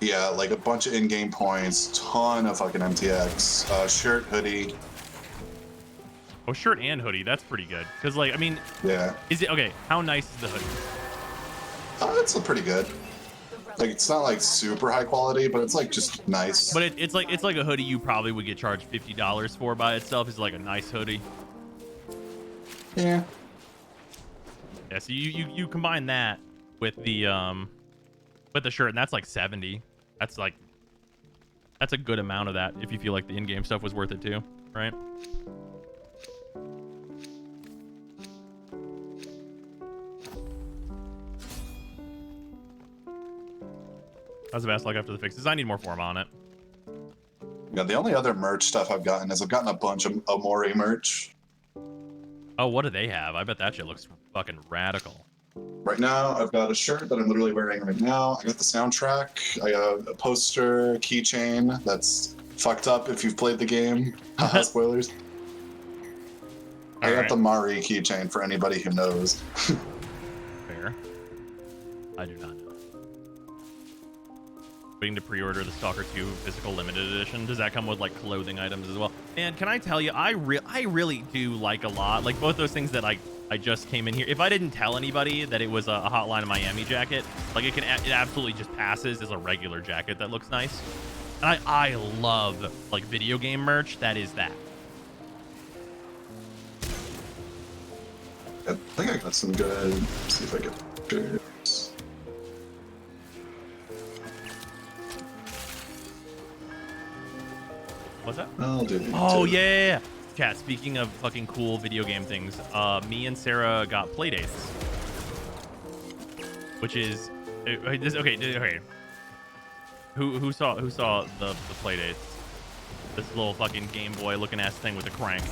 Yeah, like a bunch of in-game points, ton of fucking MTX, shirt, hoodie. Oh, shirt and hoodie. That's pretty good. Cause like, I mean, yeah. Is it okay? How nice is the hoodie? It's pretty good. Like it's not like super high quality, but it's like just nice. But it's like a hoodie you probably would get charged $50 for by itself. Is like a nice hoodie. Yeah. Yeah. So you combine that with the shirt, and that's like 70. That's a good amount of that if you feel like the in-game stuff was worth it too, right? How's the best luck after the fixes? I need more form on it. Yeah, the only other merch stuff I've gotten is I've gotten a bunch of Amori merch. Oh, what do they have? I bet that shit looks fucking radical. Right now, I've got a shirt that I'm literally wearing right now. I got the soundtrack. I got a poster, keychain that's fucked up if you've played the game. Spoilers. I got the Mari keychain for anybody who knows. Fair. I do not know. Waiting to pre-order the Stalker 2 physical limited edition. Does that come with like clothing items as well? Man, can I tell you, I really do like a lot, like both those things that I just came in here. If I didn't tell anybody that it was a Hotline Miami jacket, like it absolutely just passes as a regular jacket that looks nice. And I love like video game merch that is that. I think I got some good. Let's see if I get pictures. What's that? I'll do. Oh yeah. Chat, speaking of fucking cool video game things, me and Sarah got Playdates, which is okay. Who saw the Playdates? This little fucking Game Boy looking ass thing with a crank.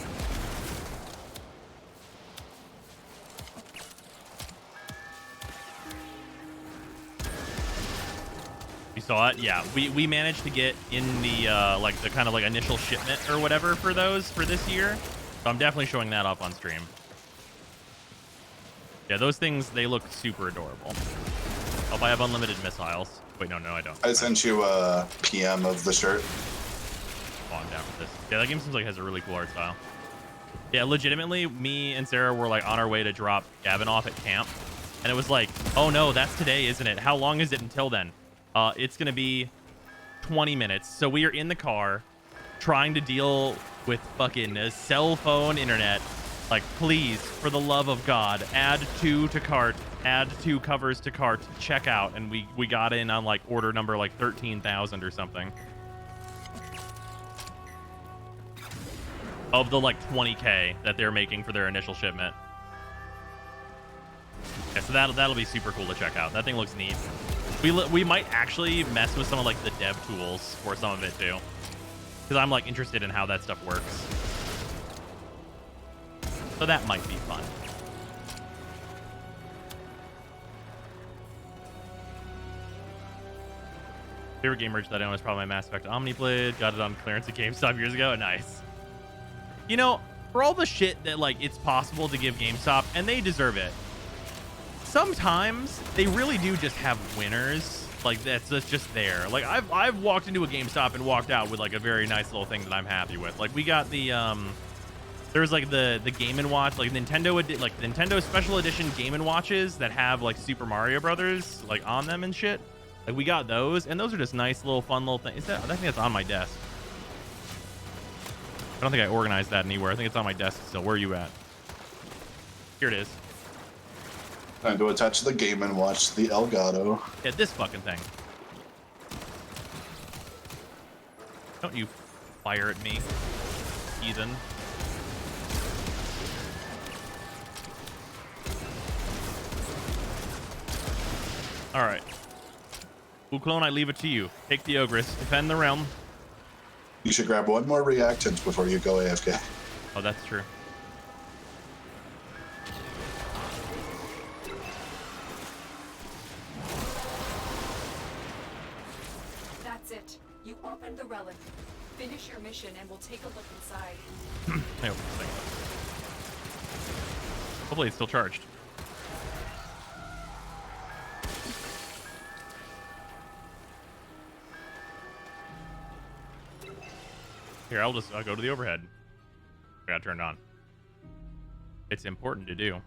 You saw it? Yeah, we managed to get in the like the kind of like initial shipment or whatever for those for this year. So I'm definitely showing that off on stream. Yeah, those things, they look super adorable. Oh, I have unlimited missiles. Wait, no, I don't. I sent you a PM of the shirt. Oh, I'm down for this. Yeah, that game seems like it has a really cool art style. Yeah, legitimately, me and Sarah were like on our way to drop Gavin off at camp. And it was like, oh no, that's today, isn't it? How long is it until then? It's going to be 20 minutes. So we are in the car trying to deal with fucking cell phone internet. Like, please, for the love of God, add 2 to cart, add 2 covers to cart, check out. And we got in on like order number like 13,000 or something. Of the like 20K that they're making for their initial shipment. Yeah, so that'll be super cool to check out. That thing looks neat. We might actually mess with some of like the dev tools for some of it too, because I'm like interested in how that stuff works. So that might be fun. Favorite game merch that I own is probably my Mass Effect Omniblade. Got it on clearance at GameStop years ago. Nice. You know, for all the shit that like it's possible to give GameStop, and they deserve it, sometimes they really do just have winners. Like that's just there. Like I've walked into a GameStop and walked out with like a very nice little thing that I'm happy with. Like we got the there's like the Game & Watch, like Nintendo special edition Game & Watches that have like Super Mario Brothers like on them and shit. Like we got those, and those are just nice little fun little things. I think that's on my desk. I don't think I organized that anywhere. I think it's on my desk still. Where are you at? Here it is. Time to attach the Game & Watch the Elgato. Yeah, this fucking thing. Don't you fire at me, heathen. All right. Clone, I leave it to you. Take the Ogress. Defend the realm. You should grab one more reactant before you go AFK. Oh, that's true. That's it. You opened the relic. Finish your mission and we'll take a look inside. I opened the thing. Hopefully it's still charged. Here, I'll just go to the overhead. I got turned on. It's important to do.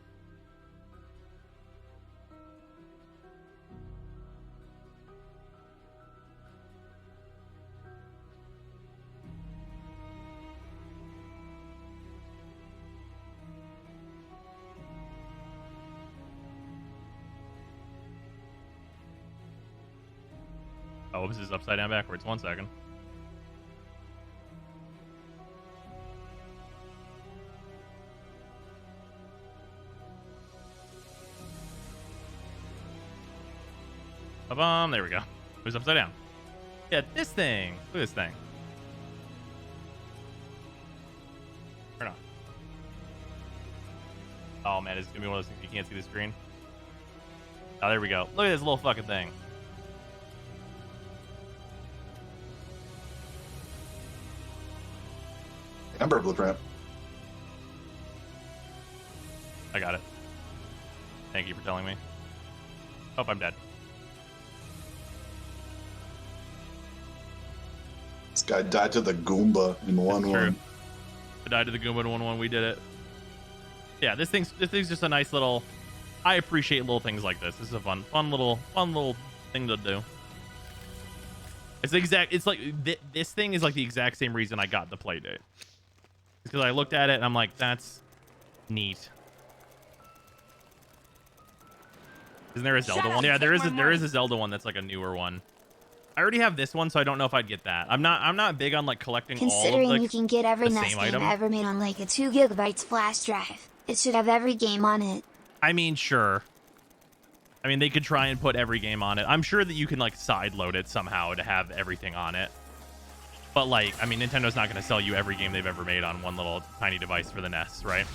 Oh, this is upside down backwards. 1 second. Ba-bum, there we go. It was upside down. Yeah, this thing. Look at this thing. Turn on. Oh man, it's gonna be one of those things you can't see the screen. Oh, there we go. Look at this little fucking thing. Ember blueprint. I got it. Thank you for telling me. Oh, I'm dead. This guy died to the Goomba in 1-1. I died to the Goomba in 1-1. We did it. Yeah, this thing's just a nice little. I appreciate little things like this. This is a fun little thing to do. It's the exact. It's like this thing is like the exact same reason I got the Playdate. Because I looked at it and I'm like, that's neat. Isn't there a Zelda one? Yeah, there is a Zelda one that's like a newer one. I already have this one, so I don't know if I'd get that. I'm not big on like collecting Considering all of you can get every the NES same game item. ever made on like a 2 GB flash drive, it should have every game on it. I mean, sure. I mean, they could try and put every game on it. I'm sure that you can like sideload it somehow to have everything on it. But like, I mean, Nintendo's not going to sell you every game they've ever made on one little tiny device for the NES, right?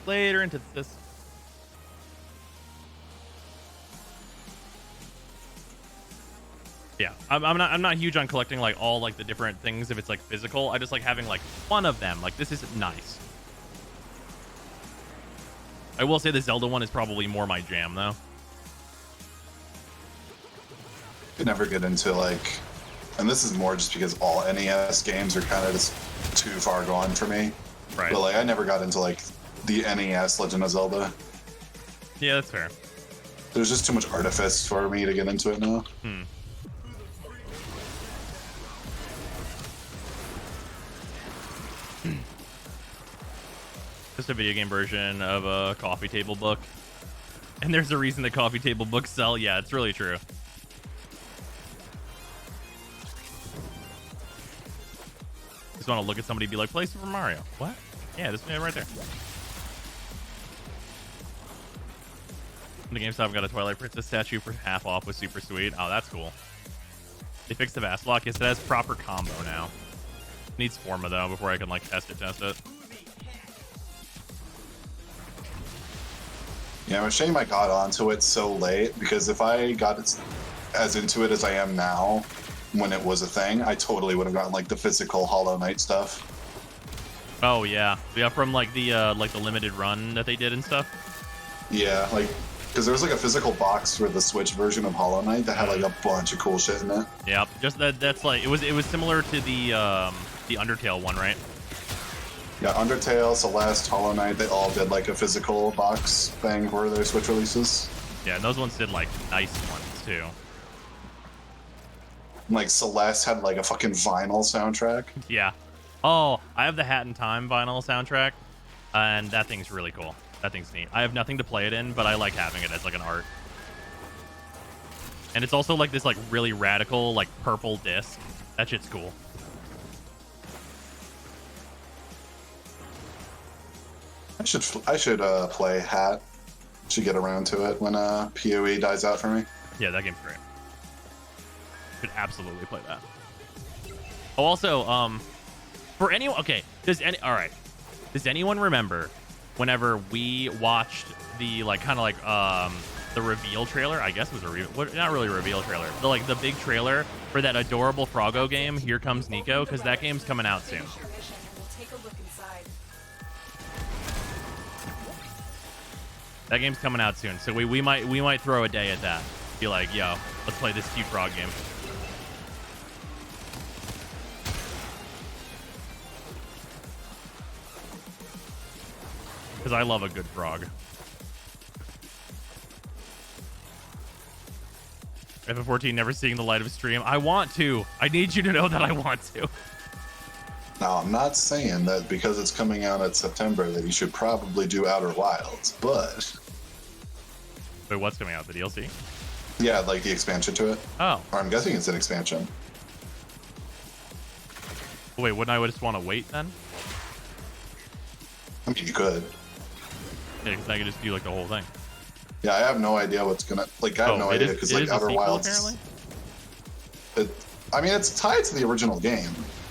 Later into this. Yeah, I'm not huge on collecting like all like the different things if it's like physical. I just like having like one of them. Like this is nice. I will say the Zelda one is probably more my jam though. Could never get into like, and this is more just because all NES games are kind of just too far gone for me. Right. But like, I never got into like the NES Legend of Zelda. Yeah, that's fair. There's just too much artifice for me to get into it now. Just a video game version of a coffee table book. And there's a reason that coffee table books sell. Yeah, it's really true. Just want to look at somebody and be like, play Super Mario. What? Yeah, this man right there. The GameStop got a Twilight Princess statue for half off with super sweet. Oh, that's cool. They fixed the Vast Lock. Yes, it has proper combo now. Needs Forma though before I can like test it. Yeah, I'm ashamed I got onto it so late, because if I got as into it as I am now, when it was a thing, I totally would have gotten like the physical Hollow Knight stuff. Oh yeah, yeah, from like the limited run that they did and stuff. Yeah, like, because there was like a physical box for the Switch version of Hollow Knight that had like a bunch of cool shit in it. Yeah, just that's like it was similar to the Undertale one, right? Yeah, Undertale, Celeste, Hollow Knight, they all did like a physical box thing for their Switch releases. Yeah, and those ones did like nice ones too. Like Celeste had like a fucking vinyl soundtrack. Yeah. Oh, I have the Hat in Time vinyl soundtrack, and that thing's really cool. That thing's neat. I have nothing to play it in, but I like having it as like an art. And it's also like this like really radical like purple disc. That shit's cool. I should play Hat. Should get around to it when PoE dies out for me. Yeah, that game's great. Should absolutely play that. Oh, also, for anyone, okay, does anyone remember whenever we watched the like kind of like the reveal trailer? I guess it was not really a reveal trailer. The big trailer for that adorable Froggo game, Here Comes Nico, because that game's coming out soon. That game's coming out soon, so we might throw a day at that. Be like, yo, let's play this cute frog game. Because I love a good frog. FF14 never seeing the light of stream. I want to. I need you to know that I want to. Now, I'm not saying that because it's coming out in September that you should probably do Outer Wilds, but... Wait, what's coming out? The DLC? Yeah, like the expansion to it. Oh. Or I'm guessing it's an expansion. Wait, wouldn't I just want to wait then? I mean, you could. Yeah, because I could just do like the whole thing. Yeah, I have no idea what's gonna... Like, I have no idea, because like Outer Wilds... Apparently? I mean, it's tied to the original game,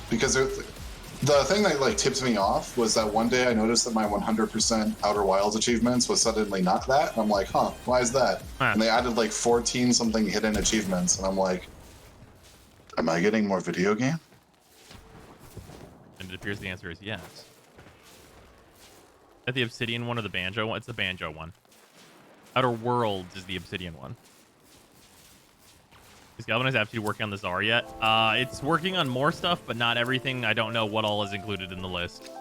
because the thing that like tipped me off was that one day I noticed that my 100% Outer Wilds achievements was suddenly not that. And I'm like, huh, why is that? And they added like 14 something hidden achievements, and I'm like, am I getting more video game? And it appears the answer is yes. Is that the Obsidian one or the Banjo one? It's the Banjo one. Outer Worlds is the Obsidian one. Is Galvanized actually working on the Tsar yet? It's working on more stuff, but not everything. I don't know what all is included in the list.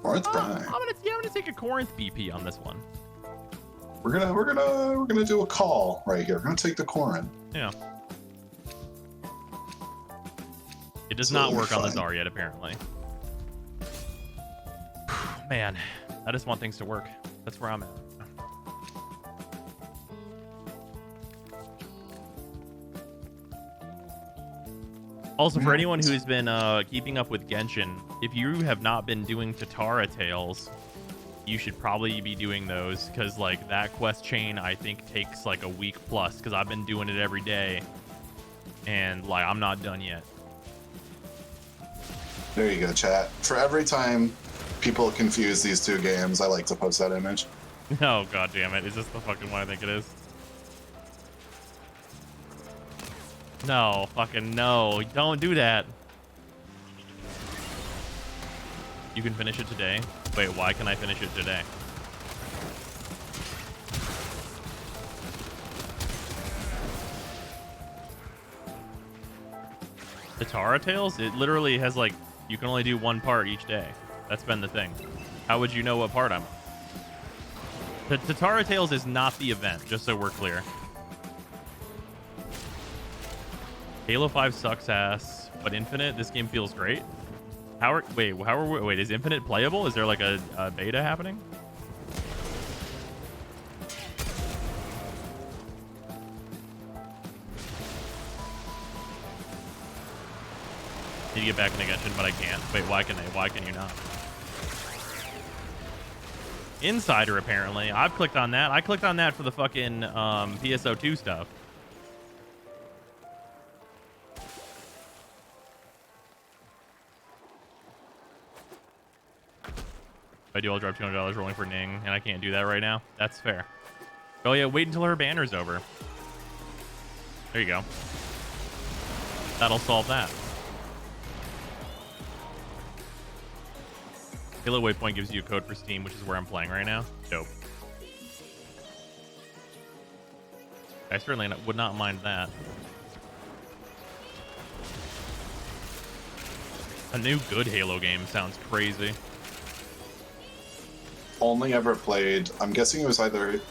Corinth Prime. I'm gonna take a Corinth BP on this one. We're gonna do a call right here. We're gonna take the Corinth. Yeah. It does not work on the Tsar yet, apparently. Man, I just want things to work. That's where I'm at. Also, for anyone who's been keeping up with Genshin, if you have not been doing Tatara Tales, you should probably be doing those, because like that quest chain I think takes like a week plus, because I've been doing it every day, and like I'm not done yet. There you go, chat. For every time people confuse these two games, I like to post that image. Oh god damn it! Is this the fucking one I think it is? No, fucking no. Don't do that. You can finish it today. Wait, why can I finish it today? The Tara Tales? It literally has like, you can only do one part each day. That's been the thing. How would you know what part I'm on? The Tatara Tales is not the event, just so we're clear. Halo 5 sucks ass, but Infinite, this game feels great. Wait, is Infinite playable? Is there like a beta happening? Need to get back in Genshin, but I can't. Wait, why can you not? Insider, apparently. I've clicked on that. I clicked on that for the fucking PSO2 stuff. If I do, I'll drop $200 rolling for Ning, and I can't do that right now. That's fair. Oh yeah, wait until her banner's over. There you go. That'll solve that. Halo Waypoint gives you a code for Steam, which is where I'm playing right now. Dope. I certainly would not mind that. A new good Halo game sounds crazy. Only ever played, I'm guessing it was either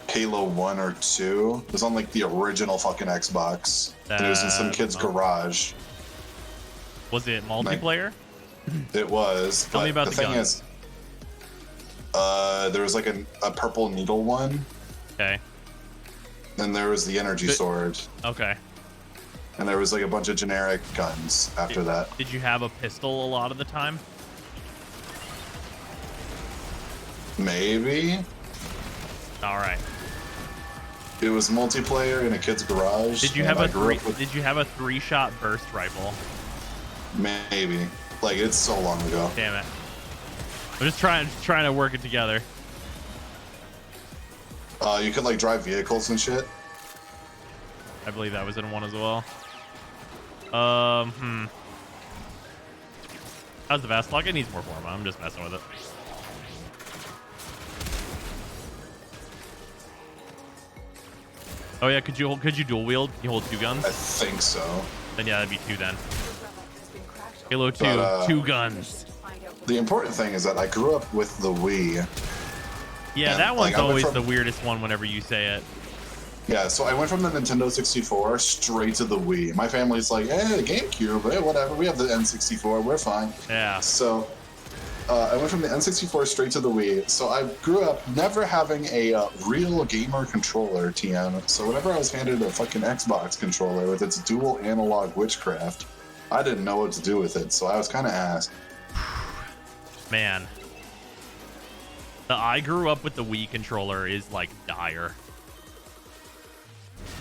Halo 1 or 2. It was on like the original fucking Xbox. And it was in some kid's garage. Was it multiplayer? It was. Tell me about the thing gun. is, there was like a purple needle one. Okay. Then there was the energy sword. Okay. And there was like a bunch of generic guns after that. Did you have a pistol a lot of the time? Maybe. All right. It was multiplayer in a kid's garage. Did you have a three-shot burst rifle? Maybe. Like, it's so long ago. Damn it. I'm just trying to work it together. You could like drive vehicles and shit. I believe that was in one as well. How's the Vastlock? It needs more form. I'm just messing with it. Oh yeah, could you dual wield? Can you hold two guns? I think so. Then yeah, that'd be two then. Halo 2, But, two guns. The important thing is that I grew up with the Wii. Yeah, And, that one's like, I went always from- the weirdest one whenever you say it. Yeah, so I went from the Nintendo 64 straight to the Wii. My family's like, hey, GameCube, hey, whatever. We have the N64, we're fine. Yeah. So I went from the N64 straight to the Wii. So I grew up never having a real gamer controller, TM. So whenever I was handed a fucking Xbox controller with its dual analog witchcraft, I didn't know what to do with it. So I was kind of asked. Man. I grew up with the Wii controller is like dire.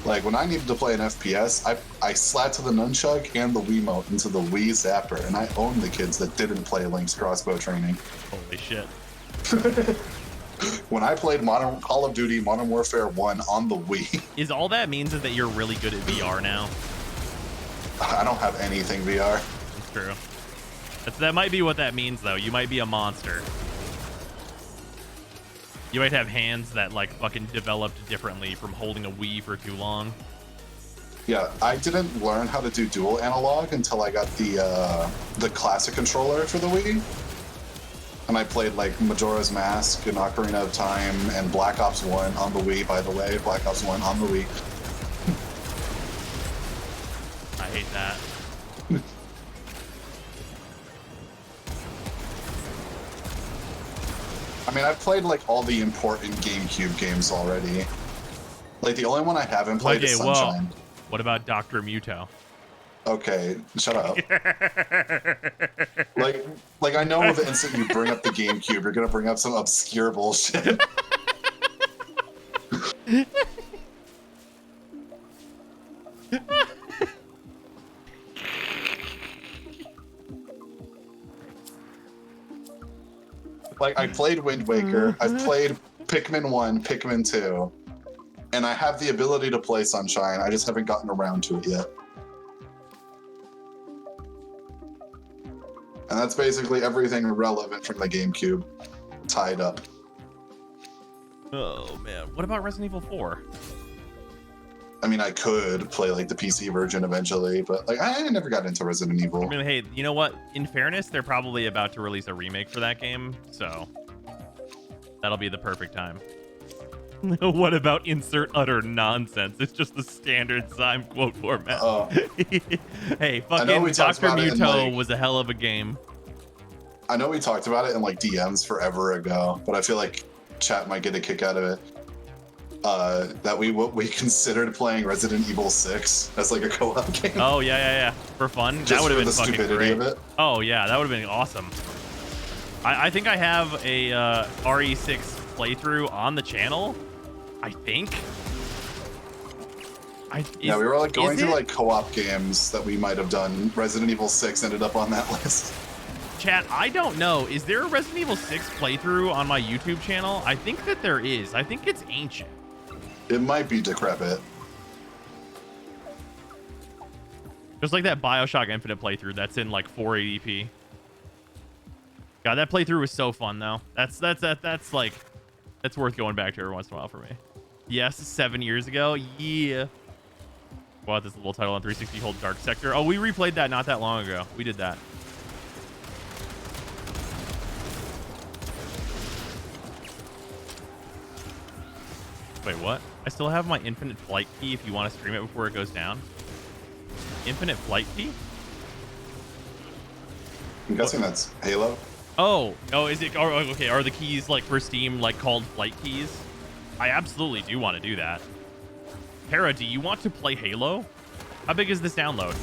Like, when I needed to play an FPS, I slapped to the nunchuck and the Wiimote into the Wii Zapper, and I owned the kids that didn't play Link's crossbow training. Holy shit. When I played Call of Duty Modern Warfare 1 on the Wii, Is all that means is that you're really good at VR now? I don't have anything VR. That's true. That might be what that means, though. You might be a monster. You might have hands that, like, fucking developed differently from holding a Wii for too long. Yeah, I didn't learn how to do dual analog until I got the classic controller for the Wii. And I played, like, Majora's Mask and Ocarina of Time and Black Ops 1 on the Wii, by the way. Black Ops 1 on the Wii. I hate that. I mean, I've played, like, all the important GameCube games already. Like, the only one I haven't played is well, Sunshine. what about Dr. Muto? Okay, shut up. like I know the instant you bring up the GameCube, you're gonna bring up some obscure bullshit. Like, I played Wind Waker, I've played Pikmin 1, Pikmin 2, and I have the ability to play Sunshine, I just haven't gotten around to it yet. And that's basically everything relevant from the GameCube tied up. Oh man, what about Resident Evil 4? I mean, I could play like the PC version eventually, but like I never got into Resident Evil. I mean, hey, you know what? In fairness, they're probably about to release a remake for that game, so that'll be the perfect time. What about insert utter nonsense? It's just the standard Zyme quote format. Hey, fucking Dr. Muto was a hell of a game. I know we talked about it in like DMs forever ago, but I feel like chat might get a kick out of it. That we considered playing Resident Evil 6 as like a co-op game. Oh yeah. For fun. Just that would have for been the fucking stupidity great. of it. Oh yeah, that would have been awesome. I think I have a RE6 playthrough on the channel. I think. Yeah, we were like going through like co-op games that we might have done. Resident Evil 6 ended up on that list. Chat, I don't know. Is there a Resident Evil 6 playthrough on my YouTube channel? I think that there is. I think it's ancient. It might be decrepit. Just like that BioShock Infinite playthrough that's in like 480p. God, that playthrough was so fun though. That's worth going back to every once in a while for me. Yes, 7 years ago. Yeah. Wow, this little title on 360 hold Dark Sector. Oh, we replayed that not that long ago. We did that. Wait, what? I still have my infinite flight key if you want to stream it before it goes down. Infinite flight key? I'm guessing that's Halo. Oh, is it? Oh, okay, are the keys like for Steam like called flight keys? I absolutely do want to do that. Hera, do you want to play Halo? How big is this download?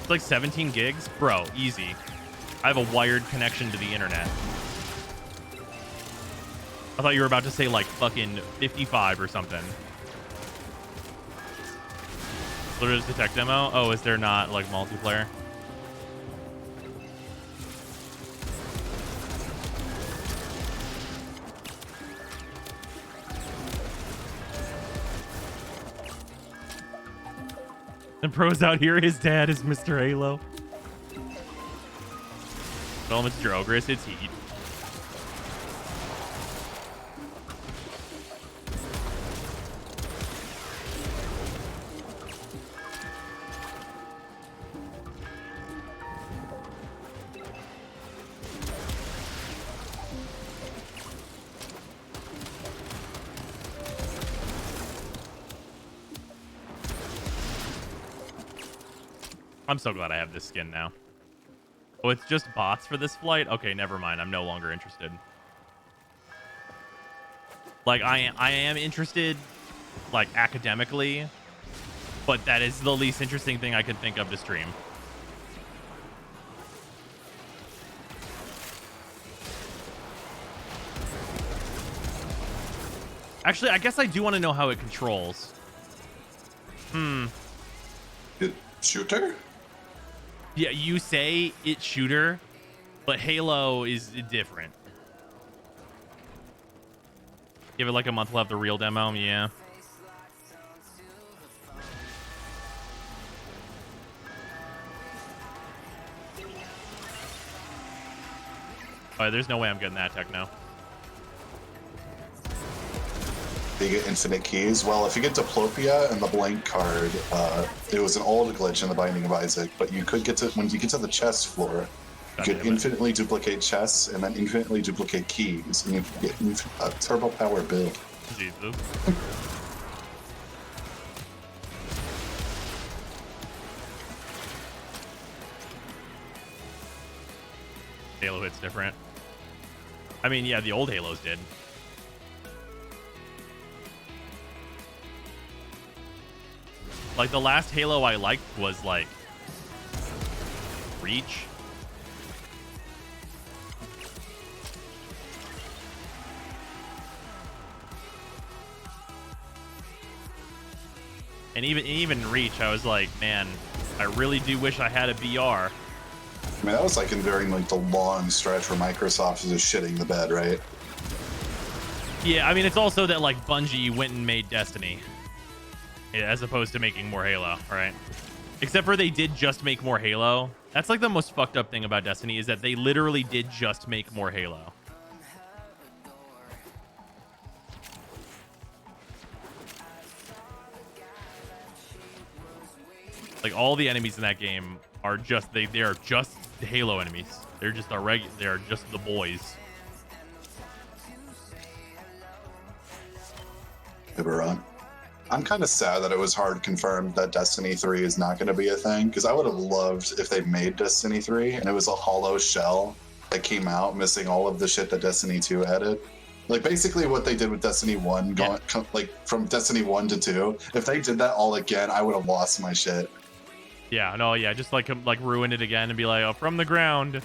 It's like 17 gigs? Bro, easy. I have a wired connection to the internet. I thought you were about to say like fucking 55 or something. There's the tech demo. Oh, is there not like multiplayer? The pros out here, his dad is Mr. Halo. Well, Mr. Ogris, it's heat. I'm so glad I have this skin now. Oh, it's just bots for this flight? Okay, never mind. I'm no longer interested. Like, I am interested, like, academically, but that is the least interesting thing I could think of to stream. Actually, I guess I do want to know how it controls. Shooter? Yeah, you say it's shooter, but Halo is different. Give it like a month, we'll have the real demo. Yeah. Oh, there's no way I'm getting that techno. You get infinite keys. Well, if you get Diplopia and the blank card, it was an old glitch in the Binding of Isaac, but you could get to, when you get to the chest floor, you could infinitely duplicate chests and then infinitely duplicate keys, and you could get a turbo power build. Jesus. Halo hits different. I mean, yeah, the old Halos did. Like, the last Halo I liked was, like, Reach. And even Reach, I was like, man, I really do wish I had a BR. I mean, that was like in during like the long stretch where Microsoft was just shitting the bed, right? Yeah, I mean, it's also that, like, Bungie went and made Destiny. as opposed to making more Halo, right? Except for they did just make more Halo. That's like the most fucked up thing about Destiny is that they literally did just make more Halo. Like all the enemies in that game are just they are just Halo enemies. They're just they are just the boys. Ibaron. I'm kind of sad that it was hard confirmed that Destiny 3 is not going to be a thing, because I would have loved if they made Destiny 3 and it was a hollow shell that came out missing all of the shit that Destiny 2 added. Like basically what they did with Destiny 1, going like from Destiny 1 to 2. If they did that all again, I would have lost my shit. Yeah, no, yeah, just like ruin it again and be like, oh, from the ground.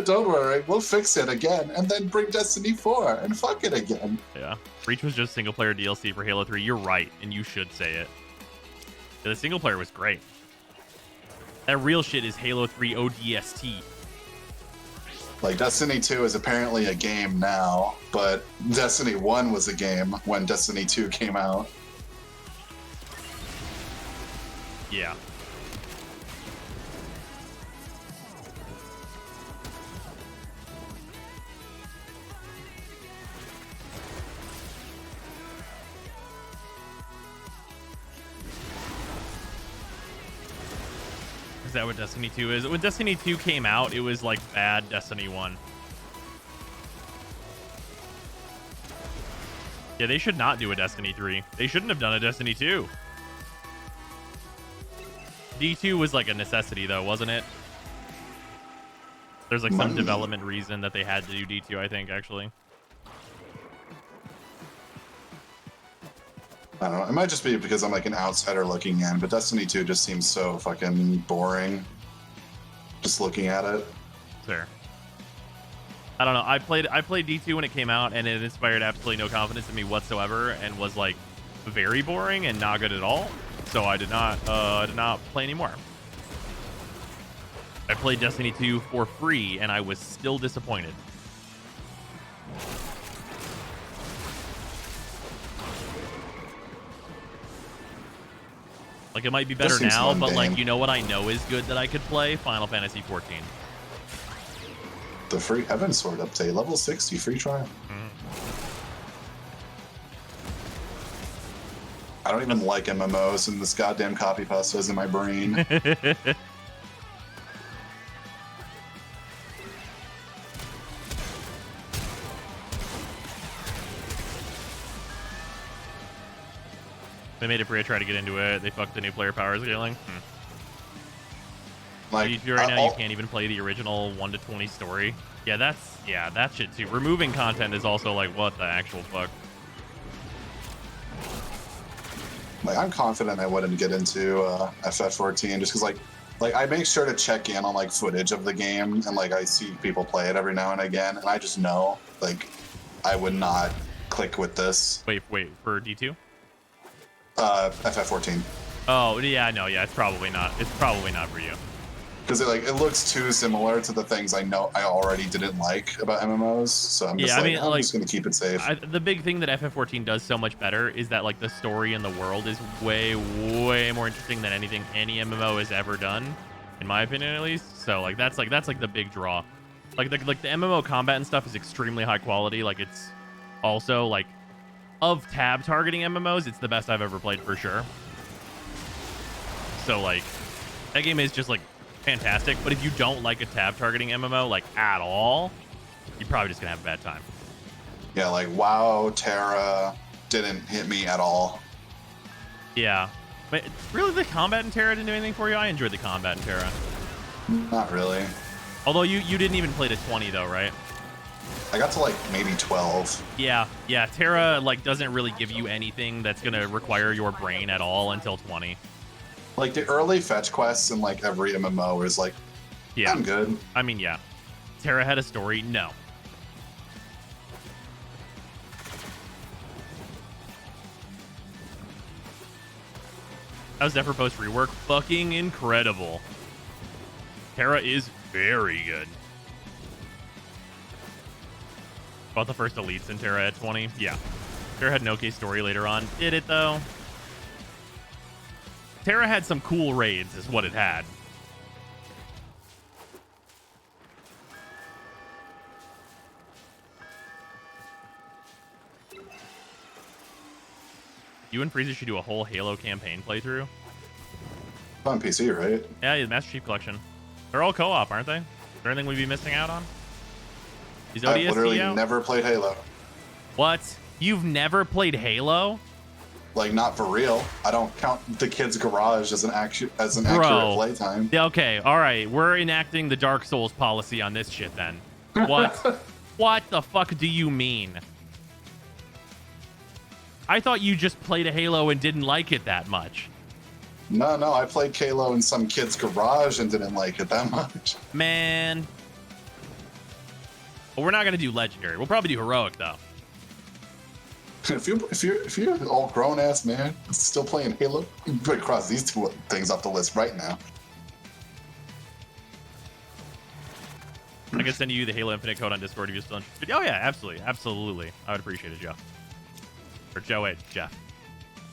Don't worry, we'll fix it again and then bring Destiny 4 and fuck it again. Yeah, Reach was just single player DLC for Halo 3. You're right, and you should say it. Yeah, the single player was great. That real shit is Halo 3 ODST. Like Destiny 2 is apparently a game now, but Destiny 1 was a game when Destiny 2 came out. Yeah. Is that what Destiny 2 is? When Destiny 2 came out, it was like bad Destiny 1. Yeah, they should not do a Destiny 3. They shouldn't have done a Destiny 2. D2 was like a necessity though, wasn't it? There's like some development reason that they had to do D2, I think, actually. I don't know. It might just be because I'm like an outsider looking in, but Destiny 2 just seems so fucking boring. Just looking at it. Fair. I don't know. I played D2 when it came out, and it inspired absolutely no confidence in me whatsoever, and was like very boring and not good at all. So I did not play anymore. I played Destiny 2 for free, and I was still disappointed. Like, it might be better now, but like, you know what I know is good that I could play? Final Fantasy 14. The free Heaven Sword update, level 60, free trial. I don't even like MMOs, and this goddamn copy pasta is in my brain. They made it free. I tried to get into it. They fucked the new player power scaling. Like, right now, you can't even play the original 1 to 20 story. Yeah, that shit too. Removing content is also like, what the actual fuck? Like, I'm confident I wouldn't get into FF14 just because, like I make sure to check in on like footage of the game, and like I see people play it every now and again, and I just know like I would not click with this. Wait, for D2? FF14. Oh yeah, no, yeah, it's probably not. It's probably not for you. Because it looks too similar to the things I know I already didn't like about MMOs, so I'm just I'm just gonna keep it safe. The big thing that FF14 does so much better is that like the story in the world is way more interesting than anything any MMO has ever done, in my opinion at least. So like that's the big draw. Like the MMO combat and stuff is extremely high quality. Like it's also like of tab targeting MMOs, it's the best I've ever played for sure. So like that game is just like fantastic, but if you don't like a tab targeting MMO like at all, you're probably just gonna have a bad time. Yeah, like WoW, Terra didn't hit me at all. Yeah, but really the combat in Terra didn't do anything for you? I enjoyed the combat in Terra. Not really. Although you didn't even play to 20 though, right? I got to like maybe 12. Yeah, Terra like doesn't really give you anything that's gonna require your brain at all until 20. Like the early fetch quests in like every MMO is like, yeah, I'm good. I mean, yeah. Terra had a story? No. How's Zephyr Post rework? Fucking incredible. Terra is very good. About the first elites in Terra at 20? Yeah. Terra had an okay story later on. Did it though? Terra had some cool raids, is what it had. You and Freezer should do a whole Halo campaign playthrough. On PC, right? Yeah, the Master Chief Collection. They're all co-op, aren't they? Is there anything we'd be missing out on? Is I've ODST literally out? never played Halo. What? You've never played Halo? Like, not for real. I don't count the kid's garage as an accurate Bro. playtime. Yeah, okay, all right. We're enacting the Dark Souls policy on this shit then. What? What the fuck do you mean? I thought you just played a Halo and didn't like it that much. No, I played Halo in some kid's garage and didn't like it that much. Man. Well, we're not gonna do Legendary. We'll probably do Heroic though. If you're an all grown ass man still playing Halo, you could cross these two things off the list right now. I can send you the Halo Infinite code on Discord if you're still interested. Oh yeah, absolutely. I would appreciate it, Joe. Or Joe, wait, Jeff.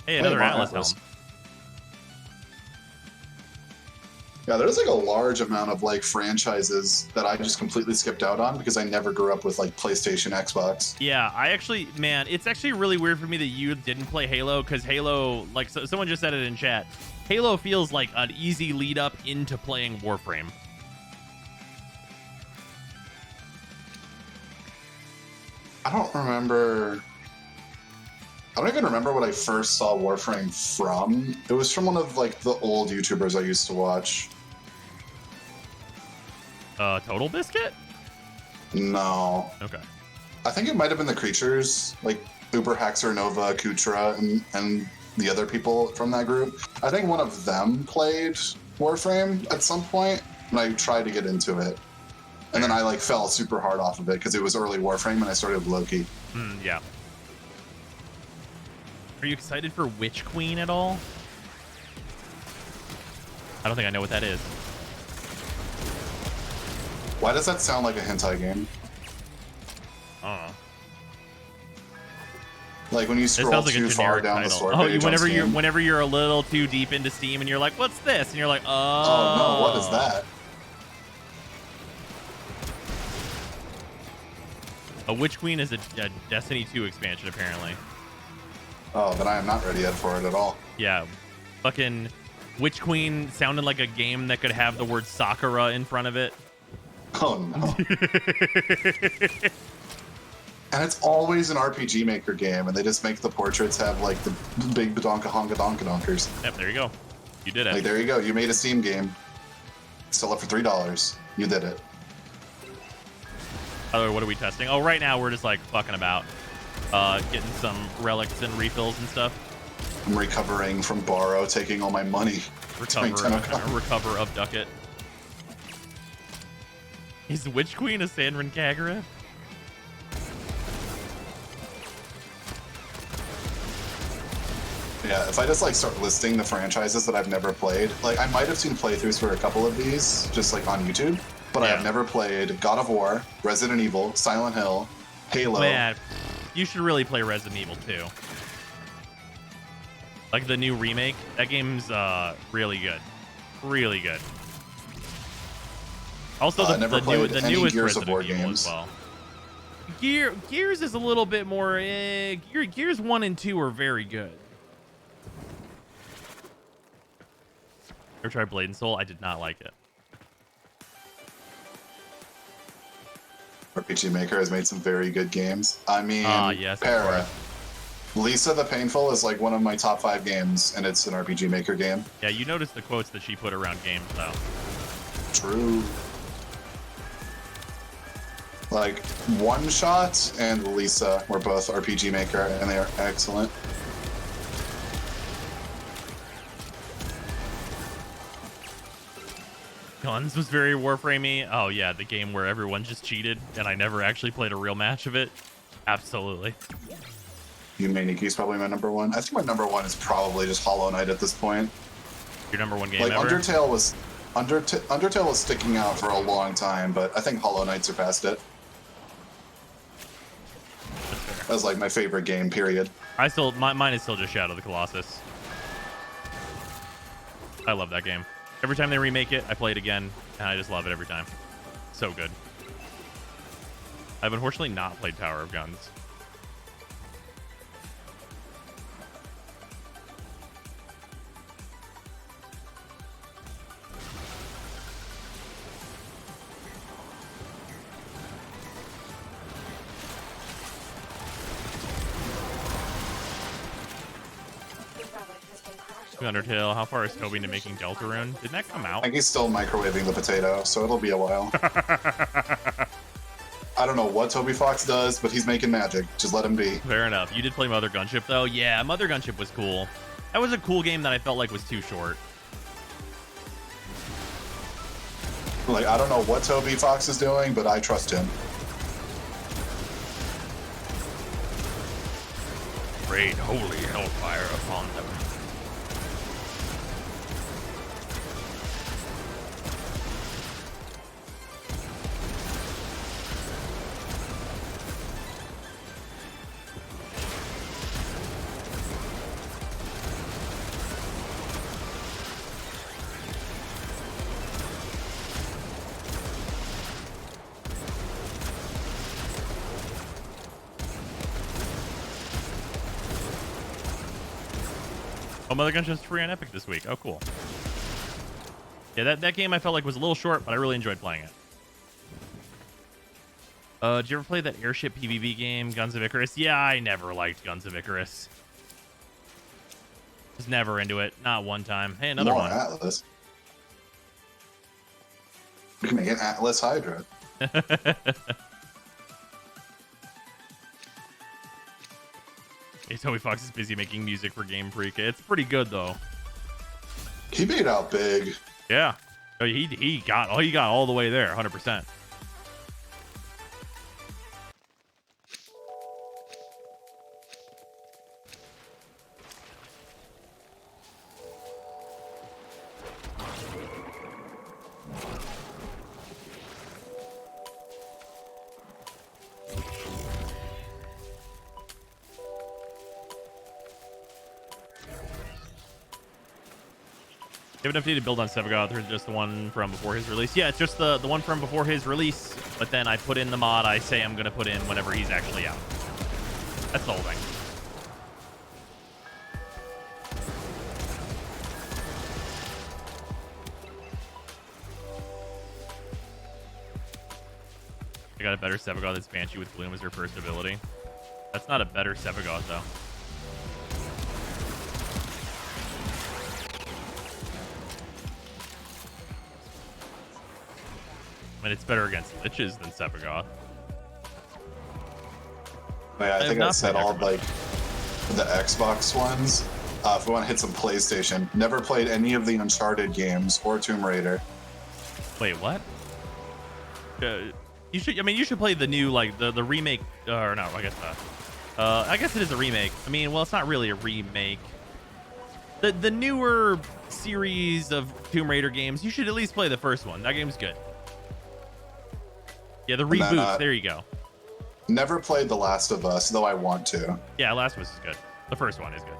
Hey, another Atlas helm. Yeah, there's like a large amount of like franchises that I just completely skipped out on because I never grew up with like PlayStation, Xbox. Yeah, I actually, man, it's actually really weird for me that you didn't play Halo because Halo, like someone just said it in chat, Halo feels like an easy lead up into playing Warframe. I don't even remember what I first saw Warframe from. It was from one of like the old YouTubers I used to watch. Total Biscuit? No. Okay. I think it might have been the creatures, like Uber Haxer, Nova, Kutra, and the other people from that group. I think one of them played Warframe at some point, and I tried to get into it. And then I like fell super hard off of it because it was early Warframe and I started with Loki. Yeah. Are you excited for Witch Queen at all? I don't think I know what that is. Why does that sound like a hentai game? I don't know. Like when you It scroll sounds like a too far generic down the title. store Oh, page whenever you're a little too deep into Steam and you're like, "What's this?" and you're like, "Oh." Oh no, what is that? A Witch Queen is a Destiny 2 expansion, apparently. Oh, then I am not ready yet for it at all. Yeah, fucking Witch Queen sounded like a game that could have the word Sakura in front of it. Oh no. And it's always an RPG Maker game, and they just make the portraits have like the big badonka honka donka donkers. Yep, there you go. You did it. Like there you go. You made a Steam game. Sell it for $3. You did it. By the way, what are we testing? Oh, right now we're just like fucking about, getting some relics and refills and stuff. I'm recovering from Borrow, taking all my money. Recover of Ducket. Is Witch Queen a Sandrin Kagura? Yeah, if I just like start listing the franchises that I've never played, like I might have seen playthroughs for a couple of these just like on YouTube, but I have never played God of War, Resident Evil, Silent Hill, Halo. Man, you should really play Resident Evil 2. Like the new remake, that game's really good. Really good. Also, the newest Gears of Resident War Evil games. as well. Gears is a little bit more. Gears 1 and 2 are very good. Ever tried Blade and Soul? I did not like it. RPG Maker has made some very good games. I mean, yes, of Para. Lisa the Painful is like one of my top 5 games, and it's an RPG Maker game. Yeah, you noticed the quotes that she put around games, though. True. Like, One Shot and Lisa were both RPG Maker, and they are excellent. Guns was very Warframey. Oh yeah, the game where everyone just cheated and I never actually played a real match of it. Absolutely. Humaniki's probably my number 1. I think my number 1 is probably just Hollow Knight at this point. Your number 1 game like ever? Undertale was sticking out for a long time, but I think Hollow Knight surpassed it. That was like my favorite game, period. Mine is still just Shadow of the Colossus. I love that game. Every time they remake it, I play it again, and I just love it every time. So good. I've unfortunately not played Tower of Guns. Undertale, how far is Toby into making Deltarune? Didn't that come I out? think he's still microwaving the potato, so it'll be a while. I don't know what Toby Fox does, but he's making magic. Just let him be. Fair enough. You did play Mother Gunship, though? Yeah, Mother Gunship was cool. That was a cool game that I felt like was too short. Like, I don't know what Toby Fox is doing, but I trust him. Rain holy hellfire upon them. Oh, Mother Gunship's free on Epic this week. Oh, cool. Yeah, that game I felt like was a little short, but I really enjoyed playing it. Did you ever play that airship PvP game, Guns of Icarus? Yeah, I never liked Guns of Icarus. Was never into it. Not one time. Hey, another More one. Atlas. We can make an Atlas Hydra. Hey, Toby Fox is busy making music for Game Freak. It's pretty good though. He made out big. Yeah. Oh, he got all the way there, 100%. You have enough to build on Sevagoth, or just the one from before his release? Yeah, it's just the one from before his release, but then I put in the mod I say I'm going to put in whenever he's actually out. That's the whole thing. I got a better Sevagoth that's Banshee with Gloom as her first ability. That's not a better Sevagoth, though. I mean, it's better against Liches than Sevagoth. Yeah, I think I said all like the Xbox ones. If we want to hit some PlayStation, never played any of the Uncharted games or Tomb Raider. Wait, what? You should. I mean, you should play the new, like the remake. Or no, I guess not. I guess it is a remake. I mean, well, it's not really a remake. The newer series of Tomb Raider games, you should at least play the first one. That game's good. Yeah, the reboots. There you go. Never played The Last of Us, though I want to. Yeah, Last of Us is good. The first one is good.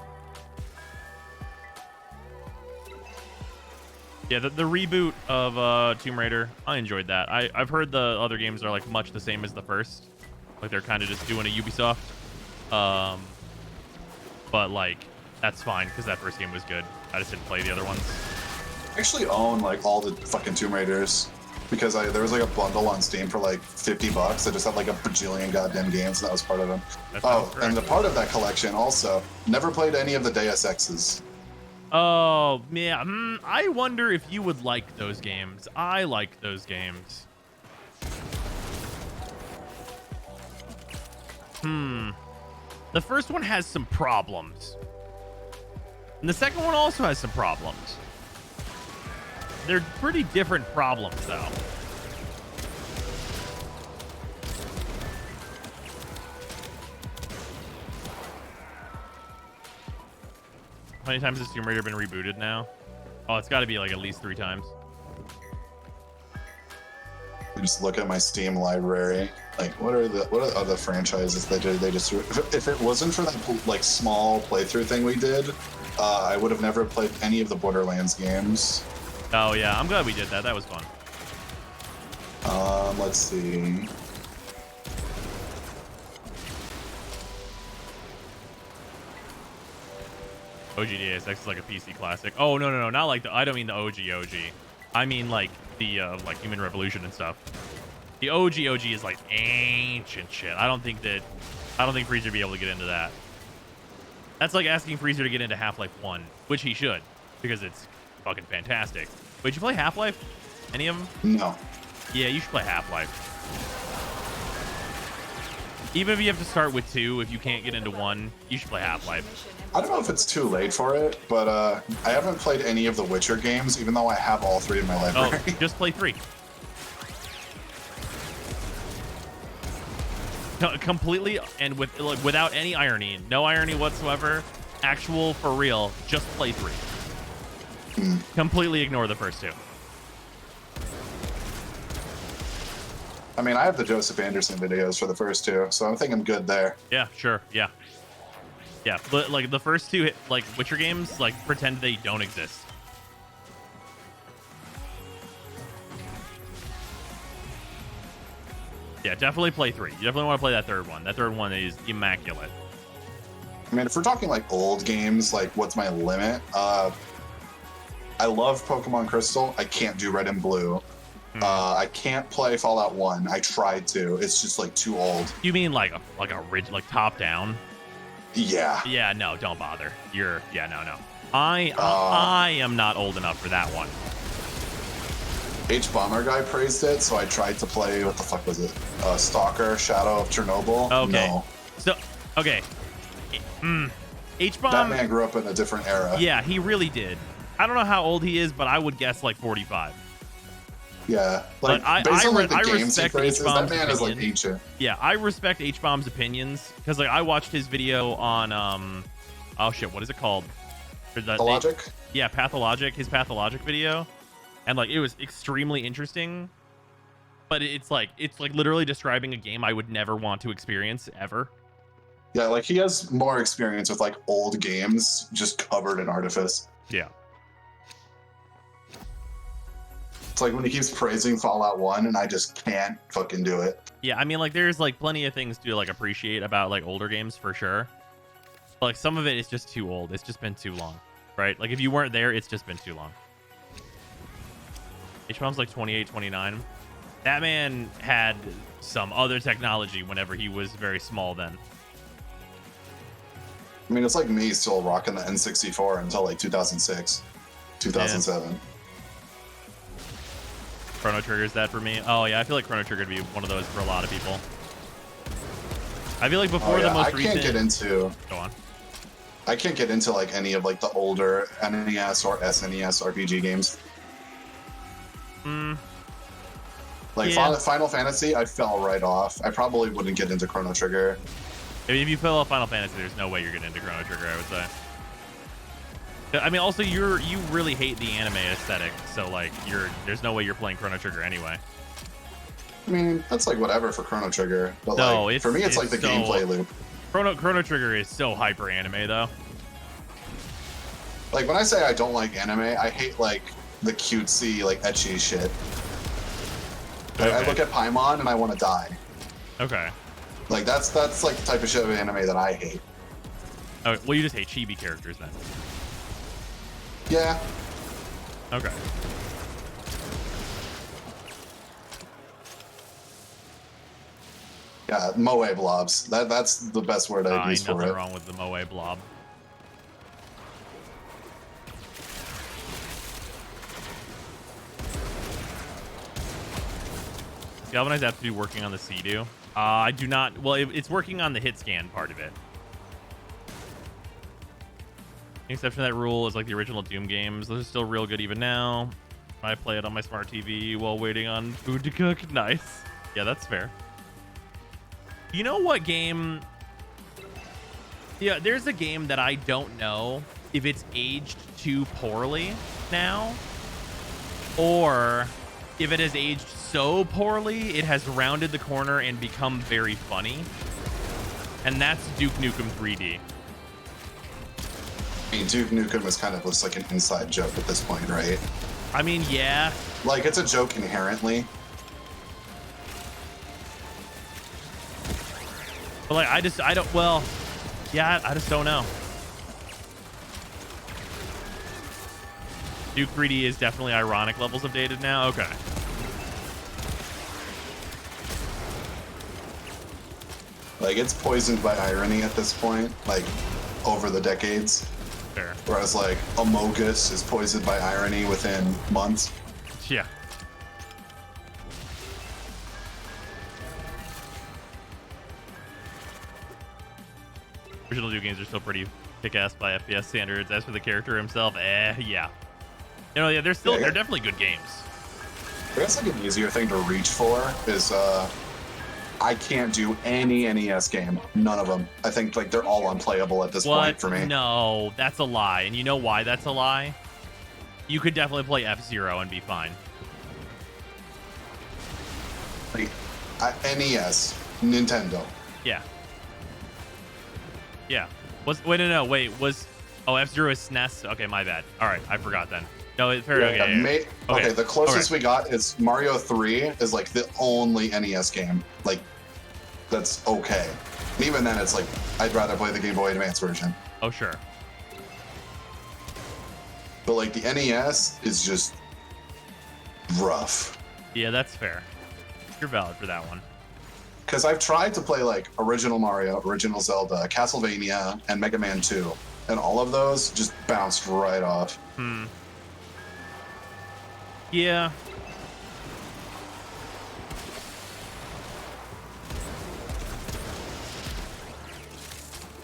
Yeah, the reboot of Tomb Raider, I enjoyed that. I've heard the other games are like much the same as the first. Like they're kind of just doing a Ubisoft. But like that's fine because that first game was good. I just didn't play the other ones. I actually own like all the fucking Tomb Raiders because there was like a bundle on Steam for like $50. I just had like a bajillion goddamn games, and that was part of them. Oh, and the part of that collection also never played any of the Deus Exes. Oh, yeah. I wonder if you would like those games. I like those games. The first one has some problems. And the second one also has some problems. They're pretty different problems, though. How many times has Tomb Raider been rebooted now? Oh, it's got to be like at least 3 times. I just look at my Steam library. Like, what are the other franchises they did? They just if it wasn't for that like small playthrough thing we did, I would have never played any of the Borderlands games. Oh yeah, I'm glad we did that. That was fun. Let's see. OG DSX is like a PC classic. Oh no, not like the. I don't mean the OG. I mean like the like Human Revolution and stuff. The OG is like ancient shit. I don't think Freezer would be able to get into that. That's like asking Freezer to get into Half-Life 1, which he should, because it's fucking fantastic. Wait, did you play Half-Life? Any of them? No. Yeah, you should play Half-Life. Even if you have to start with 2, if you can't get into 1, you should play Half-Life. I don't know if it's too late for it, but I haven't played any of the Witcher games, even though I have all 3 in my library. Oh, just play 3. Completely and without any irony, no irony whatsoever, actual for real, just play 3. Completely ignore the first 2. I mean, I have the Joseph Anderson videos for the first 2, so I think I'm good there. Yeah, sure, yeah, but like the first 2 like Witcher games, like pretend they don't exist. Yeah, definitely play 3. You definitely want to play that third one. That third one is immaculate. I mean, if we're talking like old games, like what's my limit? I love Pokemon Crystal. I can't do Red and Blue. I can't play Fallout 1. I tried to. It's just like too old. You mean like a ridge, like top down? Yeah. Yeah, no, don't bother. No. I am not old enough for that one. H-Bomber guy praised it, so I tried to play, what the fuck was it? Stalker, Shadow of Chernobyl. Okay. No. So, okay. H-Bomb. That man grew up in a different era. Yeah, he really did. I don't know how old he is, but I would guess like 45. Yeah. Like, based on like the games he praises, that man is like ancient. Yeah, I respect H-Bomb's opinions, because like I watched his video on, oh shit, what is it called? Pathologic? Yeah, Pathologic, his Pathologic video. And like it was extremely interesting, but it's like literally describing a game I would never want to experience ever. Yeah, like he has more experience with like old games just covered in artifice. Yeah. It's like when he keeps praising Fallout 1 and I just can't fucking do it. Yeah, I mean like there's like plenty of things to like appreciate about like older games for sure. But like some of it is just too old. It's just been too long, right? Like if you weren't there, it's just been too long. H-Bomb's like 28, 29. That man had some other technology whenever he was very small then. I mean, it's like me still rocking the N64 until like 2006, 2007. Yeah. Chrono Trigger's that for me. Oh yeah, I feel like Chrono Trigger would be one of those for a lot of people. I feel like before the most recent... I can't get into... Go on. I can't get into like any of like the older NES or SNES RPG games. Like yeah. Final Fantasy, I fell right off. I probably wouldn't get into Chrono Trigger. If you fill out Final Fantasy, there's no way you're getting into Chrono Trigger, I would say. I mean, also you really hate the anime aesthetic, so like there's no way you're playing Chrono Trigger anyway. I mean, that's like whatever for Chrono Trigger, but no, like for me, it's like the gameplay loop. Chrono Trigger is so hyper anime though. Like when I say I don't like anime, I hate like the cutesy, like ecchi shit. Like, I look at Paimon and I want to die. Okay. Like that's like the type of shit of anime that I hate. Oh, well, you just hate chibi characters then. Yeah. Okay. Yeah, moe blobs. That's the best word I'd use for it. Nothing wrong with the moe blob. Galvanize have to be working on the Sea-Doo. I do not. Well, it's working on the hit scan part of it. The exception to that rule is like the original Doom games. Those are still real good even now. I play it on my smart TV while waiting on food to cook. Nice. Yeah, that's fair. You know what game? Yeah, there's a game that I don't know if it's aged too poorly now, or if it has aged so poorly it has rounded the corner and become very funny, and that's Duke Nukem 3D. I mean, Duke Nukem is kind of looks like an inside joke at this point, right? I mean, yeah. Like, it's a joke inherently. But like, I don't, well, yeah, I just don't know. Duke 3D is definitely ironic levels of dated now. Okay. Like, it's poisoned by irony at this point, like, over the decades. Fair. Whereas, like, Amogus is poisoned by irony within months. Yeah. Original Duke games are still pretty kick-ass by FPS standards. As for the character himself, yeah. You know, yeah, they're definitely good games. I guess like an easier thing to reach for is I can't do any NES game. None of them. I think like they're all unplayable at this point for me. No, that's a lie. And you know why that's a lie? You could definitely play F-Zero and be fine. Like NES, Nintendo. Yeah. Yeah. Was F-Zero is SNES? Okay, my bad. All right, I forgot then. No, it's fair. Okay, the closest we got is Mario 3 is like the only NES game. Like, that's okay. And even then, it's like, I'd rather play the Game Boy Advance version. Oh, sure. But like, the NES is just rough. Yeah, that's fair. You're valid for that one. Because I've tried to play like original Mario, original Zelda, Castlevania, and Mega Man 2. And all of those just bounced right off. Yeah.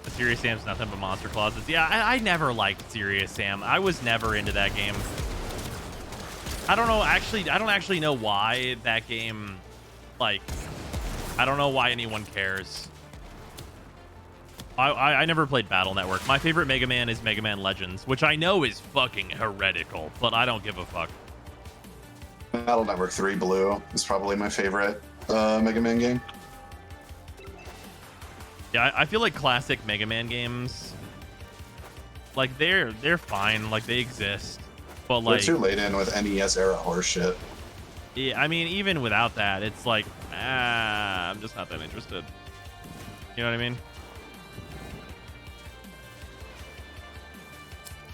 Serious Sam's nothing but monster closets. Yeah, I never liked Serious Sam. I was never into that game. I don't know. Actually, I don't actually know why that game, like, I don't know why anyone cares. I never played Battle Network. My favorite Mega Man is Mega Man Legends, which I know is fucking heretical, but I don't give a fuck. Battle Network 3 Blue is probably my favorite Mega Man game. Yeah, I feel like classic Mega Man games, like they're fine, like they exist, but like they're too late in with NES era horse shit. Yeah, I mean, even without that, it's like, I'm just not that interested. You know what I mean?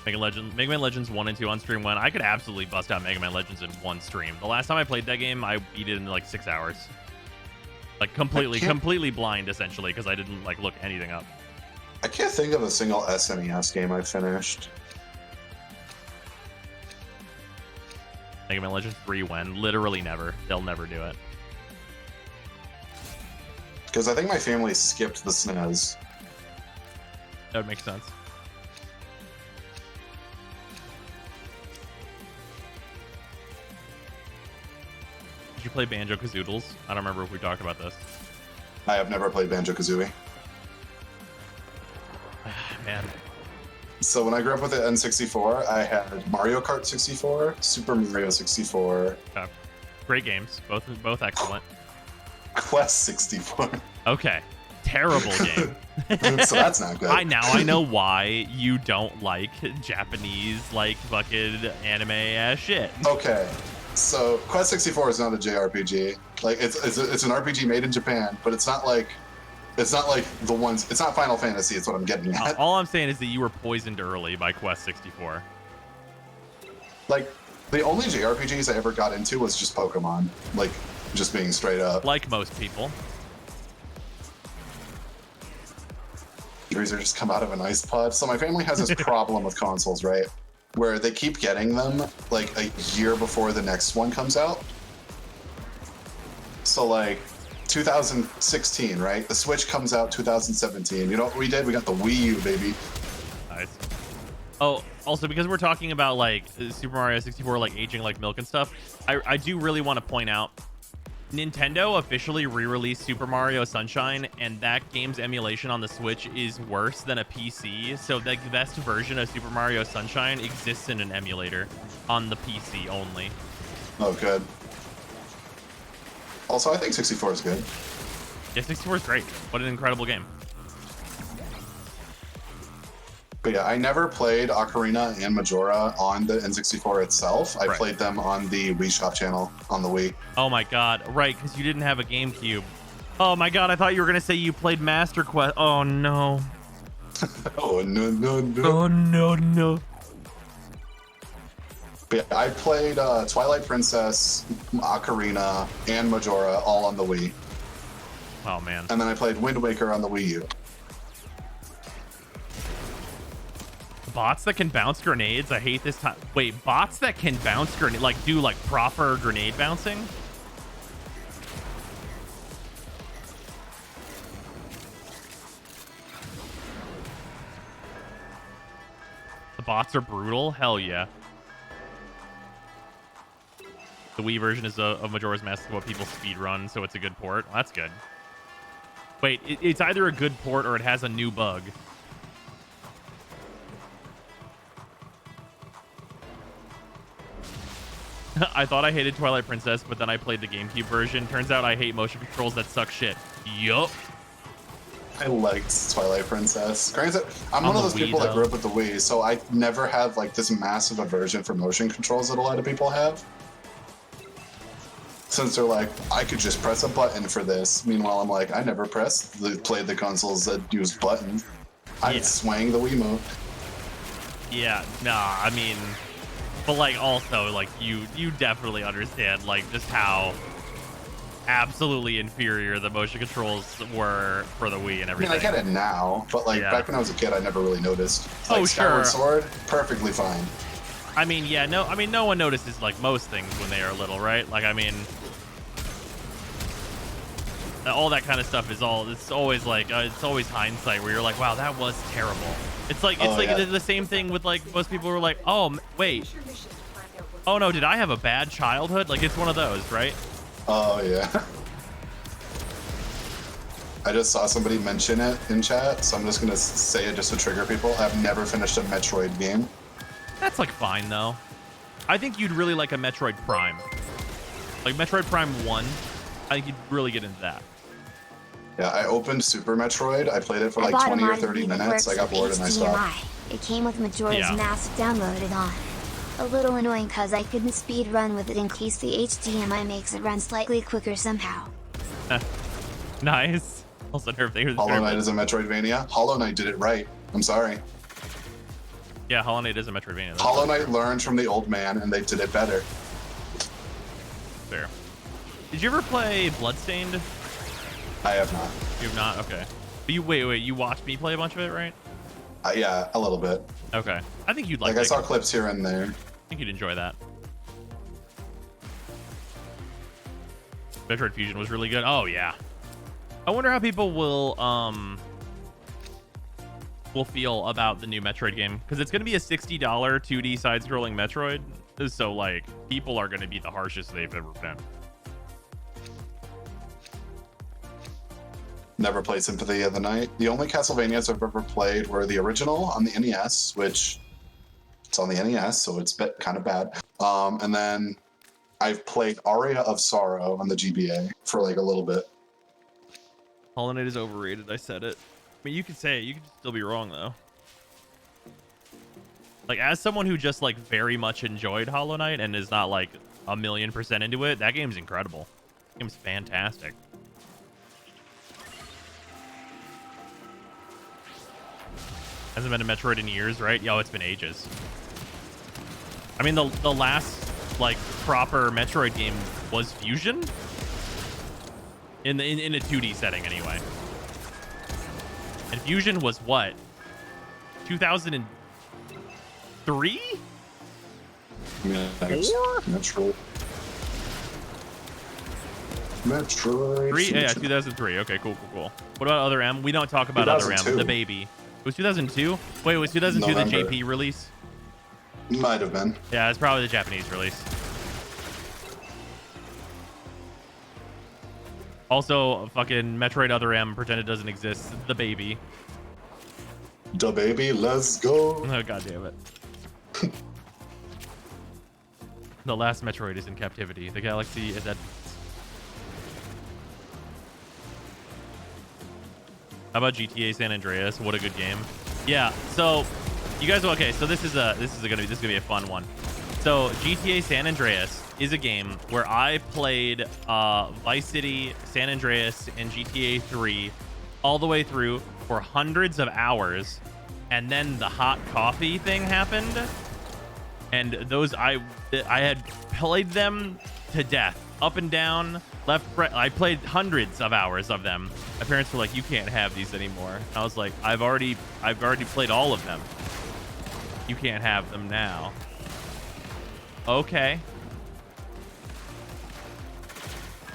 Mega Man Legends 1 and 2 on stream 1. I could absolutely bust out Mega Man Legends in one stream. The last time I played that game, I beat it in like 6 hours. Like completely blind, essentially, because I didn't like look anything up. I can't think of a single SNES game I finished. Mega Man Legends 3 when? Literally never. They'll never do it. Because I think my family skipped the SNES. That would make sense. Did you play Banjo-Kazooie? I don't remember if we talked about this. I have never played Banjo-Kazooie. Man. So when I grew up with the N64, I had Mario Kart 64, Super Mario 64. Great games. Both excellent. Quest 64. Okay. Terrible game. So that's not good. I know why you don't like Japanese, like, fucking anime ass shit. Okay. So Quest 64 is not a JRPG. Like it's an RPG made in Japan, but it's not like the ones. It's not Final Fantasy. It's what I'm getting at. All I'm saying is that you were poisoned early by Quest 64. Like the only JRPGs I ever got into was just Pokemon. Like just being straight up. Like most people. Freezer just come out of an ice pod. So my family has this problem with consoles, right? Where they keep getting them like a year before the next one comes out. So like 2016, right? The Switch comes out 2017. You know what we did? We got the Wii U, baby. Nice. Oh, also because we're talking about like Super Mario 64 like aging like milk and stuff, I do really want to point out Nintendo officially re-released Super Mario Sunshine, and that game's emulation on the Switch is worse than a PC. So the best version of Super Mario Sunshine exists in an emulator on the PC only. Oh, good. Also, I think 64 is good. Yeah, 64 is great. What an incredible game. But yeah, I never played Ocarina and Majora on the N64 itself. I Right. played them on the Wii Shop channel on the Wii. Oh my god, right, because you didn't have a GameCube. Oh my god, I thought you were gonna say you played Master Quest. Oh no. Oh, no, no, no. Oh no, no. But yeah, I played Twilight Princess, Ocarina, and Majora all on the Wii. Oh man. And then I played Wind Waker on the Wii U. Bots that can bounce grenades. I hate this time. Wait, bots that can bounce grenade, like do like proper grenade bouncing? The bots are brutal. Hell yeah. The Wii version is of Majora's Mask what people speed run, so it's a good port. Well, that's good. Wait, it's either a good port or it has a new bug. I thought I hated Twilight Princess, but then I played the GameCube version. Turns out I hate motion controls that suck shit. Yup. I liked Twilight Princess. Granted, I'm On one of the those Wii, people that though. grew up with the Wii, so I never had like this massive aversion for motion controls that a lot of people have. Since they're like, I could just press a button for this. Meanwhile, I'm like, I never played the consoles that use buttons. I'd Yeah. swang the Wiimote. Yeah, nah, I mean, but like also like you definitely understand like just how absolutely inferior the motion controls were for the Wii and I mean, everything. I get it now, but like Yeah. back when I was a kid, I never really noticed. Oh, Like Skyward sure. Sword, perfectly fine. I mean, yeah, no, I mean, no one notices like most things when they are little, right? Like, I mean, all that kind of stuff is it's always like, it's always hindsight where you're like, wow, that was terrible. It's like, Yeah. the same thing with like, most people were like, oh, wait, oh no, did I have a bad childhood? Like, it's one of those, right? Oh yeah. I just saw somebody mention it in chat, so I'm just gonna say it just to trigger people. I've never finished a Metroid game. That's like fine though. I think you'd really like a Metroid Prime. Like Metroid Prime 1, I think you'd really get into that. Yeah, I opened Super Metroid. I played it for I like bought 20 a or mod 30 that minutes. works I got with bored and I stopped. HDMI. It came with Majora's Yeah. Mask downloaded on. A little annoying cause I couldn't speed run with it in case the HDMI makes it run slightly quicker somehow. Nice. Also, everything. Hollow Knight is a Metroidvania. Hollow Knight did it right. I'm sorry. Yeah, Hollow Knight is a Metroidvania. That's Hollow Knight learned from the old man and they did it better. fair. Did you ever play Bloodstained? I have not. You have not? Okay. But wait, you watched me play a bunch of it, right? Yeah, a little bit. Okay. I think you'd like Like I that saw game. clips here and there. I think you'd enjoy that. Metroid Fusion was really good. Oh yeah. I wonder how people will feel about the new Metroid game because it's going to be a $60 2D side-scrolling Metroid. So like people are going to be the harshest they've ever been. Never played Symphony of the Night. The only Castlevanias I've ever played were the original on the NES, which it's on the NES, so it's kind of bad. And then I've played Aria of Sorrow on the GBA for like a little bit. Hollow Knight is overrated. I said it. I mean, you could say it. You could still be wrong though. Like as someone who just like very much enjoyed Hollow Knight and is not like 1,000,000% into it, that game's incredible. That game's fantastic. Hasn't been a Metroid in years, right? Yo, it's been ages. I mean, the last like proper Metroid game was Fusion in a 2D setting, anyway. And Fusion was what? 2003? Yeah, Four? Metroid. Three? Yeah, Fusion. 2003. Okay, cool. What about Other M? We don't talk about Other M. 2002. The baby. It was 2002? Wait, was 2002 November. the JP release? Might have been. Yeah, it's probably the Japanese release. Also, fucking Metroid Other M, pretend it doesn't exist. The baby. Da baby, let's go. Oh, god damn it. The last Metroid is in captivity. The galaxy is at... How about GTA San Andreas? What a good game. Yeah, so You guys, okay? So this is gonna be a fun one. So GTA San Andreas is a game where I played Vice City, San Andreas, and GTA 3 all the way through for hundreds of hours, and then the hot coffee thing happened, and those I had played them to death, up and down, left, right. I played hundreds of hours of them. My parents were like, "You can't have these anymore." I was like, "I've already played all of them. You can't have them now." Okay.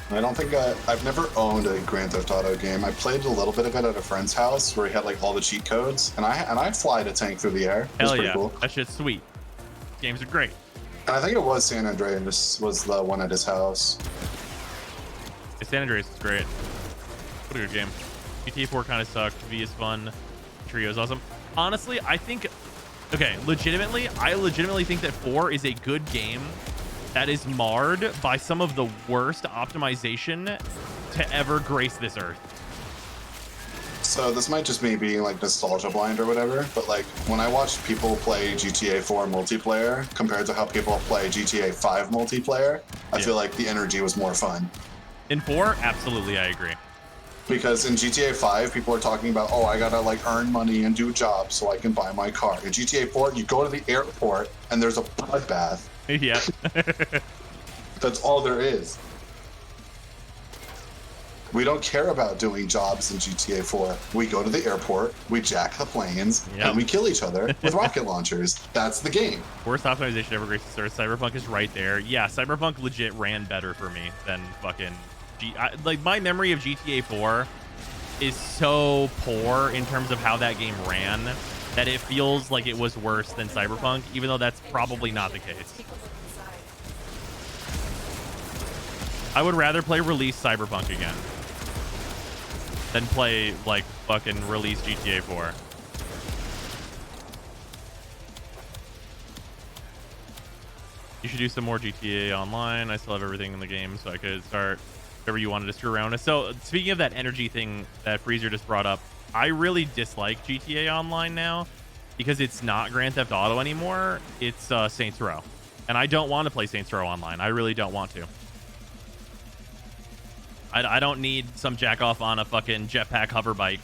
I don't think I've never owned a Grand Theft Auto game. I played a little bit of it at a friend's house where he had like all the cheat codes, and I fly a tank through the air. It was Hell pretty yeah, cool. that shit's sweet. Games are great. And I think it was San Andreas was the one at his house. San Andreas is great. What a good game. GTA 4 kind of sucked. V is fun. Trio is awesome. Honestly, I think, okay, I legitimately think that 4 is a good game that is marred by some of the worst optimization to ever grace this earth. So this might just me being like nostalgia blind or whatever, but like when I watch people play GTA 4 multiplayer compared to how people play GTA 5 multiplayer, I feel like the energy was more fun. In 4, absolutely, I agree. Because in GTA 5, people are talking about, oh, I gotta like earn money and do jobs so I can buy my car. In GTA 4, you go to the airport and there's a bloodbath. Yeah. That's all there is. We don't care about doing jobs in GTA 4. We go to the airport, we jack the planes, Yep. and we kill each other with rocket launchers. That's the game. Worst optimization ever graced the earth. Cyberpunk is right there. Yeah, Cyberpunk legit ran better for me than fucking like my memory of GTA 4 is so poor in terms of how that game ran that it feels like it was worse than Cyberpunk, even though that's probably not the case. I would rather play release Cyberpunk again than play like fucking release GTA 4. You should do some more GTA Online. I still have everything in the game, so I could start whatever you wanted to screw around with. So speaking of that energy thing that Freezer just brought up, I really dislike GTA Online now because it's not Grand Theft Auto anymore. It's Saints Row. And I don't want to play Saints Row Online. I really don't want to. I don't need some jack off on a fucking jetpack hover bike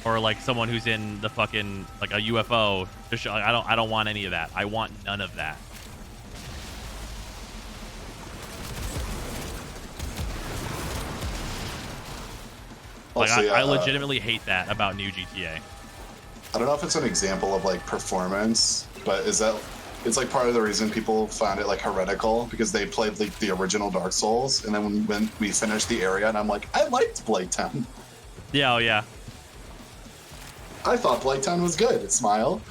or like someone who's in the fucking like a UFO. I don't want any of that. I want none of that. Like Also, I legitimately hate that about new GTA. I don't know if it's an example of like performance, but is that it's like part of the reason people found it like heretical because they played like the original Dark Souls, and then when we finished the area, and I'm like, I liked Blighttown. Yeah, oh yeah. I thought Blighttown was good. Smile.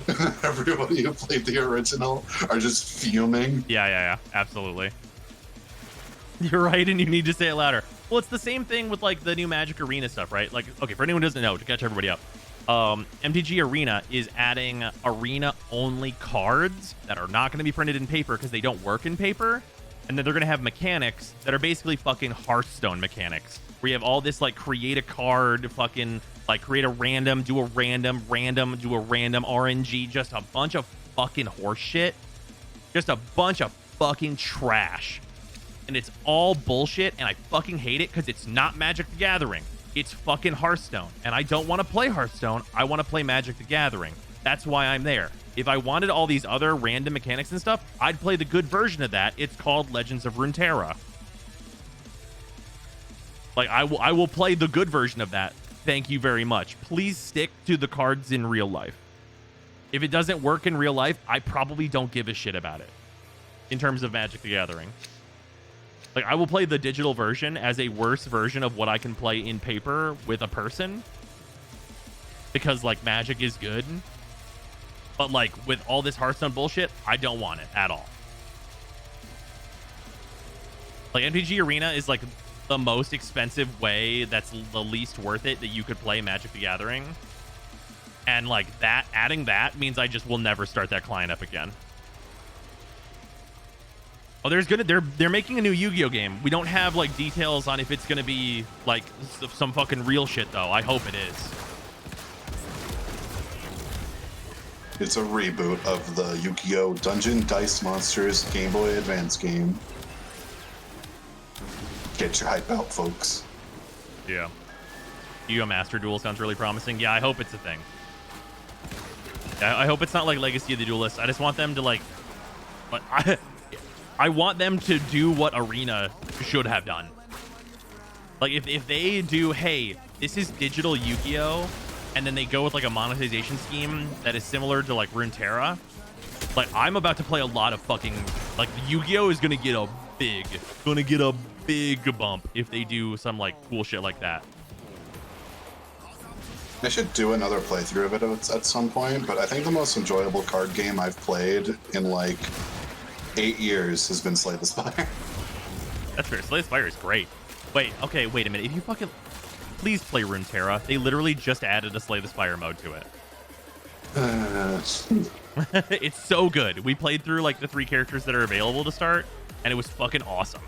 Everybody who played the original are just fuming. Yeah, absolutely. You're right, and you need to say it louder. Well, it's the same thing with like the new Magic Arena stuff, right? Like, okay, for anyone who doesn't know, to catch everybody up, MTG Arena is adding arena-only cards that are not going to be printed in paper because they don't work in paper, and then they're going to have mechanics that are basically fucking Hearthstone mechanics, where you have all this like create a card, fucking like create a random, do a random, do a random RNG, just a bunch of fucking horse shit, just a bunch of fucking trash. And it's all bullshit, and I fucking hate it because it's not Magic the Gathering. It's fucking Hearthstone, and I don't want to play Hearthstone. I want to play Magic the Gathering. That's why I'm there. If I wanted all these other random mechanics and stuff, I'd play the good version of that. It's called Legends of Runeterra. Like, I will play the good version of that. Thank you very much. Please stick to the cards in real life. If it doesn't work in real life, I probably don't give a shit about it in terms of Magic the Gathering. Like, I will play the digital version as a worse version of what I can play in paper with a person. Because, like, Magic is good. But, like, with all this Hearthstone bullshit, I don't want it at all. Like, MTG Arena is, like, the most expensive way that's the least worth it that you could play Magic the Gathering. And, like, that, adding that means I just will never start that client up again. Oh, they're making a new Yu-Gi-Oh game. We don't have like details on if it's gonna be like some fucking real shit though. I hope it is. It's a reboot of the Yu-Gi-Oh! Dungeon Dice Monsters Game Boy Advance game. Get your hype out, folks. Yeah. Yu-Gi-Oh! Master Duel sounds really promising. Yeah, I hope it's a thing. Yeah, I hope it's not like Legacy of the Duelist. I just want them to like, but I want them to do what Arena should have done. Like if they do, hey, this is digital Yu-Gi-Oh! And then they go with like a monetization scheme that is similar to like Runeterra. Like I'm about to play a lot of fucking like Yu-Gi-Oh! Is gonna get a big bump if they do some like cool shit like that. I should do another playthrough of it at some point, but I think the most enjoyable card game I've played in like 8 years has been Slay the Spire. That's fair. Slay the Spire is great. Wait a minute. If you fucking please play Runeterra. They literally just added a Slay the Spire mode to it. It's so good. We played through like the 3 characters that are available to start, and it was fucking awesome.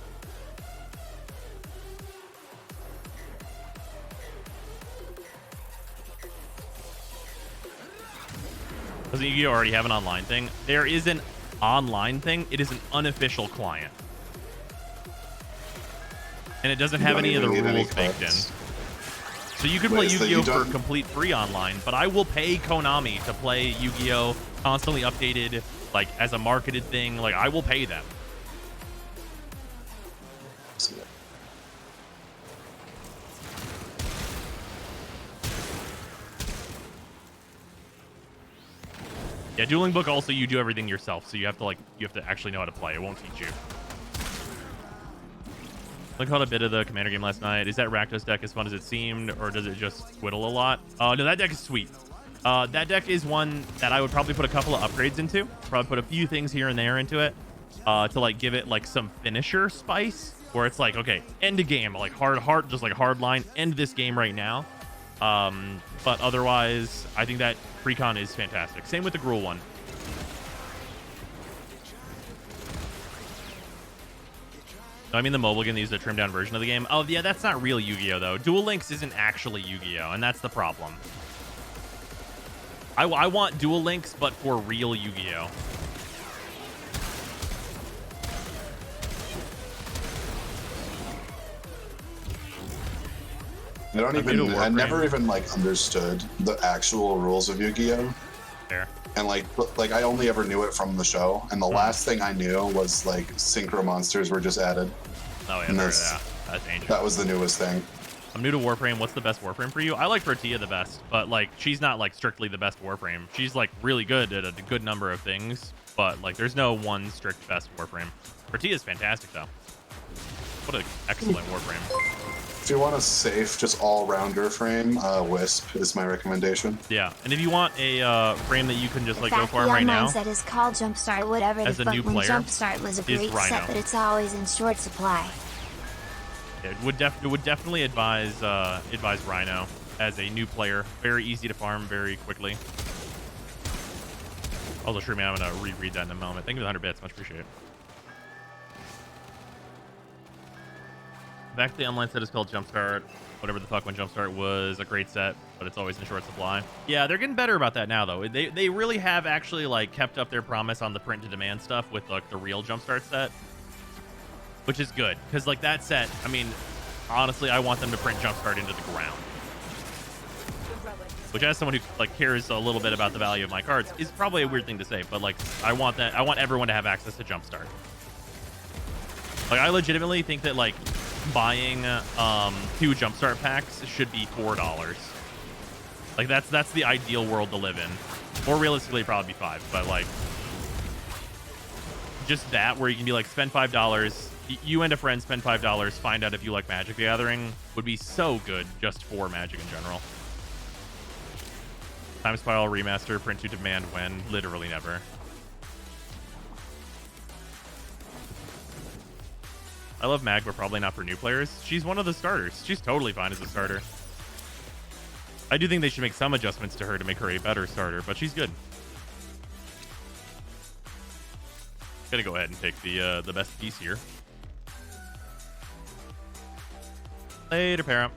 Doesn't Yu-Gi-Oh! Already have an online thing? There is an online thing. It is an unofficial client. And it doesn't have any of the rules baked in. So you can play Yu-Gi-Oh! For complete free online, but I will pay Konami to play Yu-Gi-Oh! Constantly updated, like as a marketed thing. Like I will pay them. Yeah, Dueling Book also you do everything yourself, so you have to actually know how to play. It won't teach you. I caught a bit of the Commander game last night. Is that Rakdos deck as fun as it seemed, or does it just whittle a lot? No, that deck is sweet. That deck is one that I would probably put a couple of upgrades into. Probably put a few things here and there into it to like give it like some finisher spice, where it's like, okay, end a game, like hard, just like hard line, end this game right now. But otherwise, I think that Precon is fantastic. Same with the Gruul one. I mean the mobile game used a trimmed down version of the game. Oh yeah, that's not real Yu-Gi-Oh though. Duel Links isn't actually Yu-Gi-Oh, and that's the problem. I want Duel Links, but for real Yu-Gi-Oh. I never even like understood the actual rules of Yu-Gi-Oh. Fair. And like I only ever knew it from the show, and the last thing I knew was like Synchro Monsters were just added. Oh yeah, that's ancient. That was the newest thing. I'm new to Warframe. What's the best Warframe for you? I like Bertia the best, but like she's not like strictly the best Warframe. She's like really good at a good number of things, but like there's no one strict best Warframe. Bertia is fantastic though. What an excellent Warframe. If you want a safe, just all-rounder frame, Wisp is my recommendation. Yeah, and if you want a frame that you can just like go farm the right now, set is called Jumpstart, whatever as the a fuck new when player, Jumpstart was a great set, but it's always in short supply. Yeah, it would definitely advise Rhino as a new player. Very easy to farm very quickly. Also, Shroomy, I'm gonna reread that in a moment. Thank you for the 100 bits, much appreciated. Back to the online set is called Jumpstart. Whatever the fuck when Jumpstart was a great set, but it's always in short supply. Yeah, they're getting better about that now though. They really have actually like kept up their promise on the print to demand stuff with like the real Jumpstart set, which is good because like that set, I mean, honestly, I want them to print Jumpstart into the ground. Which, as someone who like cares a little bit about the value of my cards, is probably a weird thing to say, but like I want everyone to have access to Jumpstart. Like I legitimately think that like buying 2 Jumpstart packs should be $4. Like that's the ideal world to live in. Or realistically probably be 5, but like just that where you can be like spend $5, you and a friend spend $5, find out if you like Magic the Gathering would be so good just for Magic in general. Time Spiral Remaster, print to demand when? Literally never. I love Mag, but probably not for new players. She's one of the starters. She's totally fine as a starter. I do think they should make some adjustments to her to make her a better starter, but she's good. Gonna go ahead and take the best piece here. Later, Para.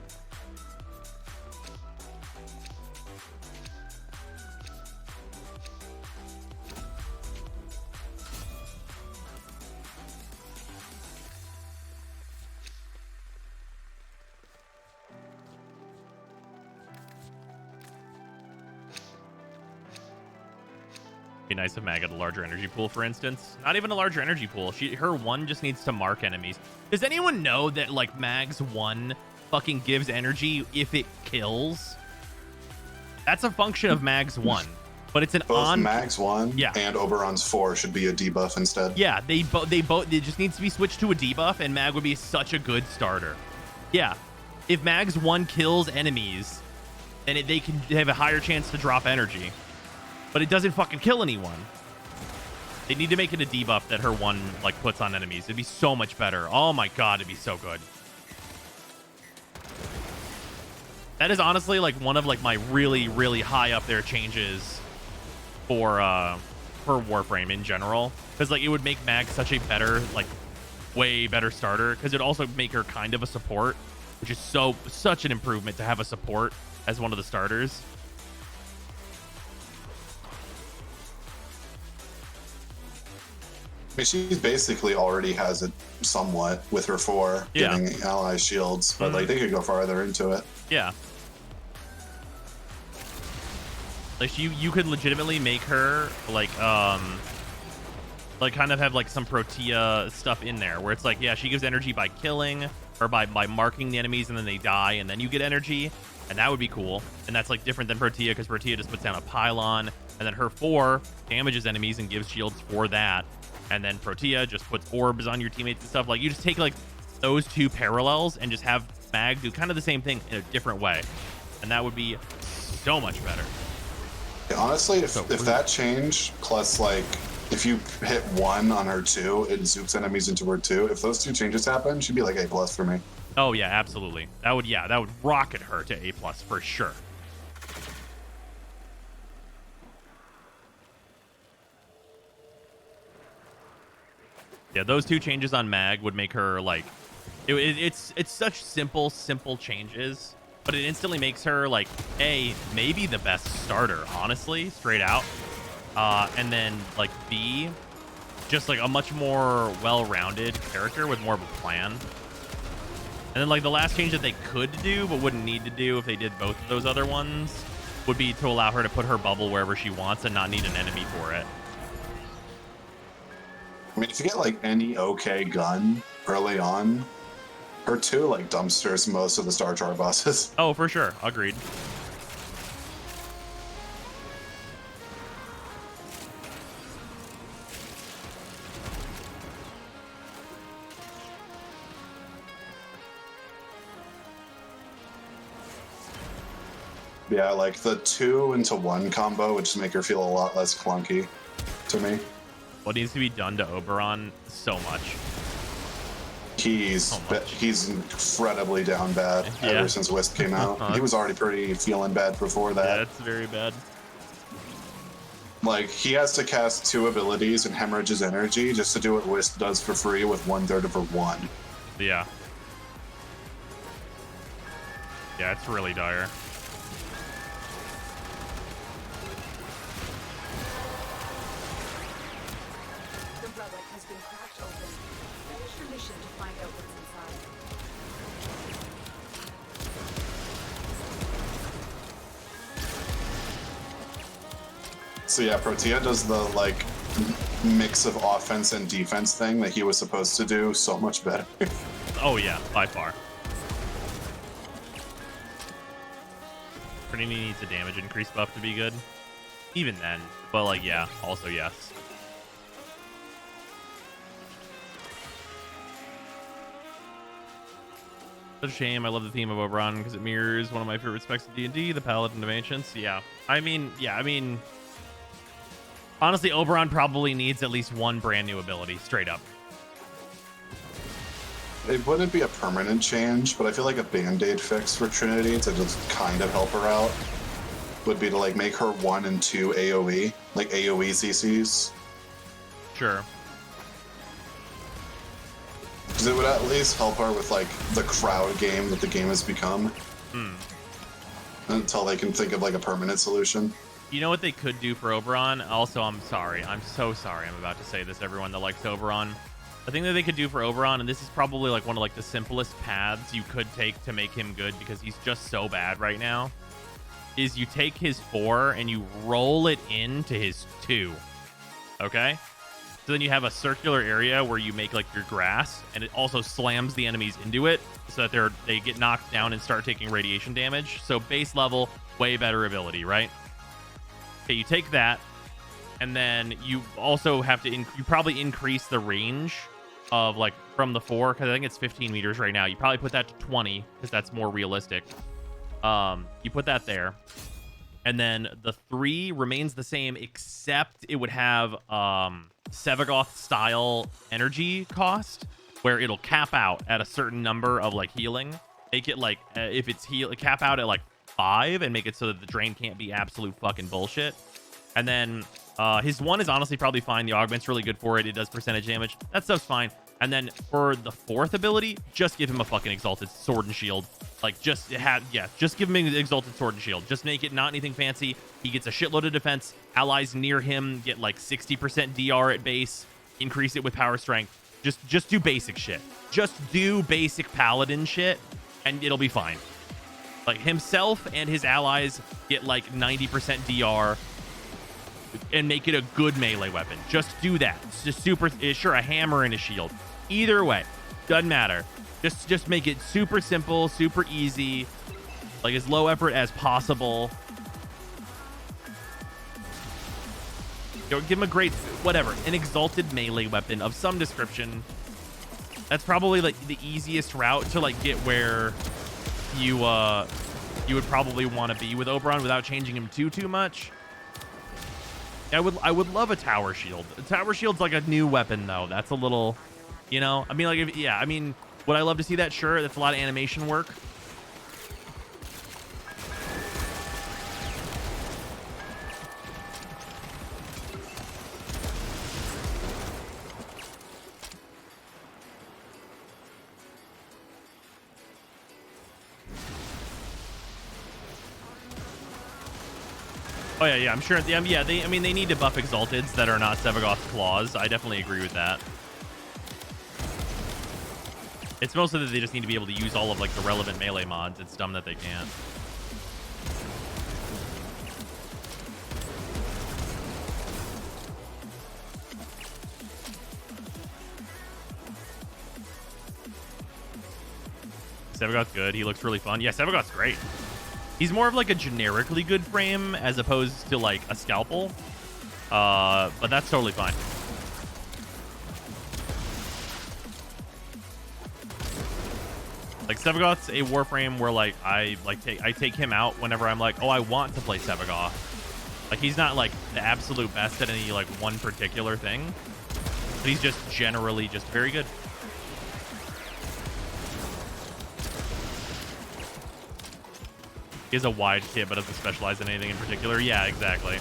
Be nice if Mag had a larger energy pool, for instance. Not even a larger energy pool. Her 1 just needs to mark enemies. Does anyone know that like Mag's 1 fucking gives energy if it kills? That's a function of Mag's 1, but it's an Both Mag's 1 Yeah. and Oberon's 4 should be a debuff instead. Yeah, they both it just needs to be switched to a debuff, and Mag would be such a good starter. Yeah, if Mag's 1 kills enemies, then they can have a higher chance to drop energy, but it doesn't fucking kill anyone. They need to make it a debuff that her 1 like puts on enemies. It'd be so much better. Oh my god, it'd be so good. That is honestly like one of like my really, really high up there changes for Warframe in general, because like it would make Mag such a better, like way better starter, because it'd also make her kind of a support, which is such an improvement to have a support as one of the starters. I mean, she basically already has it somewhat with her 4 Yeah. getting ally shields, but like they could go farther into it. Yeah. Like you could legitimately make her like kind of have like some Protea stuff in there where it's like, yeah, she gives energy by killing or by marking the enemies, and then they die, and then you get energy, and that would be cool. And that's like different than Protea, because Protea just puts down a pylon, and then her 4 damages enemies and gives shields for that, and then Protea just puts orbs on your teammates and stuff. Like you just take like those 2 parallels and just have Mag do kind of the same thing in a different way, and that would be so much better. Honestly, if that change plus like if you hit 1 on her 2, it zoops enemies into her 2. If those 2 changes happen, she'd be like A+ for me. Oh yeah, absolutely. That would rocket her to A+ for sure. Yeah, those 2 changes on Mag would make her like it's such simple changes, but it instantly makes her like maybe the best starter, honestly, straight out. And then like B, just like a much more well-rounded character with more of a plan. And then like the last change that they could do but wouldn't need to do if they did both of those other ones would be to allow her to put her bubble wherever she wants and not need an enemy for it. I mean, if you get like any okay gun early on, her 2 like dumpsters most of the Star Char bosses. Oh, for sure. Agreed. Yeah, like the 2 into 1 combo would just make her feel a lot less clunky to me. What needs to be done to Oberon? So much. He's incredibly down bad ever since Wisp came out. He was already pretty feeling bad before that. Yeah, it's very bad. Like, he has to cast 2 abilities and hemorrhage his energy just to do what Wisp does for free with 1/3 of her 1. Yeah. Yeah, it's really dire. The relic has been cracked open. Finish your mission to find out what's inside. So yeah, Protea does the, like, mix of offense and defense thing that he was supposed to do so much better. Oh yeah, by far. Pretty needs a damage increase buff to be good. Even then, but like, yeah, also yes. Such a shame. I love the theme of Oberon because it mirrors one of my favorite specs of D&D, the Paladin of Ancients. Yeah, I mean, honestly, Oberon probably needs at least 1 brand new ability, straight up. It wouldn't be a permanent change, but I feel like a band-aid fix for Trinity to just kind of help her out would be to like make her 1 and 2 AoE, like AoE CCs. Sure. Because it would at least help her with like the crowd game that the game has become. Until they can think of like a permanent solution. You know what they could do for Oberon? Also, I'm sorry. I'm so sorry I'm about to say this, everyone that likes Oberon. The thing that they could do for Oberon, and this is probably like one of like the simplest paths you could take to make him good because he's just so bad right now, is you take his 4 and you roll it into his 2. Okay. So then you have a circular area where you make like your grass, and it also slams the enemies into it so that they get knocked down and start taking radiation damage. So base level, way better ability, right? Okay, you take that, and then you also have to you probably increase the range of like from the 4, because I think it's 15 meters right now. You probably put that to 20 because that's more realistic. You put that there, and then the 3 remains the same, except it would have Sevagoth style energy cost, where it'll cap out at a certain number of like healing. Make it like if it's cap out at like 5 and make it so that the drain can't be absolute fucking bullshit. And then his 1 is honestly probably fine. The augment's really good for it. It does percentage damage. That stuff's fine. And then for the 4th ability, just give him a fucking exalted sword and shield. Like just give him an exalted sword and shield. Just make it not anything fancy. He gets a shitload of defense. Allies near him get like 60% DR at base. Increase it with power strength. Just do basic shit. Just do basic paladin shit, and it'll be fine. Like himself and his allies get like 90% DR. And make it a good melee weapon. Just do that. It's just super. Sure, a hammer and a shield. Either way, doesn't matter. Just make it super simple, super easy, like as low effort as possible. You know, give him a great whatever, an exalted melee weapon of some description. That's probably like the easiest route to like get where you would probably want to be with Oberon without changing him too much. I would love a tower shield. A tower shield's like a new weapon though. That's a little, you know. I mean, like, I mean, would I love to see that? Sure, that's a lot of animation work. Oh yeah, I'm sure. Yeah, I mean, they need to buff exalteds that are not Sevagoth claws. I definitely agree with that. It's mostly that they just need to be able to use all of like the relevant melee mods. It's dumb that they can't. Sevagoth's good. He looks really fun. Yeah, Sevagoth's great. He's more of like a generically good frame as opposed to like a scalpel. But that's totally fine. Like Sevagoth's a Warframe where like I take him out whenever I'm like, oh, I want to play Sevagoth. Like he's not like the absolute best at any like one particular thing, but he's just generally just very good. He has a wide kit, but doesn't specialize in anything in particular. Yeah, exactly.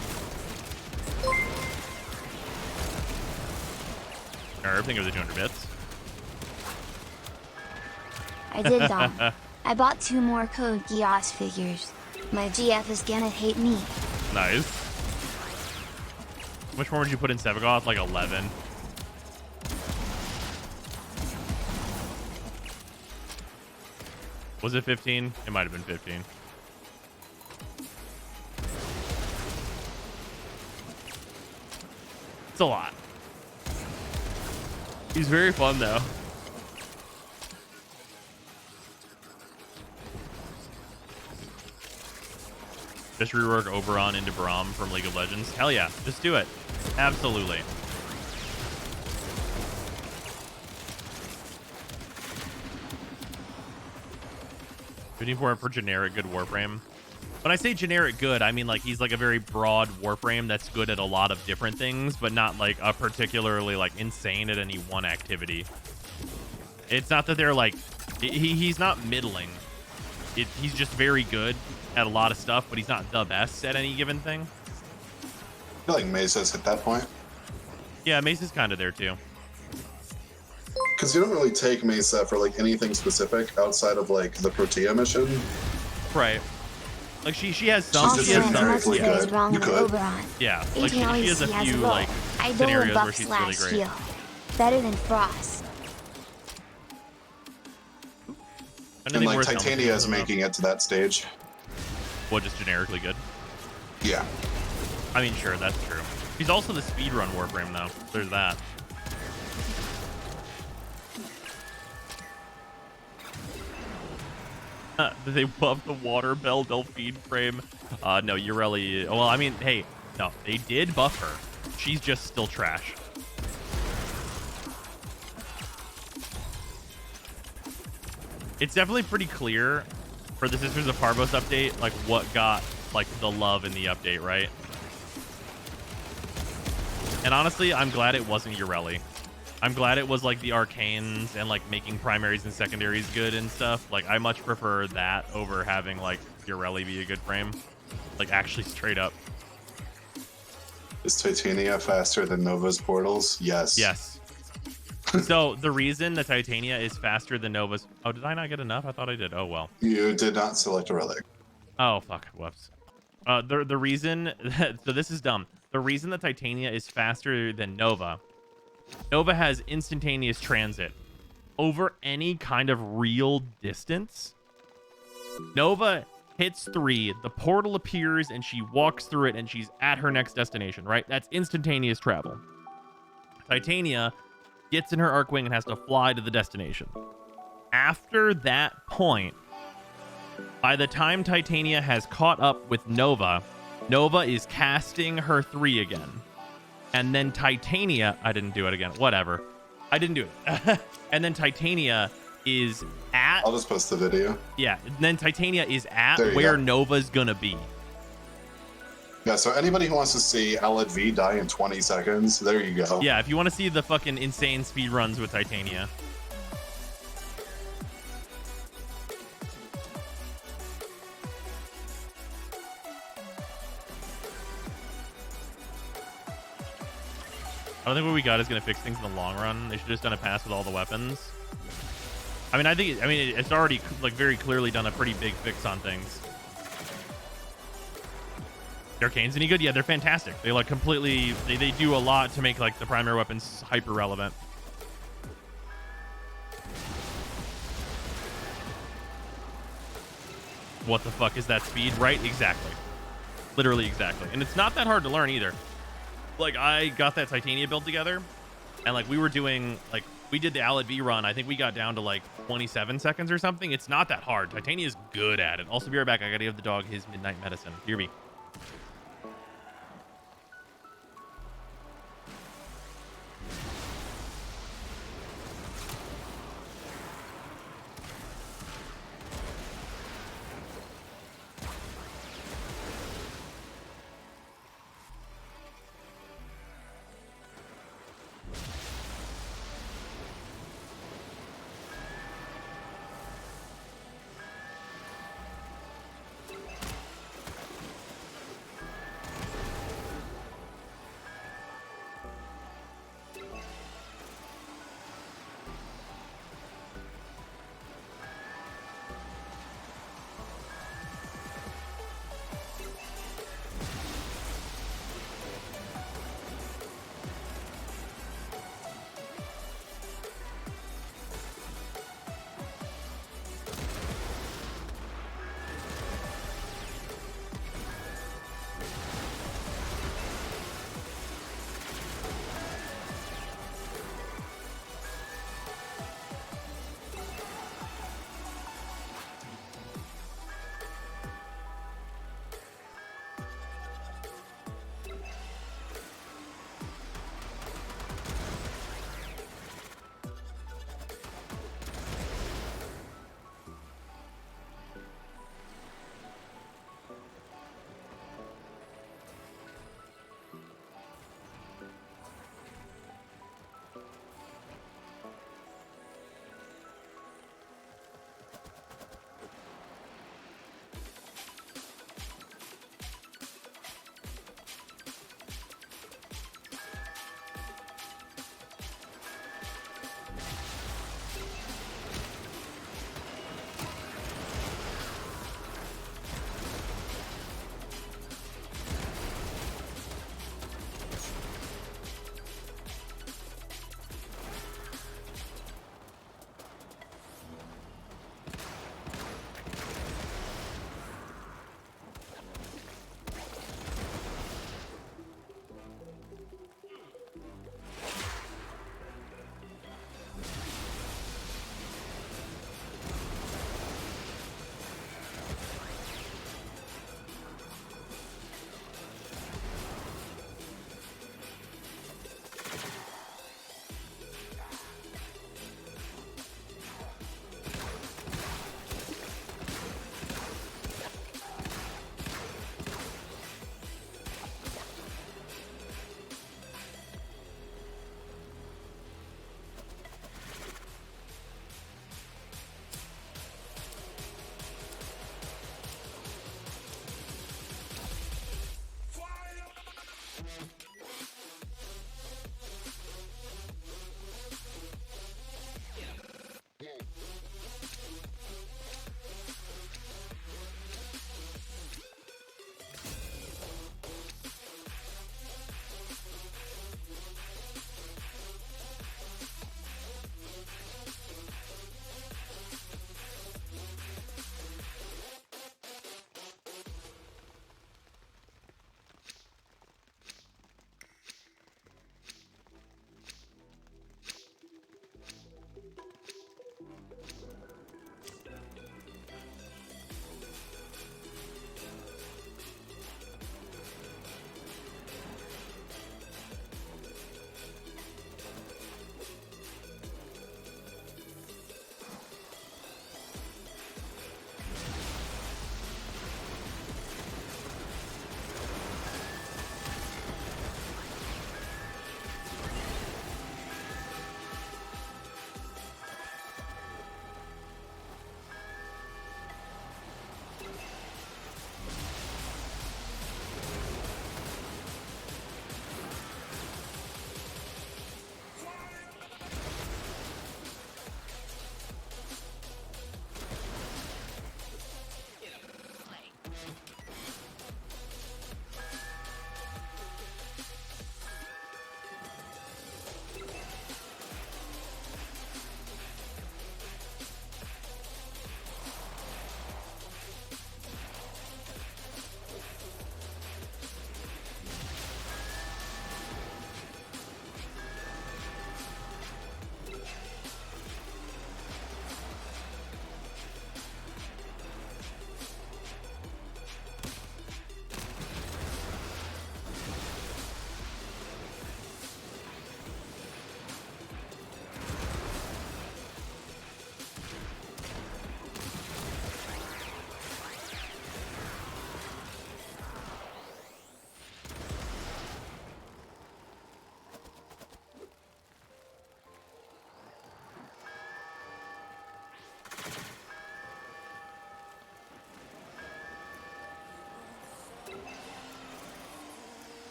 Nerve, thank you for the 200 bits. I did them. I bought 2 more Code Geass figures. My GF is gonna hate me. Nice. How much more would you put in Sevagoth? Like 11. Was it 15? It might have been 15. It's a lot. He's very fun though. Just rework Oberon into Braum from League of Legends. Hell yeah, just do it. Absolutely. Looking for generic good Warframe. When I say generic good, I mean like he's like a very broad Warframe that's good at a lot of different things, but not like a particularly like insane at any one activity. It's not that they're like he's not middling. He's just very good at a lot of stuff, but he's not the best at any given thing. I feel like Mesa's hit that point. Yeah, Mesa's kind of there too. Because you don't really take Mesa for like anything specific outside of like the Protea mission. Right. Like she has some. Also, She's just most of generically it is good. wrong You with could. Oberon. Yeah, like she has a few like I scenarios buff where she's really slash great. heal. Better than Frost. And like Titania is making it to that stage. Well, just generically good. Yeah. I mean, sure, that's true. She's also the speedrun Warframe though. There's that. They buffed the water bell Delphine frame. No, Ureli. Well, I mean, hey, no, they did buff her. She's just still trash. It's definitely pretty clear for the Sisters of Parvos update, like what got like the love in the update, right? And honestly, I'm glad it wasn't Ureli. I'm glad it was like the arcanes and like making primaries and secondaries good and stuff. Like I much prefer that over having like Ureli be a good frame. Like actually straight up. Is Titania faster than Nova's portals? Yes. Yes. So the reason the Titania is faster than Nova's... Oh, did I not get enough? I thought I did. Oh, well. You did not select a relic. Oh, fuck. Whoops. The reason... So this is dumb. The reason the Titania is faster than Nova... Nova has instantaneous transit over any kind of real distance. Nova hits 3, the portal appears, and she walks through it, and she's at her next destination, right? That's instantaneous travel. Titania gets in her Arcwing and has to fly to the destination. After that point, by the time Titania has caught up with Nova, Nova is casting her 3 again. And then Titania... I didn't do it again. Whatever. I didn't do it. And then Titania is at... I'll just post the video. Yeah. And then Titania is at There you where go. Nova's gonna be. Yeah, so anybody who wants to see Alad V die in 20 seconds, there you go. Yeah, if you want to see the fucking insane speed runs with Titania. I don't think what we got is going to fix things in the long run. They should have just done a pass with all the weapons. I mean, it's already like very clearly done a pretty big fix on things. The Arcanes any good? Yeah, they're fantastic. They like completely, they do a lot to make like the primary weapons hyper relevant. What the fuck is that speed? Right? Exactly. Literally exactly. And it's not that hard to learn either. Like I got that Titania build together and like we were doing like we did the Alad V run. I think we got down to like 27 seconds or something. It's not that hard. Titania is good at it. Also, be right back. I gotta give the dog his midnight medicine. Hear me.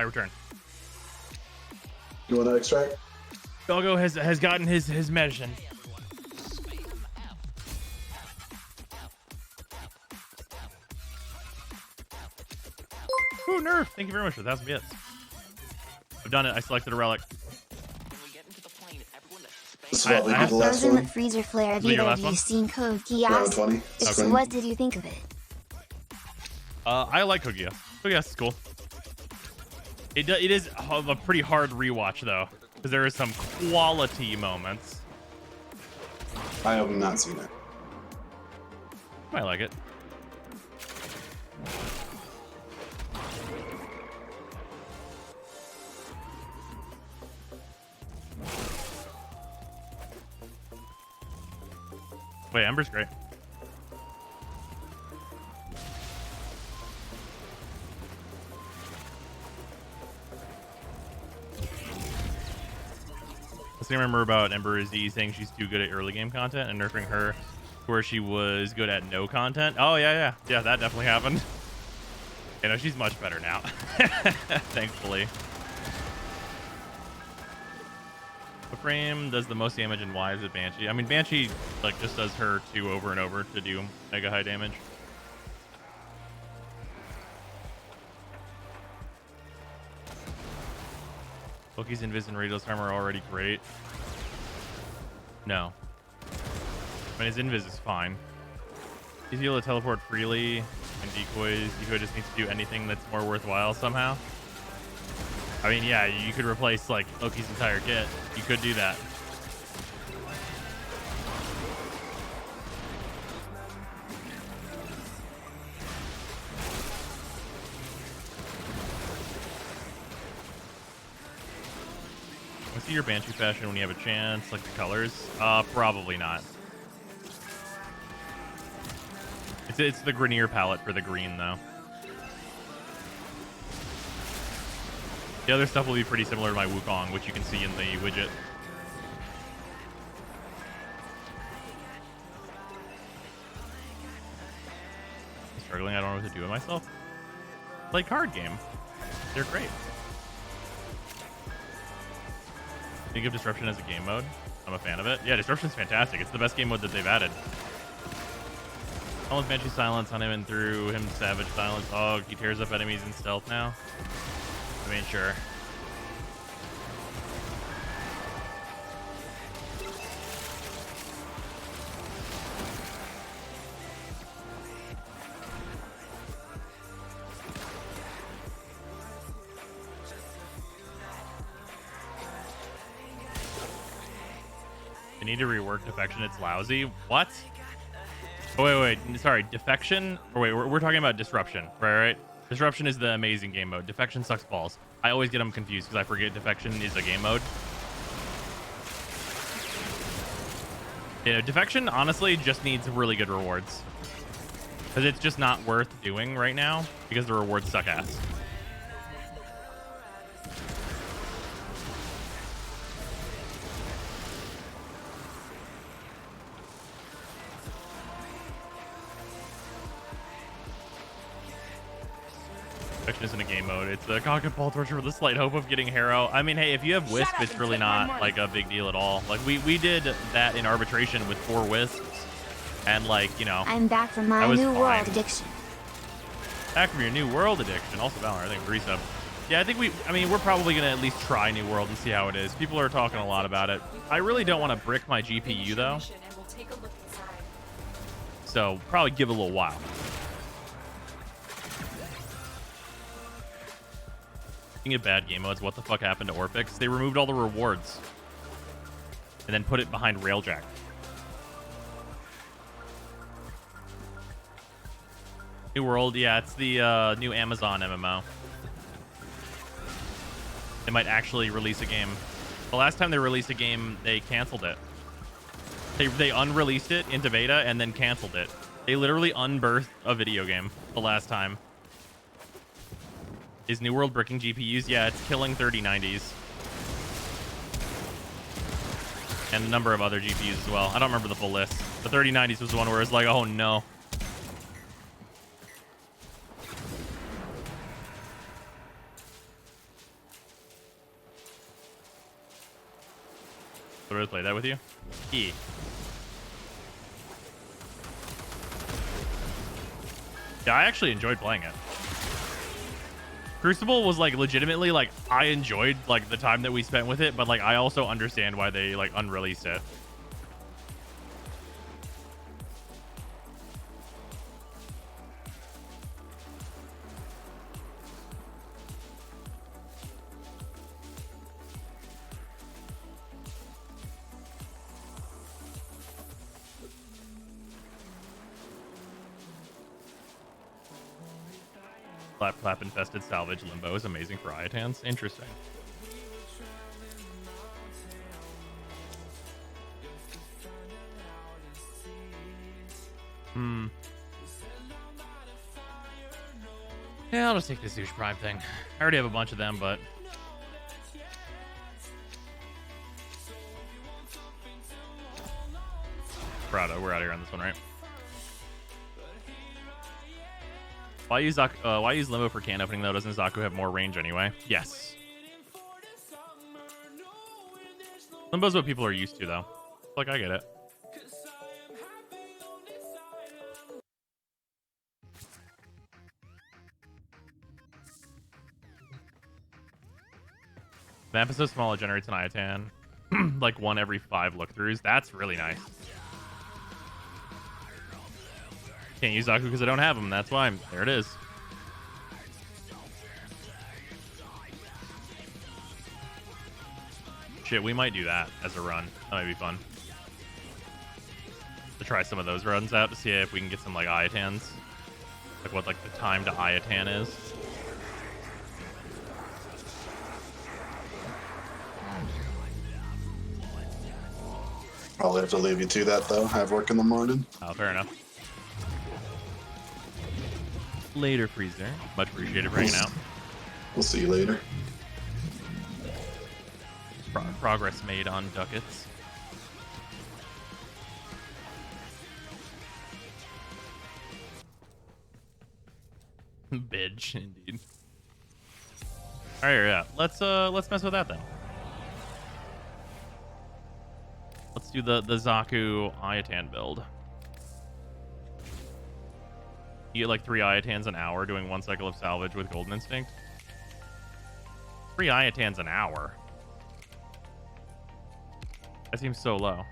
I return. You want to extract? Doggo has gotten his medicine. Ooh, nerf. Thank you very much for 1,000 bits. I've done it. I selected a relic. This will probably I be have the last Frozen one. the freezer flare. Have Is it your either last of one? you seen Code Round Geass? 20. If so, what did you think of it? I like Cookie. Cookie is cool. It is a pretty hard rewatch though, because there are some quality moments. I have not seen it. I like it. Wait, Ember's great. The thing I remember about Ember is Z saying she's too good at early game content and nerfing her where she was good at no content. Oh, yeah, that definitely happened. You know, she's much better now, thankfully. Warframe does the most damage, and why is it Banshee? I mean, Banshee like just does her 2 over and over to do mega high damage. Loki's Invis and Radios armor are already great. No. I mean, his Invis is fine. He's able to teleport freely and decoys. Decoy just needs to do anything that's more worthwhile somehow. I mean, yeah, you could replace like Loki's entire kit. You could do that. Want to see your Banshee fashion when you have a chance, like the colors? Probably not. It's the Grenier palette for the green, though. The other stuff will be pretty similar to my Wukong, which you can see in the widget. I'm struggling, I don't know what to do with myself. Play card game. They're great. Think of Disruption as a game mode? I'm a fan of it. Yeah, Disruption's fantastic. It's the best game mode that they've added. Almost Banshee silence on him and threw him Savage silence. Oh, he tears up enemies in stealth now. I mean, sure. They need to rework Defection. It's lousy. What? Oh, wait. Sorry, Defection? Or wait, we're talking about Disruption, right? Disruption is the amazing game mode. Defection sucks balls. I always get them confused because I forget Defection is a game mode. Yeah, Defection honestly just needs really good rewards. Because it's just not worth doing right now because the rewards suck ass. Defection isn't a game mode. It's a cock and ball torture with a slight hope of getting Harrow. I mean, hey, if you have Wisp, it's really not like a big deal at all. Like we did that in arbitration with 4 Wisps, and like, you know, I'm back from my was new fine. world addiction. Back from your new world addiction. Also Valor, I think 3 sub. Yeah, I think we're probably gonna at least try New World and see how it is. People are talking a lot about it. I really don't want to brick my GPU though, And we'll take a look inside. so probably give it a little while. Speaking of bad game modes, what the fuck happened to Orphix? They removed all the rewards and then put it behind Railjack. New World, yeah, it's the new Amazon MMO. They might actually release a game. The last time they released a game, they canceled it. They unreleased it into beta and then canceled it. They literally unbirthed a video game the last time. Is New World bricking GPUs? Yeah, it's killing 3090s. And a number of other GPUs as well. I don't remember the full list. The 3090s was the one where it's like, oh no. I play that with you? E. Yeah, I actually enjoyed playing it. Crucible was like legitimately like I enjoyed like the time that we spent with it, but like I also understand why they like unreleased it. Clap infested salvage limbo is amazing for Iotans. Interesting. Yeah, I'll just take the Zoosh Prime thing. I already have a bunch of them, but we're out of here on this one, right? Why use Limbo for can opening though? Doesn't Zaku have more range anyway? Yes. Limbo's what people are used to though. Like I get it. The map is so small it generates an Iotan. Like 1 every 5 look-throughs. That's really nice. Can't use Zaku because I don't have him. That's why. There it is. Shit, we might do that as a run. That might be fun. To try some of those runs out to see if we can get some like Iotans. Like what like the time to Iotan is. Probably have to leave you to that though. I have work in the morning. Oh, fair enough. Later, Freezer. Much appreciated for hanging out. We'll see you later. Progress made on ducats. Bitch, indeed. All right, yeah. Let's mess with that then. Let's do the Zaku Iotan build. You get like 3 Iotans an hour doing 1 cycle of salvage with Golden Instinct. 3 Iotans an hour. That seems so low.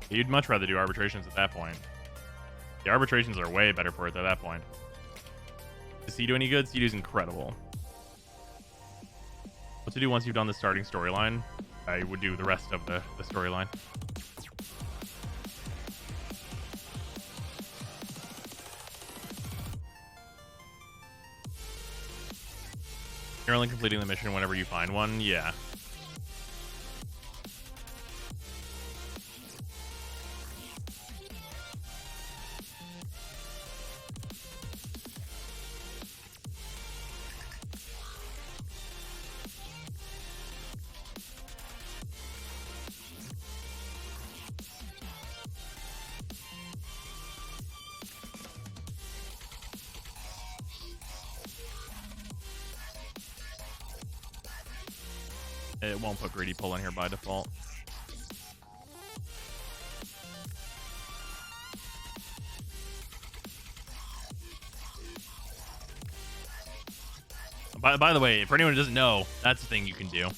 You'd much rather do arbitrations at that point. The arbitrations are way better for it at that point. Does he do any good? He does incredible. What to do once you've done the starting storyline? I would do the rest of the storyline. You're only completing the mission whenever you find one? Yeah. It won't put greedy pull in here by default. By the way, for anyone who doesn't know, that's the thing you can do. If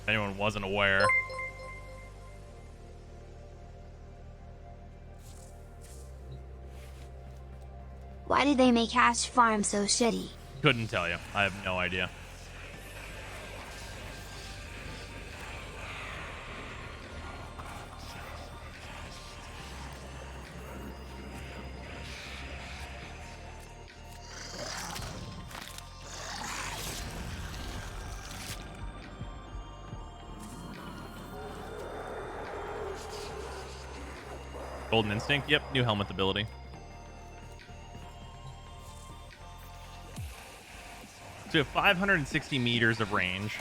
anyone wasn't aware. Why did they make Ash Farm so shitty? Couldn't tell you. I have no idea. Golden Instinct. Yep, new helmet ability. So you have 560 meters of range.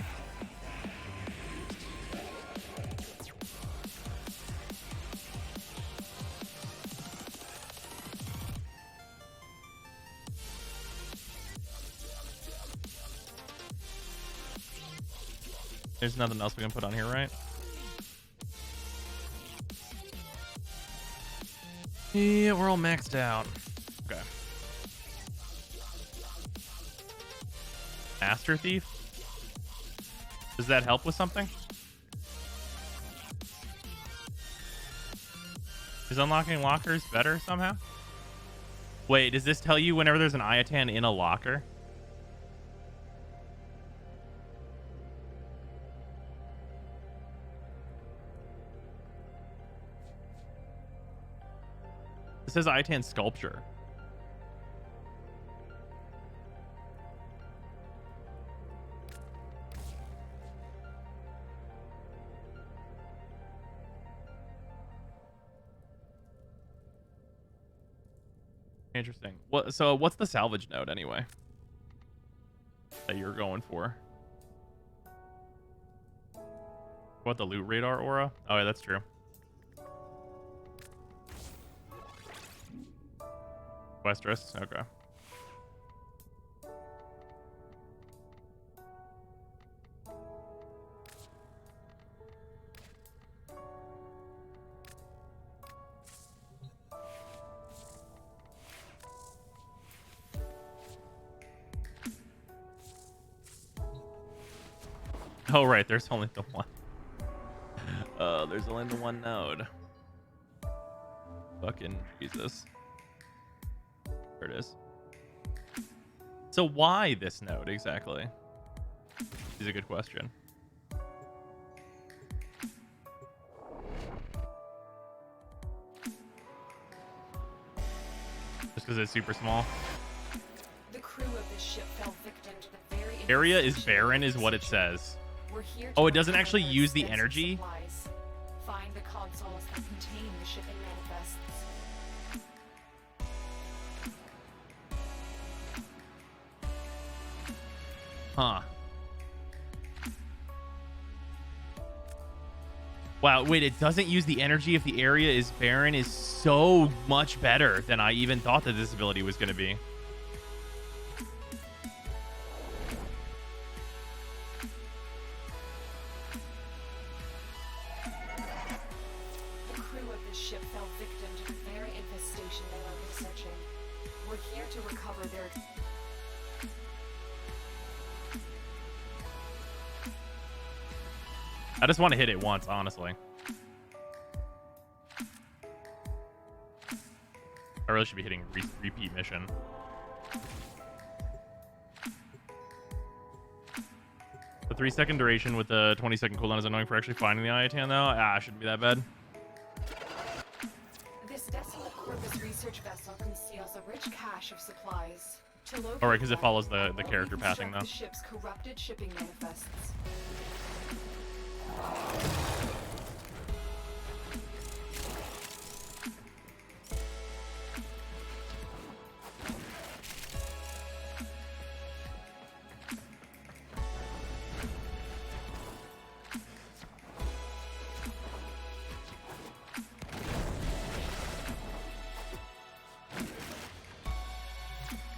There's nothing else we can put on here, right? Yeah, we're all maxed out. Okay. Master Thief? Does that help with something? Is unlocking lockers better somehow? Wait, does this tell you whenever there's an Iatan in a locker? It says Iatan sculpture. Interesting. So what's the salvage node anyway that you're going for? What, the loot radar aura? Oh yeah, that's true. Westeros, okay. Oh right, there's only the one. There's only the one node. Fucking Jesus. There it is. So why this node exactly? Is a good question. Just because it's super small. The crew of this ship fell victim to the very Area is barren is what it says. We're here Oh, to it doesn't recover actually their use the expensive energy? supplies. Find the consoles that contain the shipping manifests. Huh. Wow, wait, it doesn't use the energy if the area is barren is so much better than I even thought that this ability was going to be. The crew of this ship fell victim to the very infestation they were researching. We're here to recover their... I just want to hit it once, honestly. I really should be hitting repeat mission. The 3-second duration with the 20-second cooldown is annoying for actually finding the Iatan, though. Ah, it shouldn't be that bad. This desolate Corvus research vessel conceals a rich cache of supplies. All right, because it follows the character pathing, though. The ship's corrupted shipping manifests.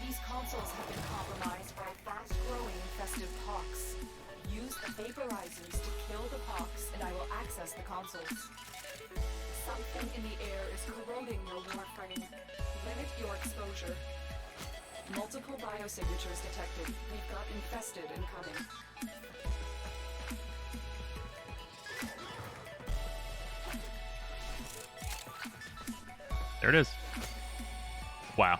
These consoles have been compromised by fast-growing infested pox. Use the vaporizers to kill the pox, and I will access the consoles. Something in the air is corroding your Warframe. Limit your exposure. Multiple biosignatures detected. We've got infested incoming. There it is. Wow.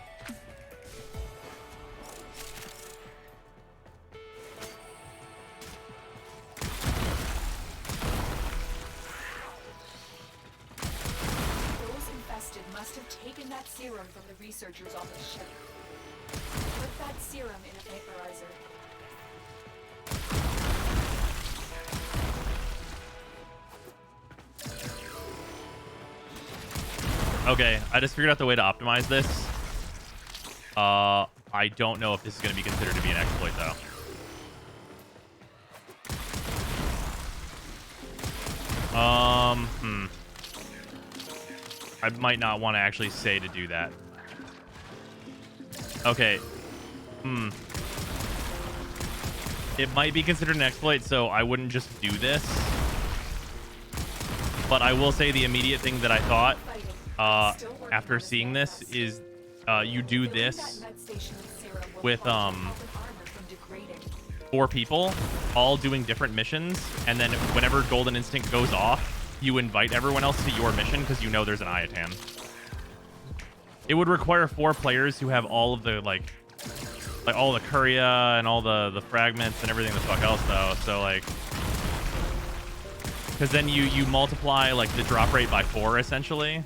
Those infested must have taken that serum from the researchers on the ship. Put that serum in a vaporizer. Okay, I just figured out the way to optimize this. I don't know if this is going to be considered to be an exploit, though. I might not want to actually say to do that. Okay. It might be considered an exploit, so I wouldn't just do this. But I will say the immediate thing that I thought after seeing this is you do this with 4 people all doing different missions, and then whenever Golden Instinct goes off, you invite everyone else to your mission because you know there's an Iatan. It would require 4 players who have all of the like all the Courier and all the fragments and everything the fuck else though. So like, because then you multiply like the drop rate by 4 essentially.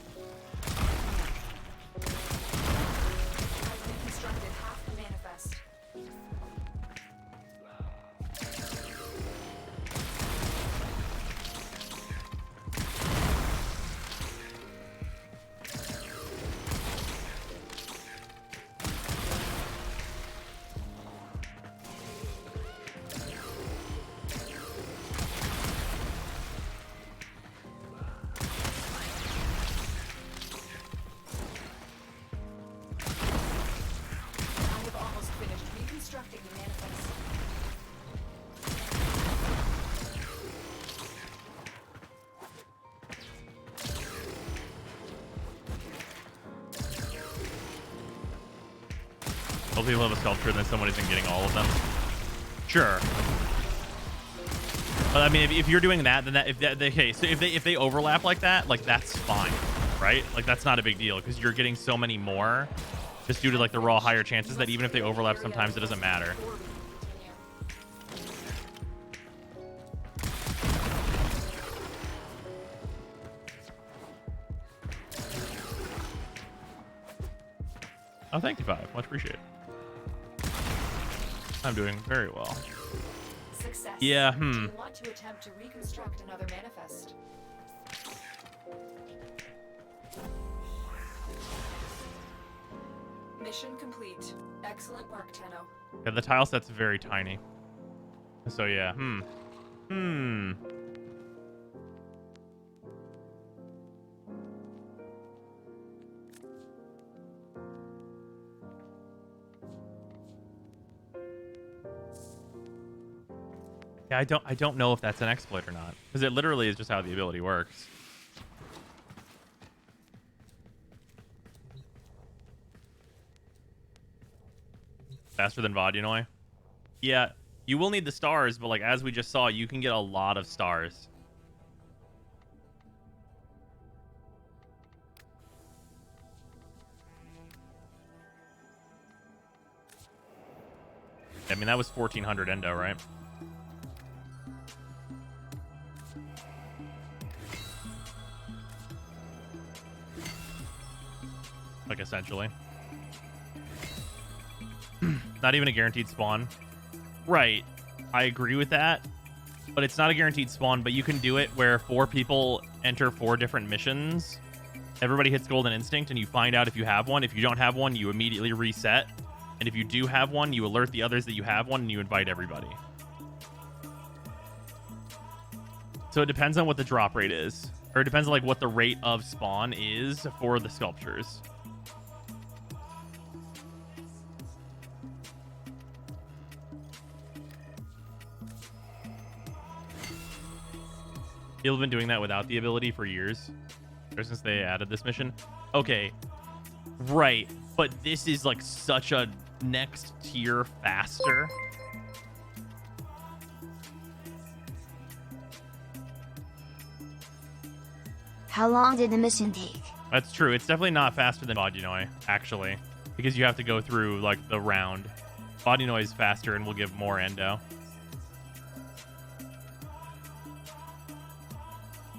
Hopefully we'll have a sculpture and then someone isn't getting all of them. Sure. But I mean, if you're doing that, then if they overlap like that, like that's fine, right? Like that's not a big deal because you're getting so many more just due to like the raw higher chances that even if they overlap, sometimes it doesn't matter. Oh, thank you, Five. Much appreciated. I'm doing very well. Success. Yeah, Do you want to attempt to reconstruct another manifest? Mission complete. Excellent work, Tenno. Yeah, the tile set's very tiny. So yeah, Yeah, I don't know if that's an exploit or not, because it literally is just how the ability works. Faster than Vodunoi? Yeah, you will need the stars, but like as we just saw, you can get a lot of stars. I mean, that was 1400 endo, right? Like, essentially. Not even a guaranteed spawn. Right. I agree with that. But it's not a guaranteed spawn, but you can do it where 4 people enter 4 different missions. Everybody hits Golden Instinct, and you find out if you have one. If you don't have one, you immediately reset. And if you do have one, you alert the others that you have one, and you invite everybody. So it depends on what the drop rate is. Or it depends on like what the rate of spawn is for the sculptures. People have been doing that without the ability for years. Ever since they added this mission. Okay. Right. But this is like such a next tier faster. How long did the mission take? That's true. It's definitely not faster than Vodunoi, actually. Because you have to go through like the round. Vodunoi is faster and will give more endo.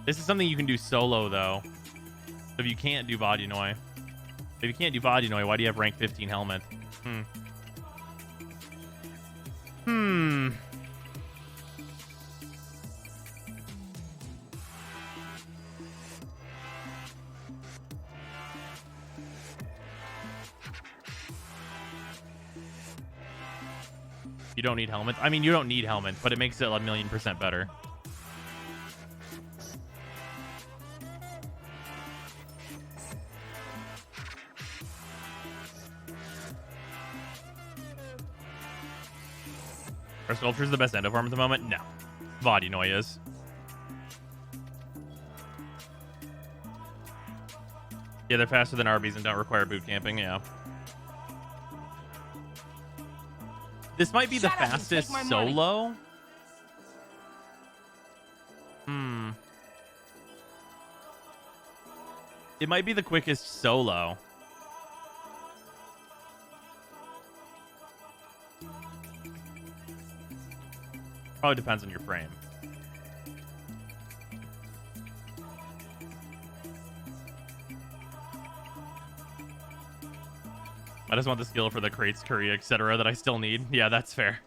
This is something you can do solo, though. So if you can't do Vodunoi, why do you have rank 15 helmet? You don't need helmets. I mean, you don't need helmets, but it makes it 1,000,000% better. Are Sculptures the best endo farm at the moment? No. Vodunoi is. Yeah, they're faster than Arby's and don't require boot camping, yeah. This might be the fastest solo. It might be the quickest solo. Probably depends on your frame. I just want the skill for the crates, curry, etc. that I still need. Yeah, that's fair.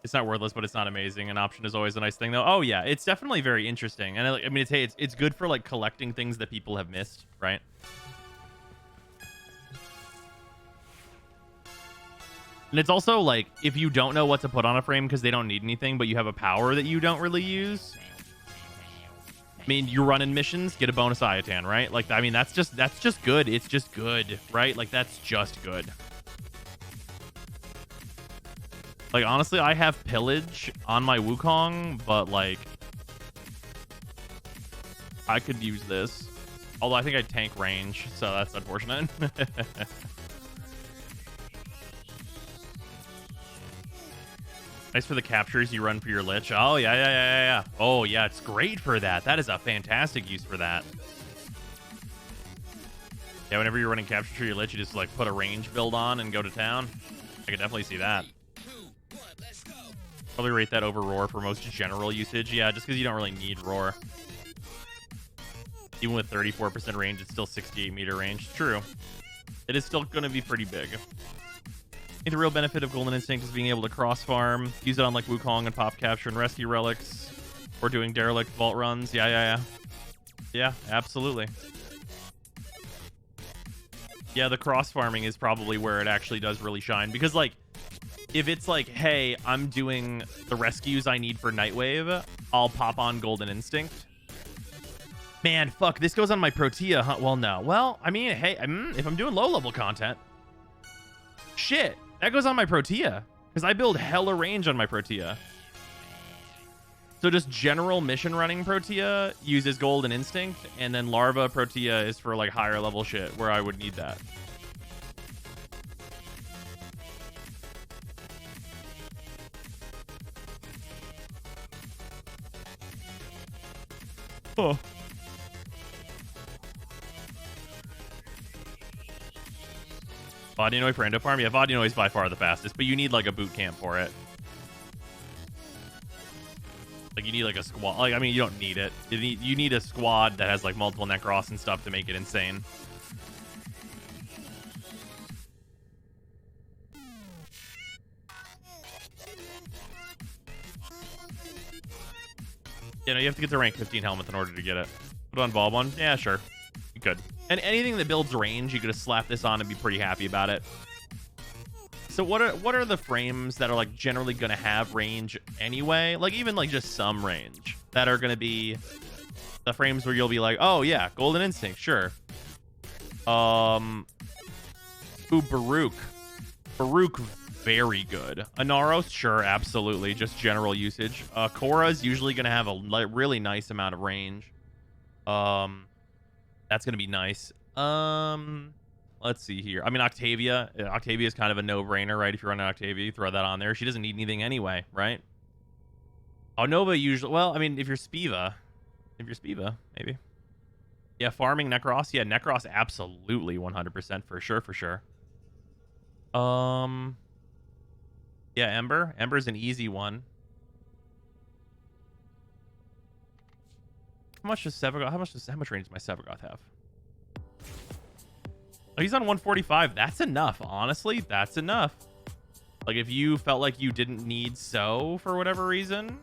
It's not worthless, but it's not amazing. An option is always a nice thing, though. Oh, yeah, it's definitely very interesting. And I mean, it's good for, like, collecting things that people have missed, right? And it's also, like, if you don't know what to put on a frame because they don't need anything, but you have a power that you don't really use. I mean, you're running missions, get a bonus Iatan, right? Like, I mean, that's just good. It's just good, right? Like, that's just good. Like, honestly, I have Pillage on my Wukong, but, like, I could use this. Although I think I tank range, so that's unfortunate. Nice for the captures you run for your Lich. Oh, yeah. Oh, yeah, it's great for that. That is a fantastic use for that. Yeah, whenever you're running captures for your Lich, you just, like, put a range build on and go to town. I could definitely see that. Probably rate that over Roar for most general usage. Yeah, just because you don't really need Roar. Even with 34% range, it's still 68 meter range. True. It is still going to be pretty big. I think the real benefit of Golden Instinct is being able to cross farm, use it on like Wukong and pop capture and rescue relics, or doing derelict vault runs. Yeah, absolutely. Yeah, the cross farming is probably where it actually does really shine, because like if it's like, hey, I'm doing the rescues I need for Nightwave, I'll pop on Golden Instinct. Man, fuck, this goes on my Protea, huh? Well, no. Well, I mean, hey, if I'm doing low-level content, shit, that goes on my Protea, because I build hella range on my Protea. So just general mission running Protea uses Golden Instinct, and then Larva Protea is for, like, higher level shit, where I would need that. Oh. Vodunoi for endo farm? Yeah, Vodunoi is by far the fastest, but you need like a boot camp for it. Like you need like a squad. Like, I mean, you don't need it. You need a squad that has like multiple Necros and stuff to make it insane. You know, you have to get the rank 15 helmet in order to get it. Put on Ball 1? Yeah, sure. You could. And anything that builds range, you could just slap this on and be pretty happy about it. So what are the frames that are like generally going to have range anyway? Like even like just some range that are going to be the frames where you'll be like, oh yeah, Golden Instinct, sure. Ooh, Baruch. Baruch, very good. Anaros, sure, absolutely. Just general usage. Korra's usually going to have a really nice amount of range. That's going to be nice. Let's see here. I mean, Octavia. Octavia is kind of a no-brainer, right? If you're running Octavia, you throw that on there. She doesn't need anything anyway, right? Oh, Nova usually... Well, I mean, if you're Spiva, maybe. Yeah, farming Necros. Yeah, Necros absolutely 100% for sure. Yeah, Ember. Ember's an easy one. How much does Sevagoth? How much range does my Sevagoth have? Oh, he's on 145. That's enough. Honestly, that's enough. Like if you felt like you didn't need So for whatever reason,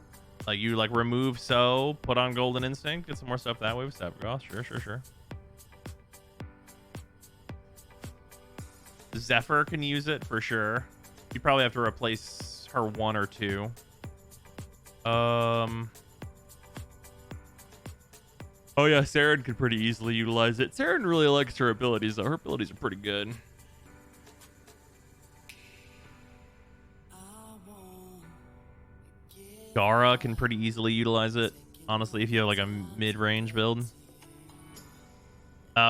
like you like remove So, put on Golden Instinct, get some more stuff that way with Sevagoth. Sure. Zephyr can use it for sure. You probably have to replace her 1 or 2. Oh yeah, Saren could pretty easily utilize it. Saren really likes her abilities, though. Her abilities are pretty good. Gara can pretty easily utilize it, honestly, if you have like a mid-range build.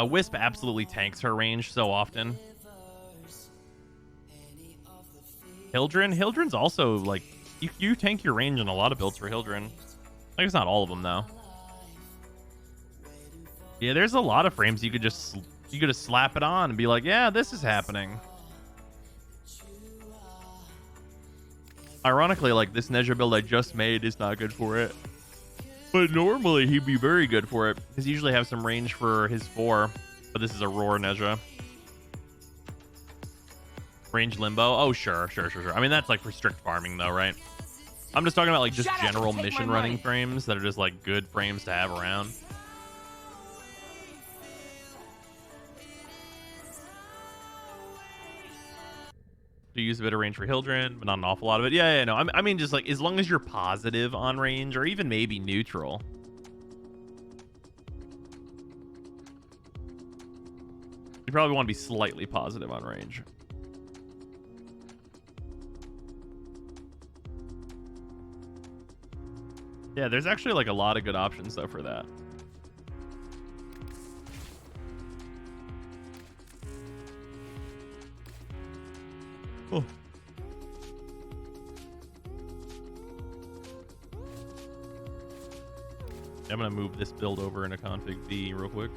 Wisp absolutely tanks her range so often. Hildren's also like you tank your range in a lot of builds for Hildren. Like it's not all of them though. Yeah, there's a lot of frames you could just slap it on and be like, yeah, this is happening. Ironically, like this Nezha build I just made is not good for it. But normally he'd be very good for it. Because he usually have some range for his 4. But this is a Roar Nezha. Range Limbo? Oh, sure. I mean, that's like for strict farming though, right? I'm just talking about like just general mission running frames that are just like good frames to have around. To use a bit of range for Hildren, but not an awful lot of it. Yeah, no. I mean, just like as long as you're positive on range, or even maybe neutral. You probably want to be slightly positive on range. Yeah, there's actually like a lot of good options though for that. Oh. I'm gonna move this build over into config B real quick.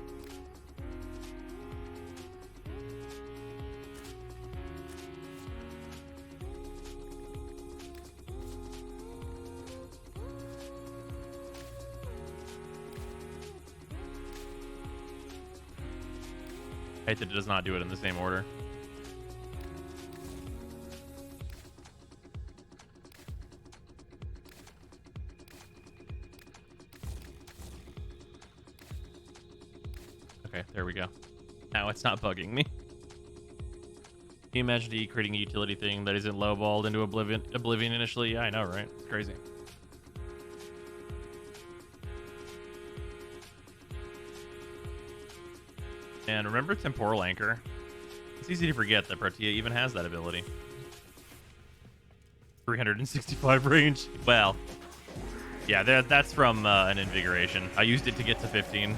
I hate that it does not do it in the same order. Okay, there we go. Now it's not bugging me. Can you imagine creating a utility thing that isn't lowballed into Oblivion initially? Yeah, I know, right? It's crazy. And remember Temporal Anchor? It's easy to forget that Protea even has that ability. 365 range. Well, yeah, that's from an Invigoration. I used it to get to 15.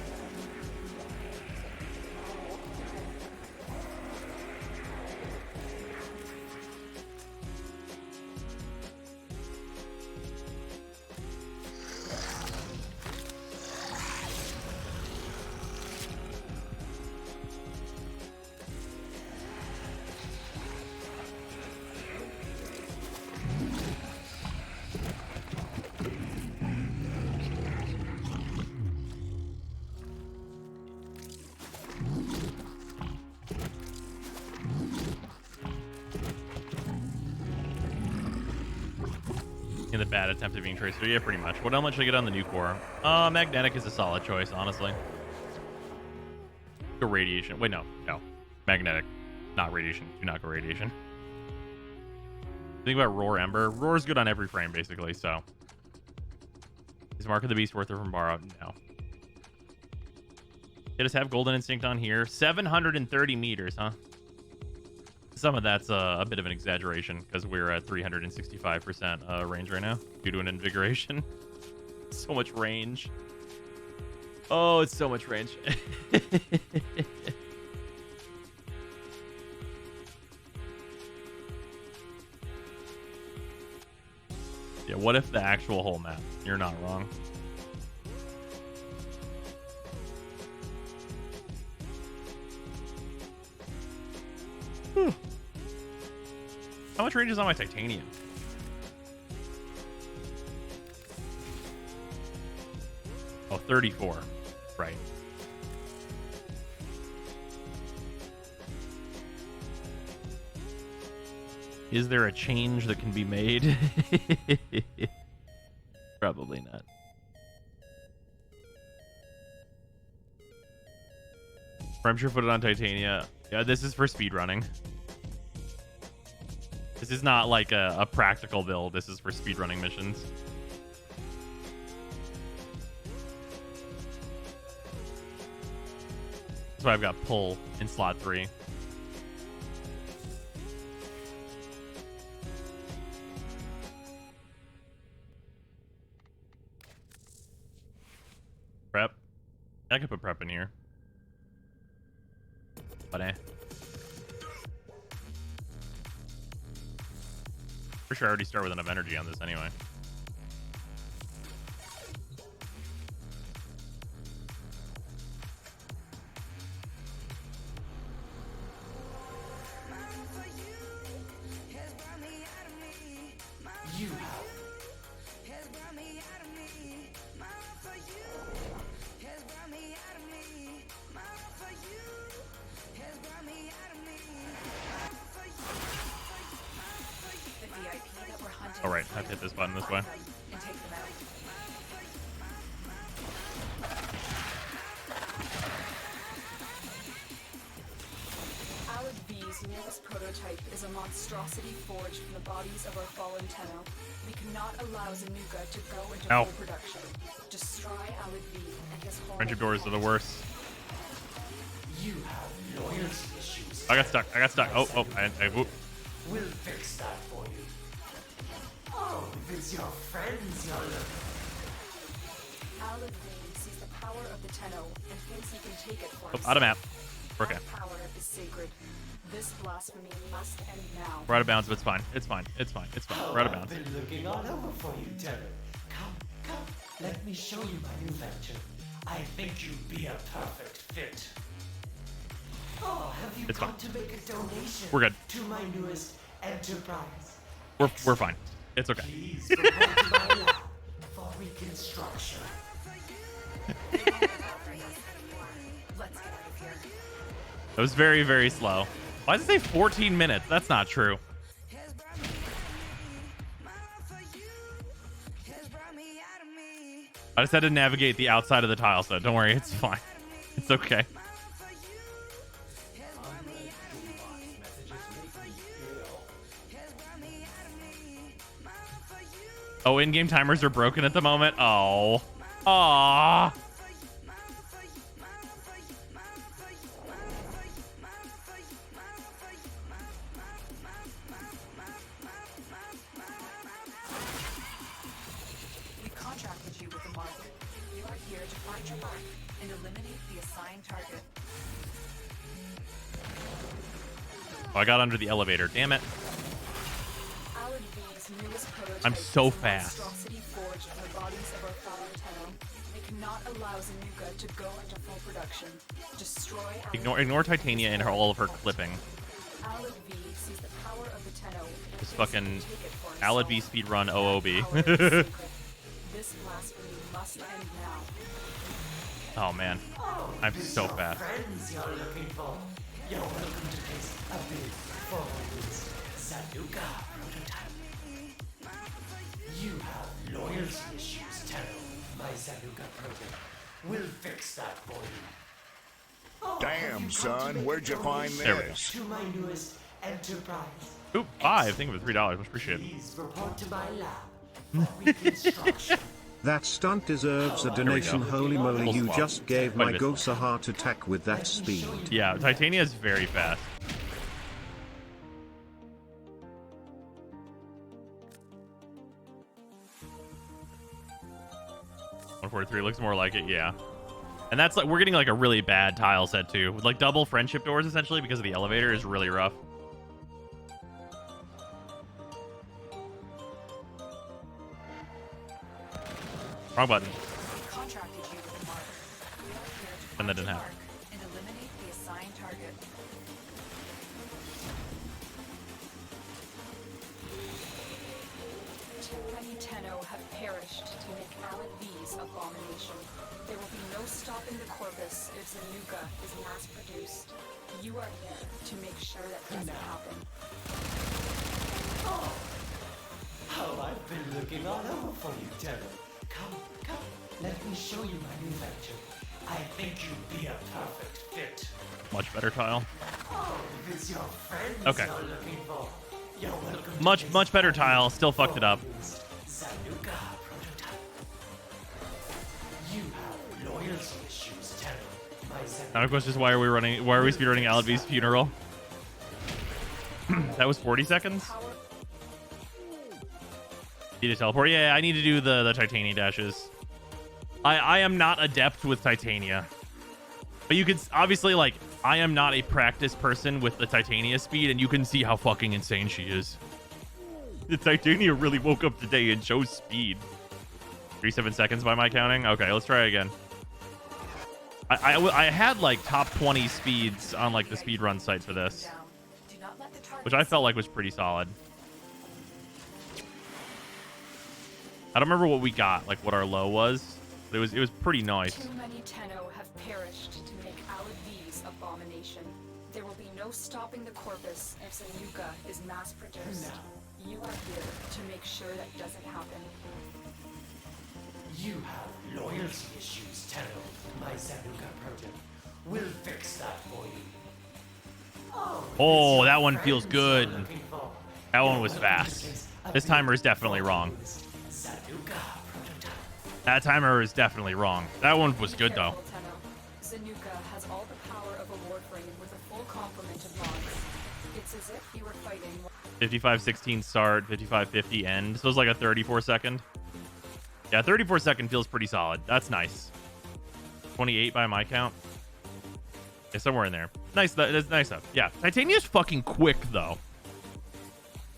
In the bad attempt at being Tracer. Yeah, pretty much. What element should I get on the new core? Magnetic is a solid choice, honestly. Go Radiation. Wait, no. Magnetic. Not Radiation. Do not go Radiation. Think about Roar Ember. Roar's good on every frame, basically, so. Is Mark of the Beast worth it from borrowed? No. They just have Golden Instinct on here. 730 meters, huh? Some of that's a bit of an exaggeration because we're at 365% range right now due to an Invigoration. So much range. Oh, it's so much range. Yeah, what if the actual whole map? You're not wrong. Whew. How much range is on my Titanium? Oh, 34. Right. Is there a change that can be made? Probably not. I'm sure put it on Titania. Yeah, this is for speedrunning. This is not like a practical build. This is for speedrunning missions. That's why I've got pull in slot 3. I could put prep in here. But for sure I already start with enough energy on this anyway. All right, I have to hit this button this way. Alec V's newest prototype is a monstrosity forged from the bodies of our fallen Tenno. We cannot allow Zanuka to go into Ow. full production. Destroy Alec V and his horrible Friendship doors are the worst. You have loyalty issues. I got stuck. I got stuck. Oh, whoop. We'll fix that for you. Oh, if it's your friends you're looking. Alec V sees the power of the Tenno and thinks he can take it for Oh, himself. out of map. Okay. That power is sacred. This blasphemy must end now. We're out of bounds, but it's fine. It's fine. It's fine. It's fine. We're out of bounds. I've been looking all over for you, Terry. Come, let me show you my new venture. I think you'd be a perfect fit. Oh, have you It's got fine. to make a donation We're good. to my newest enterprise? We're fine. It's okay. Please report to my lab for reconstruction. Let's get out of here. That was very, very slow. Why does it say 14 minutes? That's not true. I just had to navigate the outside of the tile set. Don't worry, it's fine. It's okay. Oh, in-game timers are broken at the moment. Oh. Aww. We contracted you with the market. You are here to find your mark and eliminate the assigned target. Oh, I got under the elevator. Damn it. Alec V's newest prototype I'm so is a fast. monstrosity forged from the bodies of our fallen Tenno. They cannot allow Zanuka to go into full production. Destroy Ignore Titania and all of her clipping. Alec V sees the power of the Tenno and This thinks he can fucking take it for Alad V himself. speedrun That OOB. power is sacred. This blasphemy must end now. Oh man. Oh, I'm if it's so your fast. friends you're looking for. You're welcome to taste a big four-used Zanuka prototype. You have loyalty issues, Terry. My Zanuka prototype will fix that for you. Oh, have Damn, you come to son, make where'd a you find donation There we go. this? to my newest enterprise? Oop, 5. Think of it, $3. Much appreciated. Please report to my lab for reconstruction. That stunt deserves a There we donation. go. Holy moly, Full you swap. just gave Quite a my bit. ghost a heart attack with that speed. Yeah, Titania is very fast. $143 looks more like it, yeah. And that's like, we're getting like a really bad tile set too. With like double friendship doors essentially because of the elevator is really rough. Wrong button. We contracted you with the mark. We are here to And find that didn't your happen. mark and eliminate the assigned target. Too many Tenno have perished to make Alec V's abomination. There will be no stopping the corpus if Zanuka is mass produced. You are here to make sure that doesn't happen. Oh, I've been looking all over for you, Terry. Come, let me show you my new venture. I think you'd be a perfect fit. Much better tile. Oh, if it's your friends Okay. you're looking for, you're welcome to Much taste better a tile. Still fucked it up. four-used Zanuka prototype. You have loyalty issues, Terry. My Zanuka Now the question is why are we speedrunning Alad V's funeral? That was 40 seconds? Need to teleport? Yeah, I need to do the Titania dashes. I am not adept with Titania. But you could obviously, like, I am not a practice person with the Titania speed, and you can see how fucking insane she is. The Titania really woke up today and chose speed. 37 seconds by my counting. Okay, let's try again. I had like top 20 speeds on like the speedrun site for this, which I felt like was pretty solid. I don't remember what we got, like what our low was, but it was pretty nice. Too many Tenno have perished to make Alad V's abomination. There will be no stopping the corpus if Sanuka is mass produced. You are here to make sure that doesn't happen. You have loyalty issues, Tenno, my Zanuka project. We'll fix that for you. Oh, that one feels good. That one was fast. This timer is definitely wrong. That timer is definitely wrong. That one was good though. Zanuka has all the power of a Warframe with a full complement of mods. It's as if you were fighting 55:16 start, 55:50 end. So it's like a 34 second. Yeah, 34 second feels pretty solid. That's nice. 28 by my count. Yeah, somewhere in there. Nice. That's nice up. Yeah, Titania's fucking quick though.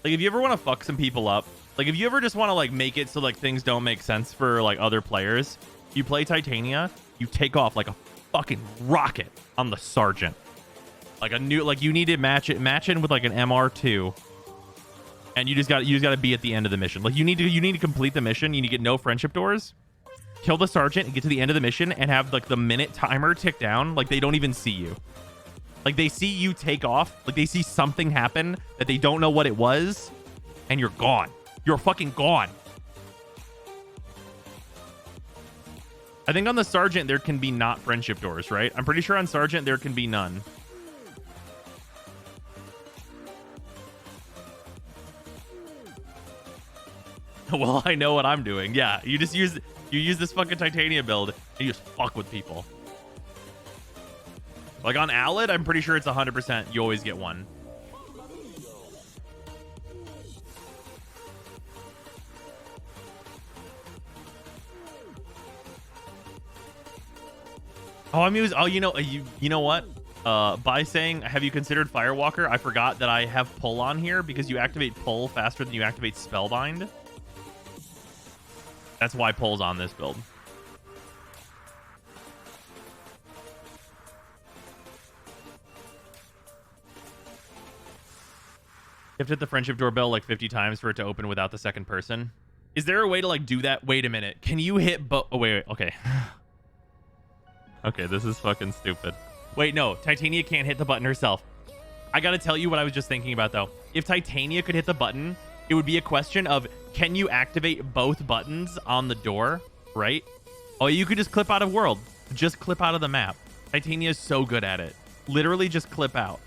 Like if you ever want to fuck some people up, like if you ever just want to like make it so like things don't make sense for like other players, you play Titania, you take off like a fucking rocket on the sergeant. Like a new, like you need to match in with like an MR2. And you just got to be at the end of the mission. Like you need to complete the mission. You need to get no friendship doors, kill the sergeant, and get to the end of the mission and have like the minute timer tick down. Like they don't even see you. Like they see you take off. Like they see something happen that they don't know what it was, and you're gone. You're fucking gone. I think on the sergeant there can be not friendship doors, right? I'm pretty sure on sergeant there can be none. Well, I know what I'm doing. Yeah, you use this fucking Titania build and you just fuck with people. Like on Alad, I'm pretty sure it's 100%. You always get one. Oh, you know what? By saying, have you considered Firewalker? I forgot that I have pull on here because you activate pull faster than you activate Spellbind. That's why pull's on this build. You have to hit the friendship doorbell like 50 times for it to open without the second person. Is there a way to like do that? Wait a minute. Can you hit both? Oh, wait. Okay. Okay, this is fucking stupid. Wait, no. Titania can't hit the button herself. I gotta tell you what I was just thinking about though. If Titania could hit the button, it would be a question of, can you activate both buttons on the door, right? Oh, you could just clip out of world. Just clip out of the map. Titania is so good at it. Literally just clip out.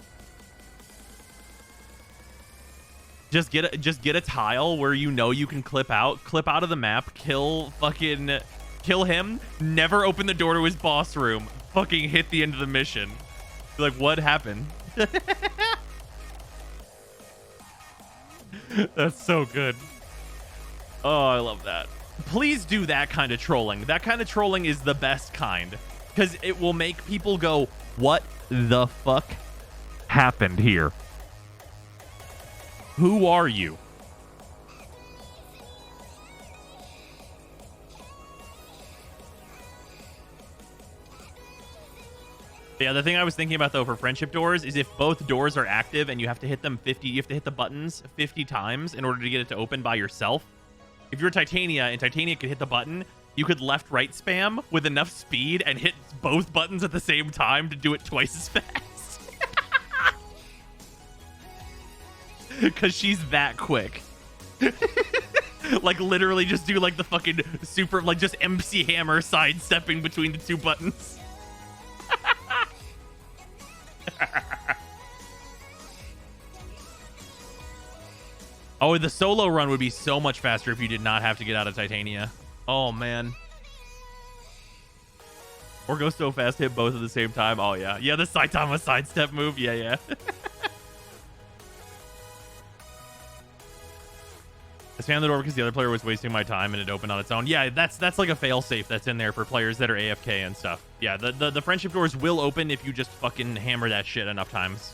Just get a tile where you know you can clip out of the map, kill him, never open the door to his boss room, fucking hit the end of the mission. Be like, what happened? That's so good. Oh, I love that. Please do that kind of trolling. That kind of trolling is the best kind, because it will make people go, what the fuck happened here? Who are you? Yeah, the thing I was thinking about though for friendship doors is if both doors are active and you have to hit them 50, you have to hit the buttons 50 times in order to get it to open by yourself. If you're Titania and Titania could hit the button, you could left-right spam with enough speed and hit both buttons at the same time to do it twice as fast. Because she's that quick. Like literally just do like the fucking super, like just MC Hammer sidestepping between the two buttons. Oh, the solo run would be so much faster if you did not have to get out of Titania. Oh, man. Or go so fast, hit both at the same time. Oh, yeah. Yeah, the Saitama sidestep move. Yeah, yeah. I spammed the door because the other player was wasting my time and it opened on its own. Yeah, that's like a fail-safe that's in there for players that are AFK and stuff. Yeah, the friendship doors will open if you just fucking hammer that shit enough times.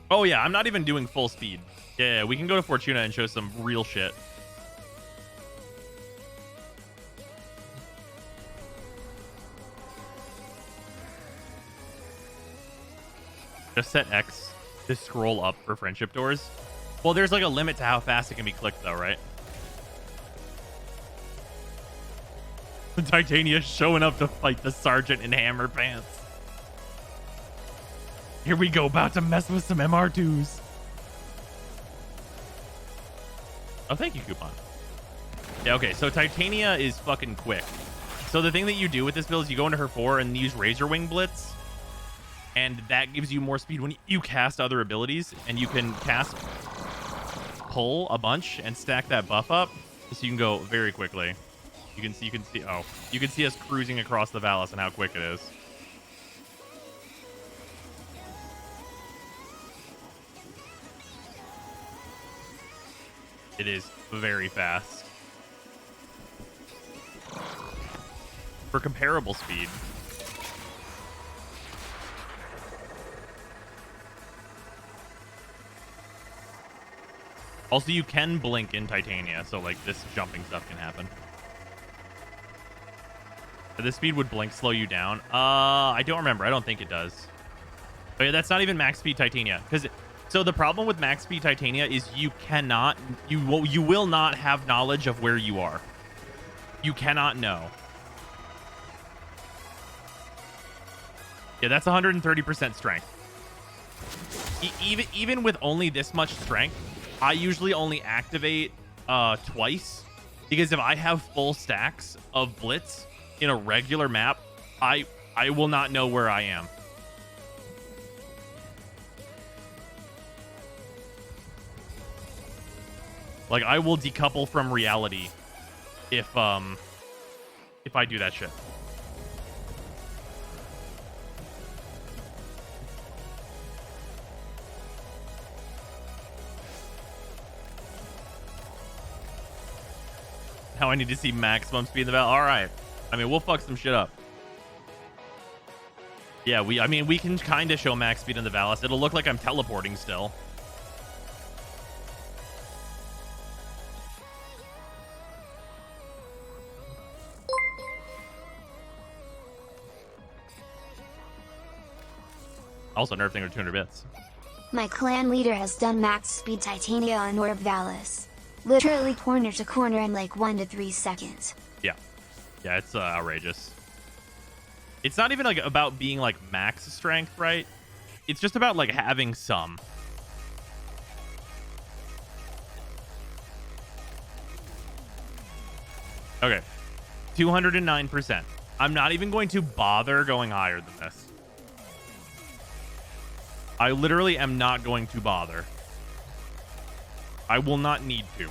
Oh yeah, I'm not even doing full speed. Yeah, we can go to Fortuna and show some real shit. Just set X to scroll up for friendship doors. Well, there's like a limit to how fast it can be clicked though, right? Titania showing up to fight the sergeant in hammer pants. Here we go, about to mess with some MR2s. Oh, thank you, Coupon. Yeah, okay, so Titania is fucking quick. So the thing that you do with this build is you go into her 4 and use Razor Wing Blitz. And that gives you more speed when you cast other abilities. And you can cast pull a bunch and stack that buff up. So you can go very quickly. You can see, oh, you can see us cruising across the Valis and how quick it is. It is very fast. For comparable speed. Also, you can blink in Titania, so like this jumping stuff can happen. This speed would blink slow you down. I don't remember. I don't think it does. But yeah, that's not even max speed Titania. So the problem with max speed Titania is you will not have knowledge of where you are. You cannot know. Yeah, that's 130% strength. Even with only this much strength, I usually only activate twice, because if I have full stacks of Blitz in a regular map, I will not know where I am. Like, I will decouple from reality if I do that shit. Now I need to see maximum speed in the battle. All right. I mean, we'll fuck some shit up. Yeah, we can kind of show max speed in the Valis. It'll look like I'm teleporting still. Also, nerf thing or 200 bits. My clan leader has done max speed Titania on Orb Valis. Literally corner to corner in like 1 to 3 seconds. Yeah. Yeah, it's outrageous. It's not even like about being like max strength, right? It's just about like having some. Okay. 209%. I'm not even going to bother going higher than this. I literally am not going to bother. I will not need to.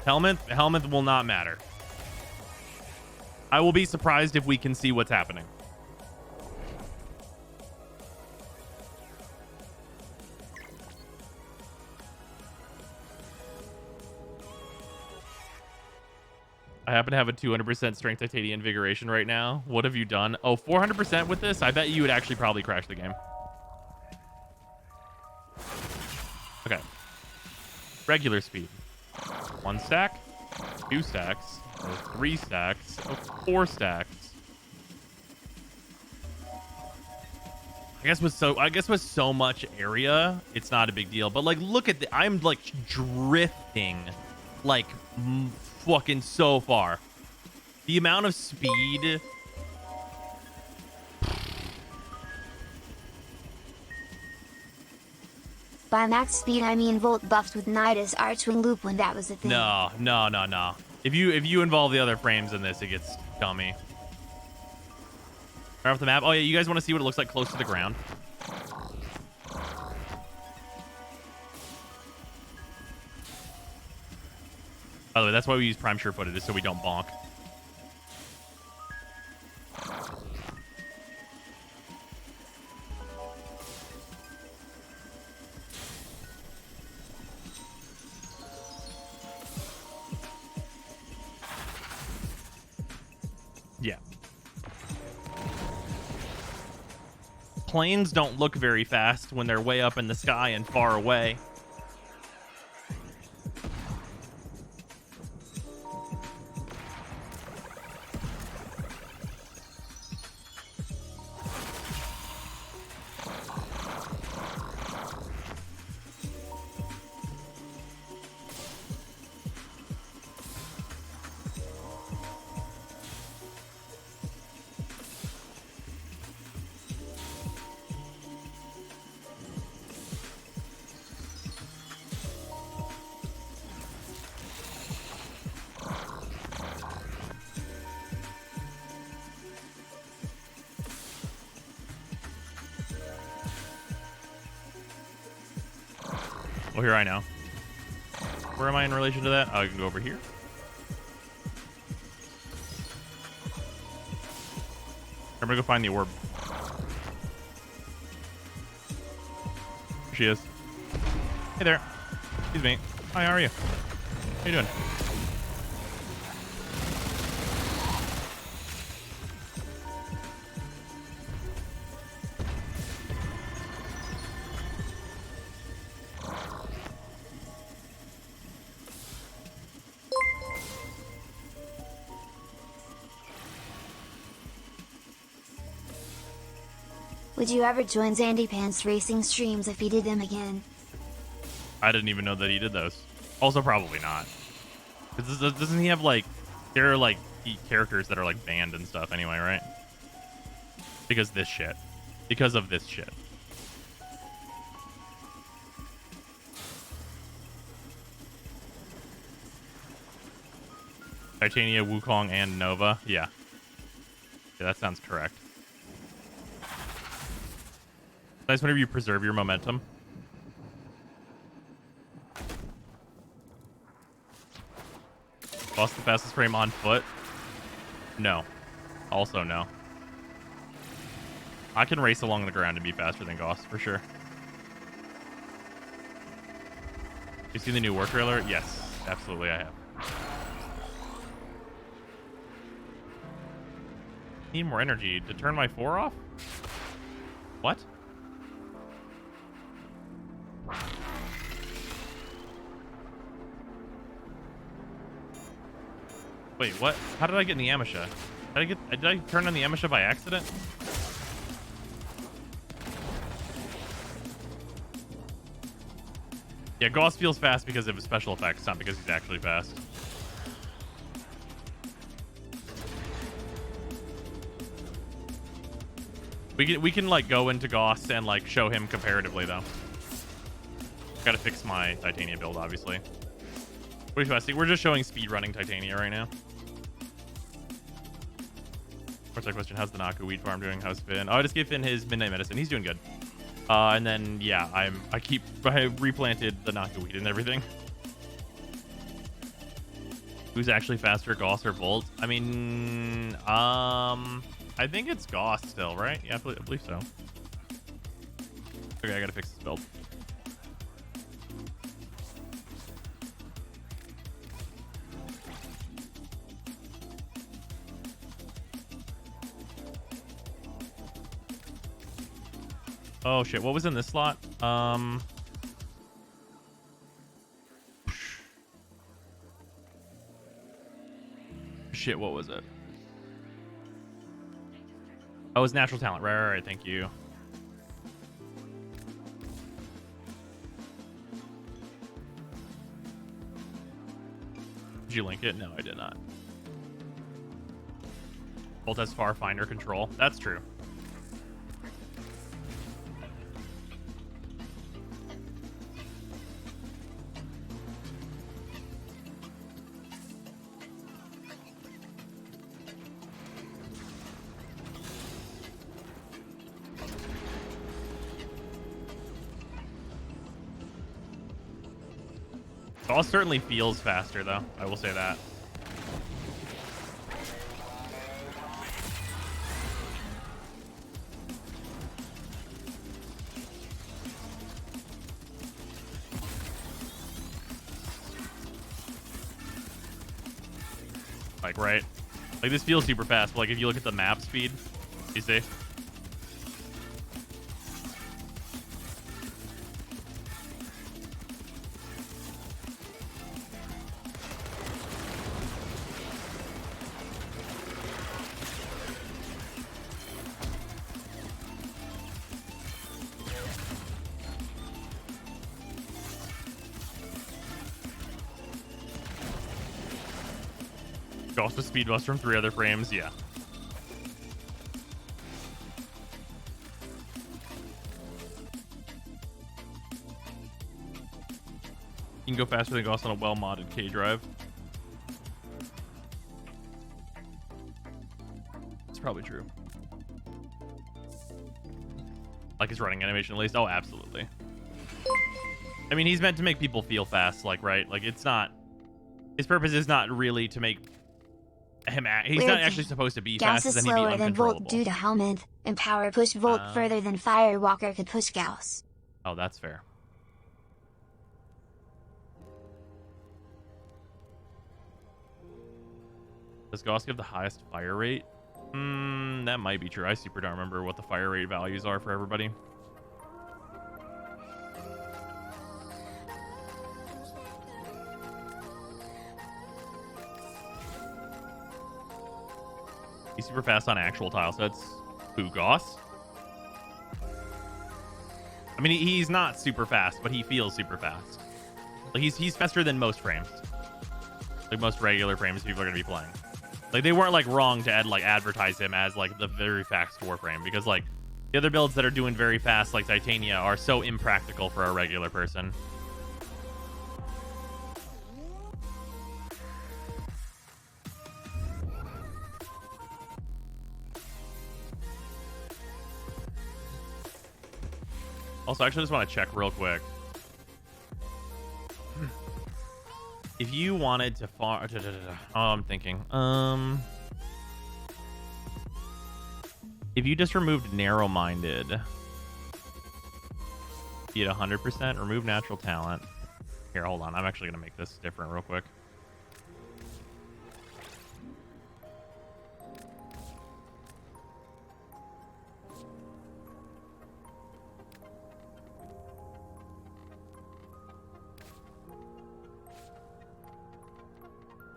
Helmet will not matter. I will be surprised if we can see what's happening. I happen to have a 200% strength Titania invigoration right now. What have you done? Oh, 400% with this? I bet you would actually probably crash the game. Okay. Regular speed. 1 stack, 2 stacks, 3 stacks, 4 stacks. I guess with so much area, it's not a big deal. But like, look at I'm like drifting, like fucking so far. The amount of speed. By max speed, I mean Volt buffed with Nidus Archwing Loop when that was a thing. No. If you involve the other frames in this, it gets dummy. Right off the map. Oh yeah, you guys want to see what it looks like close to the ground? By the way, that's why we use prime sure-footed, is so we don't bonk. Yeah. Planes don't look very fast when they're way up in the sky and far away. Well, here I know. Where am I in relation to that? Oh, I can go over here. I'm gonna go find the orb. Here she is. Hey there. Excuse me. Hi, how are you? How you doing? Would you ever join Zandy Pants racing streams if he did them again? I didn't even know that he did those. Also, probably not. 'Cause doesn't he have, like... There are, like, characters that are, like, banned and stuff anyway, right? Because this shit. Because of this shit. Titania, Wukong, and Nova. Yeah. Yeah, that sounds correct. Nice whenever you preserve your momentum. Boss the fastest frame on foot? No. Also no. I can race along the ground and be faster than Goss, for sure. You seen the new War trailer? Yes, absolutely I have. Need more energy to turn my 4 off? What? Wait, what? How did I get in the Amisha? Did I turn on the Amisha by accident? Yeah, Gauss feels fast because of his special effects, not because he's actually fast. We can like go into Gauss and like show him comparatively though. Gotta fix my Titania build, obviously. What are you supposed to see? We're just showing speed running Titania right now. What's our question? How's the Naku weed farm doing? How's Finn? Oh, I just gave Finn his midnight medicine. He's doing good. And then yeah, I replanted the Naku weed and everything. Who's actually faster, Gauss or Volt? I mean, I think it's Gauss still, right? Yeah, I believe so. Okay, I gotta fix this build. Oh shit, what was in this slot? Shit, what was it? Oh, it was natural talent. Right, thank you. Did you link it? No, I did not. Bolt has far finer control. That's true. Gauss certainly feels faster, though. I will say that. Like, right? Like, this feels super fast, but, like, if you look at the map speed, you see? Also speed bust from 3 other frames, yeah. You can go faster than Gauss on a well-modded K drive. It's probably true. Like his running animation at least. Oh, absolutely. I mean, he's meant to make people feel fast, like, right? Like, it's not... His purpose is not really to make him... He's not actually supposed to be fast, Gauss is then he'd be slower than Volt uncontrollable. due to helmet, and power push Volt further than Firewalker could push Gauss. Oh, that's fair. Does Gauss give the highest fire rate? That might be true. I super don't remember what the fire rate values are for everybody. He's super fast on actual tile sets. Who, Gauss? I mean, he's not super fast, but he feels super fast. Like, he's faster than most frames. Like, most regular frames people are going to be playing. Like, they weren't, like, wrong to advertise him as, like, the very fast Warframe. Because, like, the other builds that are doing very fast, like Titania, are so impractical for a regular person. Also, I actually just want to check real quick. If you wanted to farm... Oh, I'm thinking. If you just removed narrow-minded, be at 100%, remove natural talent. Here, hold on. I'm actually going to make this different real quick.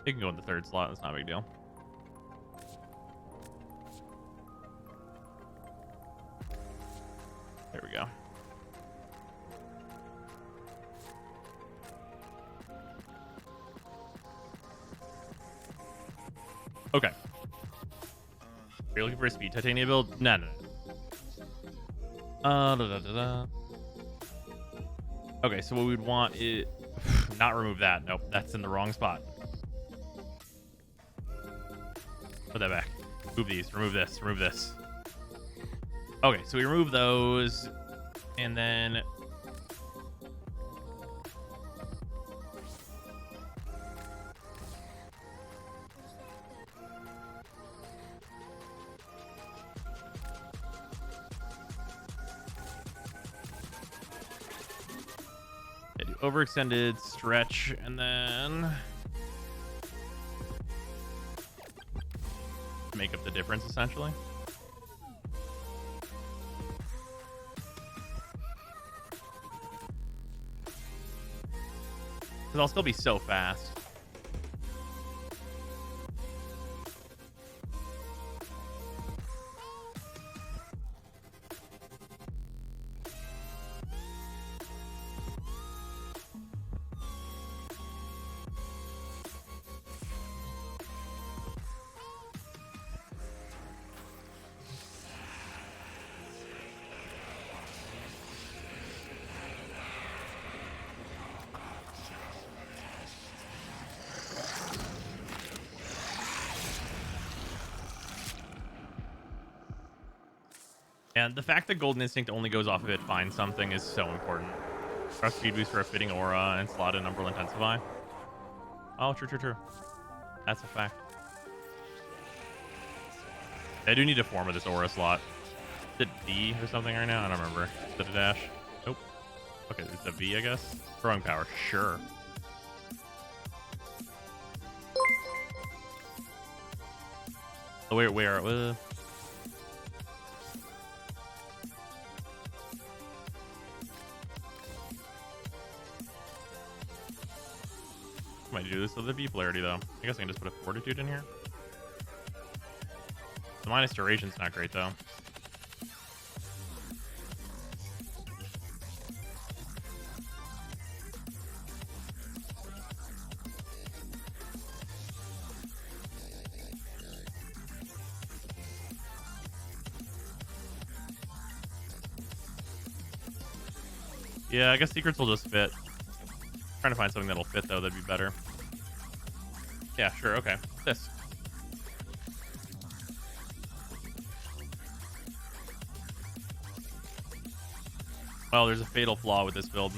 You can go in the third slot. That's not a big deal. There we go. Okay. You're looking for a speed Titania build? No. Okay, so what we'd want is... not remove that. Nope, that's in the wrong spot. Put that back. Move these. Remove this. Remove this. Okay, so we remove those, and then... yeah, do overextended, stretch, and then... make up the difference, essentially. Because I'll still be so fast. And the fact that Golden Instinct only goes off if it finds something is so important. Press speed boost for a fitting aura and slot in Umbral Intensify. Oh, true. That's a fact. I do need to form of this aura slot. Is it D or something right now? I don't remember. Is it a dash? Nope. Okay, it's a V, I guess. Throwing power, sure. Oh, where? Might do this with the V polarity though. I guess I can just put a fortitude in here. The minus duration's not great though. Yeah, I guess secrets will just fit. Trying to find something that'll fit though, that'd be better. Yeah, sure, okay. This. Well, there's a fatal flaw with this build.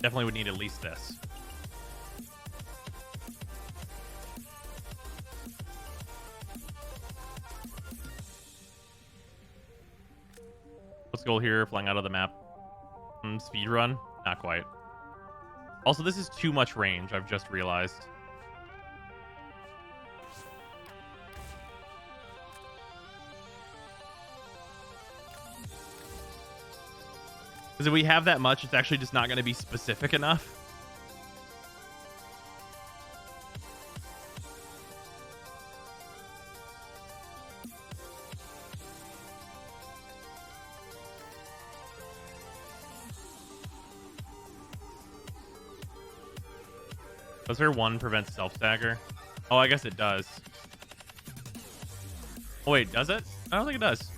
Definitely would need at least this. Goal here, flying out of the map. Speed run? Not quite. Also, this is too much range, I've just realized. Because if we have that much, it's actually just not going to be specific enough. Does her one prevent self-stagger? Oh, I guess it does. Oh, wait, does it? I don't think it does.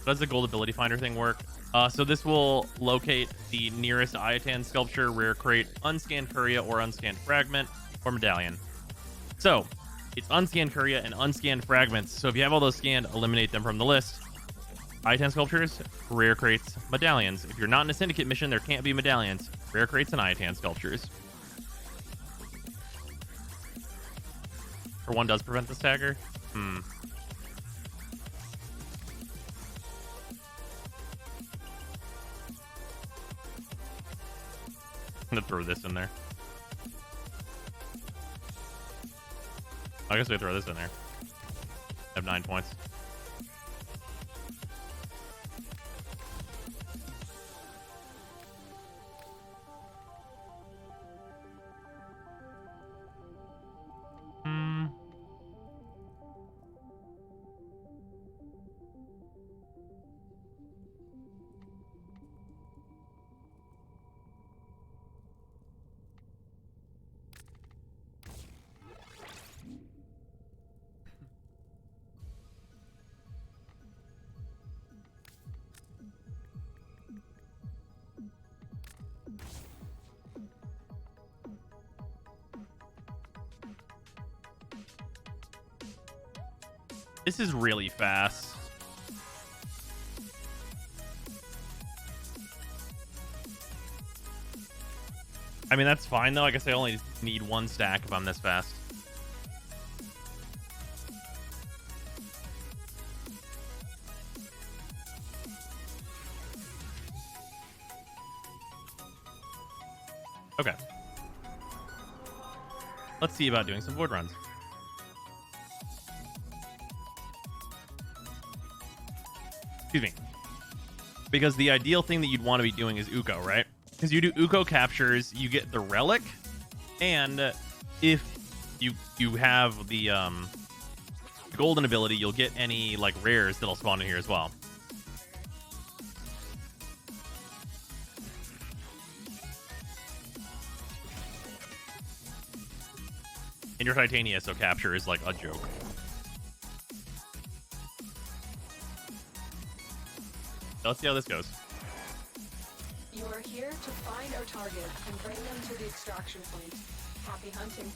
Does the gold ability finder thing work? So this will locate the nearest Ayatan sculpture, rare crate, unscanned Curia or unscanned fragment, or medallion. So it's unscanned Curia and unscanned fragments. So if you have all those scanned, eliminate them from the list. Ayatan sculptures, rare crates, medallions. If you're not in a syndicate mission, there can't be medallions. Rare crates and Ayatan sculptures. Or one does prevent the stagger? I'm gonna throw this in there. I guess we throw this in there. I have 9 points. This is really fast. I mean, that's fine, though. I guess I only need one stack if I'm this fast. Okay. Let's see about doing some void runs. Excuse me. Because the ideal thing that you'd want to be doing is Uko, right? Because you do Uko captures, you get the relic, and if you have the golden ability, you'll get any like rares that'll spawn in here as well. And your Titania so capture is like a joke. Let's see how this goes. You are here to find our target and bring them to the extraction point. Happy hunting.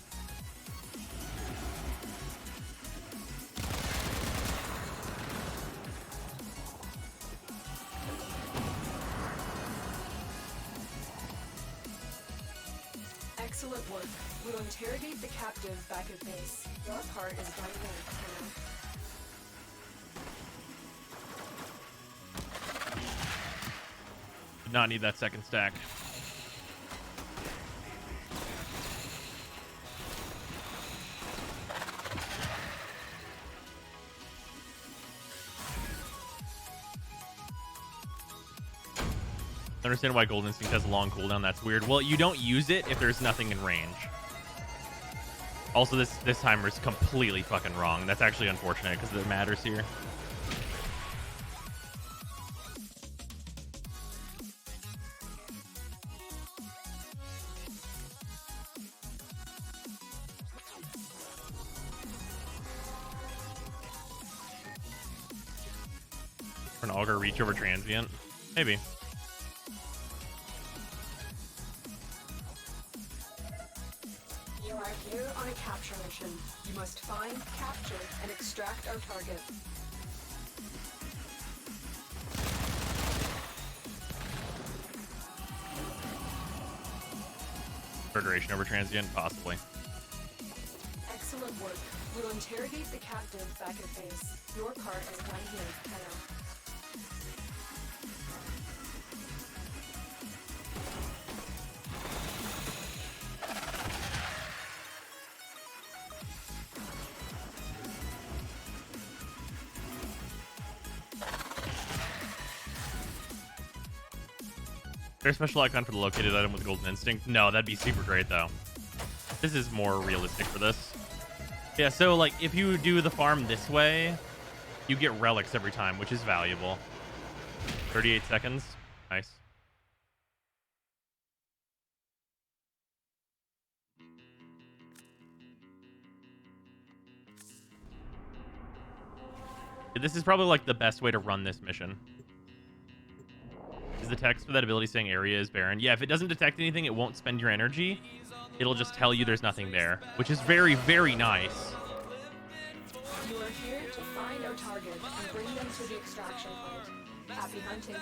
Excellent work. We'll interrogate the captive back at base. Your part is right there, Did not need that second stack. I understand why Golden Instinct has a long cooldown. That's weird. Well, you don't use it if there's nothing in range. Also, this timer is completely fucking wrong. That's actually unfortunate because it matters here. For an auger reach over transient? Maybe. You are here on a capture mission. You must find, capture, and extract our target. For duration over transient? Possibly. Excellent work. We'll interrogate the captive back at base. Your part is right here, Tenno. There's a special icon for the located item with Golden Instinct? No, that'd be super great, though. This is more realistic for this. Yeah, so, like, if you do the farm this way, you get relics every time, which is valuable. 38 seconds. Nice. This is probably, like, the best way to run this mission. Is the text for that ability saying area is barren? Yeah, if it doesn't detect anything, it won't spend your energy. It'll just tell you there's nothing there, which is very, very nice. You are here to find our target and bring them to the extraction point. Happy hunting.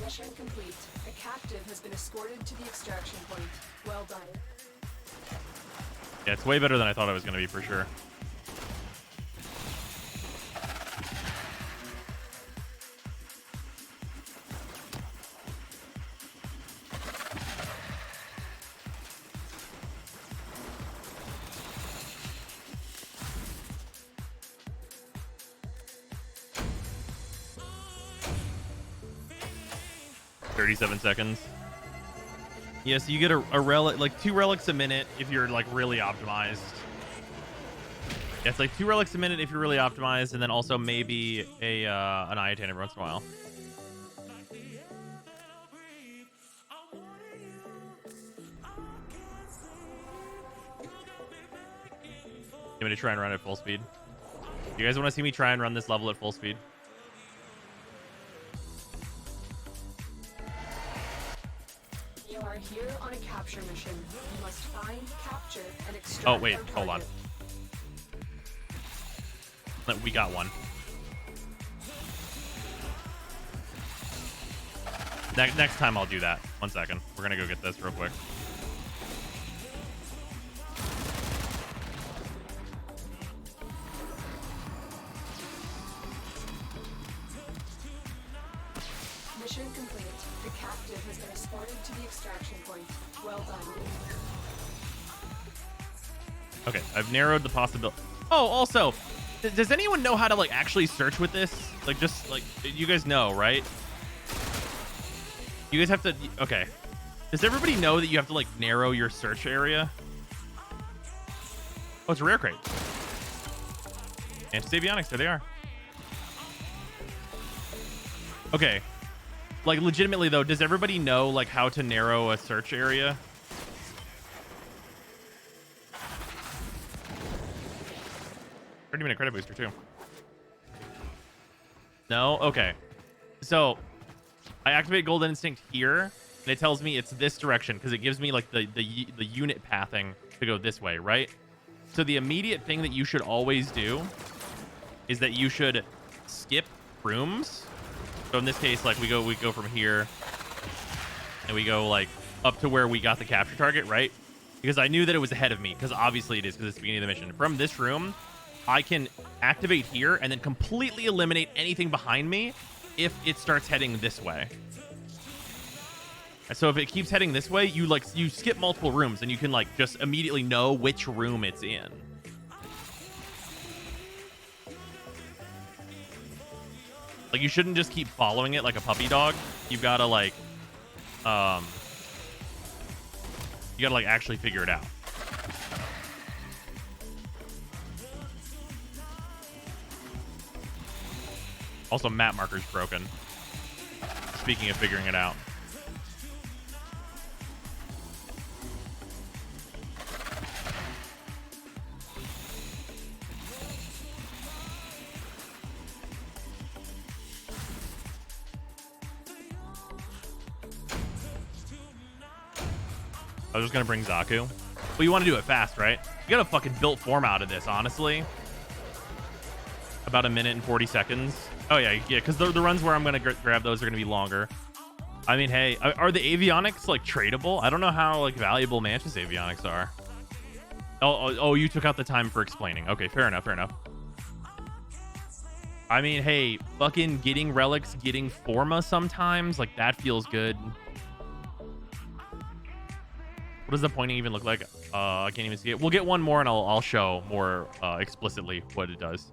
Mission complete. A captive has been escorted to the extraction point. Well done. Yeah, it's way better than I thought it was going to be, for sure. "37 seconds. Yeah, so you get a relic, like 2 relics a minute if you're like really optimized. Yeah, it's like 2 relics a minute if you're really optimized, and then also maybe a an Iatan every once in a while. You want me to try and run at full speed? You guys want to see me try and run this level at full speed? You are here on a capture mission. You must find, capture, and extract. Oh, wait, our hold on. target. We got one. Next time I'll do that. 1 second. We're gonna go get this real quick. Mission complete. The captive has been escorted to the extraction point. Well done. Okay, I've narrowed the possibility. Oh, also, does anyone know how to like actually search with this? Like, just like, you guys know, right? You guys have to. Okay. Does everybody know that you have to like narrow your search area? Oh, it's a rare crate. Anti-avionics, there they are. Okay. Like, legitimately though, does everybody know like how to narrow a search area? 30-minute credit booster too. No? Okay. So I activate Golden Instinct here, and it tells me it's this direction because it gives me like the unit pathing to go this way, right? So the immediate thing that you should always do is that you should skip rooms. So in this case, like we go from here and we go like up to where we got the capture target, right? Because I knew that it was ahead of me, because obviously it is, because it's the beginning of the mission. From this room, I can activate here and then completely eliminate anything behind me if it starts heading this way. And so if it keeps heading this way, you skip multiple rooms and you can like just immediately know which room it's in. Like you shouldn't just keep following it like a puppy dog. You've got to like you gotta like actually figure it out. Also, map marker's broken. Speaking of figuring it out. I was just gonna bring Zaku. But you want to do it fast, right? You got a fucking built form out of this, honestly. About 1 minute and 40 seconds. Oh yeah, because the runs where I'm gonna grab those are gonna be longer. I mean, hey, are the avionics like tradable? I don't know how like valuable Mantis avionics are. Oh, you took out the time for explaining. Okay, fair enough. I mean, hey, fucking getting relics, getting Forma sometimes, like that feels good. What does the pointing even look like? I can't even see it. We'll get one more and I'll show more explicitly what it does.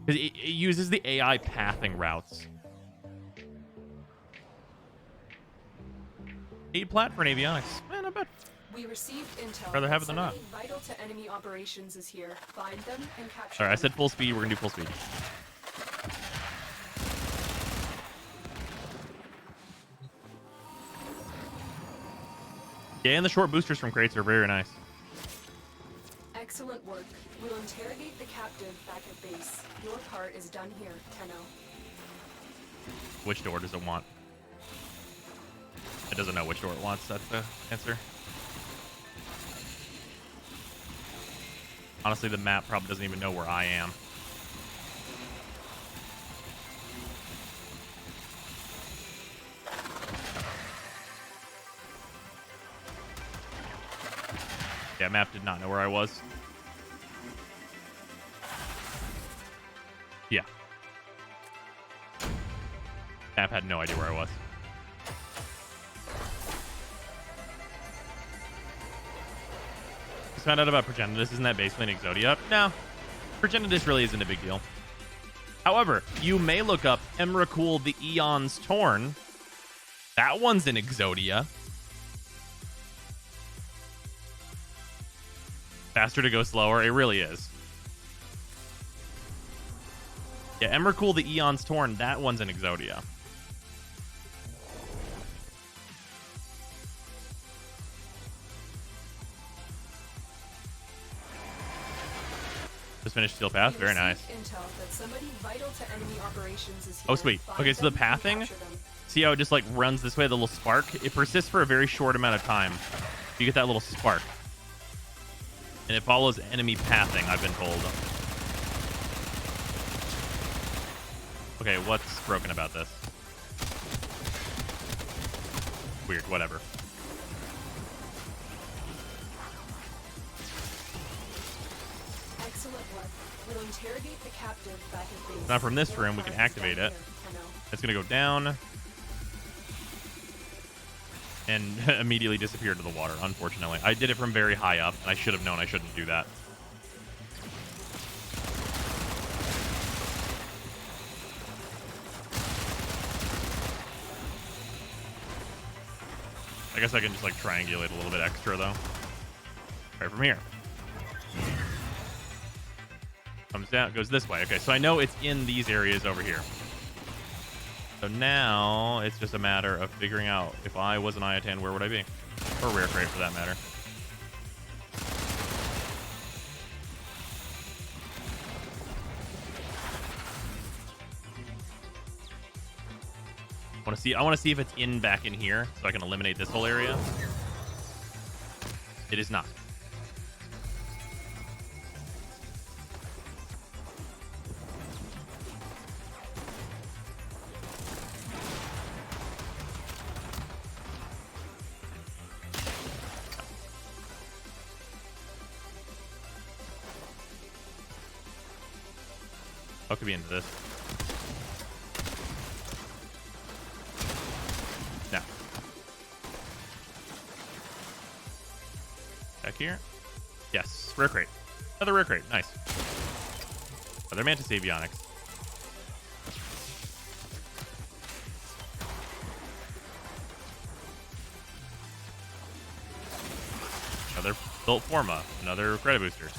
Because it uses the AI pathing routes. 8 plat for an avionics. Not bad. We received intel. Rather have it than not. Vital to enemy operations is here. Find them and capture Alright, I them. said full speed. We're gonna do full speed. Yeah, and the short boosters from crates are very nice. Excellent work. We'll interrogate the captive back at base. Your part is done here, Tenno. Which door does it want? It doesn't know which door it wants. That's the answer. Honestly, the map probably doesn't even know where I am. Yeah, map did not know where I was. Yeah. Map had no idea where I was. Just found out about Progenitus. Isn't that basically an Exodia? No. Progenitus really isn't a big deal. However, you may look up Emrakul the Eon's Torn. That one's an Exodia. Faster to go slower. It really is. Yeah, Emrakul the Eon's Torn. That one's an Exodia. Just finished Steel Path. Very nice. Oh, sweet. Okay, so the pathing, see how it just like runs this way, the little spark? It persists for a very short amount of time. You get that little spark. And it follows enemy pathing, I've been told. Okay, what's broken about this? Weird, whatever. Excellent work. We'll interrogate the captive back at base. Now from this room, we can activate it. It's going to go down. And immediately disappear to the water, unfortunately. I did it from very high up, and I should have known I shouldn't do that. I guess I can just like triangulate a little bit extra though. Right from here. Comes down, goes this way. Okay, so I know it's in these areas over here. So now it's just a matter of figuring out if I was an Iatan, where would I be? Or Rare Crate for that matter. I want to see if it's back in here so I can eliminate this whole area. It is not. How could be into this? No. Back here. Yes. Rare crate. Another rare crate. Nice. Another Mantis Avionics. Another Built Forma. Another credit boosters.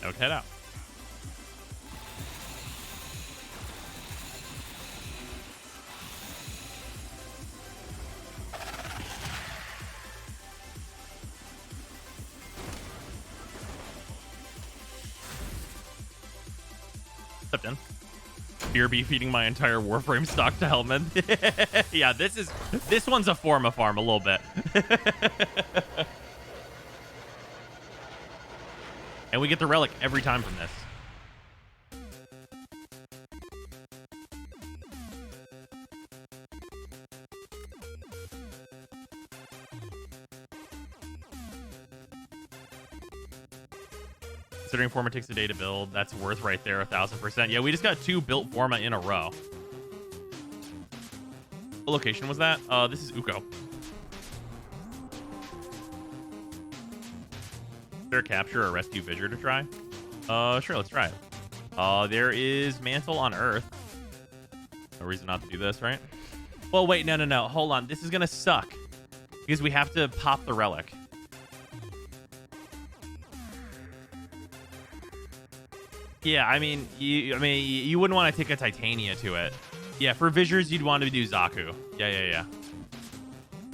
Now head out. Stepped in. BRB feeding my entire Warframe stock to Hellman. Yeah, this one's a Forma farm a little bit. And we get the relic every time from this. Considering Forma takes a day to build, that's worth right there 1,000%. Yeah, we just got 2 built Forma in a row. What location was that? This is Uko. Is there a capture or rescue Vigor to try? Sure, let's try it. There is Mantle on Earth. No reason not to do this, right? Well, wait, no. Hold on. This is gonna suck. Because we have to pop the relic. Yeah, I mean, you wouldn't want to take a Titania to it. Yeah, for Vizors, you'd want to do Zaku. Yeah.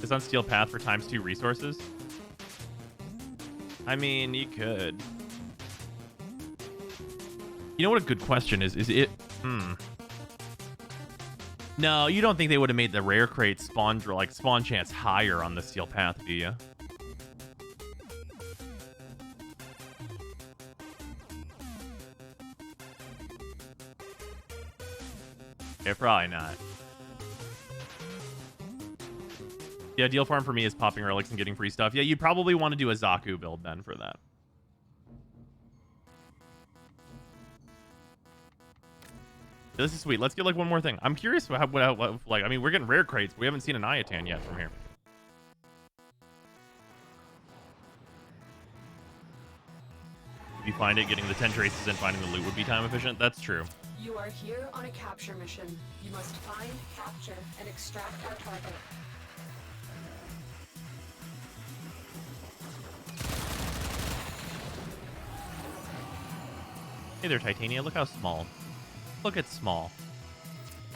It's on Steel Path for ×2 resources. I mean, you could. You know what a good question is? Is it... No, you don't think they would have made the rare crate spawn chance higher on the Steel Path, do you? Yeah, probably not. Yeah, deal farm for me is popping relics and getting free stuff. Yeah, you'd probably want to do a Zaku build then for that. This is sweet. Let's get like one more thing. I'm curious what I mean, we're getting rare crates. We haven't seen an Ayatan yet from here. If you find it, getting the 10 traces and finding the loot would be time efficient. That's true. You are here on a capture mission. You must find, capture, and extract our target. Hey there, Titania. Look how small. Look, it's small.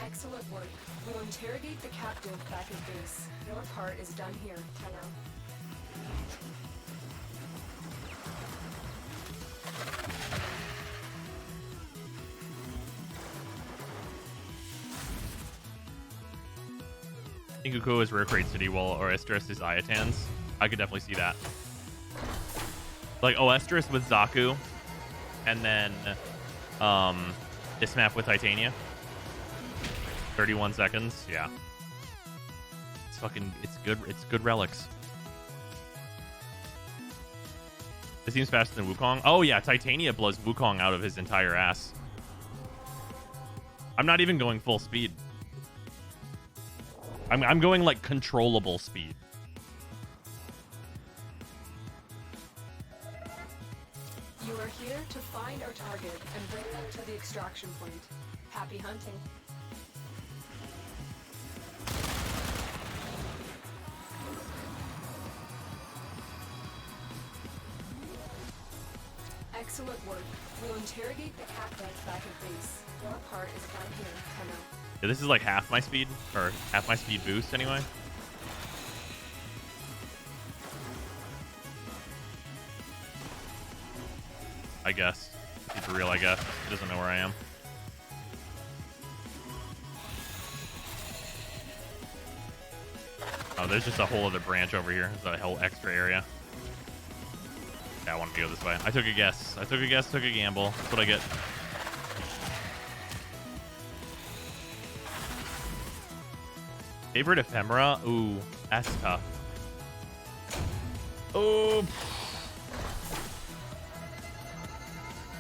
Excellent work. We'll interrogate the captive back at base. Your part is done here, Tenno. Inguko is Rare Crate City, while Oestris is Ayatans. I could definitely see that. Like Oestris with Zaku, and then this map with Titania. 31 seconds, yeah. It's good relics. It seems faster than Wukong. Oh yeah, Titania blows Wukong out of his entire ass. I'm not even going full speed. I'm going like controllable speed. You are here to find our target and bring them to the extraction point. Happy hunting. Excellent work. We'll interrogate the captives back at base. Your part is done here, Tenno. Yeah, this is like half my speed, or half my speed boost anyway. I guess. keep it real, I guess. He doesn't know where I am. Oh, there's just a whole other branch over here. There's a whole extra area. Yeah, I wanted to go this way. I took a guess. I took a guess, took a gamble. That's what I get. Favorite ephemera? Ooh, that's tough. Oh.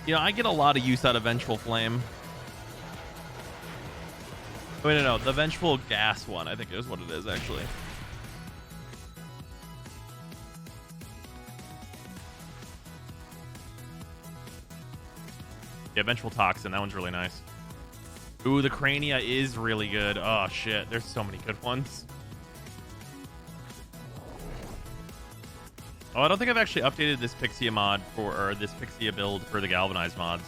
You know, I get a lot of use out of Vengeful Flame. Wait, no, the Vengeful Gas one, I think is what it is, actually. Yeah, Vengeful Toxin, that one's really nice. Ooh, the Crania is really good. Oh, shit, there's so many good ones. Oh, I don't think I've actually updated this Pixia mod or this Pixia build for the Galvanized mods.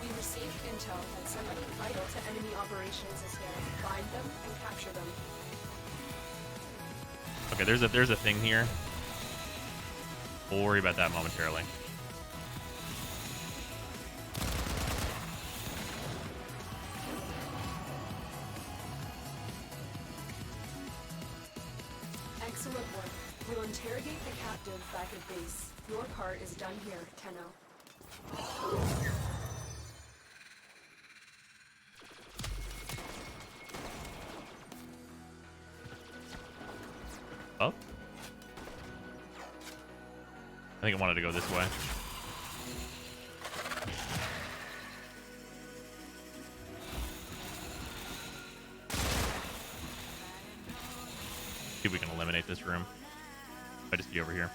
We received intel that somebody vital to enemy operations is here. Find them and capture them. Okay, there's a thing here. We'll worry about that momentarily. Excellent work. We'll interrogate the captive back at base. Your part is done here, Tenno. Oh? I think I wanted to go this way. See if we can eliminate this room. If I just be over here.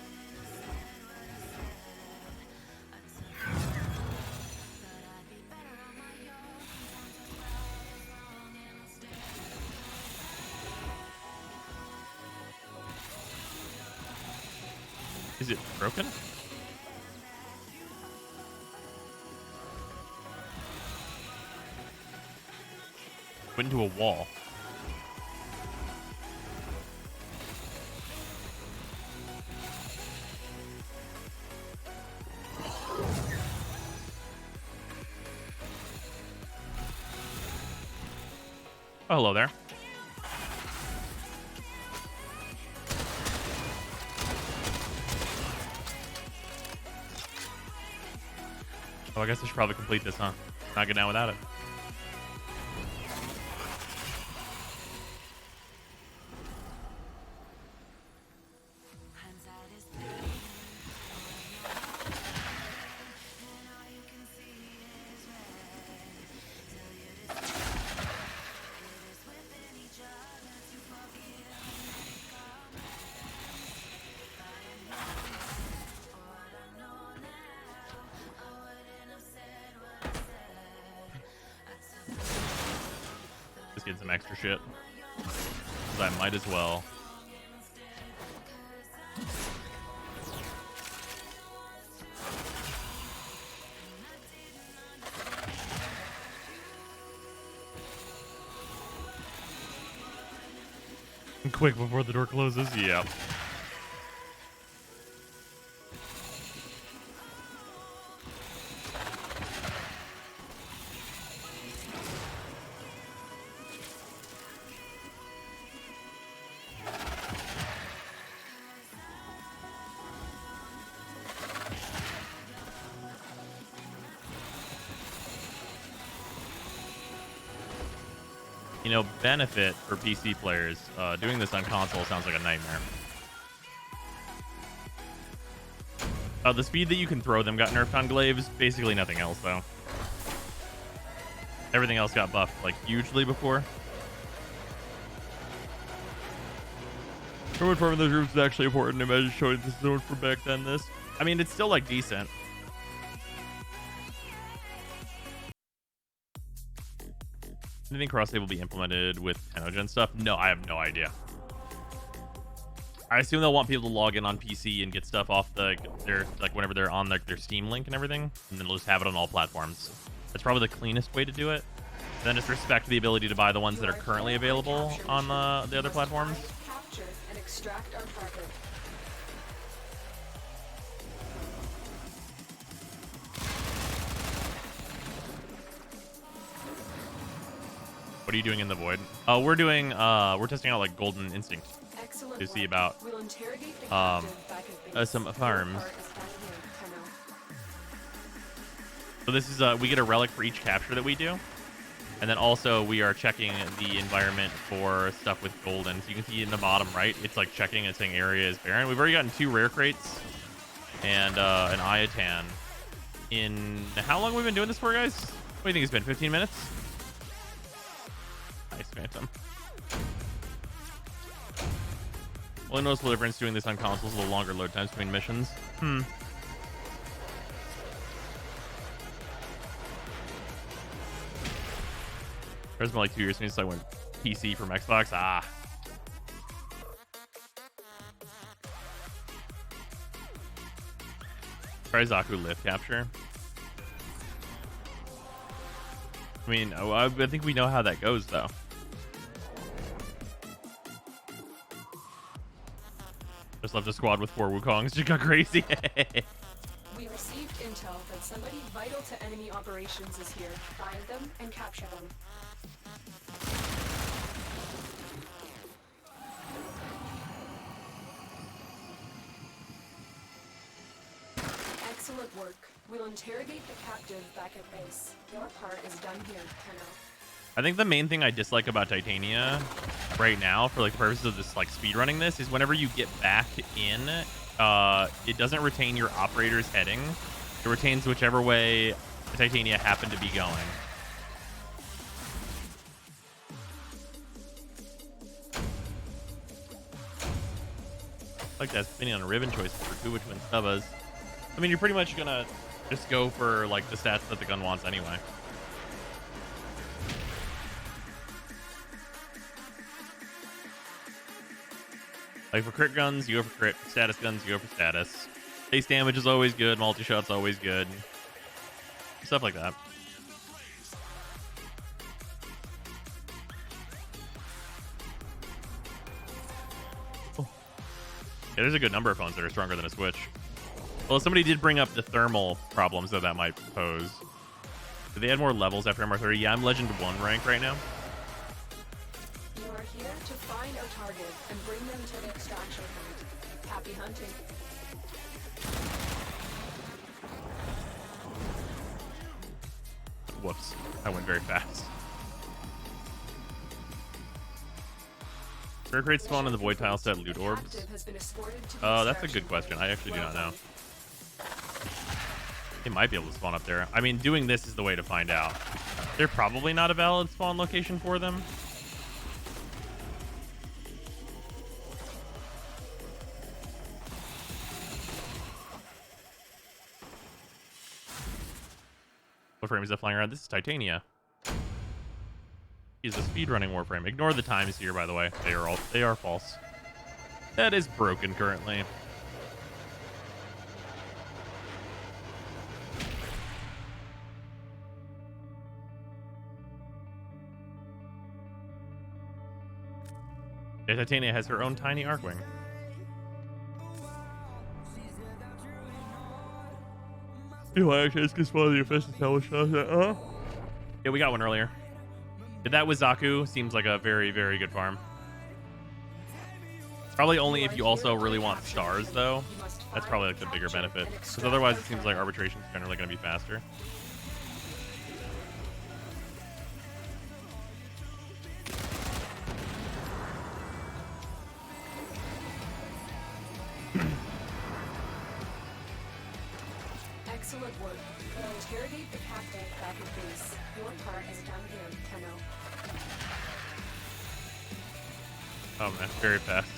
Is it broken? Went into a wall. Oh, hello there. Oh, I guess I should probably complete this, huh? Not get down without it. Just get some extra shit. 'Cause I might as well. Quick before the door closes. Yep. You know, benefit for PC players, doing this on console sounds like a nightmare. The speed that you can throw them got nerfed on glaives. Basically nothing else, though. Everything else got buffed, like, hugely before. Remember farming those rooms is actually important. Imagine showing this zone from back then, this. I mean, it's still, like, decent. Do you think cross-save will be implemented with Tenogen stuff? No, I have no idea. I assume they'll want people to log in on PC and get stuff off their whenever they're on their Steam link and everything, and then they'll just have it on all platforms. That's probably the cleanest way to do it. Then just respect the ability to buy the ones that are currently available on the other platforms. Capture and extract our target. What are you doing in the void? Oh, we're testing out like Golden Instinct Excellent to see work. about We'll interrogate the captive back at base. some Your farms. part is done here, Tenno. So this is we get a relic for each capture that we do, and then also we are checking the environment for stuff with golden. So you can see in the bottom right, it's like checking and saying area is barren. We've already gotten 2 rare crates and an Iatan. In how long have we been doing this for, guys? What do you think it's been? 15 minutes? Nice, Phantom. Only noticeable difference doing this on consoles is a longer load times between missions. It's been like 2 years since I went PC from Xbox. Ah. Try Zaku lift capture. I mean, I think we know how that goes, though. Just left a squad with 4 Wukongs. Just got crazy. We received intel that somebody vital to enemy operations is here. Find them and capture them. Excellent work. We'll interrogate the captive back at base. Your part is done here, Tenno. I think the main thing I dislike about Titania right now, for like the purposes of this like speedrunning this, is whenever you get back in, it doesn't retain your operator's heading. It retains whichever way Titania happened to be going. Like that spinning on a ribbon choice for 2 which wins Stubbas. I mean, you're pretty much gonna just go for like the stats that the gun wants anyway. Like for crit guns, you go for crit. For status guns, you go for status. Base damage is always good. Multi-shot's always good. Stuff like that. Oh. Yeah, there's a good number of phones that are stronger than a Switch. Well, somebody did bring up the thermal problems that might pose. Do they add more levels after MR30? Yeah, I'm Legend 1 rank right now. You are here to find a target and bring them to the extraction point. Happy hunting. Whoops. I went very fast. Rare crates spawn in the void tile set loot orbs. Oh, that's a good question. I actually do not know. They might be able to spawn up there. I mean, doing this is the way to find out. They're probably not a valid spawn location for them. What frame is that flying around? This is Titania. He's a speedrunning Warframe. Ignore the times here, by the way. They are false. That is broken currently. Yeah, Titania has her own tiny Arcwing. Yeah, we got one earlier. Did that with Zaku? Seems like a very, very good farm. Probably only if you also really want stars, though. That's probably like the bigger benefit. Because otherwise, it seems like arbitration is generally going to be faster. Excellent work. Interrogate the captive back at base. Your part is done here, Tenno. Oh man, very fast.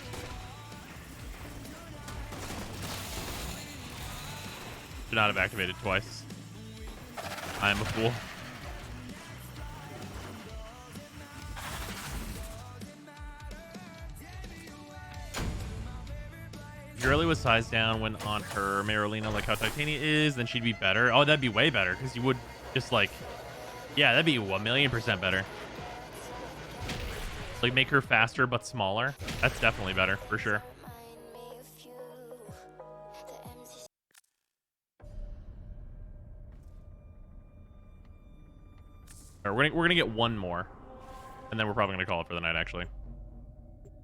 Should not have activated twice. I am a fool. If Ureli was sized down when on her Marolina like how Titania is, then she'd be better. Oh, that'd be way better, because you would just like... Yeah, that'd be 1,000,000% better. Like, make her faster but smaller. That's definitely better, for sure. All right, we're gonna get one more. And then we're probably going to call it for the night, actually.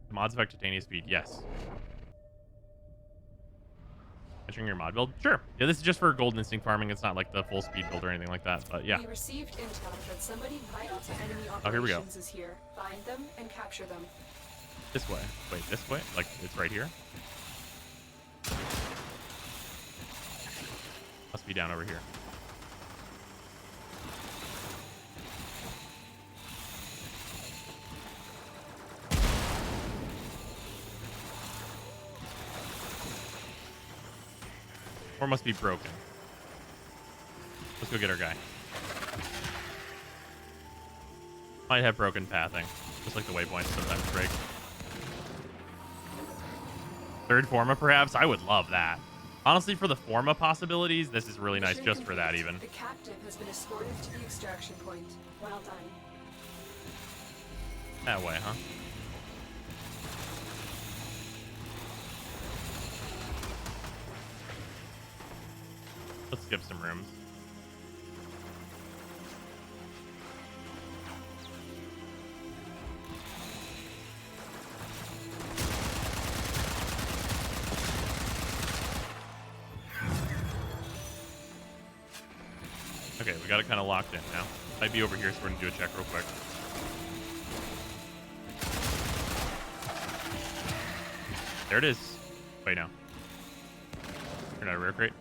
The mods affect titanium speed. Yes. Entering your mod build? Sure. Yeah, this is just for golden instinct farming. It's not like the full speed build or anything like that, but yeah. We received intel that somebody vital to enemy Oh, here we go. operations is here. Find them and capture them. This way. Wait, this way? Like, it's right here? Must be down over here. Or must be broken. Let's go get our guy. Might have broken pathing. Just like the waypoints sometimes break. Third Forma, perhaps? I would love that. Honestly, for the Forma possibilities, this is really nice just for that, even. The captive has been escorted to the extraction point. Well done. That way, huh? Let's skip some rooms. Okay, we got it kind of locked in now. Might be over here, so we're gonna do a check real quick. There it is. Wait, no. You're not a rare crate?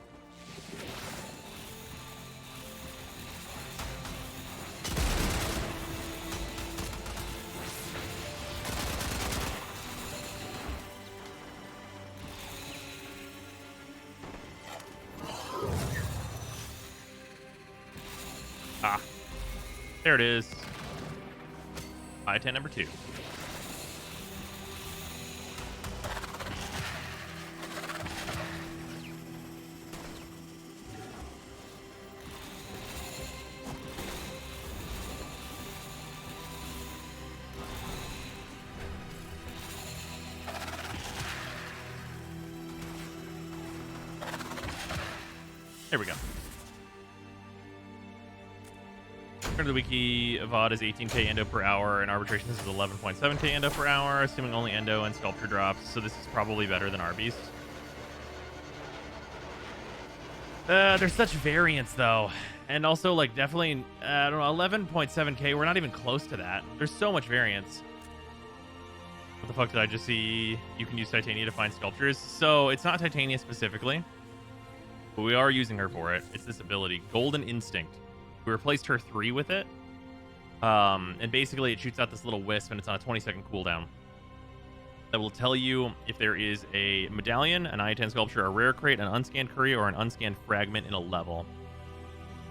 Ah, there it is. I-10 number 2. There we go. According to the wiki, VOD is 18k endo per hour, and arbitrations is 11.7k endo per hour, assuming only endo and sculpture drops, so this is probably better than Arby's. There's such variance, though. And also, like, definitely, I don't know, 11.7k, we're not even close to that. There's so much variance. What the fuck did I just see? You can use Titania to find sculptures. So, it's not Titania specifically, but we are using her for it. It's this ability, Golden Instinct. We replaced her 3 with it. And basically it shoots out this little wisp and it's on a 20-second cooldown. That will tell you if there is a medallion, an I-10 sculpture, a rare crate, an unscanned curry, or an unscanned fragment in a level.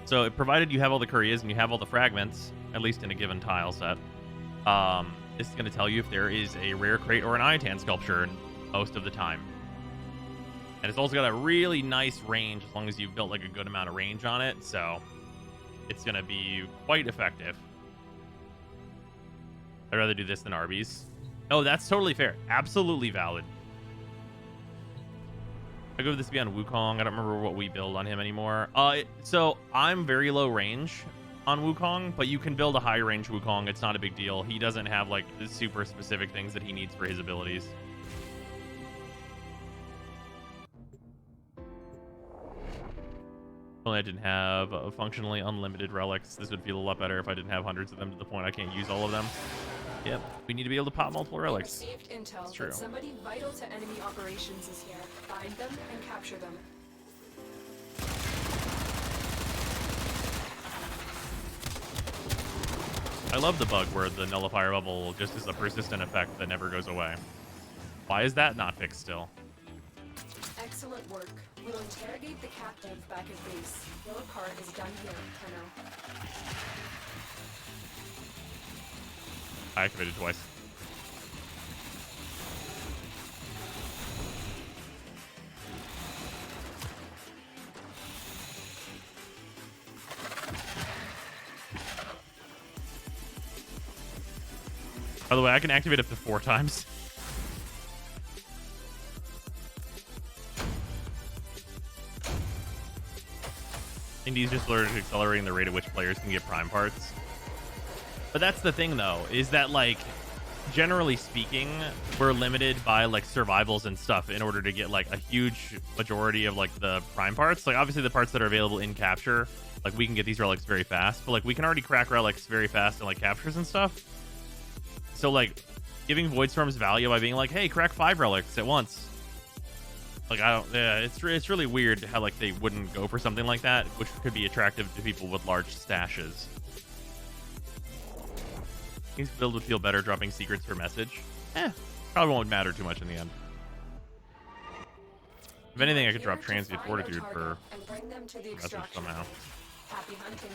So provided you have all the curries and you have all the fragments, at least in a given tile set, this is going to tell you if there is a rare crate or an I-10 sculpture most of the time. And it's also got a really nice range as long as you've built like a good amount of range on it. So it's going to be quite effective. I'd rather do this than Arby's. Oh, that's totally fair. Absolutely valid. I go with this be on Wukong. I don't remember what we build on him anymore. So I'm very low range on Wukong, but you can build a high range Wukong. It's not a big deal. He doesn't have like the super specific things that he needs for his abilities. I didn't have functionally unlimited relics. This would feel a lot better if I didn't have hundreds of them to the point I can't use all of them. Yep, we need to be able to pop multiple relics. Received intel That's true. that somebody vital to enemy operations is here. Find them and capture them. I love the bug where the nullifier bubble just is a persistent effect that never goes away. Why is that not fixed still? Excellent work. We'll interrogate the captive back at base. Your part is done here, Tenno. I activated twice. By the way, I can activate up to 4 times. Indy's just allergic to accelerating the rate at which players can get prime parts. But that's the thing, though, is that, like, generally speaking, we're limited by, like, survivals and stuff in order to get, like, a huge majority of, like, the prime parts. Like, obviously, the parts that are available in capture, like, we can get these relics very fast. But, like, we can already crack relics very fast in, like, captures and stuff. So, like, giving Void Storms value by being like, hey, crack 5 relics at once. Like, I don't... Yeah, it's really weird how, like, they wouldn't go for something like that, which could be attractive to people with large stashes. These build would feel better dropping secrets for message. Probably won't matter too much in the end. If anything, I could drop Transient Fortitude for message somehow. Happy hunting.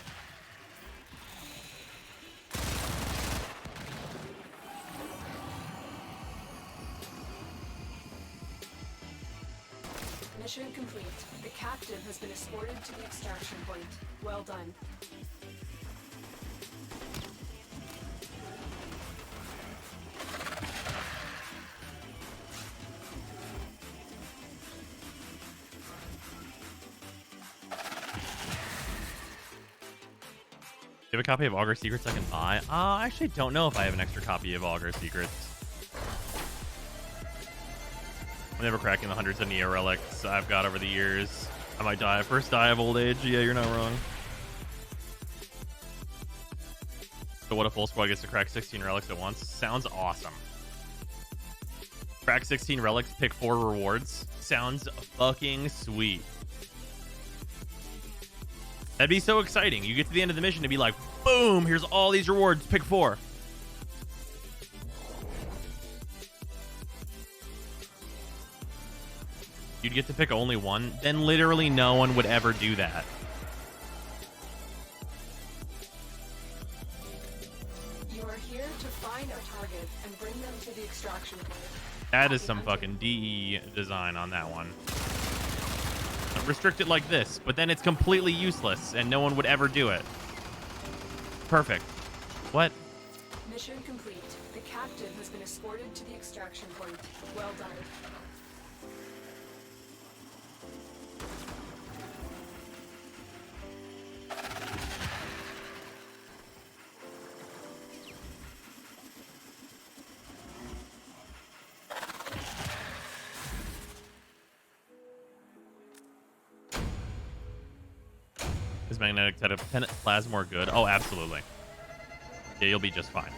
Mission complete. The captive has been escorted to the extraction point. Well done. Do you have a copy of Augur Secrets I can buy? I actually don't know if I have an extra copy of Augur Secrets. I'm never cracking the hundreds of Neo relics I've got over the years. I might die. First die of old age. Yeah, you're not wrong. So what if full squad gets to crack 16 relics at once? Sounds awesome. Crack 16 relics, pick 4 rewards. Sounds fucking sweet. That'd be so exciting. You get to the end of the mission to be like, boom, here's all these rewards, pick 4. You'd get to pick only one, then literally no one would ever do that. You are here to find our target and bring them to the extraction point. That is some fucking DE design on that one. Restrict it like this, but then it's completely useless and no one would ever do it. Perfect. What? Mission complete. The captive has been escorted to the extraction point. Well done. Is magnetic tenet plasmor good? Oh, absolutely. Yeah, you'll be just fine.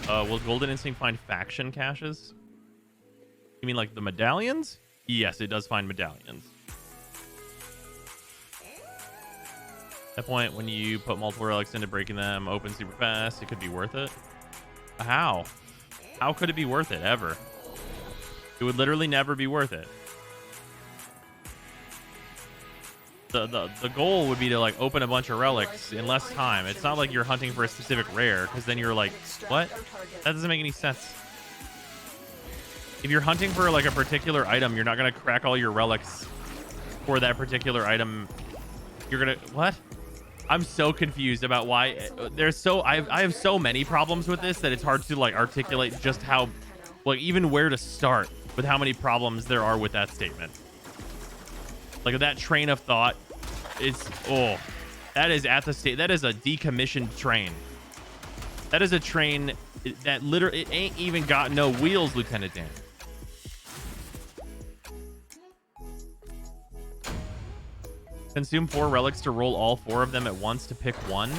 Will Golden Instinct find faction caches? You mean like the medallions? Yes, it does find medallions. At that point, when you put multiple relics into breaking them open super fast, it could be worth it. How? How could it be worth it, ever? It would literally never be worth it. The goal would be to like open a bunch of relics in less time. It's not like you're hunting for a specific rare, because then you're like, what? That doesn't make any sense. If you're hunting for like a particular item, you're not gonna crack all your relics for that particular item. You're gonna what? I'm so confused about why there's so I have so many problems with this that it's hard to like articulate just how, like, even where to start with how many problems there are with that statement. Like that train of thought is, oh, that is at the state. That is a decommissioned train. That is a train that literally, it ain't even got no wheels, Lieutenant Dan. Consume 4 relics to roll all 4 of them at once to pick one.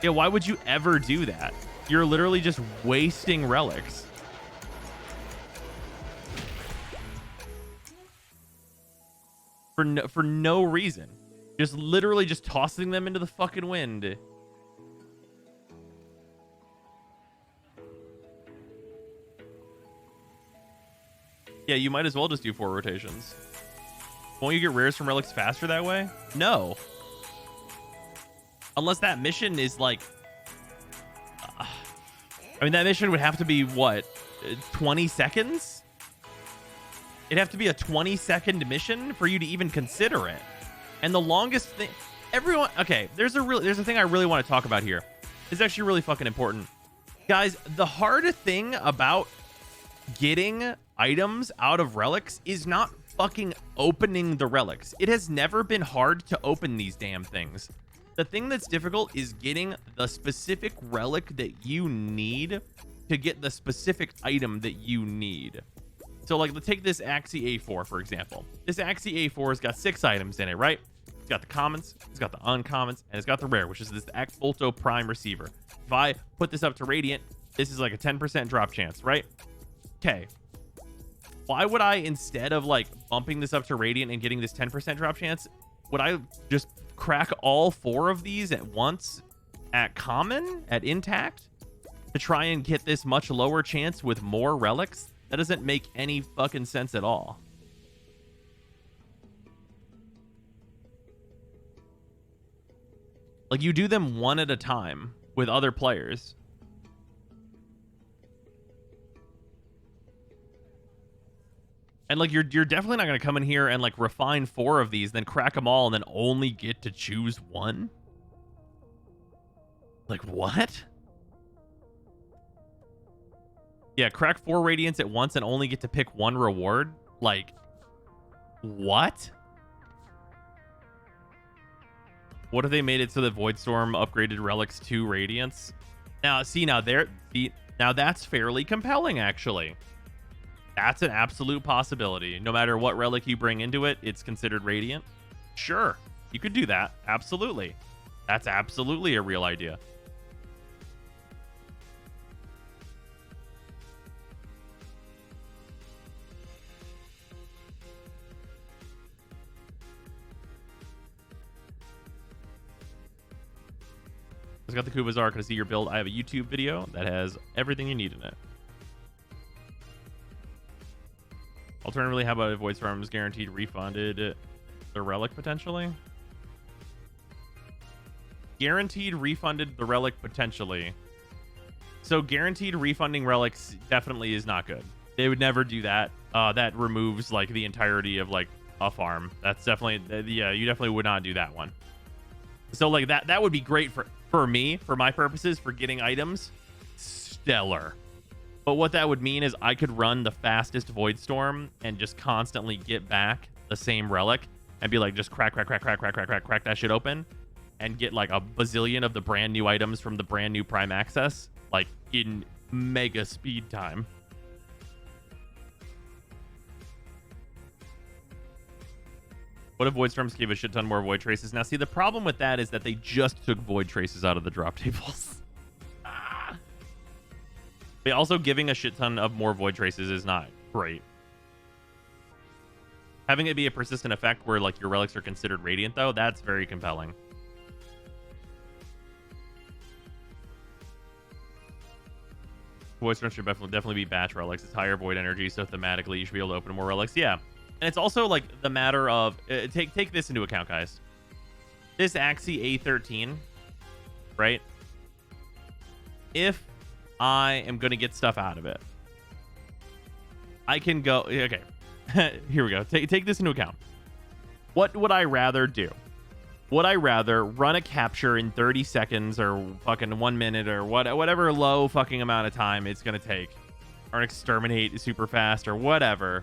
Yeah, why would you ever do that? You're literally just wasting relics. For no reason. Just literally just tossing them into the fucking wind. Yeah, you might as well just do 4 rotations. Won't you get rares from relics faster that way? No. Unless that mission is like... I mean, that mission would have to be, what, 20 seconds? It'd have to be a 20-second mission for you to even consider it. And the longest thing... Everyone... Okay, there's a thing I really want to talk about here. It's actually really fucking important. Guys, the hard thing about getting items out of relics is not fucking opening the relics. It has never been hard to open these damn things. The thing that's difficult is getting the specific relic that you need to get the specific item that you need. So like, let's take this Axie A4, for example. This Axie A4 has got 6 items in it, right? It's got the commons, it's got the uncommons, and it's got the rare, which is this Axbolto Prime Receiver. If I put this up to Radiant, this is like a 10% drop chance, right? Okay. Why would I, instead of like bumping this up to Radiant and getting this 10% drop chance, would I just crack all 4 of these at once at common, at intact, to try and get this much lower chance with more relics? That doesn't make any fucking sense at all. Like, you do them one at a time with other players. And like, you're definitely not going to come in here and like refine 4 of these, then crack them all, and then only get to choose one. Like, what? Yeah, crack 4 radiants at once and only get to pick 1 reward. Like, what? What if they made it so that Voidstorm upgraded relics to radiants? Now, see, now that's fairly compelling, actually. That's an absolute possibility. No matter what relic you bring into it, it's considered radiant. Sure, you could do that. Absolutely. That's absolutely a real idea. I got the Kubazar. Can I see your build? I have a YouTube video that has everything you need in it. Alternatively, how about if Voidstorm is guaranteed refunded the relic potentially? Guaranteed refunded the relic potentially. So guaranteed refunding relics definitely is not good. They would never do that. That removes like the entirety of like a farm. That's definitely, yeah, you definitely would not do that one. So like that would be great for me, for my purposes, for getting items. Stellar. But what that would mean is I could run the fastest Voidstorm and just constantly get back the same relic and be like, just crack that shit open and get like a bazillion of the brand new items from the brand new Prime Access, like in mega speed time. What if Voidstorms gave a shit ton more Void Traces? Now, see, the problem with that is that they just took Void Traces out of the drop tables. But also, giving a shit ton of more Void Traces is not great. Having it be a persistent effect where, like, your relics are considered radiant, though, that's very compelling. Voidstorm should definitely be batch relics. It's higher Void energy, so thematically, you should be able to open more relics. Yeah. And it's also like the matter of take this into account, guys. This Axie A13, right? If I am going to get stuff out of it, I can go. Okay, here we go. Take this into account. What would I rather do? Would I rather run a capture in 30 seconds or fucking 1 minute or whatever low fucking amount of time it's going to take, or exterminate super fast or whatever?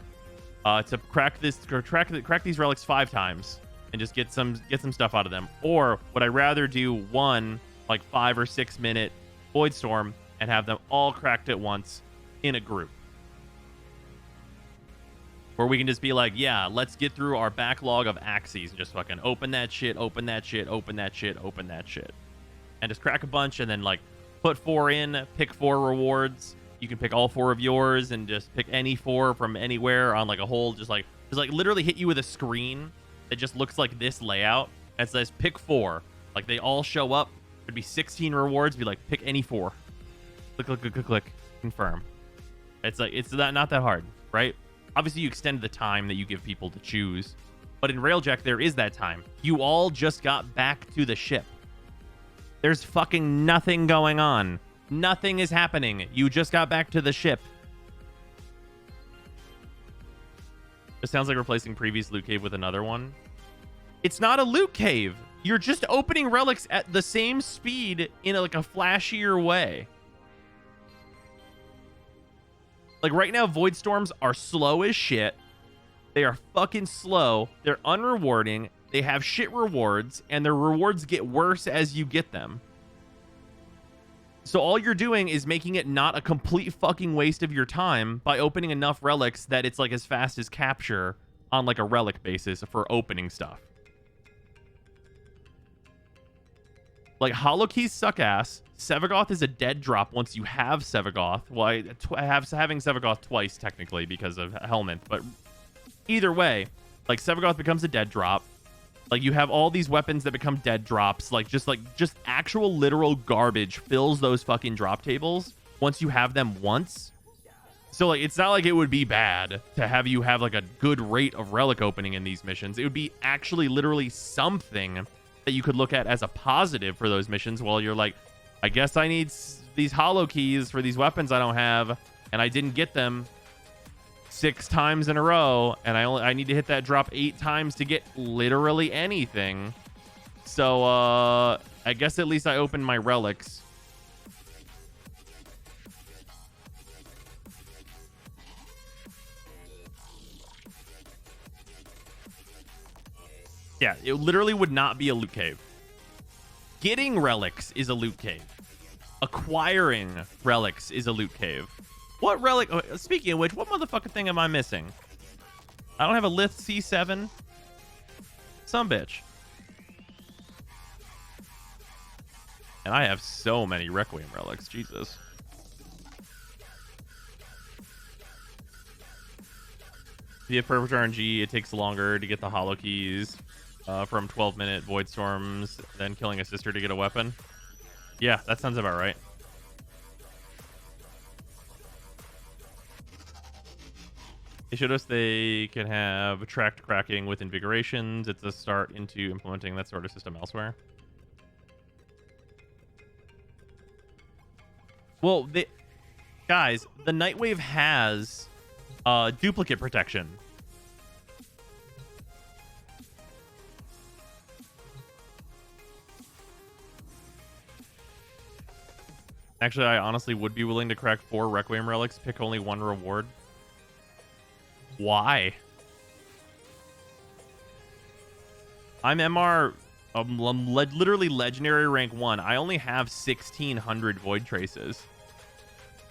To crack these relics 5 times and just get some stuff out of them? Or would I rather do one like 5 or 6 minute Voidstorm and have them all cracked at once in a group, where we can just be like, yeah, let's get through our backlog of Axies and just fucking open that shit, open that shit, open that shit, open that shit, and just crack a bunch and then like put 4 in, pick 4 rewards. You can pick all 4 of yours and just pick any 4 from anywhere on like a whole, just like literally hit you with a screen that just looks like this layout and says pick 4. Like they all show up. There'd be 16 rewards. Be like, pick any 4. Click, confirm. It's like, it's not that hard, right? Obviously you extend the time that you give people to choose, but in Railjack there is that time. You all just got back to the ship. There's fucking nothing going on. Nothing is happening. You just got back to the ship. It sounds like replacing previous loot cave with another one. It's not a loot cave. You're just opening relics at the same speed in like a flashier way. Like right now, Voidstorms are slow as shit. They are fucking slow. They're unrewarding. They have shit rewards, and their rewards get worse as you get them. So all you're doing is making it not a complete fucking waste of your time by opening enough relics that it's like as fast as capture on like a relic basis for opening stuff. Like, holo keys suck ass. Sevagoth is a dead drop once you have Sevagoth. Well, I have having Sevagoth twice technically because of Helminth, but either way, like, Sevagoth becomes a dead drop. Like, you have all these weapons that become dead drops. Just actual literal garbage fills those fucking drop tables once you have them once. So, like, it's not like it would be bad to have you have, like, a good rate of relic opening in these missions. It would be actually literally something that you could look at as a positive for those missions while you're like, I guess I need these holo keys for these weapons I don't have, and I didn't get them 6 times in a row, and I need to hit that drop 8 times to get literally anything. So I guess at least I opened my relics. Yeah, it literally would not be a loot cave. Getting relics is a loot cave. Acquiring relics is a loot cave. What relic? Oh, speaking of which, what motherfucking thing am I missing? I don't have a Lith C7. Some bitch. And I have so many Requiem relics. Jesus. If you have perfect RNG, it takes longer to get the holo keys from 12-minute void storms than killing a sister to get a weapon. Yeah, that sounds about right. They showed us they can have tracked cracking with invigorations. It's a start into implementing that sort of system elsewhere. Well, guys, the Nightwave has duplicate protection. Actually, I honestly would be willing to crack 4 Requiem relics, pick only 1 reward. Why? I'm MR, literally legendary rank 1. I only have 1,600 void traces.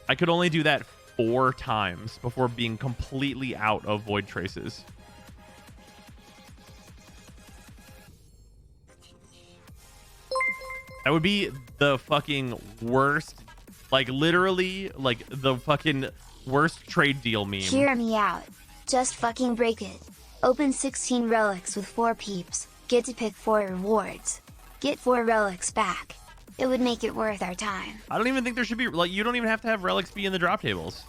I could only do that 4 times before being completely out of void traces. That would be the fucking worst, like literally, like the fucking worst trade deal meme. Hear me out. Just fucking break it. Open 16 relics with 4 peeps, get to pick 4 rewards. Get 4 relics back. It would make it worth our time. I don't even think there should be, like, you don't even have to have relics be in the drop tables.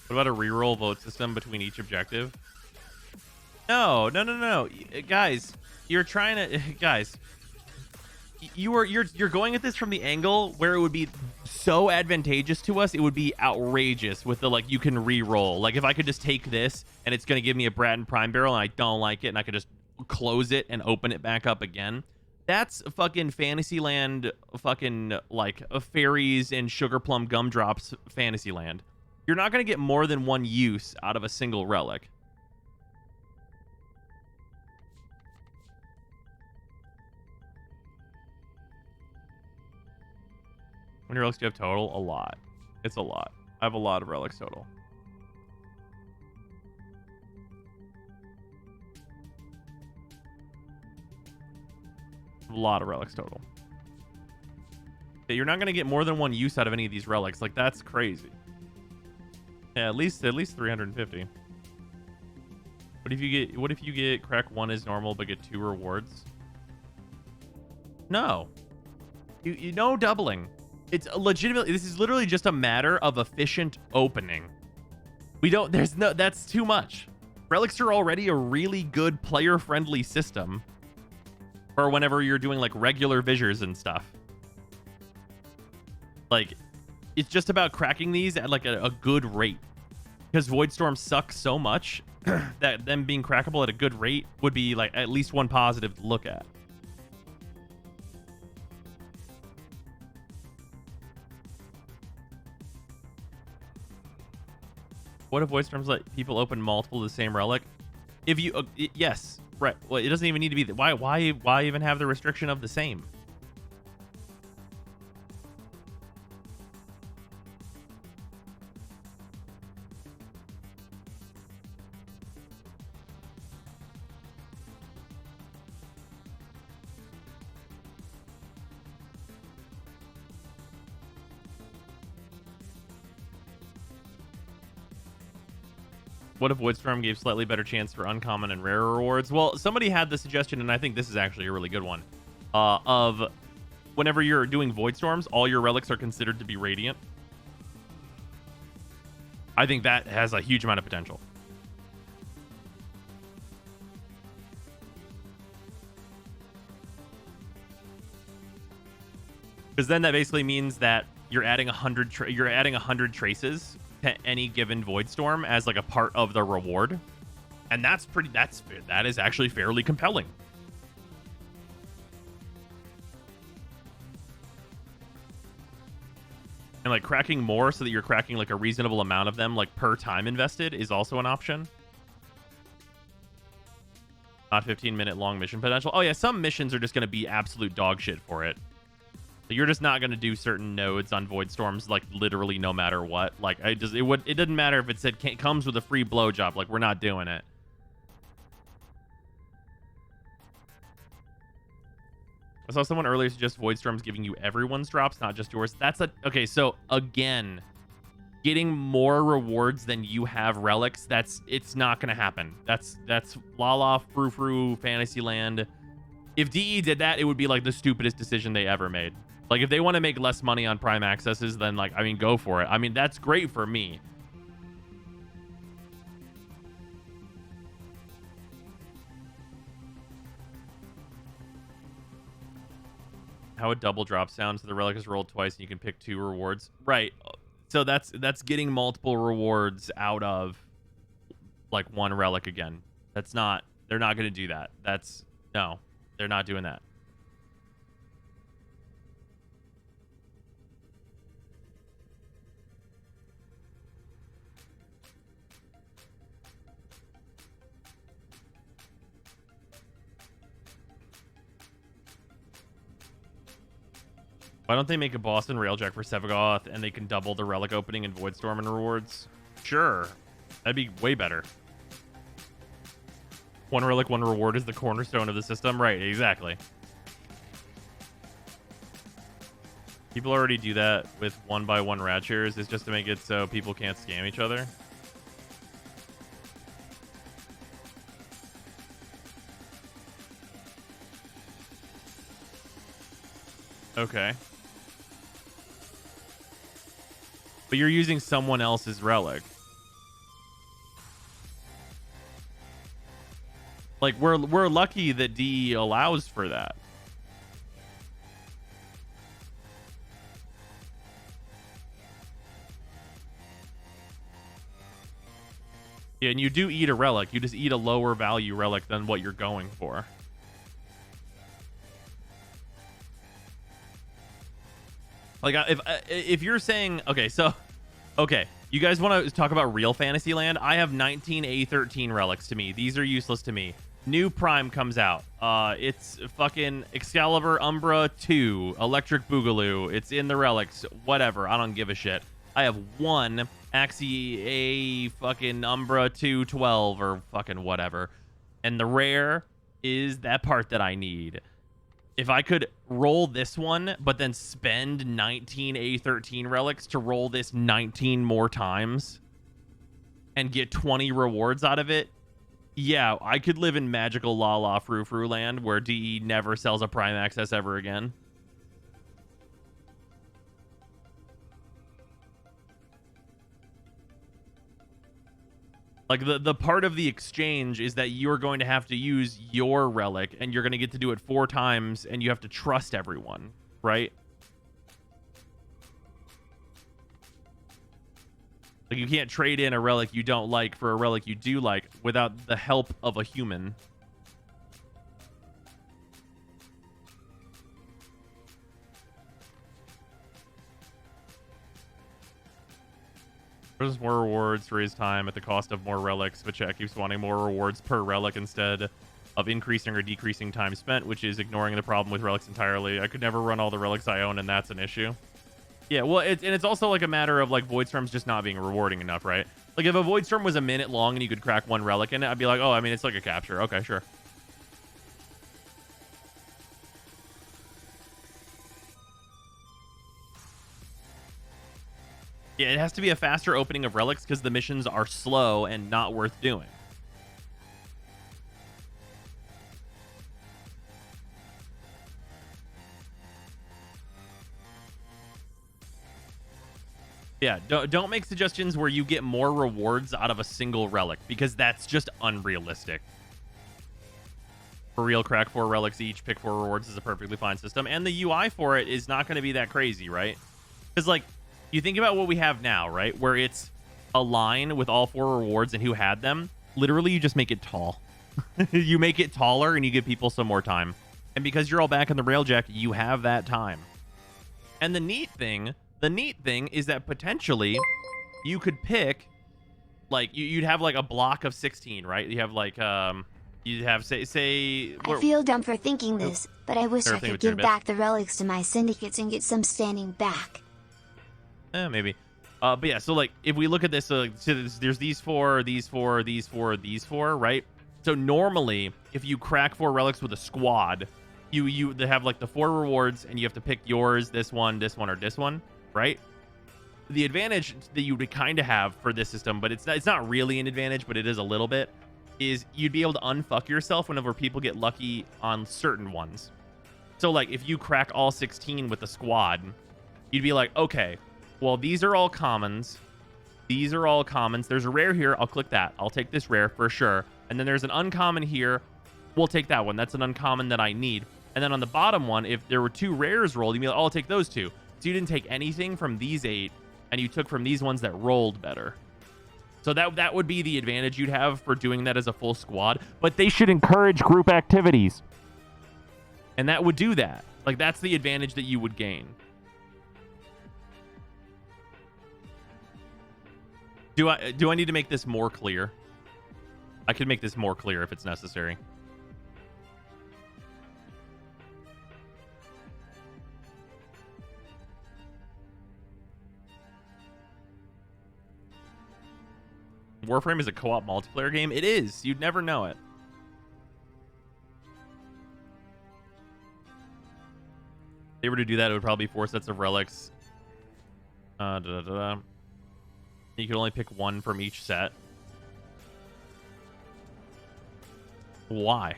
What about a reroll vote system between each objective? No. Guys, you're trying to... Guys, you're going at this from the angle where it would be so advantageous to us. It would be outrageous with the, like, you can reroll. Like, if I could just take this and it's going to give me a Bratton Prime Barrel and I don't like it and I could just close it and open it back up again. That's fucking Fantasyland, fucking, like, fairies and sugar plum gumdrops Fantasyland. You're not going to get more than 1 use out of a single relic. How many relics do you have total? A lot. It's a lot. I have a lot of relics total. A lot of relics total. Yeah, you're not going to get more than 1 use out of any of these relics. Like, that's crazy. Yeah, at least 350. What if you get crack 1 as normal but get 2 rewards? No. You know, doubling. It's legitimately, this is literally just a matter of efficient opening. That's too much. Relics are already a really good player-friendly system for whenever you're doing, like, regular visors and stuff. Like, it's just about cracking these at, like, a good rate. Because Void Storm sucks so much that them being crackable at a good rate would be like at least one positive to look at. What if void storms let people open multiple of the same relic? If you yes, right. Well, it doesn't even need to be that. Why even have the restriction of the same? What if Woodstorm gave slightly better chance for uncommon and rare rewards? Well, somebody had the suggestion, and I think this is actually a really good one, of whenever you're doing Void Storms, all your relics are considered to be radiant. I think that has a huge amount of potential. Because then that basically means that you're adding 100 traces to any given void storm as like a part of the reward, and that is actually fairly compelling. And like cracking more so that you're cracking like a reasonable amount of them like per time invested is also an option. Not 15-minute long mission potential. Oh yeah, some missions are just going to be absolute dog shit for it. You're just not going to do certain nodes on void storms like literally no matter what. Like it doesn't matter if it said comes with a free blowjob. Like we're not doing it. I saw someone earlier suggest void storms giving you everyone's drops, not just yours. Okay. So again, getting more rewards than you have relics. It's not going to happen. That's Lala Frou Frou Fantasyland. If DE did that, it would be like the stupidest decision they ever made. Like, if they want to make less money on Prime Accesses, then, like, I mean, go for it. I mean, that's great for me. How a double drop sound, so the relic is rolled twice and you can pick 2 rewards. Right. So that's getting multiple rewards out of, like, 1 relic again. They're not going to do that. No, they're not doing that. Why don't they make a Boston Railjack for Sevagoth and they can double the relic opening and Voidstorm and rewards? Sure. That'd be way better. 1 relic, 1 reward is the cornerstone of the system. Right, exactly. People already do that with 1x1 rat shares. It's just to make it so people can't scam each other. Okay. But you're using someone else's relic. Like, we're lucky that DE allows for that. Yeah, and you do eat a relic. You just eat a lower value relic than what you're going for. Like, if you're saying, okay, you guys want to talk about real Fantasyland? I have 19 A13 relics to me. These are useless to me. New Prime comes out. It's fucking Excalibur Umbra 2, Electric Boogaloo. It's in the relics. Whatever. I don't give a shit. I have 1 Axie A fucking Umbra 212 or fucking whatever. And the rare is that part that I need. If I could roll this one, but then spend 19 A13 relics to roll this 19 more times and get 20 rewards out of it, yeah, I could live in magical La Frou Frou land where DE never sells a Prime Access ever again. Like, the part of the exchange is that you're going to have to use your relic, and you're going to get to do it 4 times, and you have to trust everyone, right? Like, you can't trade in a relic you don't like for a relic you do like without the help of a human. There's more rewards for his time at the cost of more relics, but chat keeps wanting more rewards per relic instead of increasing or decreasing time spent, which is ignoring the problem with relics entirely. I could never run all the relics I own, and that's an issue. Yeah, well, it's also like a matter of like Void Storms just not being rewarding enough, right? Like if a Void Storm was a minute long and you could crack one relic in it, I'd be like, oh, I mean, it's like a capture. Okay, sure. Yeah, it has to be a faster opening of relics because the missions are slow and not worth doing. Yeah, don't make suggestions where you get more rewards out of a single relic because that's just unrealistic. For real, crack 4 relics each, pick 4 rewards is a perfectly fine system. And the UI for it is not going to be that crazy, right? Because, like, you think about what we have now, right? Where it's a line with all 4 rewards and who had them. Literally, you just make it tall. You make it taller and you give people some more time. And because you're all back in the Railjack, you have that time. And the neat thing is that potentially you could pick, like, you'd have, like, a block of 16, right? You have, like, you'd have, say... I feel dumb for thinking this, but I wish I could give back the relics to my syndicates and get some standing back. Maybe. But yeah, so like if we look at this, so there's these 4, these 4, these 4, these 4, right? So normally, if you crack 4 relics with a squad, they have like the 4 rewards, and you have to pick yours, this one, or this one, right? The advantage that you would kind of have for this system, but it's not really an advantage, but it is a little bit, is you'd be able to unfuck yourself whenever people get lucky on certain ones. So like if you crack all 16 with a squad, you'd be like, okay, well, these are all commons. These are all commons. There's a rare here. I'll click that. I'll take this rare for sure. And then there's an uncommon here. We'll take that one. That's an uncommon that I need. And then on the bottom one, if there were 2 rares rolled, you'd be like, oh, I'll take those 2. So you didn't take anything from these 8, and you took from these ones that rolled better. So that would be the advantage you'd have for doing that as a full squad. But they should encourage group activities. And that would do that. Like, that's the advantage that you would gain. Do I need to make this more clear? I could make this more clear if it's necessary. Warframe is a co-op multiplayer game? It is. You'd never know it. If they were to do that, it would probably be 4 sets of relics. You could only pick 1 from each set. Why?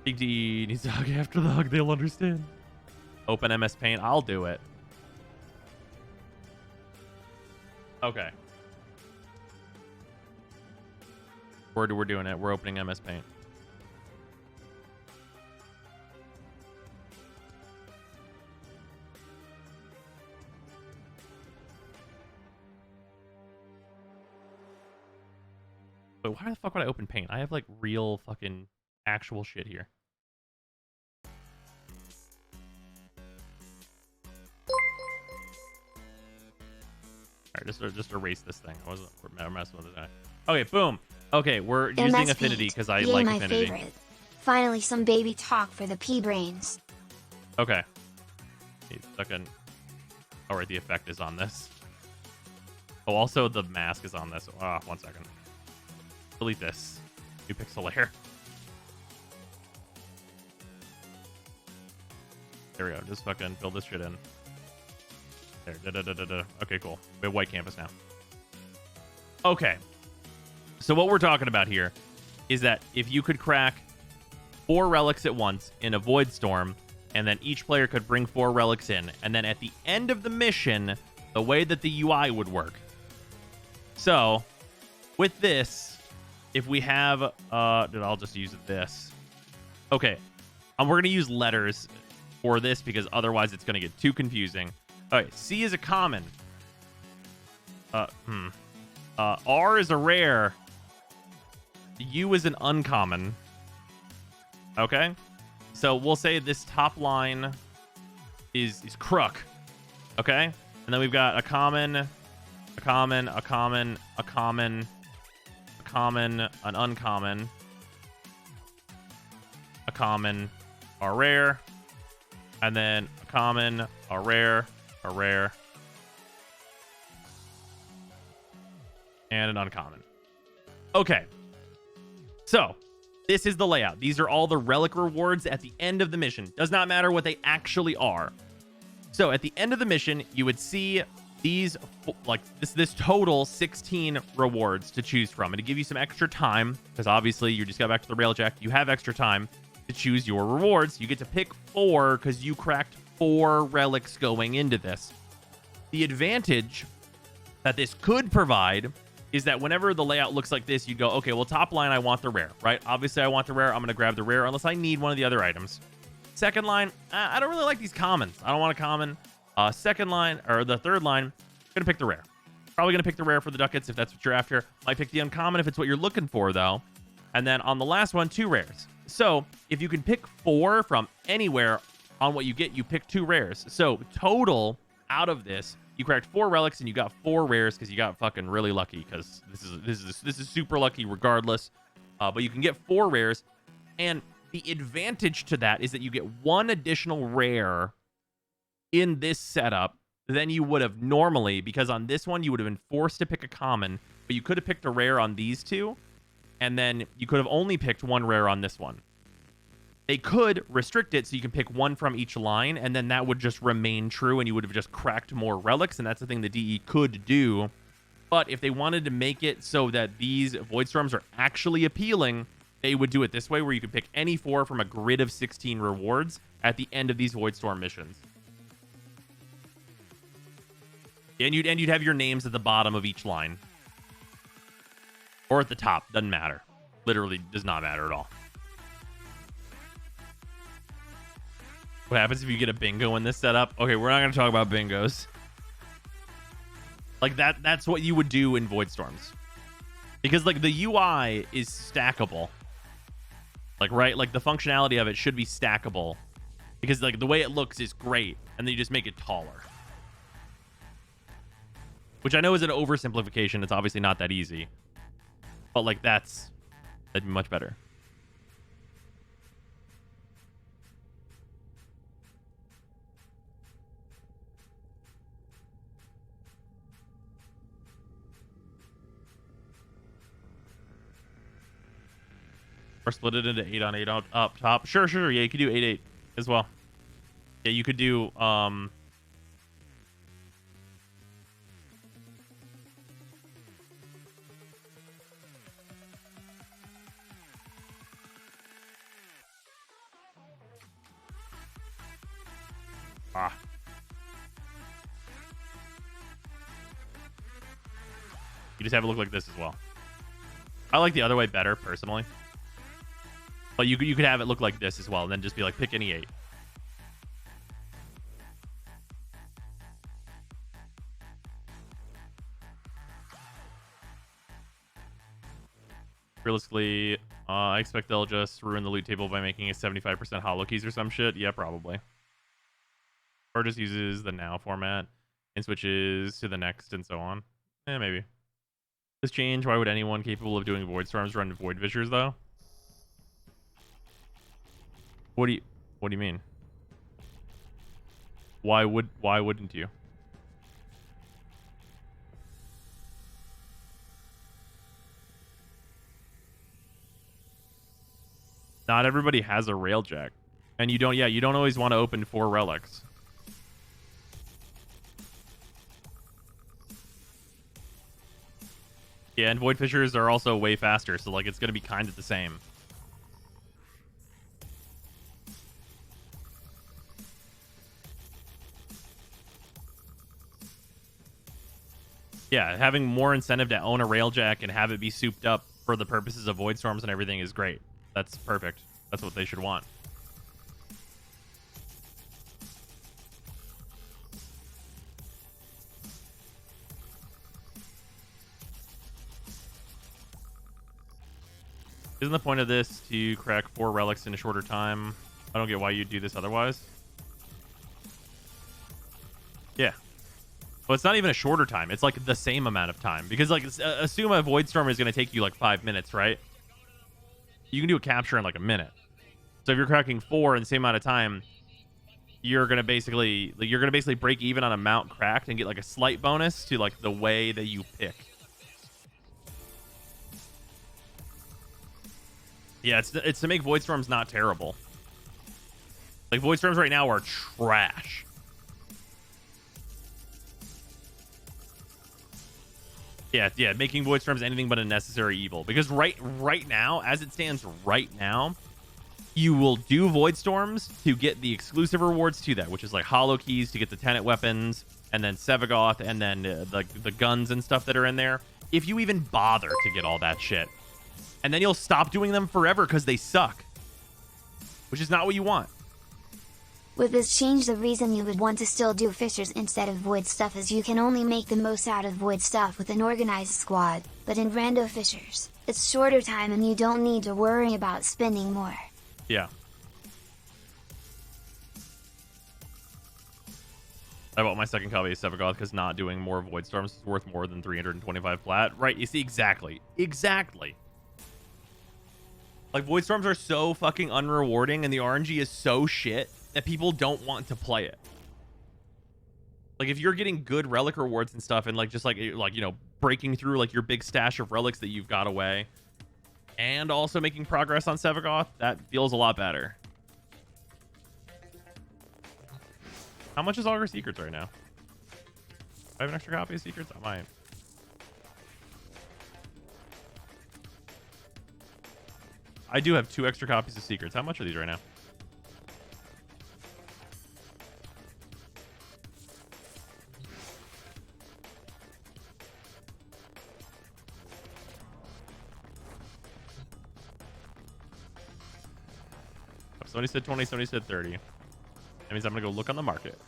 Big D needs to hug after the hug. They'll understand. Open MS Paint. I'll do it. Okay. We're doing it. We're opening MS Paint. But why the fuck would I open Paint? I have like real fucking actual shit here. Alright, just erase this thing. I wasn't messing with it. Okay, boom. Okay, we're using Affinity because I like my Affinity. Favorite. Finally, some baby talk for the P-brains. Okay. Second. Alright, the effect is on this. Oh, also the mask is on this. 1 second. Delete this. New pixel layer. There we go. Just fucking build this shit in. There. Okay, cool. We have white canvas now. Okay. So what we're talking about here is that if you could crack 4 relics at once in a Void Storm, and then each player could bring 4 relics in, and then at the end of the mission, the way that the UI would work. So, with this, if we have... I'll just use this. Okay. We're going to use letters for this because otherwise it's going to get too confusing. All right, C is a common. R is a rare. U is an uncommon. Okay? So we'll say this top line is crook. Okay? And then we've got a common, an uncommon, a common, a rare, and then a common, a rare, and an uncommon. Okay. So, this is the layout. These are all the relic rewards at the end of the mission. Does not matter what they actually are. So, at the end of the mission, you would see these, like, this total 16 rewards to choose from. And to give you some extra time, because obviously you just got back to the railjack, you have extra time to choose your rewards. You get to pick 4 because you cracked 4 relics going into this. The advantage that this could provide is that whenever the layout looks like this, you go, okay, well, top line, I want the rare, right? Obviously, I want the rare. I'm going to grab the rare unless I need one of the other items. Second line, I don't really like these commons. I don't want a common. Second line, or the third line, going to pick the rare. Probably going to pick the rare for the ducats if that's what you're after. Might pick the uncommon if it's what you're looking for, though. And then on the last one, 2 rares. So if you can pick 4 from anywhere on what you get, you pick 2 rares. So total out of this, you cracked 4 relics and you got 4 rares because you got fucking really lucky, because this is super lucky regardless. But you can get 4 rares, and the advantage to that is that you get 1 additional rare in this setup than you would have normally, because on this one you would have been forced to pick a common, but you could have picked a rare on these 2, and then you could have only picked 1 rare on this one. They could restrict it so you can pick 1 from each line, and then that would just remain true, and you would have just cracked more relics, and that's the thing the DE could do. But if they wanted to make it so that these Void Storms are actually appealing, they would do it this way, where you could pick any 4 from a grid of 16 rewards at the end of these Void Storm missions. And you'd have your names at the bottom of each line. Or at the top, doesn't matter. Literally does not matter at all. What happens if you get a bingo in this setup? Okay, we're not going to talk about bingos. Like, that's what you would do in Void Storms. Because, like, the UI is stackable. Like, right? Like, the functionality of it should be stackable. Because, like, the way it looks is great. And then you just make it taller. Which I know is an oversimplification. It's obviously not that easy. But, like, that'd be much better. Or split it into 8 on 8 up top. Sure. Yeah, you could do 8-8 as well. Yeah, you could do you just have it look like this as well. I like the other way better, personally. But you could have it look like this as well, and then just be like, pick any 8. Realistically, I expect they'll just ruin the loot table by making it 75% holo keys or some shit. Yeah, probably. Or just uses the now format and switches to the next and so on. Maybe. This change, why would anyone capable of doing Void Storms run Void Fissures, though? What do you mean? Why wouldn't you? Not everybody has a railjack. And you don't always want to open 4 relics. Yeah, and Void Fissures are also way faster, so like it's gonna be kind of the same. Yeah, having more incentive to own a railjack and have it be souped up for the purposes of Void Storms and everything is great. That's perfect. That's what they should want. Isn't the point of this to crack 4 relics in a shorter time? I don't get why you'd do this otherwise. Yeah. Well, it's not even a shorter time. It's like the same amount of time. Because, like, assume a Void Storm is going to take you like 5 minutes, right? You can do a capture in like a minute. So if you're cracking 4 in the same amount of time, you're gonna basically break even on amount cracked and get like a slight bonus to like the way that you pick. Yeah, it's to make Void Storms not terrible. Like Void Storms right now are trash. Yeah, making Void Storms anything but a necessary evil. Because right now, as it stands right now, you will do Void Storms to get the exclusive rewards to that, which is like Hollow Keys to get the Tenet weapons, and then Sevagoth, and then the guns and stuff that are in there. If you even bother to get all that shit. And then you'll stop doing them forever because they suck. Which is not what you want. With this change, the reason you would want to still do fishers instead of void stuff is you can only make the most out of void stuff with an organized squad, but in rando fishers, it's shorter time and you don't need to worry about spending more. Yeah. I bought my second copy of Sevagoth because not doing more Void Storms is worth more than 325 flat. Right, you see, exactly. Like, Void Storms are so fucking unrewarding and the RNG is so shit that people don't want to play it. Like, if you're getting good relic rewards and stuff and, like, just, like, you know, breaking through, like, your big stash of relics that you've got away and also making progress on Sevagoth, that feels a lot better. How much is Augur Secrets right now? Do I have an extra copy of Secrets? I might. I do have 2 extra copies of Secrets. How much are these right now? Somebody said 20, somebody said 30. That means I'm gonna go look on the market.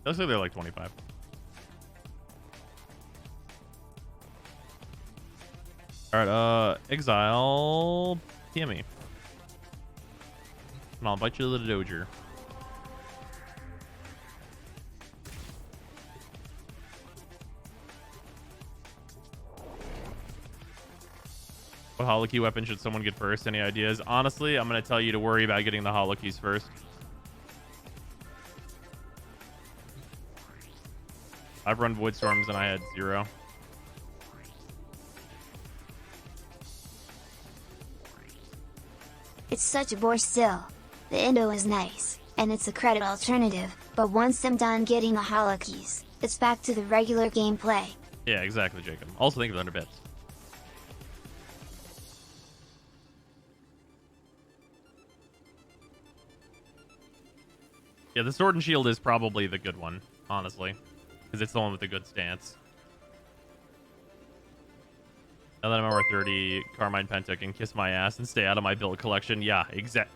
Looks like they're like 25. Alright, Exile TME. And I'll invite you to the Doger. What Hollow Key weapon should someone get first? Any ideas? Honestly, I'm going to tell you to worry about getting the Hollow Keys first. I've run Void Storms and I had 0. It's such a bore still. The Endo is nice, and it's a credit alternative, but once I'm done getting the Hollow Keys, it's back to the regular gameplay. Yeah, exactly, Jacob. Also think of 100 bits. Yeah, the Sword and Shield is probably the good one, honestly. Because it's the one with the good stance. Now that I'm over 30, Carmine Penta can kiss my ass and stay out of my build collection. Yeah, exact.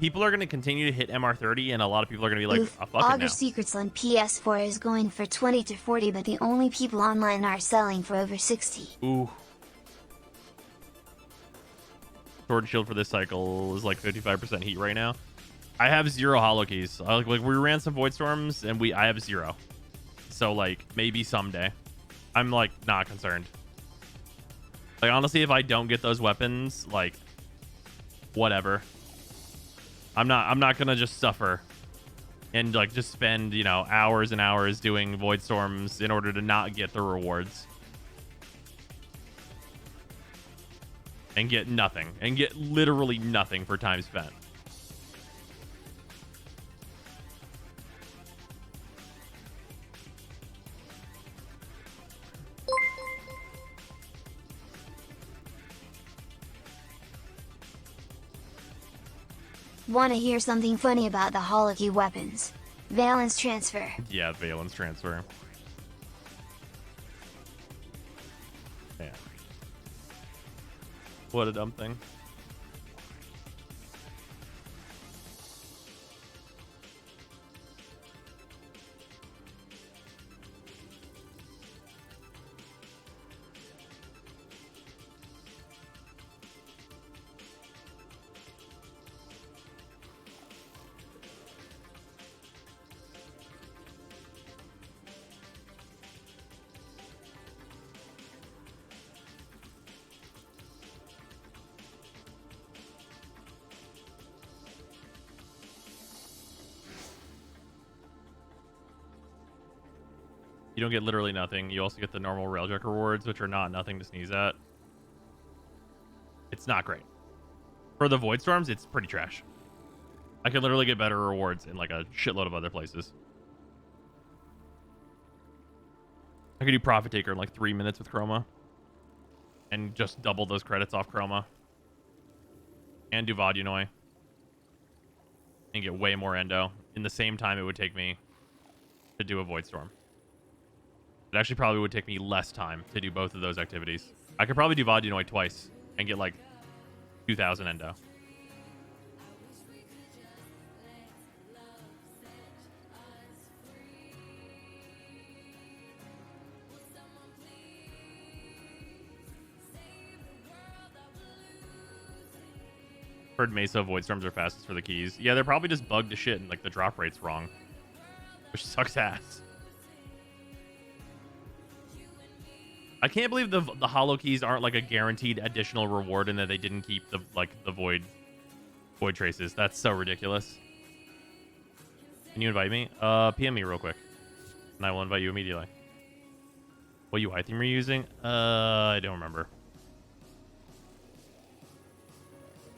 People are going to continue to hit MR30, and a lot of people are going to be like, Oof, oh, fuck it Augur now. Secrets on PS4 is going for 20 to 40, but the only people online are selling for over 60. Ooh. Sword and Shield for this cycle is like 55% heat right now. I have 0 Hollow Keys. Like we ran some Void Storms, and I have 0. So, like, maybe someday. I'm, like, not concerned. Like, honestly, if I don't get those weapons, like, whatever. I'm not gonna just suffer and, like, just spend, you know, hours and hours doing Void Storms in order to not get the rewards. And get nothing. And get literally nothing for time spent. Wanna hear something funny about the Hollow Key weapons? Valence transfer. Yeah, Valence transfer. Yeah. What a dumb thing. You don't get literally nothing. You also get the normal Railjack rewards, which are not nothing to sneeze at. It's not great. For the Void Storms, it's pretty trash. I could literally get better rewards in like a shitload of other places. I could do Profit Taker in like 3 minutes with Chroma. And just double those credits off Chroma. And do Vodunoi. And get way more Endo in the same time it would take me to do a Void Storm. It actually probably would take me less time to do both of those activities. I could probably do Vodunoi twice and get like 2,000 Endo. Heard Mesa Void Storms are fastest for the keys. Yeah, they're probably just bugged to shit and like the drop rate's wrong. Which sucks ass. I can't believe the hollow keys aren't like a guaranteed additional reward and that they didn't keep the void traces. That's so ridiculous. Can you invite me? PM me real quick. And I will invite you immediately. What UI theme are you using? I don't remember.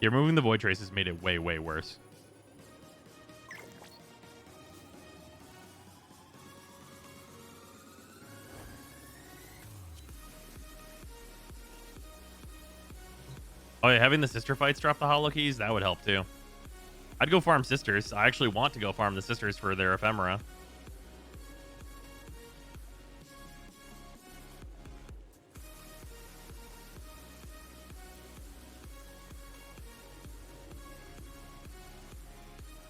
Yeah, removing the void traces made it way, way worse. Oh yeah, having the sister fights drop the hollow keys, that would help too. I'd go farm sisters. I actually want to go farm the sisters for their ephemera.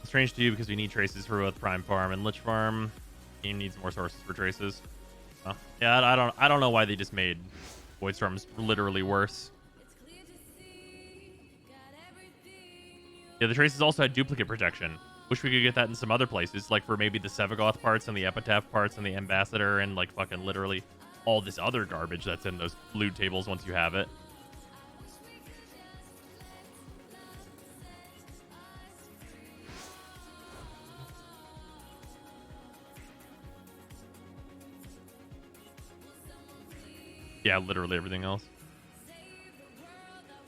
Strange to you because we need traces for both Prime Farm and Lich Farm. Game needs more sources for traces. Oh. Yeah, I don't know why they just made Void Storms literally worse. Yeah, the traces also had duplicate protection. Wish we could get that in some other places, like for maybe the Sevagoth parts and the Epitaph parts and the Ambassador and like fucking literally all this other garbage that's in those loot tables once you have it. Yeah, literally everything else.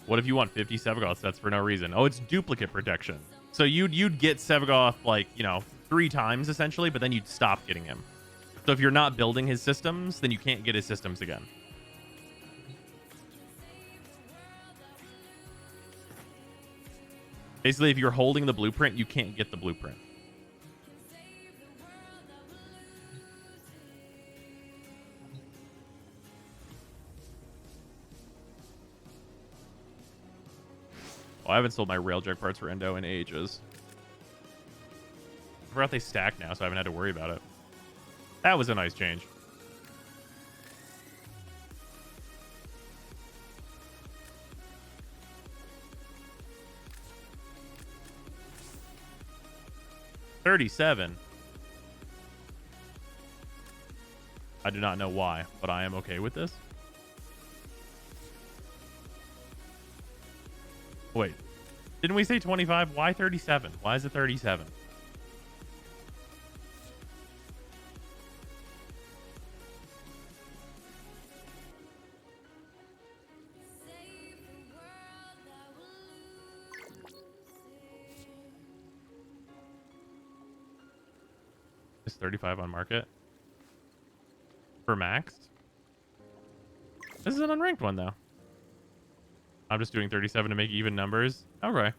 What if you want 50 Sevagoth sets for no reason? Oh, it's duplicate protection. So you'd get Sevagoth like, you know, 3 times essentially, but then you'd stop getting him. So if you're not building his systems, then you can't get his systems again. Basically, if you're holding the blueprint, you can't get the blueprint. Oh, I haven't sold my Railjack parts for Endo in ages. I forgot they stack now, so I haven't had to worry about it. That was a nice change. $37. I do not know why, but I am okay with this. Wait, didn't we say 25? Why 37? Why is it 37? Is 35 on market for maxed? This is an unranked one though. I'm just doing 37 to make even numbers. Okay.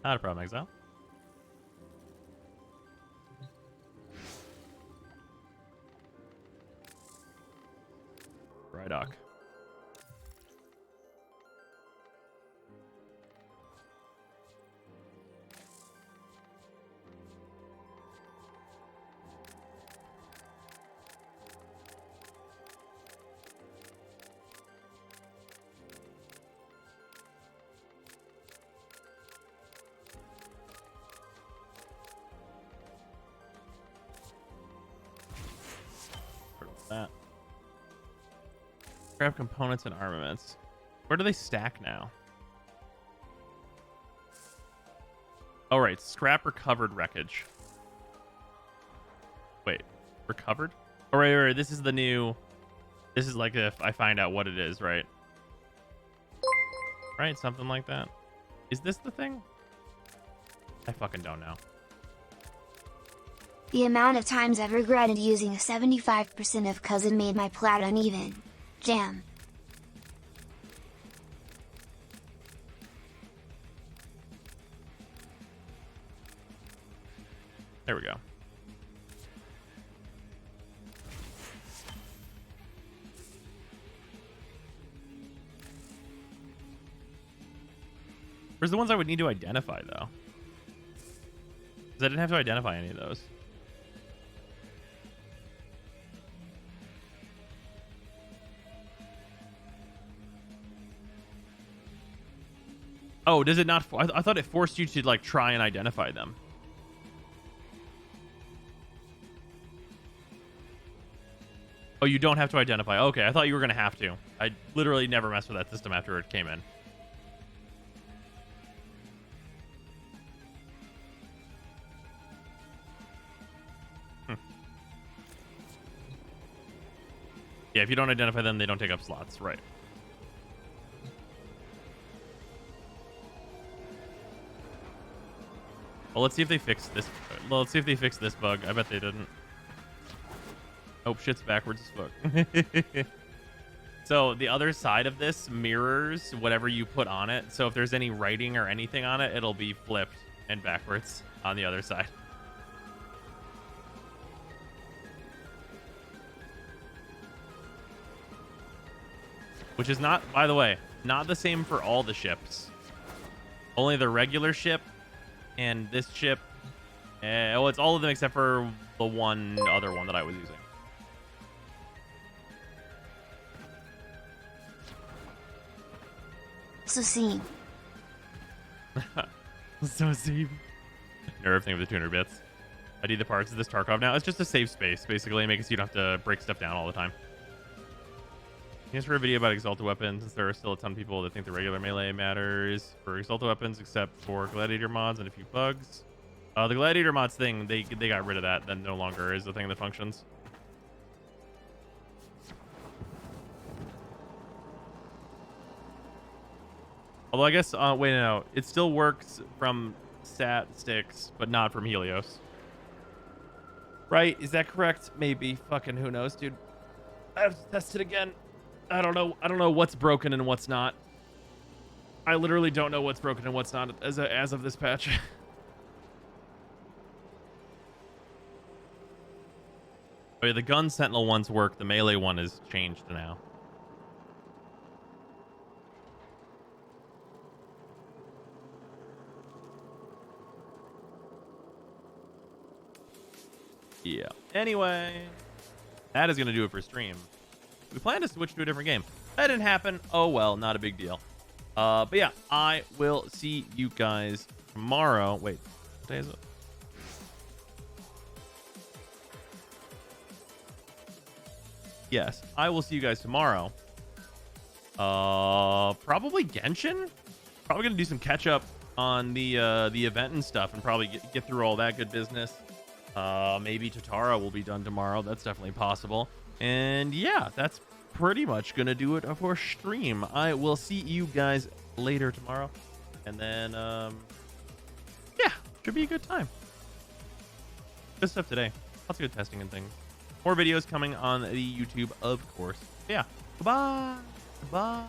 Not a problem, Exile. Brydock. That. Grab components and armaments. Where do they stack now? Oh, right. Scrap recovered wreckage. Wait. Recovered? Oh, right. This is the new... This is like if I find out what it is, right? Right? Something like that. Is this the thing? I fucking don't know. The amount of times I've regretted using a 75% of cousin made my plat uneven. Damn. There we go. Where's the ones I would need to identify, though? Because I didn't have to identify any of those. Oh, does it not? I thought it forced you to like try and identify them. Oh, you don't have to identify. Okay, I thought you were gonna have to. I literally never messed with that system after it came in. Yeah, if you don't identify them, they don't take up slots, right? Well, let's see if they fix this. Well, let's see if they fix this bug. I bet they didn't. Oh, shit's backwards as fuck. So the other side of this mirrors whatever you put on it. So if there's any writing or anything on it, it'll be flipped and backwards on the other side. Which is not, by the way, not the same for all the ships. Only the regular ship and this ship. Well, it's all of them except for the one other one that I was using. So see. So see. Nerve thing with the 200 bits. I need the parts of this Tarkov now. It's just a save space, basically, making so you don't have to break stuff down all the time. Here's for a video about Exalted weapons, since there are still a ton of people that think the regular melee matters for Exalted weapons, except for Gladiator mods and a few bugs. The Gladiator mods thing, they got rid of that. That no longer is the thing that functions. Although I guess, wait, no, it still works from stat sticks, but not from Helios. Right? Is that correct? Maybe. Fucking who knows, dude. I have to test it again. I don't know. I don't know what's broken and what's not. I literally don't know what's broken and what's not as of this patch. Oh yeah, the gun sentinel ones work. The melee one is changed now. Yeah. Anyway, that is going to do it for stream. We plan to switch to a different game. That didn't happen. Oh, well, not a big deal. But yeah, I will see you guys tomorrow. Wait, what day is it? Yes, I will see you guys tomorrow. Probably Genshin? Probably going to do some catch up on the event and stuff and probably get through all that good business. Maybe Tatara will be done tomorrow. That's definitely possible. And yeah, that's pretty much gonna do it for stream. I will see you guys later tomorrow, and then yeah, should be a good time. Good stuff today. Lots of good testing and things. More videos coming on the YouTube, of course. Yeah, goodbye.